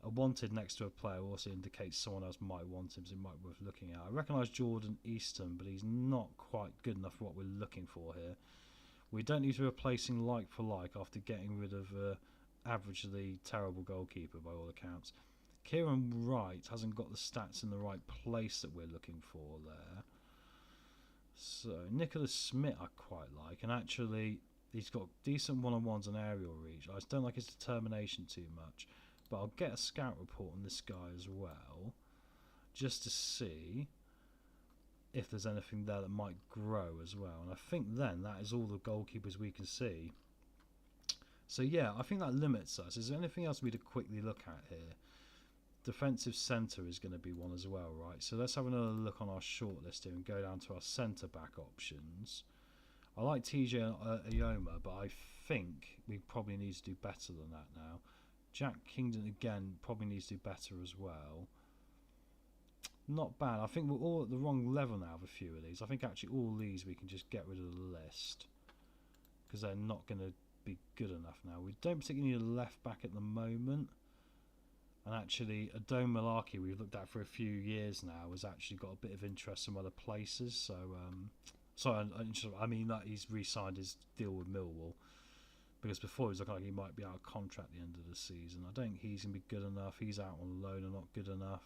A wanted next to a player also indicates someone else might want him, so it might be worth looking at. I recognise Jordan Easton, but he's not quite good enough for what we're looking for here. We don't need to be replacing like for like after getting rid of averagely terrible goalkeeper by all accounts. Kieran Wright hasn't got the stats in the right place that we're looking for there. So Nicholas Smith I quite like, and actually he's got decent one-on-ones and aerial reach. I just don't like his determination too much, but I'll get a scout report on this guy as well, just to see if there's anything there that might grow as well. And I think then that is all the goalkeepers we can see. So yeah, I think that limits us. Is there anything else we need to quickly look at here? Defensive centre is going to be one as well, right? So let's have another look on our shortlist here and go down to our centre back options. I like TJ Ioma, but I think we probably need to do better than that now. Jack Kingdon again probably needs to do better as well. Not bad. I think we're all at the wrong level now of a few of these. I think actually all these we can just get rid of the list because they're not going to be good enough now. We don't particularly need a left back at the moment. And actually, Adom Malarkey, we've looked at for a few years now, has actually got a bit of interest from other places. So, I mean that he's re-signed his deal with Millwall, because before it was looking like he might be out of contract at the end of the season. I don't think he's going to be good enough. He's out on loan and not good enough.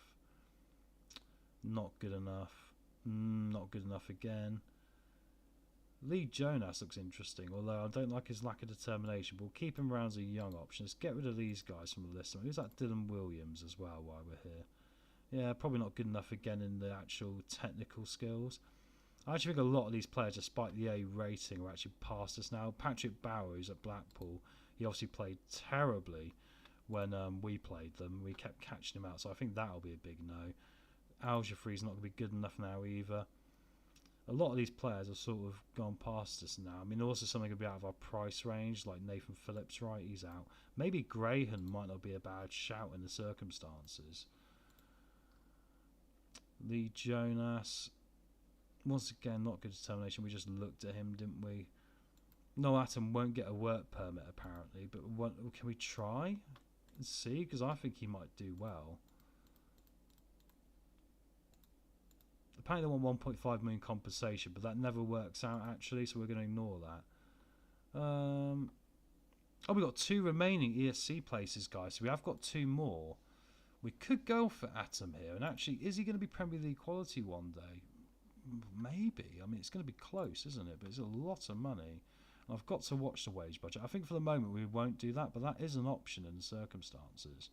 Not good enough. Not good enough again. Lee Jonas looks interesting, although I don't like his lack of determination, but we'll keep him around as a young option. Let's get rid of these guys from the list. Who's that? Dylan Williams as well while we're here. Yeah, probably not good enough again in the actual technical skills. I actually think a lot of these players, despite the A rating, are actually past us now. Patrick Bauer, who's at Blackpool, he obviously played terribly when we played them. We kept catching him out, so I think that'll be a big no. Al Jafri's not going to be good enough now either. A lot of these players have sort of gone past us now. I mean, also something could be out of our price range, like Nathan Phillips, right? He's out. Maybe Graham might not be a bad shout in the circumstances. Lee Jonas, once again, not good determination. We just looked at him, didn't we? No, Atom won't get a work permit apparently, but can we try and see? Because I think he might do well. Apparently they want 1.5 million compensation, but that never works out actually, so we're going to ignore that. Oh, we've got 2 remaining ESC places, guys, so we have got 2 more. We could go for Atom here, and actually, is he going to be Premier League quality one day? Maybe. I mean, it's going to be close, isn't it? But it's a lot of money. And I've got to watch the wage budget. I think for the moment we won't do that, but that is an option in the circumstances.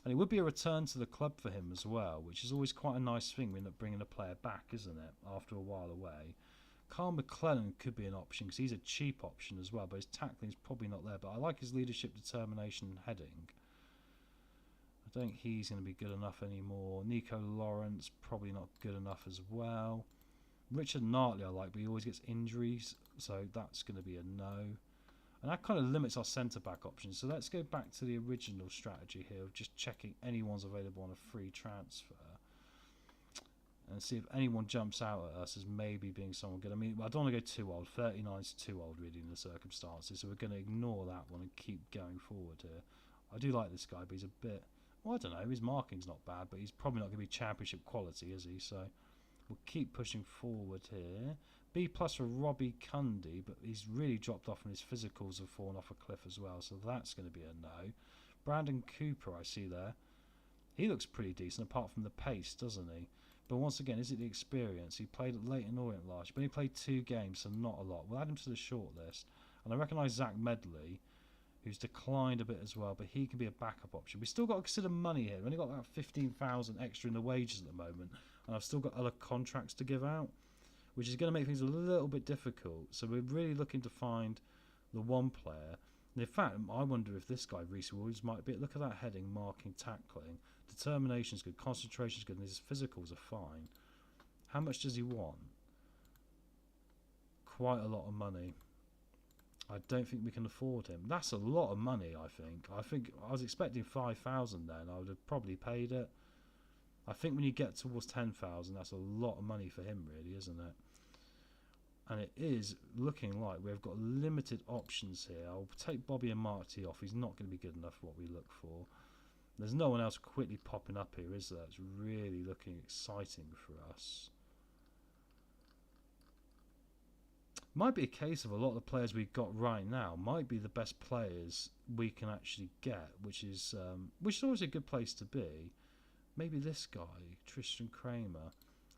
And it would be a return to the club for him as well, which is always quite a nice thing. We end up bringing a player back, isn't it, after a while away. Carl McClellan could be an option because he's a cheap option as well, but his tackling is probably not there. But I like his leadership, determination and heading. I don't think he's going to be good enough anymore. Nico Lawrence, probably not good enough as well. Richard Nartley I like, but he always gets injuries, so that's going to be a no. And that kind of limits our centre-back options. So let's go back to the original strategy here of just checking anyone's available on a free transfer. And see if anyone jumps out at us as maybe being someone good. I mean, I don't want to go too old. 39 is too old, really, in the circumstances. So we're going to ignore that one and keep going forward here. I do like this guy, but he's a bit... Well, I don't know. His marking's not bad, but he's probably not going to be championship quality, is he? So we'll keep pushing forward here. B+ for Robbie Cundy, but he's really dropped off and his physicals have fallen off a cliff as well, so that's going to be a no. Brandon Cooper, I see there. He looks pretty decent, apart from the pace, doesn't he? But once again, is it the experience? He played at Leighton Orient last year, but he played 2 games, so not a lot. We'll add him to the shortlist. And I recognise Zach Medley, who's declined a bit as well, but he can be a backup option. We've still got to consider money here. We've only got about 15,000 extra in the wages at the moment, and I've still got other contracts to give out, which is going to make things a little bit difficult. So we're really looking to find the one player. And in fact, I wonder if this guy, Reece Williams, might be... Look at that heading, marking, tackling. Determination's good, concentration's good, and his physicals are fine. How much does he want? Quite a lot of money. I don't think we can afford him. That's a lot of money, I think. I was expecting 5,000 then. I would have probably paid it. I think when you get towards 10,000, that's a lot of money for him, really, isn't it? And it is looking like we've got limited options here. I'll take Bobby and Marty off. He's not going to be good enough for what we look for. There's no one else quickly popping up here, is there? It's really looking exciting for us. Might be a case of a lot of the players we've got right now might be the best players we can actually get, which is always a good place to be. Maybe this guy, Tristan Kramer.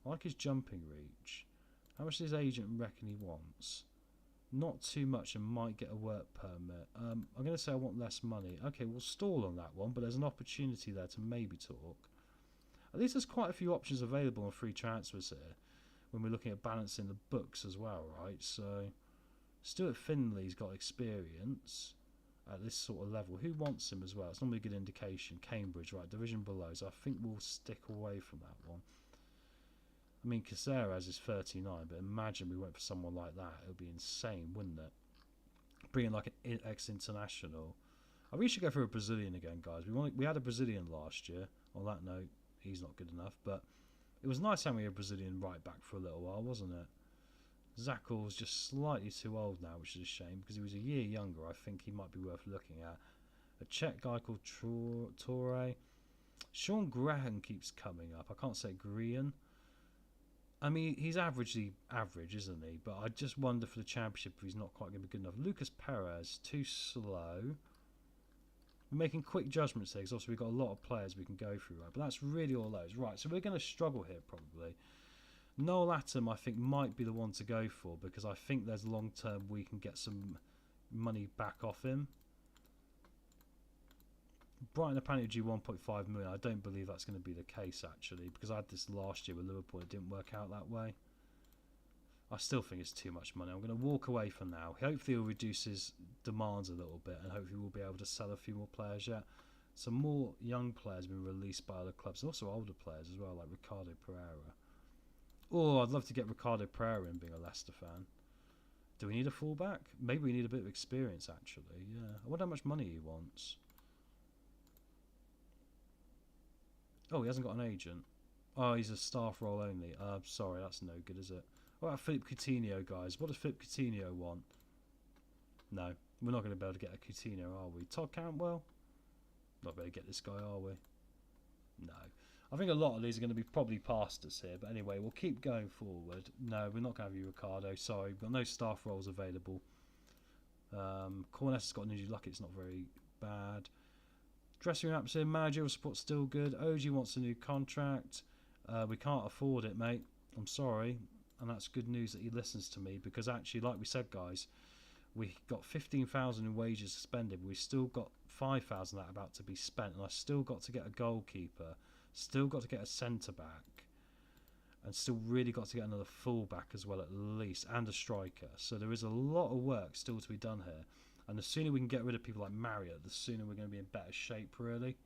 I like his jumping reach. How much does his agent reckon he wants? Not too much, and might get a work permit. I'm going to say I want less money. Okay, we'll stall on that one, but there's an opportunity there to maybe talk. At least there's quite a few options available on free transfers here when we're looking at balancing the books as well, right? So Stuart Finley's got experience at this sort of level. Who wants him as well? It's normally a good indication. Cambridge, right, division below, so I think we'll stick away from that one. I mean, Caceres is 39, but imagine we went for someone like that. It would be insane, wouldn't it? Bringing like an ex-international. I really should go for a Brazilian again, guys. We had a Brazilian last year. On that note, he's not good enough, but it was nice having a Brazilian right back for a little while, wasn't it? Zakel's just slightly too old now, which is a shame, because he was a year younger. I think he might be worth looking at. A Czech guy called Torre. Sean Graham keeps coming up. I can't say Grian. I mean, he's average, isn't he? But I just wonder for the championship if he's not quite going to be good enough. Lucas Perez, too slow. We're making quick judgments here, because obviously we've got a lot of players we can go through, right? But that's really all those. Right, so we're going to struggle here, probably. Noel Atom, I think, might be the one to go for, because I think there's long-term we can get some money back off him. Brighton apparently due 1.5 million. I don't believe that's going to be the case, actually, because I had this last year with Liverpool. It didn't work out that way. I still think it's too much money. I'm going to walk away for now. Hopefully he'll reduce his demands a little bit, and hopefully we'll be able to sell a few more players yet. Some more young players have been released by other clubs, and also older players as well, like Ricardo Pereira. Oh, I'd love to get Ricardo Pereira in, being a Leicester fan. Do we need a fullback? Maybe we need a bit of experience, actually. Yeah. I wonder how much money he wants. Oh, he hasn't got an agent. Oh, he's a staff role only. Sorry, that's no good, is it? What about Philippe Coutinho, guys? What does Philippe Coutinho want? No, we're not going to be able to get a Coutinho, are we? Todd Cantwell? Not going to get this guy, are we? No. I think a lot of these are going to be probably past us here. But anyway, we'll keep going forward. No, we're not going to have you, Ricardo. Sorry, we've got no staff roles available. Corness has got an injury. Lucky it's not very bad. Dressing room atmosphere, managerial support still good. OG wants a new contract. We can't afford it, mate. I'm sorry. And that's good news that he listens to me, because actually, like we said, guys, we got 15,000 in wages suspended. We've still got 5,000 that about to be spent, and I still got to get a goalkeeper, still got to get a centre back, and still really got to get another full back as well, at least, and a striker. So there is a lot of work still to be done here. And the sooner we can get rid of people like Marriott, the sooner we're going to be in better shape, really.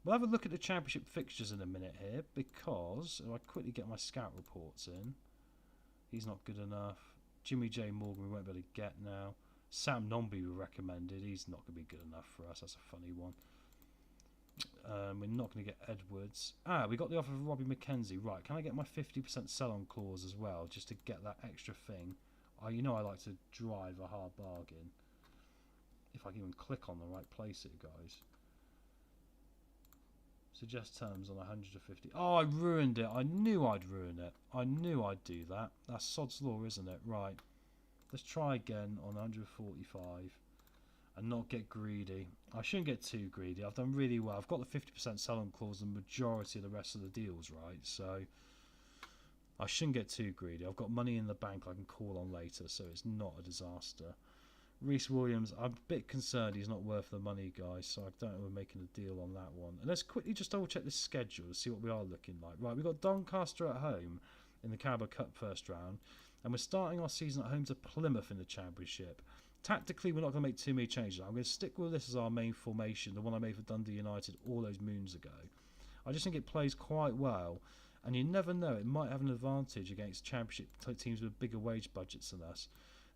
We'll have a look at the championship fixtures in a minute here, because if I quickly get my scout reports in, he's not good enough. Jimmy J. Morgan we won't be able to get now. Sam Nombi we recommended. He's not going to be good enough for us. That's a funny one. We're not going to get Edwards. We got the offer of Robbie McKenzie. Right, can I get my 50% sell-on clause as well, just to get that extra thing? You know I like to drive a hard bargain. If I can even click on the right place here, guys. Suggest terms on 150. Oh, I ruined it. I knew I'd ruin it. I knew I'd do that. That's sod's law, isn't it? Right. Let's try again on 145 and not get greedy. I shouldn't get too greedy. I've done really well. I've got the 50% sell-on clause in the majority of the rest of the deals, right? So I shouldn't get too greedy. I've got money in the bank I can call on later, so it's not a disaster. Reece Williams, I'm a bit concerned he's not worth the money, guys, so I don't know if we're making a deal on that one. And let's quickly just double check the schedule to see what we are looking like. Right, we've got Doncaster at home in the Carabao Cup first round, and we're starting our season at home to Plymouth in the Championship. Tactically, we're not going to make too many changes. I'm going to stick with this as our main formation, the one I made for Dundee United all those moons ago. I just think it plays quite well, and you never know, it might have an advantage against Championship teams with bigger wage budgets than us.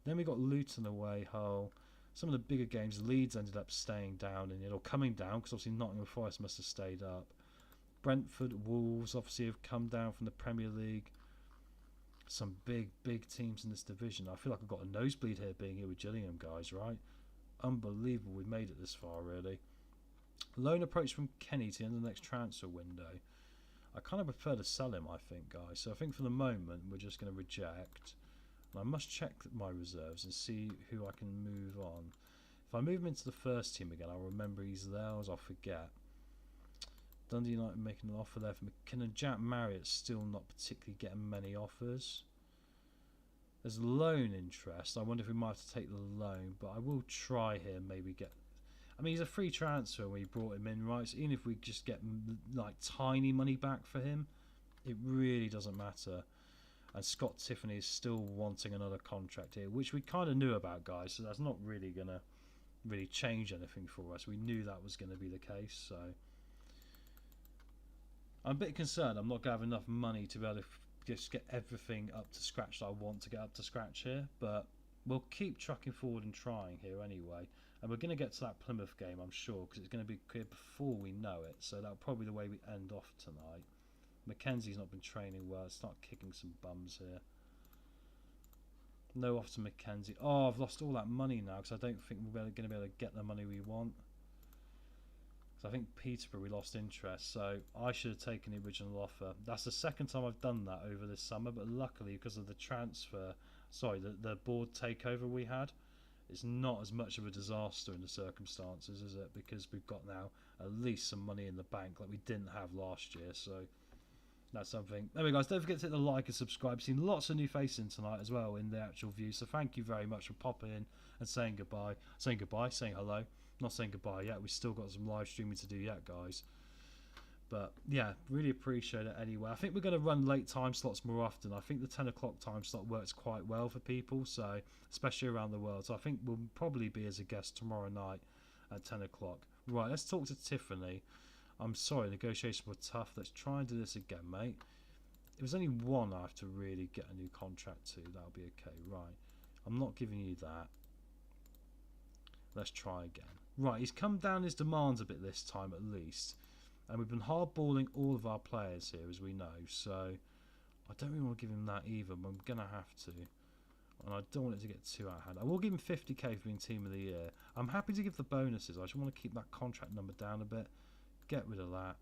Then we got Luton away, Hull. Some of the bigger games, Leeds ended up staying down in it, or coming down, because obviously Nottingham Forest must have stayed up. Brentford, Wolves obviously have come down from the Premier League. Some big teams in this division. I feel like I've got a nosebleed here being here with Gillingham, guys, right? Unbelievable we've made it this far, really. Loan approach from Kenny to the end of the next transfer window. I kind of prefer to sell him, I think, guys. So I think for the moment, we're just going to reject. I must check my reserves and see who I can move on. If I move him into the first team again, I'll remember he's there, or I'll forget. Dundee United making an offer there for McKinnon. Jack Marriott's still not particularly getting many offers. There's loan interest. I wonder if we might have to take the loan, but I will try here. Maybe get. I mean, he's a free transfer when we brought him in, right? So even if we just get like tiny money back for him, it really doesn't matter. And Scott Tiffany is still wanting another contract here, which we kind of knew about, guys. So that's not really gonna change anything for us. We knew that was going to be the case. So I'm a bit concerned. I'm not going to have enough money to be able to just get everything up to scratch that I want to get up to scratch here. But we'll keep trucking forward and trying here anyway. And we're going to get to that Plymouth game, I'm sure, because it's going to be clear before we know it. So that'll probably be the way we end off tonight. Mackenzie's not been training well. Start kicking some bums here. No off to Mackenzie. Oh, I've lost all that money now because I don't think we're going to be able to get the money we want. Because I think Peterborough we lost interest, so I should have taken the original offer. That's the second time I've done that over this summer, but luckily because of the transfer, the board takeover we had, it's not as much of a disaster in the circumstances, is it? Because we've got now at least some money in the bank like we didn't have last year, so that's something. Anyway, guys, don't forget to hit the like and subscribe. I've seen lots of new faces in tonight as well in the actual view, so thank you very much for popping in and saying goodbye. Saying hello. Not saying goodbye yet. We've still got some live streaming to do yet, guys. But yeah, really appreciate it anyway. I think we're going to run late time slots more often. I think the 10 o'clock time slot works quite well for people, so especially around the world. So I think we'll probably be as a guest tomorrow night at 10 o'clock. Right, let's talk to Tiffany. I'm sorry, negotiations were tough. Let's try and do this again, mate. It was only one I have to really get a new contract to. That'll be okay. Right. I'm not giving you that. Let's try again. Right, he's come down his demands a bit this time at least. And we've been hardballing all of our players here, as we know. So I don't really want to give him that either, but I'm going to have to. And I don't want it to get too out of hand. I will give him 50k for being Team of the Year. I'm happy to give the bonuses. I just want to keep that contract number down a bit. Get rid of that.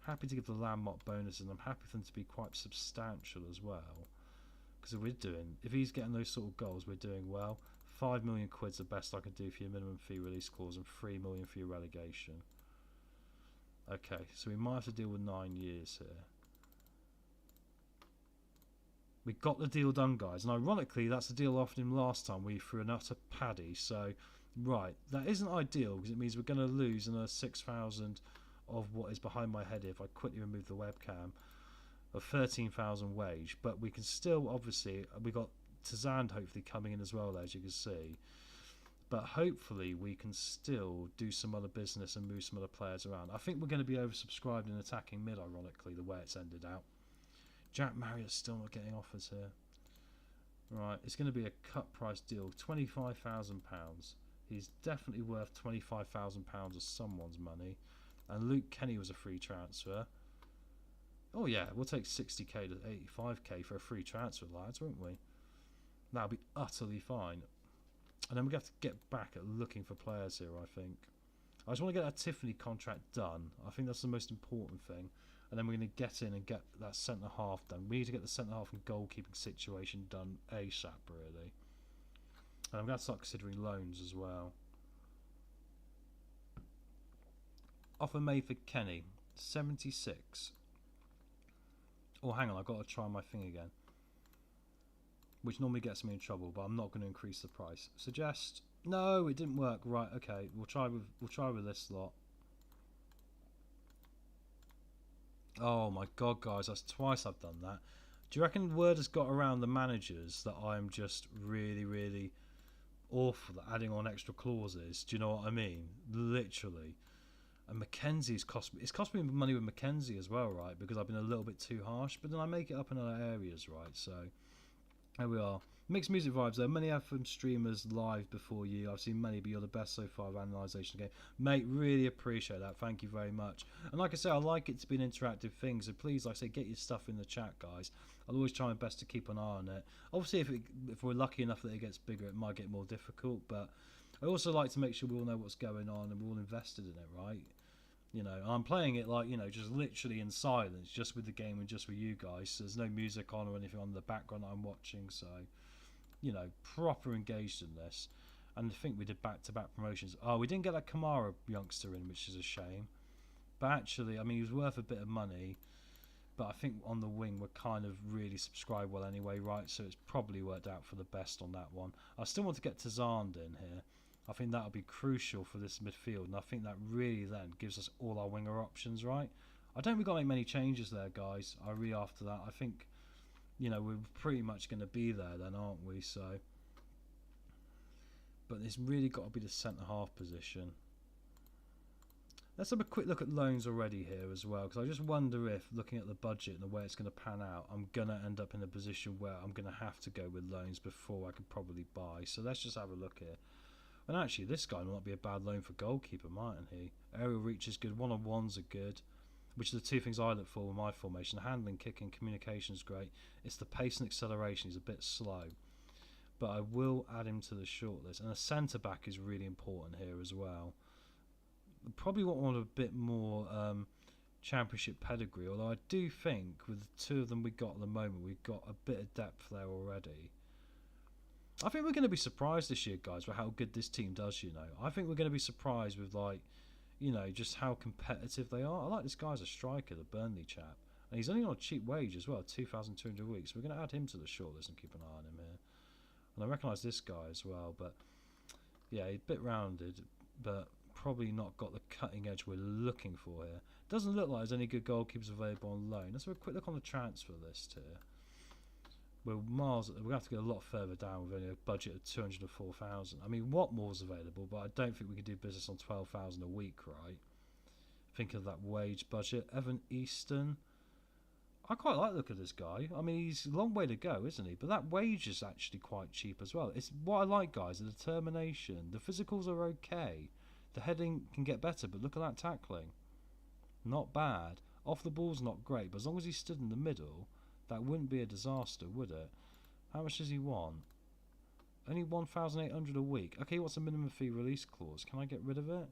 Happy to give the landmark bonuses, and I'm happy for them to be quite substantial as well. Because if he's getting those sort of goals, we're doing well. 5 million quid's the best I can do for your minimum fee release clause, and 3 million for your relegation. Okay, so we might have to deal with 9 years here. We got the deal done, guys, and ironically, that's the deal offered him last time. We threw an utter paddy, so right, that isn't ideal because it means we're going to lose another 6,000 of what is behind my head if I quickly remove the webcam, of 13,000 wage. But we can still, obviously, we got Tazand hopefully coming in as well, as you can see. But hopefully we can still do some other business and move some other players around. I think we're going to be oversubscribed in attacking mid, ironically, the way it's ended out. Jack Marriott's still not getting offers here. Right, it's going to be a cut price deal, £25,000. He's definitely worth £25,000 of someone's money. And Luke Kenny was a free transfer. Oh yeah, we'll take 60k to 85k for a free transfer, lads, won't we? That'll be utterly fine. And then we have to get back at looking for players here, I think. I just want to get that Tiffany contract done. I think that's the most important thing. And then we're going to get in and get that centre-half done. We need to get the centre-half and goalkeeping situation done ASAP, really. And I'm going to start considering loans as well. Offer made for Kenny, 76. Oh, hang on, I've got to try my thing again. Which normally gets me in trouble, but I'm not going to increase the price. Suggest. No, it didn't work. Right, okay. We'll try with this lot. Oh my god, guys, that's twice I've done that. Do you reckon word has got around the managers that I'm just really, really awful at adding on extra clauses? Do you know what I mean? Literally. And Mackenzie's cost me money with Mackenzie as well, right? Because I've been a little bit too harsh, but then I make it up in other areas, right? So there we are. Mixed music vibes though. Many FM streamers live before you. I've seen many, but you're the best so far of analysation game. Mate, really appreciate that. Thank you very much. And like I say, I like it to be an interactive thing. So please, like I say, get your stuff in the chat, guys. I'll always try my best to keep an eye on it. Obviously, if we're lucky enough that it gets bigger, it might get more difficult. But I also like to make sure we all know what's going on and we're all invested in it, right? You know, I'm playing it like, you know, just literally in silence, just with the game and just with you guys. So there's no music on or anything on the background that I'm watching, so proper engaged in this. And I think we did back-to-back promotions. Oh, we didn't get that Kamara youngster in, which is a shame. But actually, I mean, he was worth a bit of money. But I think on the wing we're kind of really subscribed well anyway, right? So it's probably worked out for the best on that one. I still want to get Tazand in here. I think that'll be crucial for this midfield, and I think that really then gives us all our winger options, right? I don't think we've got to make many changes there, guys. I really, after that, I think, we're pretty much going to be there then, aren't we? So, but it's really got to be the centre-half position. Let's have a quick look at loans already here as well, because I just wonder if, looking at the budget and the way it's going to pan out, I'm going to end up in a position where I'm going to have to go with loans before I can probably buy. So let's just have a look here. And actually, this guy might be a bad loan for goalkeeper, mightn't he? Aerial reach is good, one-on-ones are good, which are the two things I look for with my formation. Handling, kicking, communication is great. It's the pace and acceleration, he's a bit slow. But I will add him to the shortlist. And a centre-back is really important here as well. Probably want a bit more championship pedigree, although I do think with the two of them we got at the moment, we've got a bit of depth there already. I think we're going to be surprised this year, guys, with how good this team does, I think we're going to be surprised with, just how competitive they are. I like this guy as a striker, the Burnley chap. And he's only on a cheap wage as well, 2,200 a week. So we're going to add him to the shortlist and keep an eye on him here. And I recognise this guy as well, but yeah, he's a bit rounded, but probably not got the cutting edge we're looking for here. Doesn't look like there's any good goalkeepers available on loan. Let's have a quick look on the transfer list here. We're going to have to go a lot further down with only a budget of 204,000. I mean, Watmore's available, but I don't think we can do business on 12,000 a week, right? Think of that wage budget. Evan Easton. I quite like the look of this guy. I mean, he's a long way to go, isn't he? But that wage is actually quite cheap as well. It's what I like, guys, the determination. The physicals are okay. The heading can get better, but look at that tackling. Not bad. Off the ball's not great, but as long as he stood in the middle, that wouldn't be a disaster, would it? How much does he want? Only 1,800 a week. Okay, what's the minimum fee release clause? Can I get rid of it?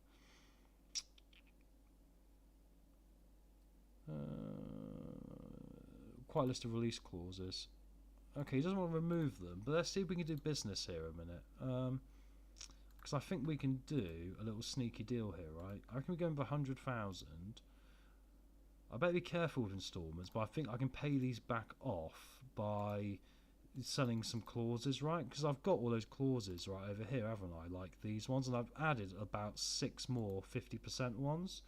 Quite a list of release clauses. Okay, he doesn't want to remove them, but let's see if we can do business here a minute. Because I think we can do a little sneaky deal here, right? I reckon we're going for 100,000. I better be careful with instalments, but I think I can pay these back off by selling some clauses, right? Because I've got all those clauses right over here, haven't I? Like these ones, and I've added about 6 more 50% ones.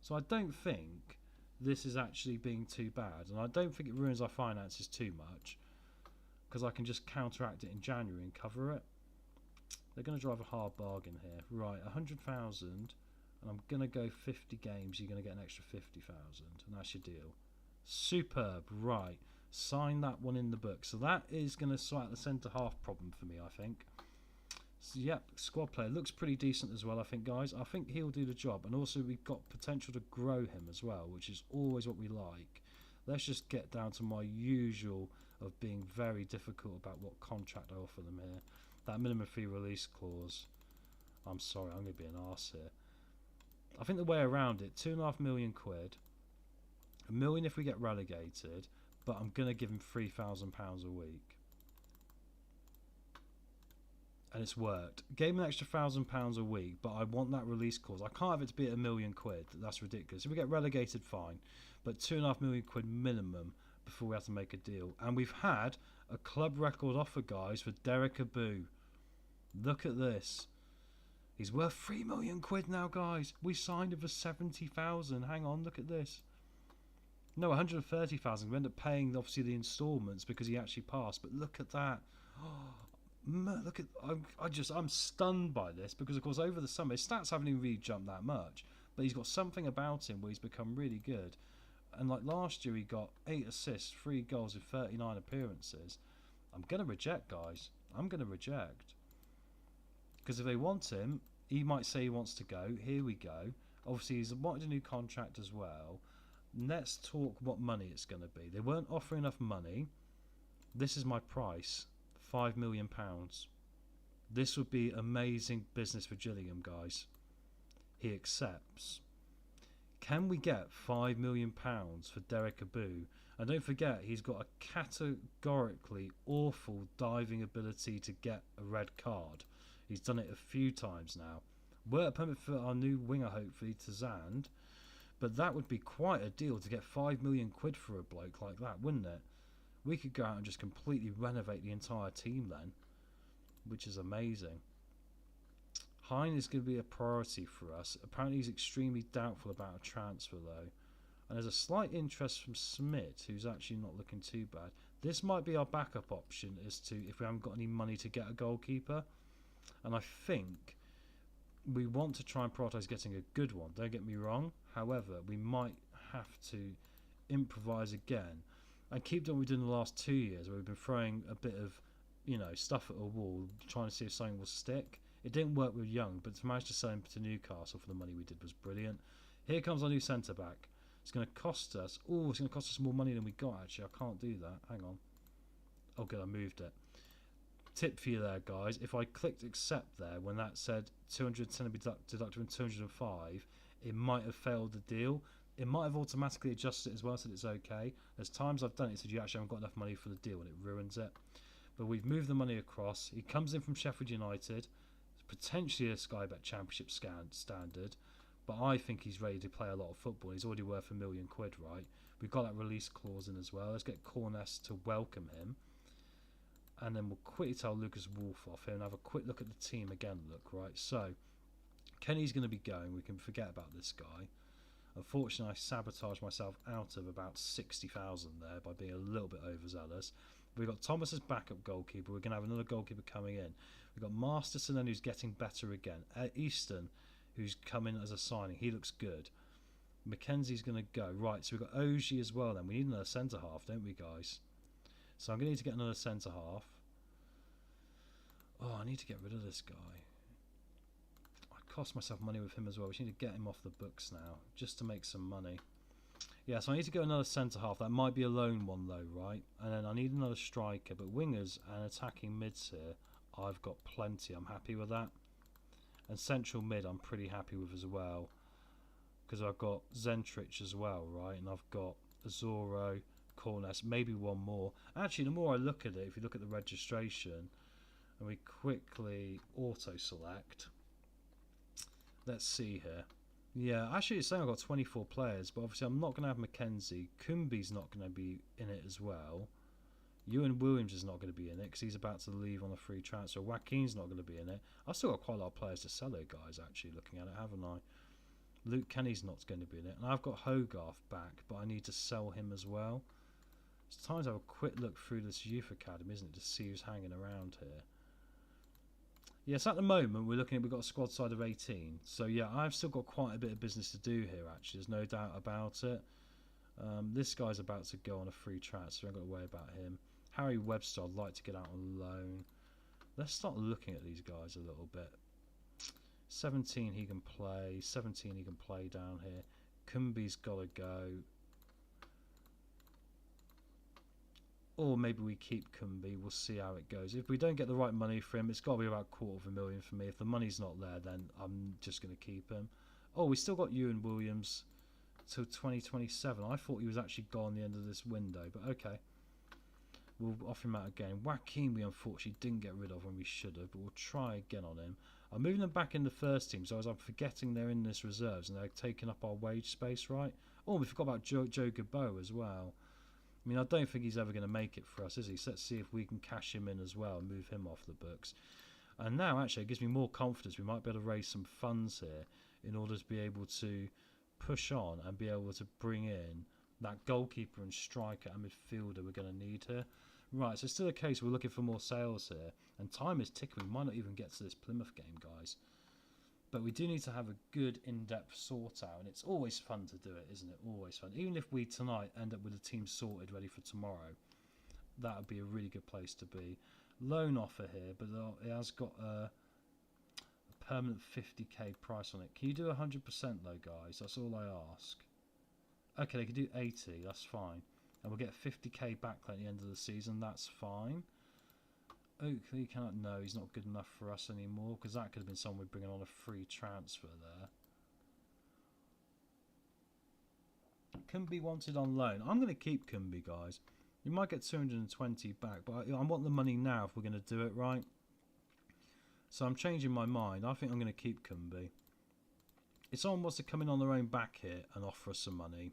So I don't think this is actually being too bad, and I don't think it ruins our finances too much, because I can just counteract it in January and cover it. They're going to drive a hard bargain here. Right, 100,000, and I'm going to go 50 games. You're going to get an extra 50,000, and that's your deal. Superb. Right, sign that one in the book. So that is going to sort out the centre-half problem for me, I think. So, yep, squad player. Looks pretty decent as well, I think, guys. I think he'll do the job. And also, we've got potential to grow him as well, which is always what we like. Let's just get down to my usual of being very difficult about what contract I offer them here. That minimum fee release clause. I'm sorry, I'm going to be an arse here. I think the way around it, 2.5 million quid. £1 million if we get relegated, but I'm going to give him £3,000 a week. And it's worked. Gave him an extra £1,000 a week, but I want that release clause. I can't have it to be at £1 million quid. That's ridiculous. If we get relegated, fine. But 2.5 million quid minimum before we have to make a deal. And we've had a club record offer, guys, for Derek Abu. Look at this. He's worth 3 million quid now, guys. We signed him for 70,000. Hang on, look at this. No, 130,000. We end up paying, obviously, the instalments because he actually passed. But look at that. Look at, I'm stunned by this because, of course, over the summer, his stats haven't even really jumped that much. But he's got something about him where he's become really good. And like last year, he got 8 assists, 3 goals in 39 appearances. I'm going to reject, guys. I'm going to reject. Because if they want him, he might say he wants to go. Here we go. Obviously, he's wanted a new contract as well. Let's talk what money it's going to be. They weren't offering enough money. This is my price. £5 million. This would be amazing business for Gillingham, guys. He accepts. Can we get £5 million for Derek Abu And don't forget, he's got a categorically awful diving ability to get a red card. He's done it a few times now. Work permit for our new winger, hopefully, to Zand. But that would be quite a deal to get 5 million quid for a bloke like that, wouldn't it? We could go out and just completely renovate the entire team then, which is amazing. Hine is going to be a priority for us. Apparently he's extremely doubtful about a transfer though. And there's a slight interest from Smith, who's actually not looking too bad. This might be our backup option as to if we haven't got any money to get a goalkeeper. And I think we want to try and prioritise getting a good one, don't get me wrong. However, we might have to improvise again and keep doing what we've done the last 2 years, where we've been throwing a bit of, stuff at a wall, trying to see if something will stick. It didn't work with Young, but to manage to sell him to Newcastle for the money we did was brilliant. Here comes our new centre back. It's going to cost us. Oh, it's going to cost us more money than we got. Actually, I can't do that. Hang on. Oh, good, I moved it. Tip for you there, guys. If I clicked accept there when that said 210 to be deducted from 205, it might have failed the deal. It might have automatically adjusted it as well, said it's okay. There's times I've done it, said you actually haven't got enough money for the deal, and it ruins it. But we've moved the money across. He comes in from Sheffield United, potentially a Sky Bet Championship standard, but I think he's ready to play a lot of football. He's already worth £1 million, right? We've got that release clause in as well. Let's get Corness to welcome him, and then we'll quickly tell Lucas Wolf off here and have a quick look at the team again. Look, right, so Kenny's going to be going. We can forget about this guy. Unfortunately, I sabotaged myself out of about 60,000 there by being a little bit overzealous. We've got Thomas as backup goalkeeper. We're going to have another goalkeeper coming in. We've got Masterson then, who's getting better again. Easton, who's come in as a signing. He looks good. Mackenzie's going to go. Right, so we've got Oji as well then. We need another centre-half, don't we, guys? So I'm going to need to get another centre-half. Oh, I need to get rid of this guy. I cost myself money with him as well. We need to get him off the books now, just to make some money. Yeah, so I need to go another centre-half. That might be a lone one, though, right? And then I need another striker. But wingers and attacking mids here, I've got plenty. I'm happy with that. And central mid, I'm pretty happy with as well. Because I've got Zentrich as well, right? And I've got Azoro, Corness, maybe one more. Actually, the more I look at it, if you look at the registration, and we quickly auto-select, let's see here. Yeah, actually it's saying I've got 24 players, but obviously I'm not going to have Mackenzie. Kumbi's not going to be in it as well. Ewan Williams is not going to be in it because he's about to leave on a free transfer. Joaquin's not going to be in it. I've still got quite a lot of players to sell, guys, actually, looking at it, haven't I? Luke Kenny's not going to be in it. And I've got Hogarth back, but I need to sell him as well. It's time to have a quick look through this youth academy, isn't it, to see who's hanging around here. Yes, at the moment we're looking at, we've got a squad side of 18. So yeah, I've still got quite a bit of business to do here, actually. There's no doubt about it. This guy's about to go on a free transfer. I've got to worry about him. Harry Webster, I'd like to get out on loan. Let's start looking at these guys a little bit. 17 he can play. 17 he can play down here. Kumbi's got to go. Or maybe we keep Kumbi. We'll see how it goes. If we don't get the right money for him, it's got to be about $250,000 for me. If the money's not there, then I'm just going to keep him. Oh, we still got Ewan Williams till 2027. I thought he was actually gone the end of this window, but okay. We'll offer him out again. Joaquin we unfortunately didn't get rid of when we should have, but we'll try again on him. I'm moving them back in the first team, so as I'm forgetting they're in this reserves and they're taking up our wage space, right? Oh, we forgot about Joe Gabot as well. I mean, I don't think he's ever going to make it for us, is he? So let's see if we can cash him in as well and move him off the books. And now, actually, it gives me more confidence. We might be able to raise some funds here in order to be able to push on and be able to bring in that goalkeeper and striker and midfielder we're going to need here. Right, so it's still a case we're looking for more sales here. And time is ticking. We might not even get to this Plymouth game, guys. But we do need to have a good in-depth sort out. And it's always fun to do it, isn't it? Always fun. Even if we tonight end up with a team sorted, ready for tomorrow, that would be a really good place to be. Loan offer here, but it has got a permanent 50k price on it. Can you do 100% though, guys? That's all I ask. Okay, they can do 80. That's fine. And we'll get 50k back at the end of the season. That's fine. Oakley cannot. No, he's not good enough for us anymore because that could have been someone we're bringing on a free transfer there. Kumbi wanted on loan. I'm going to keep Kumbi, guys. You might get 220 back, but I want the money now if we're going to do it right. So I'm changing my mind. I think I'm going to keep Kumbi. If someone wants to come in on their own back here and offer us some money,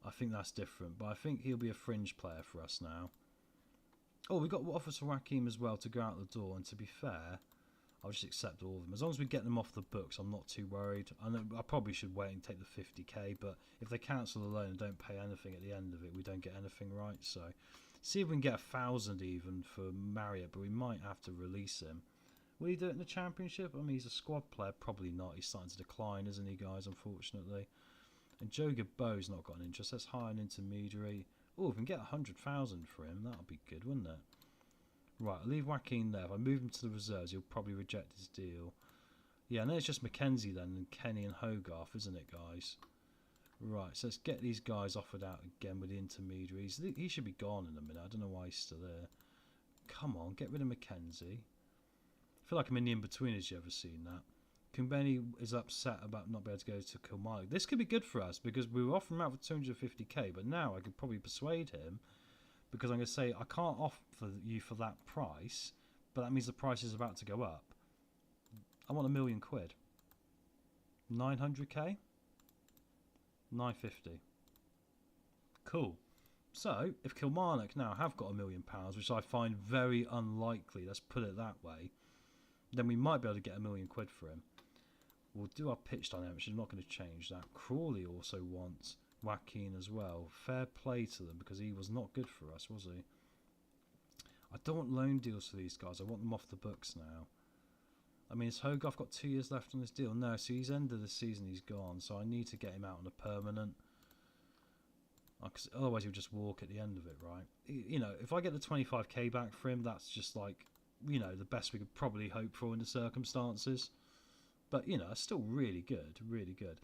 I think that's different. But I think he'll be a fringe player for us now. Oh, we've got offers for Raheem as well to go out the door. And to be fair, I'll just accept all of them. As long as we get them off the books, I'm not too worried. I know I probably should wait and take the 50k, but if they cancel the loan and don't pay anything at the end of it, we don't get anything, right? So, see if we can get 1,000 even for Marriott, but we might have to release him. Will he do it in the Championship? I mean, he's a squad player. Probably not. He's starting to decline, isn't he, guys, unfortunately? And Joe Gabbo's not got an interest. Let's hire an intermediary. Oh, if we can get 100,000 for him, that would be good, wouldn't it? Right, I'll leave Joaquin there. If I move him to the reserves, he'll probably reject his deal. Yeah, and then it's just Mackenzie then, and Kenny and Hogarth, isn't it, guys? Right, so let's get these guys offered out again with the intermediaries. He should be gone in a minute. I don't know why he's still there. Come on, get rid of Mackenzie. I feel like I'm in the in-between, as you ever seen that. Kumbeni is upset about not being able to go to Kilmarnock. This could be good for us, because we were offering him out for 250k, but now I could probably persuade him, because I'm going to say, I can't offer you for that price, but that means the price is about to go up. I want £1 million. 900k? 950. Cool. So, if Kilmarnock now have got £1 million, which I find very unlikely, let's put it that way, then we might be able to get £1 million for him. We'll do our pitch dynamics. I'm not going to change that. Crawley also wants Joaquin as well. Fair play to them, because he was not good for us, was he? I don't want loan deals for these guys. I want them off the books now. I mean, has Hogarth got 2 years left on this deal? No, so he's ended the season, he's gone. So I need to get him out on a permanent. Otherwise he'll just walk at the end of it, right? You know, if I get the 25k back for him, that's just like, you know, the best we could probably hope for in the circumstances. But, you know, it's still really good, really good.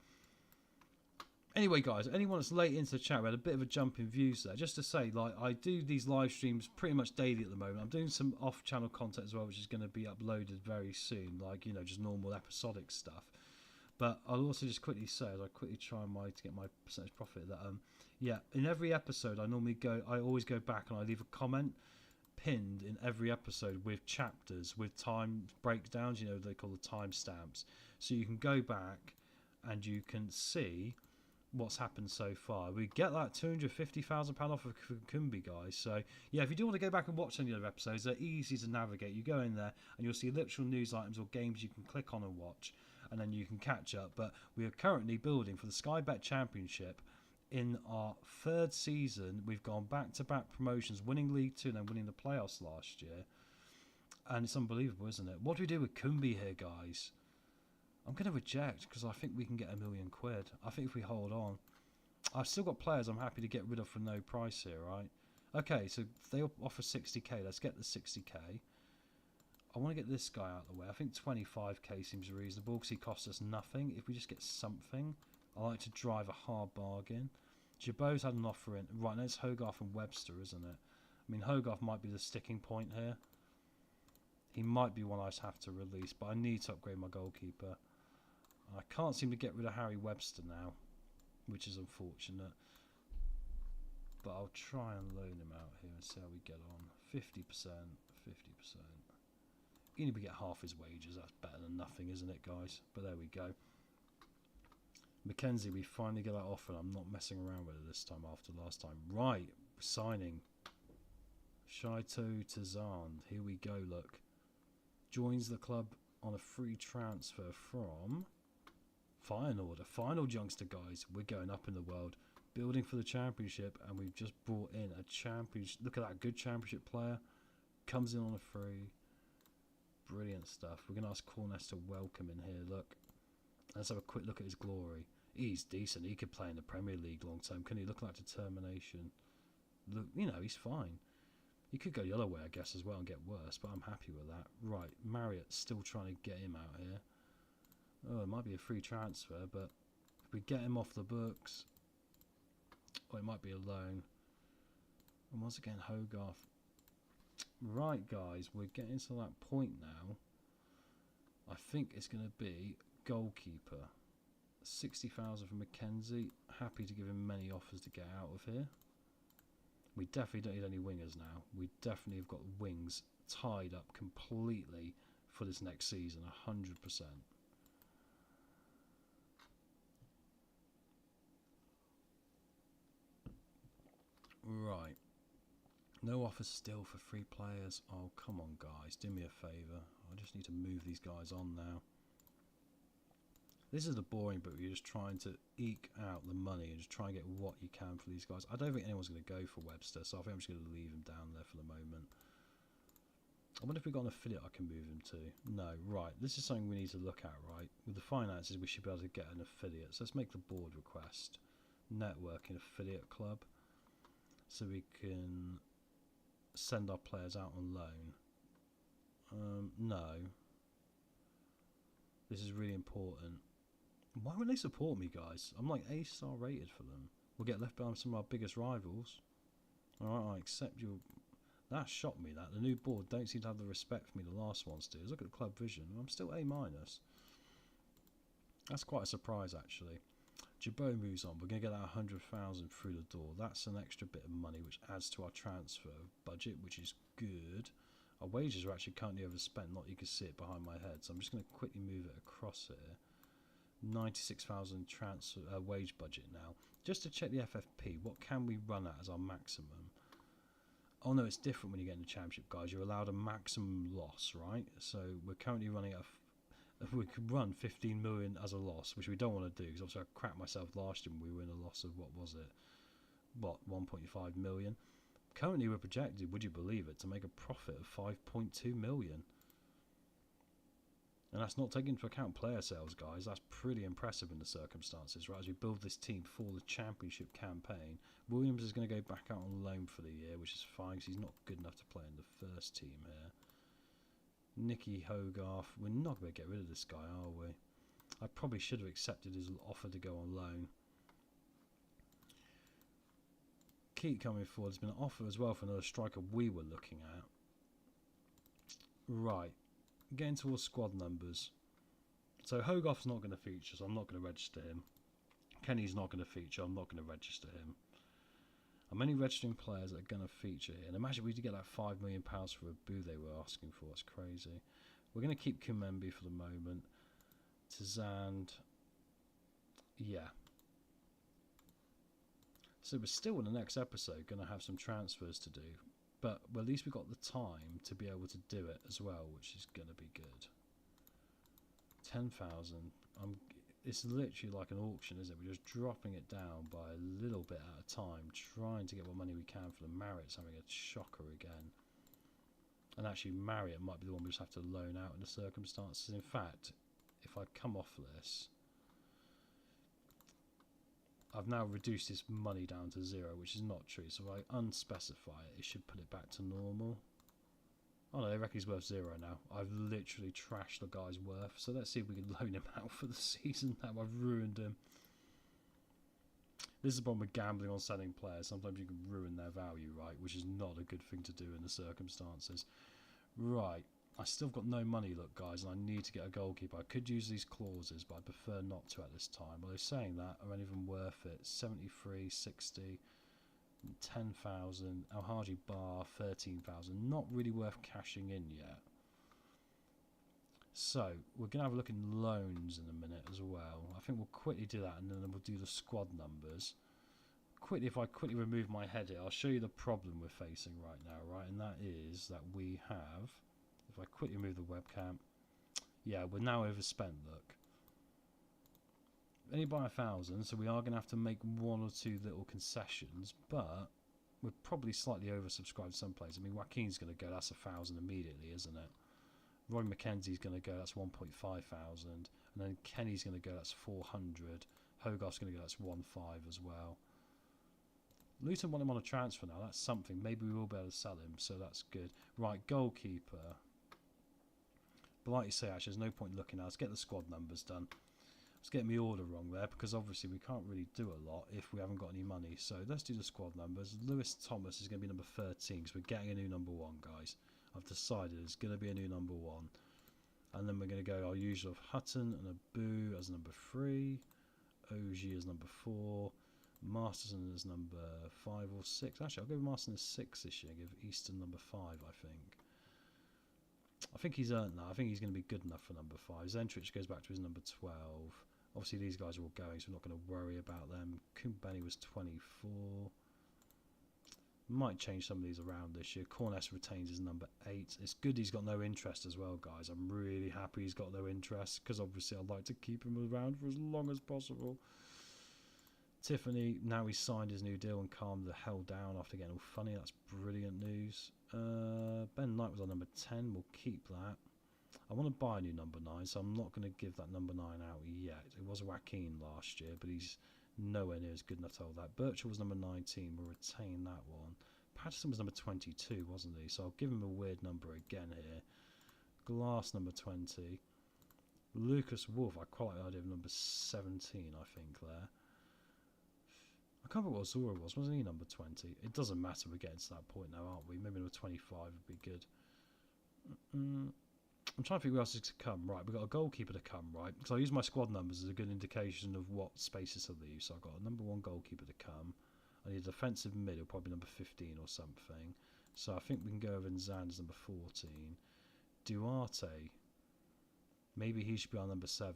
Anyway, guys, anyone that's late into the chat, we had a bit of a jump in views there. Just to say, like, I do these live streams pretty much daily at the moment. I'm doing some off-channel content as well, which is going to be uploaded very soon, like, you know, just normal episodic stuff. But I'll also just quickly say, as I quickly try to get my percentage profit, that yeah, in every episode I always go back and I leave a comment pinned in every episode with chapters, with time breakdowns, you know, they call the timestamps. So you can go back and you can see what's happened so far. We get that £250,000 off of Kumbi, guys. So yeah, if you do want to go back and watch any other episodes, they're easy to navigate. You go in there and you'll see literal news items or games you can click on and watch, and then you can catch up. But we are currently building for the Sky Bet Championship. In our 3rd season, we've gone back-to-back promotions, winning League 2 and then winning the playoffs last year. And it's unbelievable, isn't it? What do we do with Kumbi here, guys? I'm going to reject, because I think we can get £1 million. I think if we hold on. I've still got players I'm happy to get rid of for no price here, right? Okay, so if they offer 60k, let's get the 60k. I want to get this guy out of the way. I think 25k seems reasonable, because he costs us nothing. If we just get something, I like to drive a hard bargain. Jabot's had an offer in. Right, now it's Hogarth and Webster, isn't it? I mean, Hogarth might be the sticking point here. He might be one I have to release, but I need to upgrade my goalkeeper. I can't seem to get rid of Harry Webster now, which is unfortunate. But I'll try and loan him out here and see how we get on. 50%, 50%. Even if we get half his wages, that's better than nothing, isn't it, guys? But there we go. Mackenzie, we finally get that offer. I'm not messing around with it this time after last time. Right, signing. Shaito Tazan. Here we go, look. Joins the club on a free transfer from Feyenoord. Final youngster, guys. We're going up in the world. Building for the championship, and we've just brought in a championship. Look at that, good championship player. Comes in on a free. Brilliant stuff. We're going to ask Corness to welcome in here, look. Let's have a quick look at his glory. He's decent. He could play in the Premier League long term. Can he look like determination? Look, you know, he's fine. He could go the other way, I guess, as well and get worse, but I'm happy with that. Right, Marriott's still trying to get him out here. Oh, it might be a free transfer, but if we get him off the books, or it might be a loan. And once again, Hogarth. Right, guys, we're getting to that point now. I think it's going to be goalkeeper. 60,000 from Mackenzie. Happy to give him many offers to get out of here. We definitely don't need any wingers now. We definitely have got wings tied up completely for this next season, 100%. Right. No offers still for 3 players. Oh, come on, guys. Do me a favour. I just need to move these guys on now. This is the boring bit where you're just trying to eke out the money and just try and get what you can for these guys. I don't think anyone's going to go for Webster, so I think I'm just going to leave him down there for the moment. I wonder if we've got an affiliate I can move him to. No, right. This is something we need to look at, right? With the finances, we should be able to get an affiliate. So let's make the board request. Networking affiliate club. So we can send our players out on loan. No. This is really important. Why would they support me, guys? I'm like A-star rated for them. We'll get left behind some of our biggest rivals. Alright, I accept your... That shocked me, that. The new board don't seem to have the respect for me the last ones do. Look at the club vision. I'm still A-. That's quite a surprise, actually. Jabot moves on. We're going to get that 100,000 through the door. That's an extra bit of money, which adds to our transfer budget, which is good. Our wages are actually currently overspent. Not you can see it behind my head. So I'm just going to quickly move it across here. 96,000 transfer wage budget now. Just to check the FFP, what can we run at as our maximum? Oh no, it's different when you get in the championship, guys. You're allowed a maximum loss, right? So we're currently running at we could run 15 million as a loss, which we don't want to do because obviously I cracked myself last year when we were in a loss of, what was it? What, 1.5 million? Currently we're projected, would you believe it, to make a profit of 5.2 million. And that's not taking into account player sales, guys. That's pretty impressive in the circumstances, right? As we build this team for the championship campaign. Williams is going to go back out on loan for the year, which is fine because he's not good enough to play in the first team here. Nicky Hogarth. We're not going to get rid of this guy, are we? I probably should have accepted his offer to go on loan. Keep coming forward. There's been an offer as well for another striker we were looking at. Right. Getting towards squad numbers. So Hogarth's not going to feature, so I'm not going to register him. Kenny's not going to feature, I'm not going to register him. I'm only registering players that are going to feature here. And imagine we did get that £5 million for a boo they were asking for. It's crazy. We're going to keep Kumembe for the moment. Tizand. Yeah. So we're still in the next episode going to have some transfers to do. But well, at least we've got the time to be able to do it as well, which is going to be good. 10,000. It's literally like an auction, isn't it? We're just dropping it down by a little bit at a time, trying to get what money we can for the Marriott's having a shocker again. And actually Marriott might be the one we just have to loan out in the circumstances. In fact, if I come off this, I've now reduced this money down to 0, which is not true. So if I unspecify it, it should put it back to normal. Oh no, they reckon he's worth 0 now. I've literally trashed the guy's worth. So let's see if we can loan him out for the season. Now I've ruined him. This is the problem with gambling on selling players. Sometimes you can ruin their value, right? Which is not a good thing to do in the circumstances. Right. I still got no money, look, guys, and I need to get a goalkeeper. I could use these clauses, but I prefer not to at this time. Although saying that, are any of them worth it? 73, 60... 10,000, Al-Haji Bar 13,000, not really worth cashing in yet. So we're going to have a look in loans in a minute as well. I think we'll quickly do that and then we'll do the squad numbers. Quickly, if I quickly remove my head here, I'll show you the problem we're facing right now, right? And that is that we have, if I quickly remove the webcam, yeah, we're now overspent, look. Only by 1,000, so we are going to have to make 1 or 2 little concessions, but we're probably slightly oversubscribed some places. I mean, Joaquin's going to go, that's 1,000 immediately, isn't it? Roy McKenzie's going to go, that's 1,500, and then Kenny's going to go, that's 400. Hogarth's going to go, that's 1,500 as well. Luton want him on a transfer now, that's something. Maybe we will be able to sell him, so that's good. Right, goalkeeper. But like you say, actually, there's no point looking now. Let's get the squad numbers done. Let's get my order wrong there, because obviously we can't really do a lot if we haven't got any money. So let's do the squad numbers. Lewis Thomas is going to be number 13, because we're getting a new number 1, guys. I've decided it's going to be a new number 1. And then we're going to go our usual of Hutton and Abu as number 3. Ogier as number 4. Masterson as number 5 or 6. Actually, I'll go with Masterson as 6 this year. Give Easton number 5, I think. I think he's earned that. I think he's going to be good enough for number 5. Zentrich goes back to his number 12. Obviously, these guys are all going, so we're not going to worry about them. Kumbeni was 24. Might change some of these around this year. Corness retains his number 8. It's good he's got no interest as well, guys. I'm really happy he's got no interest, because obviously I'd like to keep him around for as long as possible. Tiffany, now he's signed his new deal and calmed the hell down after getting all funny. That's brilliant news. Ben Knight was on number 10. We'll keep that. I want to buy a new number 9, so I'm not going to give that number 9 out yet. It was Joaquin last year, but he's nowhere near as good enough to hold that. Birchall was number 19. We'll retain that one. Patterson was number 22, wasn't he? So I'll give him a weird number again here. Glass number 20. Lucas Wolf, I quite like the idea of number 17, I think, there. I can't remember what Zora was. Wasn't he number 20? It doesn't matter. We're getting to that point now, aren't we? Maybe number 25 would be good. I'm trying to figure out who else is to come. Right, we've got a goalkeeper to come, right? So I use my squad numbers as a good indication of what spaces to leave. So I've got a number 1 goalkeeper to come. I need a defensive mid, probably number 15 or something. So I think we can go over Nzan's number 14. Duarte, maybe he should be on number 7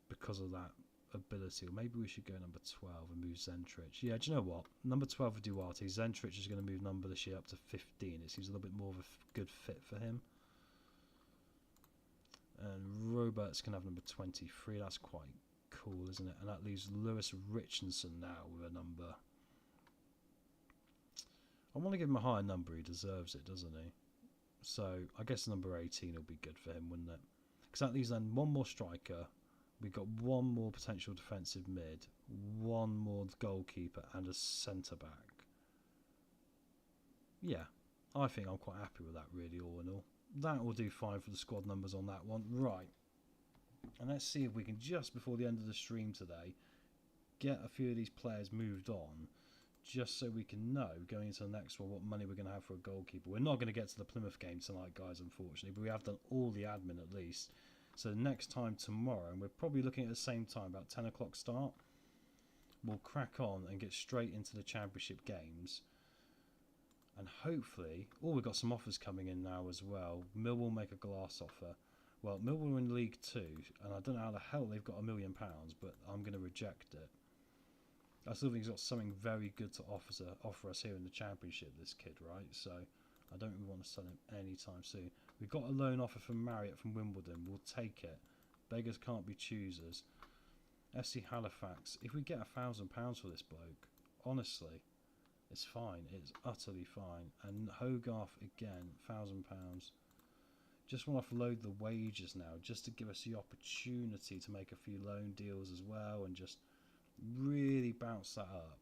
because of that ability. Or maybe we should go number 12 and move Zentrich. Yeah, do you know what? Number 12 for Duarte. Zentrich is going to move number this year up to 15. It seems a little bit more of a good fit for him. And Roberts can have number 23. That's quite cool, isn't it? And that leaves Lewis Richardson now with a number. I want to give him a higher number. He deserves it, doesn't he? So I guess number 18 will be good for him, wouldn't it? Because that leaves then 1 more striker. We've got 1 more potential defensive mid, 1 more goalkeeper, and a centre back. Yeah, I think I'm quite happy with that, really, all in all. That will do fine for the squad numbers on that one. Right. And let's see if we can, just before the end of the stream today, get a few of these players moved on, just so we can know, going into the next one, what money we're going to have for a goalkeeper. We're not going to get to the Plymouth game tonight, guys, unfortunately, but we have done all the admin at least. So next time tomorrow, and we're probably looking at the same time, about 10 o'clock start, we'll crack on and get straight into the championship games. And hopefully, we've got some offers coming in now as well. Millwall will make a glass offer. Well, Millwall are in League 2, and I don't know how the hell they've got £1 million, but I'm going to reject it. I still think he's got something very good to offer us here in the championship, this kid, right? So I don't really want to sell him anytime soon. We've got a loan offer from Marriott from Wimbledon. We'll take it. Beggars can't be choosers. FC Halifax. If we get £1,000 for this bloke, honestly, it's fine. It's utterly fine. And Hogarth again, £1,000. Just want to offload the wages now, just to give us the opportunity to make a few loan deals as well, and just really bounce that up.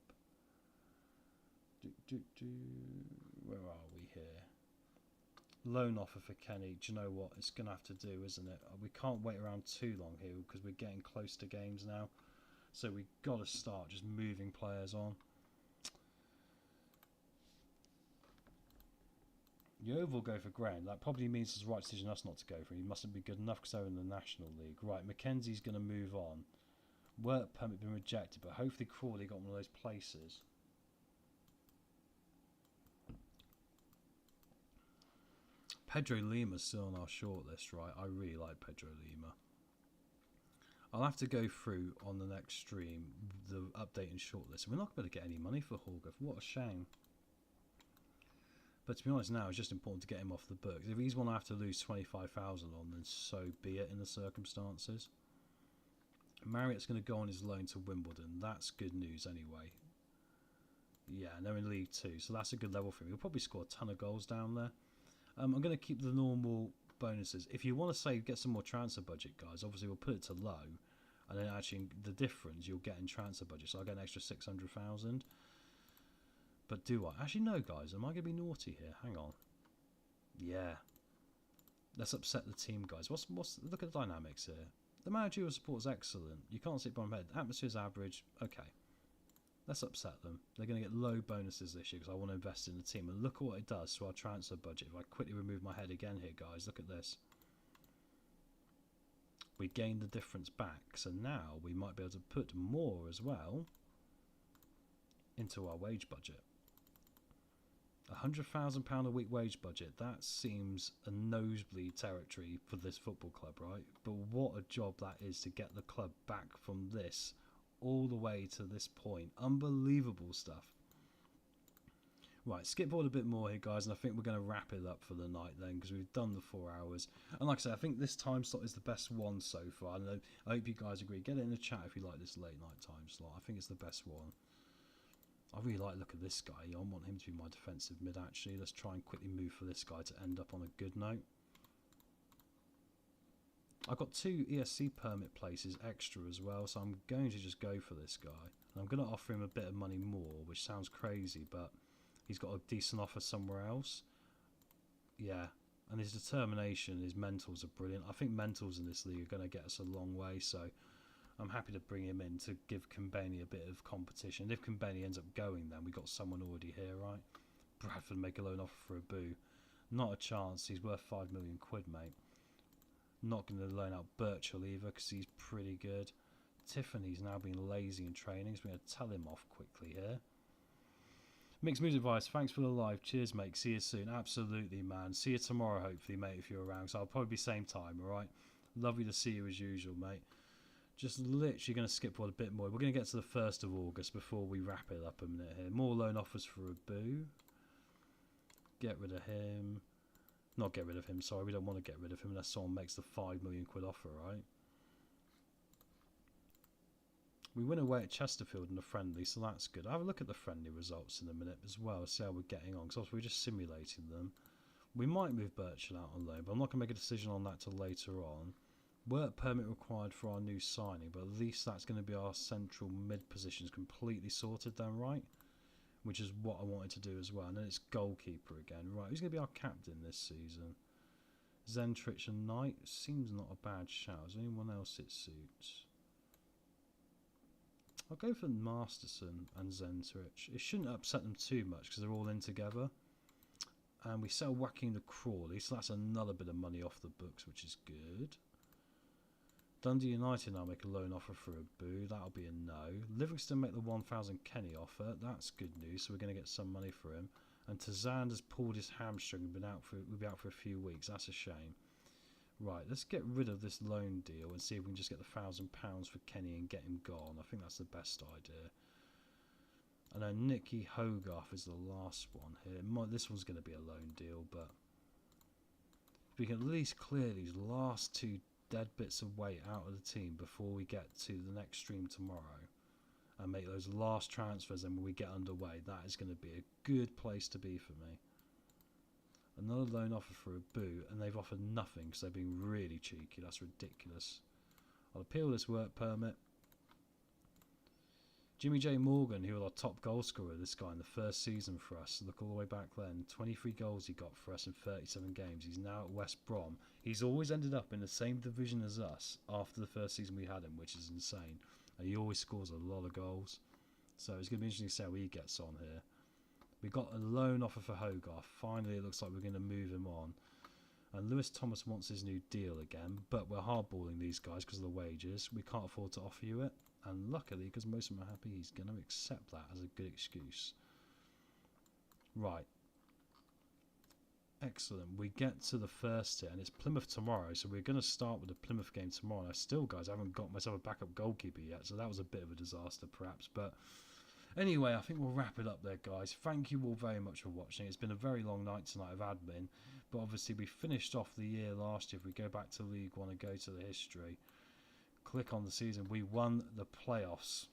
Where are we here? Loan offer for Kenny. Do you know what? It's going to have to do, isn't it? We can't wait around too long here, because we're getting close to games now. So we've got to start just moving players on. Yeovil will go for Graham. That probably means it's the right decision us not to go for him. He mustn't be good enough because they're in the National League. Right, Mackenzie's going to move on. Work permit been rejected, but hopefully Crawley got one of those places. Pedro Lima's still on our shortlist, right? I really like Pedro Lima. I'll have to go through on the next stream the updating shortlist. We're not going to get any money for Hogarth. What a shame. But to be honest now, it's just important to get him off the books. If he's one I have to lose 25,000 on, then so be it in the circumstances. Marriott's going to go on his loan to Wimbledon. That's good news anyway. Yeah, and they're in League 2, so that's a good level for him. He'll probably score a ton of goals down there. I'm going to keep the normal bonuses. If you want to say get some more transfer budget, guys, obviously we'll put it to low. And then actually the difference you'll get in transfer budget. So I'll get an extra 600,000. But do I? Actually, no, guys. Am I going to be naughty here? Hang on. Yeah. Let's upset the team, guys. Look at the dynamics here. The managerial support is excellent. You can't sit by my head. Atmosphere's average. Okay. Let's upset them. They're going to get low bonuses this year because I want to invest in the team. And look at what it does to our transfer budget. If I quickly remove my head again here, guys. Look at this. We gained the difference back, so now we might be able to put more as well into our wage budget. £100,000 a week wage budget, that seems a nosebleed territory for this football club, right? But what a job that is to get the club back from this all the way to this point. Unbelievable stuff. Right, skip forward a bit more here, guys, and I think we're going to wrap it up for the night then, because we've done the 4 hours. And like I said, I think this time slot is the best one so far. I hope you guys agree. Get it in the chat if you like this late night time slot. I think it's the best one. I really like the look of this guy. I want him to be my defensive mid, actually. Let's try and quickly move for this guy to end up on a good note. I've got 2 ESC permit places extra as well, so I'm going to just go for this guy. And I'm going to offer him a bit of money more, which sounds crazy, but he's got a decent offer somewhere else. Yeah, and his determination, his mentals are brilliant. I think mentals in this league are going to get us a long way, so I'm happy to bring him in to give Kambani a bit of competition. If Kambani ends up going, then we've got someone already here, right? Bradford make a loan offer for a boo. Not a chance. He's worth 5 million quid, mate. Not going to loan out Birchall either, because he's pretty good. Tiffany's now being lazy in training, so we're going to tell him off quickly here. Mixed music advice, thanks for the live. Cheers, mate. See you soon. Absolutely, man. See you tomorrow, hopefully, mate, if you're around. So I'll probably be same time, alright? Lovely to see you as usual, mate. Just literally going to skip forward a bit more. We're going to get to the 1st of August before we wrap it up a minute here. More loan offers for a boo. Get rid of him. Not get rid of him, sorry. We don't want to get rid of him unless someone makes the 5 million quid offer, right? We win away at Chesterfield in a friendly, so that's good. I'll have a look at the friendly results in a minute as well, see how we're getting on, because we're just simulating them. We might move Birchall out on loan, but I'm not going to make a decision on that till later on. Work permit required for our new signing, but at least that's going to be our central mid positions completely sorted then, right? Which is what I wanted to do as well. And then it's goalkeeper again. Right, who's going to be our captain this season? Zentrich and Knight seems not a bad shout. Is there anyone else it suits? I'll go for Masterson and Zentrich. It shouldn't upset them too much because they're all in together. And we sell Whacking the Crawley, so that's another bit of money off the books, which is good. Dundee United now make a loan offer for a boo. That'll be a no. Livingston make the 1,000 Kenny offer. That's good news, so we're going to get some money for him. And Tazand has pulled his hamstring and will be out for a few weeks. That's a shame. Right, let's get rid of this loan deal and see if we can just get the £1,000 for Kenny and get him gone. I think that's the best idea. And then Nicky Hogarth is the last one here. This one's going to be a loan deal, but if we can at least clear these last 2 dead bits of weight out of the team before we get to the next stream tomorrow and make those last transfers, and when we get underway, that is going to be a good place to be for me. Another loan offer for a boo, and they've offered nothing because they've been really cheeky. That's ridiculous. I'll appeal this work permit. Jimmy J Morgan, who was our top goal scorer, this guy in the first season for us. Look all the way back then. 23 goals he got for us in 37 games. He's now at West Brom. He's always ended up in the same division as us after the first season we had him, which is insane. And he always scores a lot of goals. So it's going to be interesting to see how he gets on here. We got a loan offer for Hogarth. Finally, it looks like we're going to move him on. And Lewis Thomas wants his new deal again, but we're hardballing these guys because of the wages. We can't afford to offer you it. And luckily, because most of them are happy, he's going to accept that as a good excuse. Right. Excellent. We get to the first here, and it's Plymouth tomorrow, so we're going to start with the Plymouth game tomorrow. And I still, guys, haven't got myself a backup goalkeeper yet, so that was a bit of a disaster, perhaps. But anyway, I think we'll wrap it up there, guys. Thank you all very much for watching. It's been a very long night tonight of admin, but obviously we finished off the year last year. If we go back to League One and go to the history, click on the season, we won the playoffs.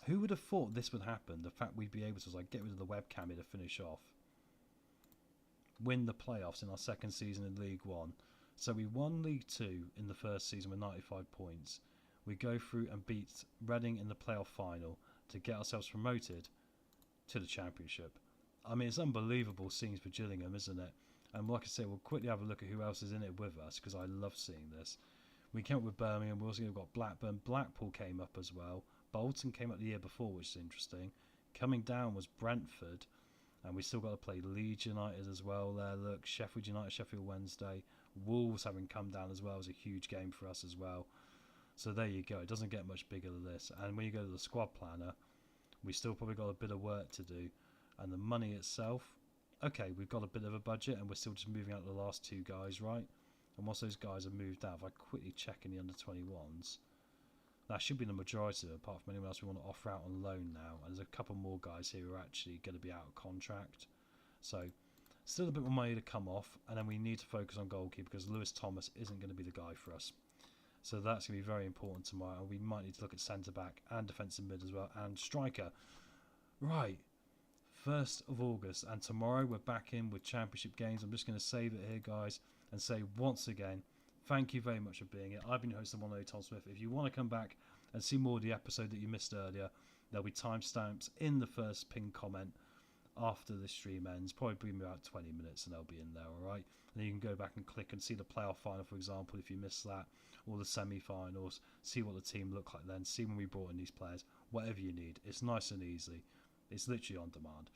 Who would have thought this would happen? The fact we'd be able to get rid of the webcam here to finish off. Win the playoffs in our second season in League One. So we won League Two in the first season with 95 points. We go through and beat Reading in the playoff final to get ourselves promoted to the Championship. I mean, it's unbelievable scenes for Gillingham, isn't it? And like I say, we'll quickly have a look at who else is in it with us, because I love seeing this. We came up with Birmingham. We also got Blackburn. Blackpool came up as well. Bolton came up the year before, which is interesting. Coming down was Brentford. And we still got to play Leeds United as well there. Look, Sheffield United, Sheffield Wednesday, Wolves having come down as well is a huge game for us as well. So there you go. It doesn't get much bigger than this. And when you go to the squad planner, we still probably got a bit of work to do. And the money itself, okay, we've got a bit of a budget and we're still just moving out the last 2 guys, right? And once those guys are moved out, if I quickly check in the under-21s, that should be the majority of it, apart from anyone else we want to offer out on loan now. And there's a couple more guys here who are actually going to be out of contract. So still a bit more money to come off, and then we need to focus on goalkeeper because Lewis Thomas isn't going to be the guy for us. So that's going to be very important tomorrow, and we might need to look at centre-back and defensive mid as well, and striker. Right, 1st of August, and tomorrow we're back in with championship games. I'm just going to save it here, guys, and say once again, thank you very much for being here. I've been your host, the one and only Tom Smith. If you want to come back and see more of the episode that you missed earlier, there'll be timestamps in the first pinned comment after the stream ends. Probably be about 20 minutes and they'll be in there, alright? And then you can go back and click and see the playoff final, for example, if you missed that, or the semi-finals, see what the team looked like then, see when we brought in these players, whatever you need. It's nice and easy. It's literally on demand.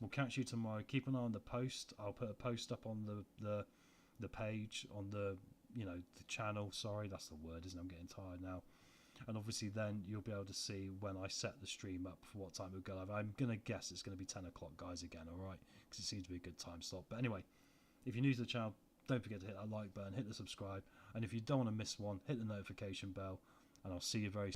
We'll catch you tomorrow. Keep an eye on the post. I'll put a post up on the page, on the the channel. Sorry, that's the word, isn't it? I'm getting tired now. And obviously then you'll be able to see when I set the stream up for what time it'll go live. I'm going to guess it's going to be 10 o'clock, guys, again, alright? Because it seems to be a good time slot. But anyway, if you're new to the channel, don't forget to hit that like button, hit the subscribe. And if you don't want to miss one, hit the notification bell. And I'll see you very soon.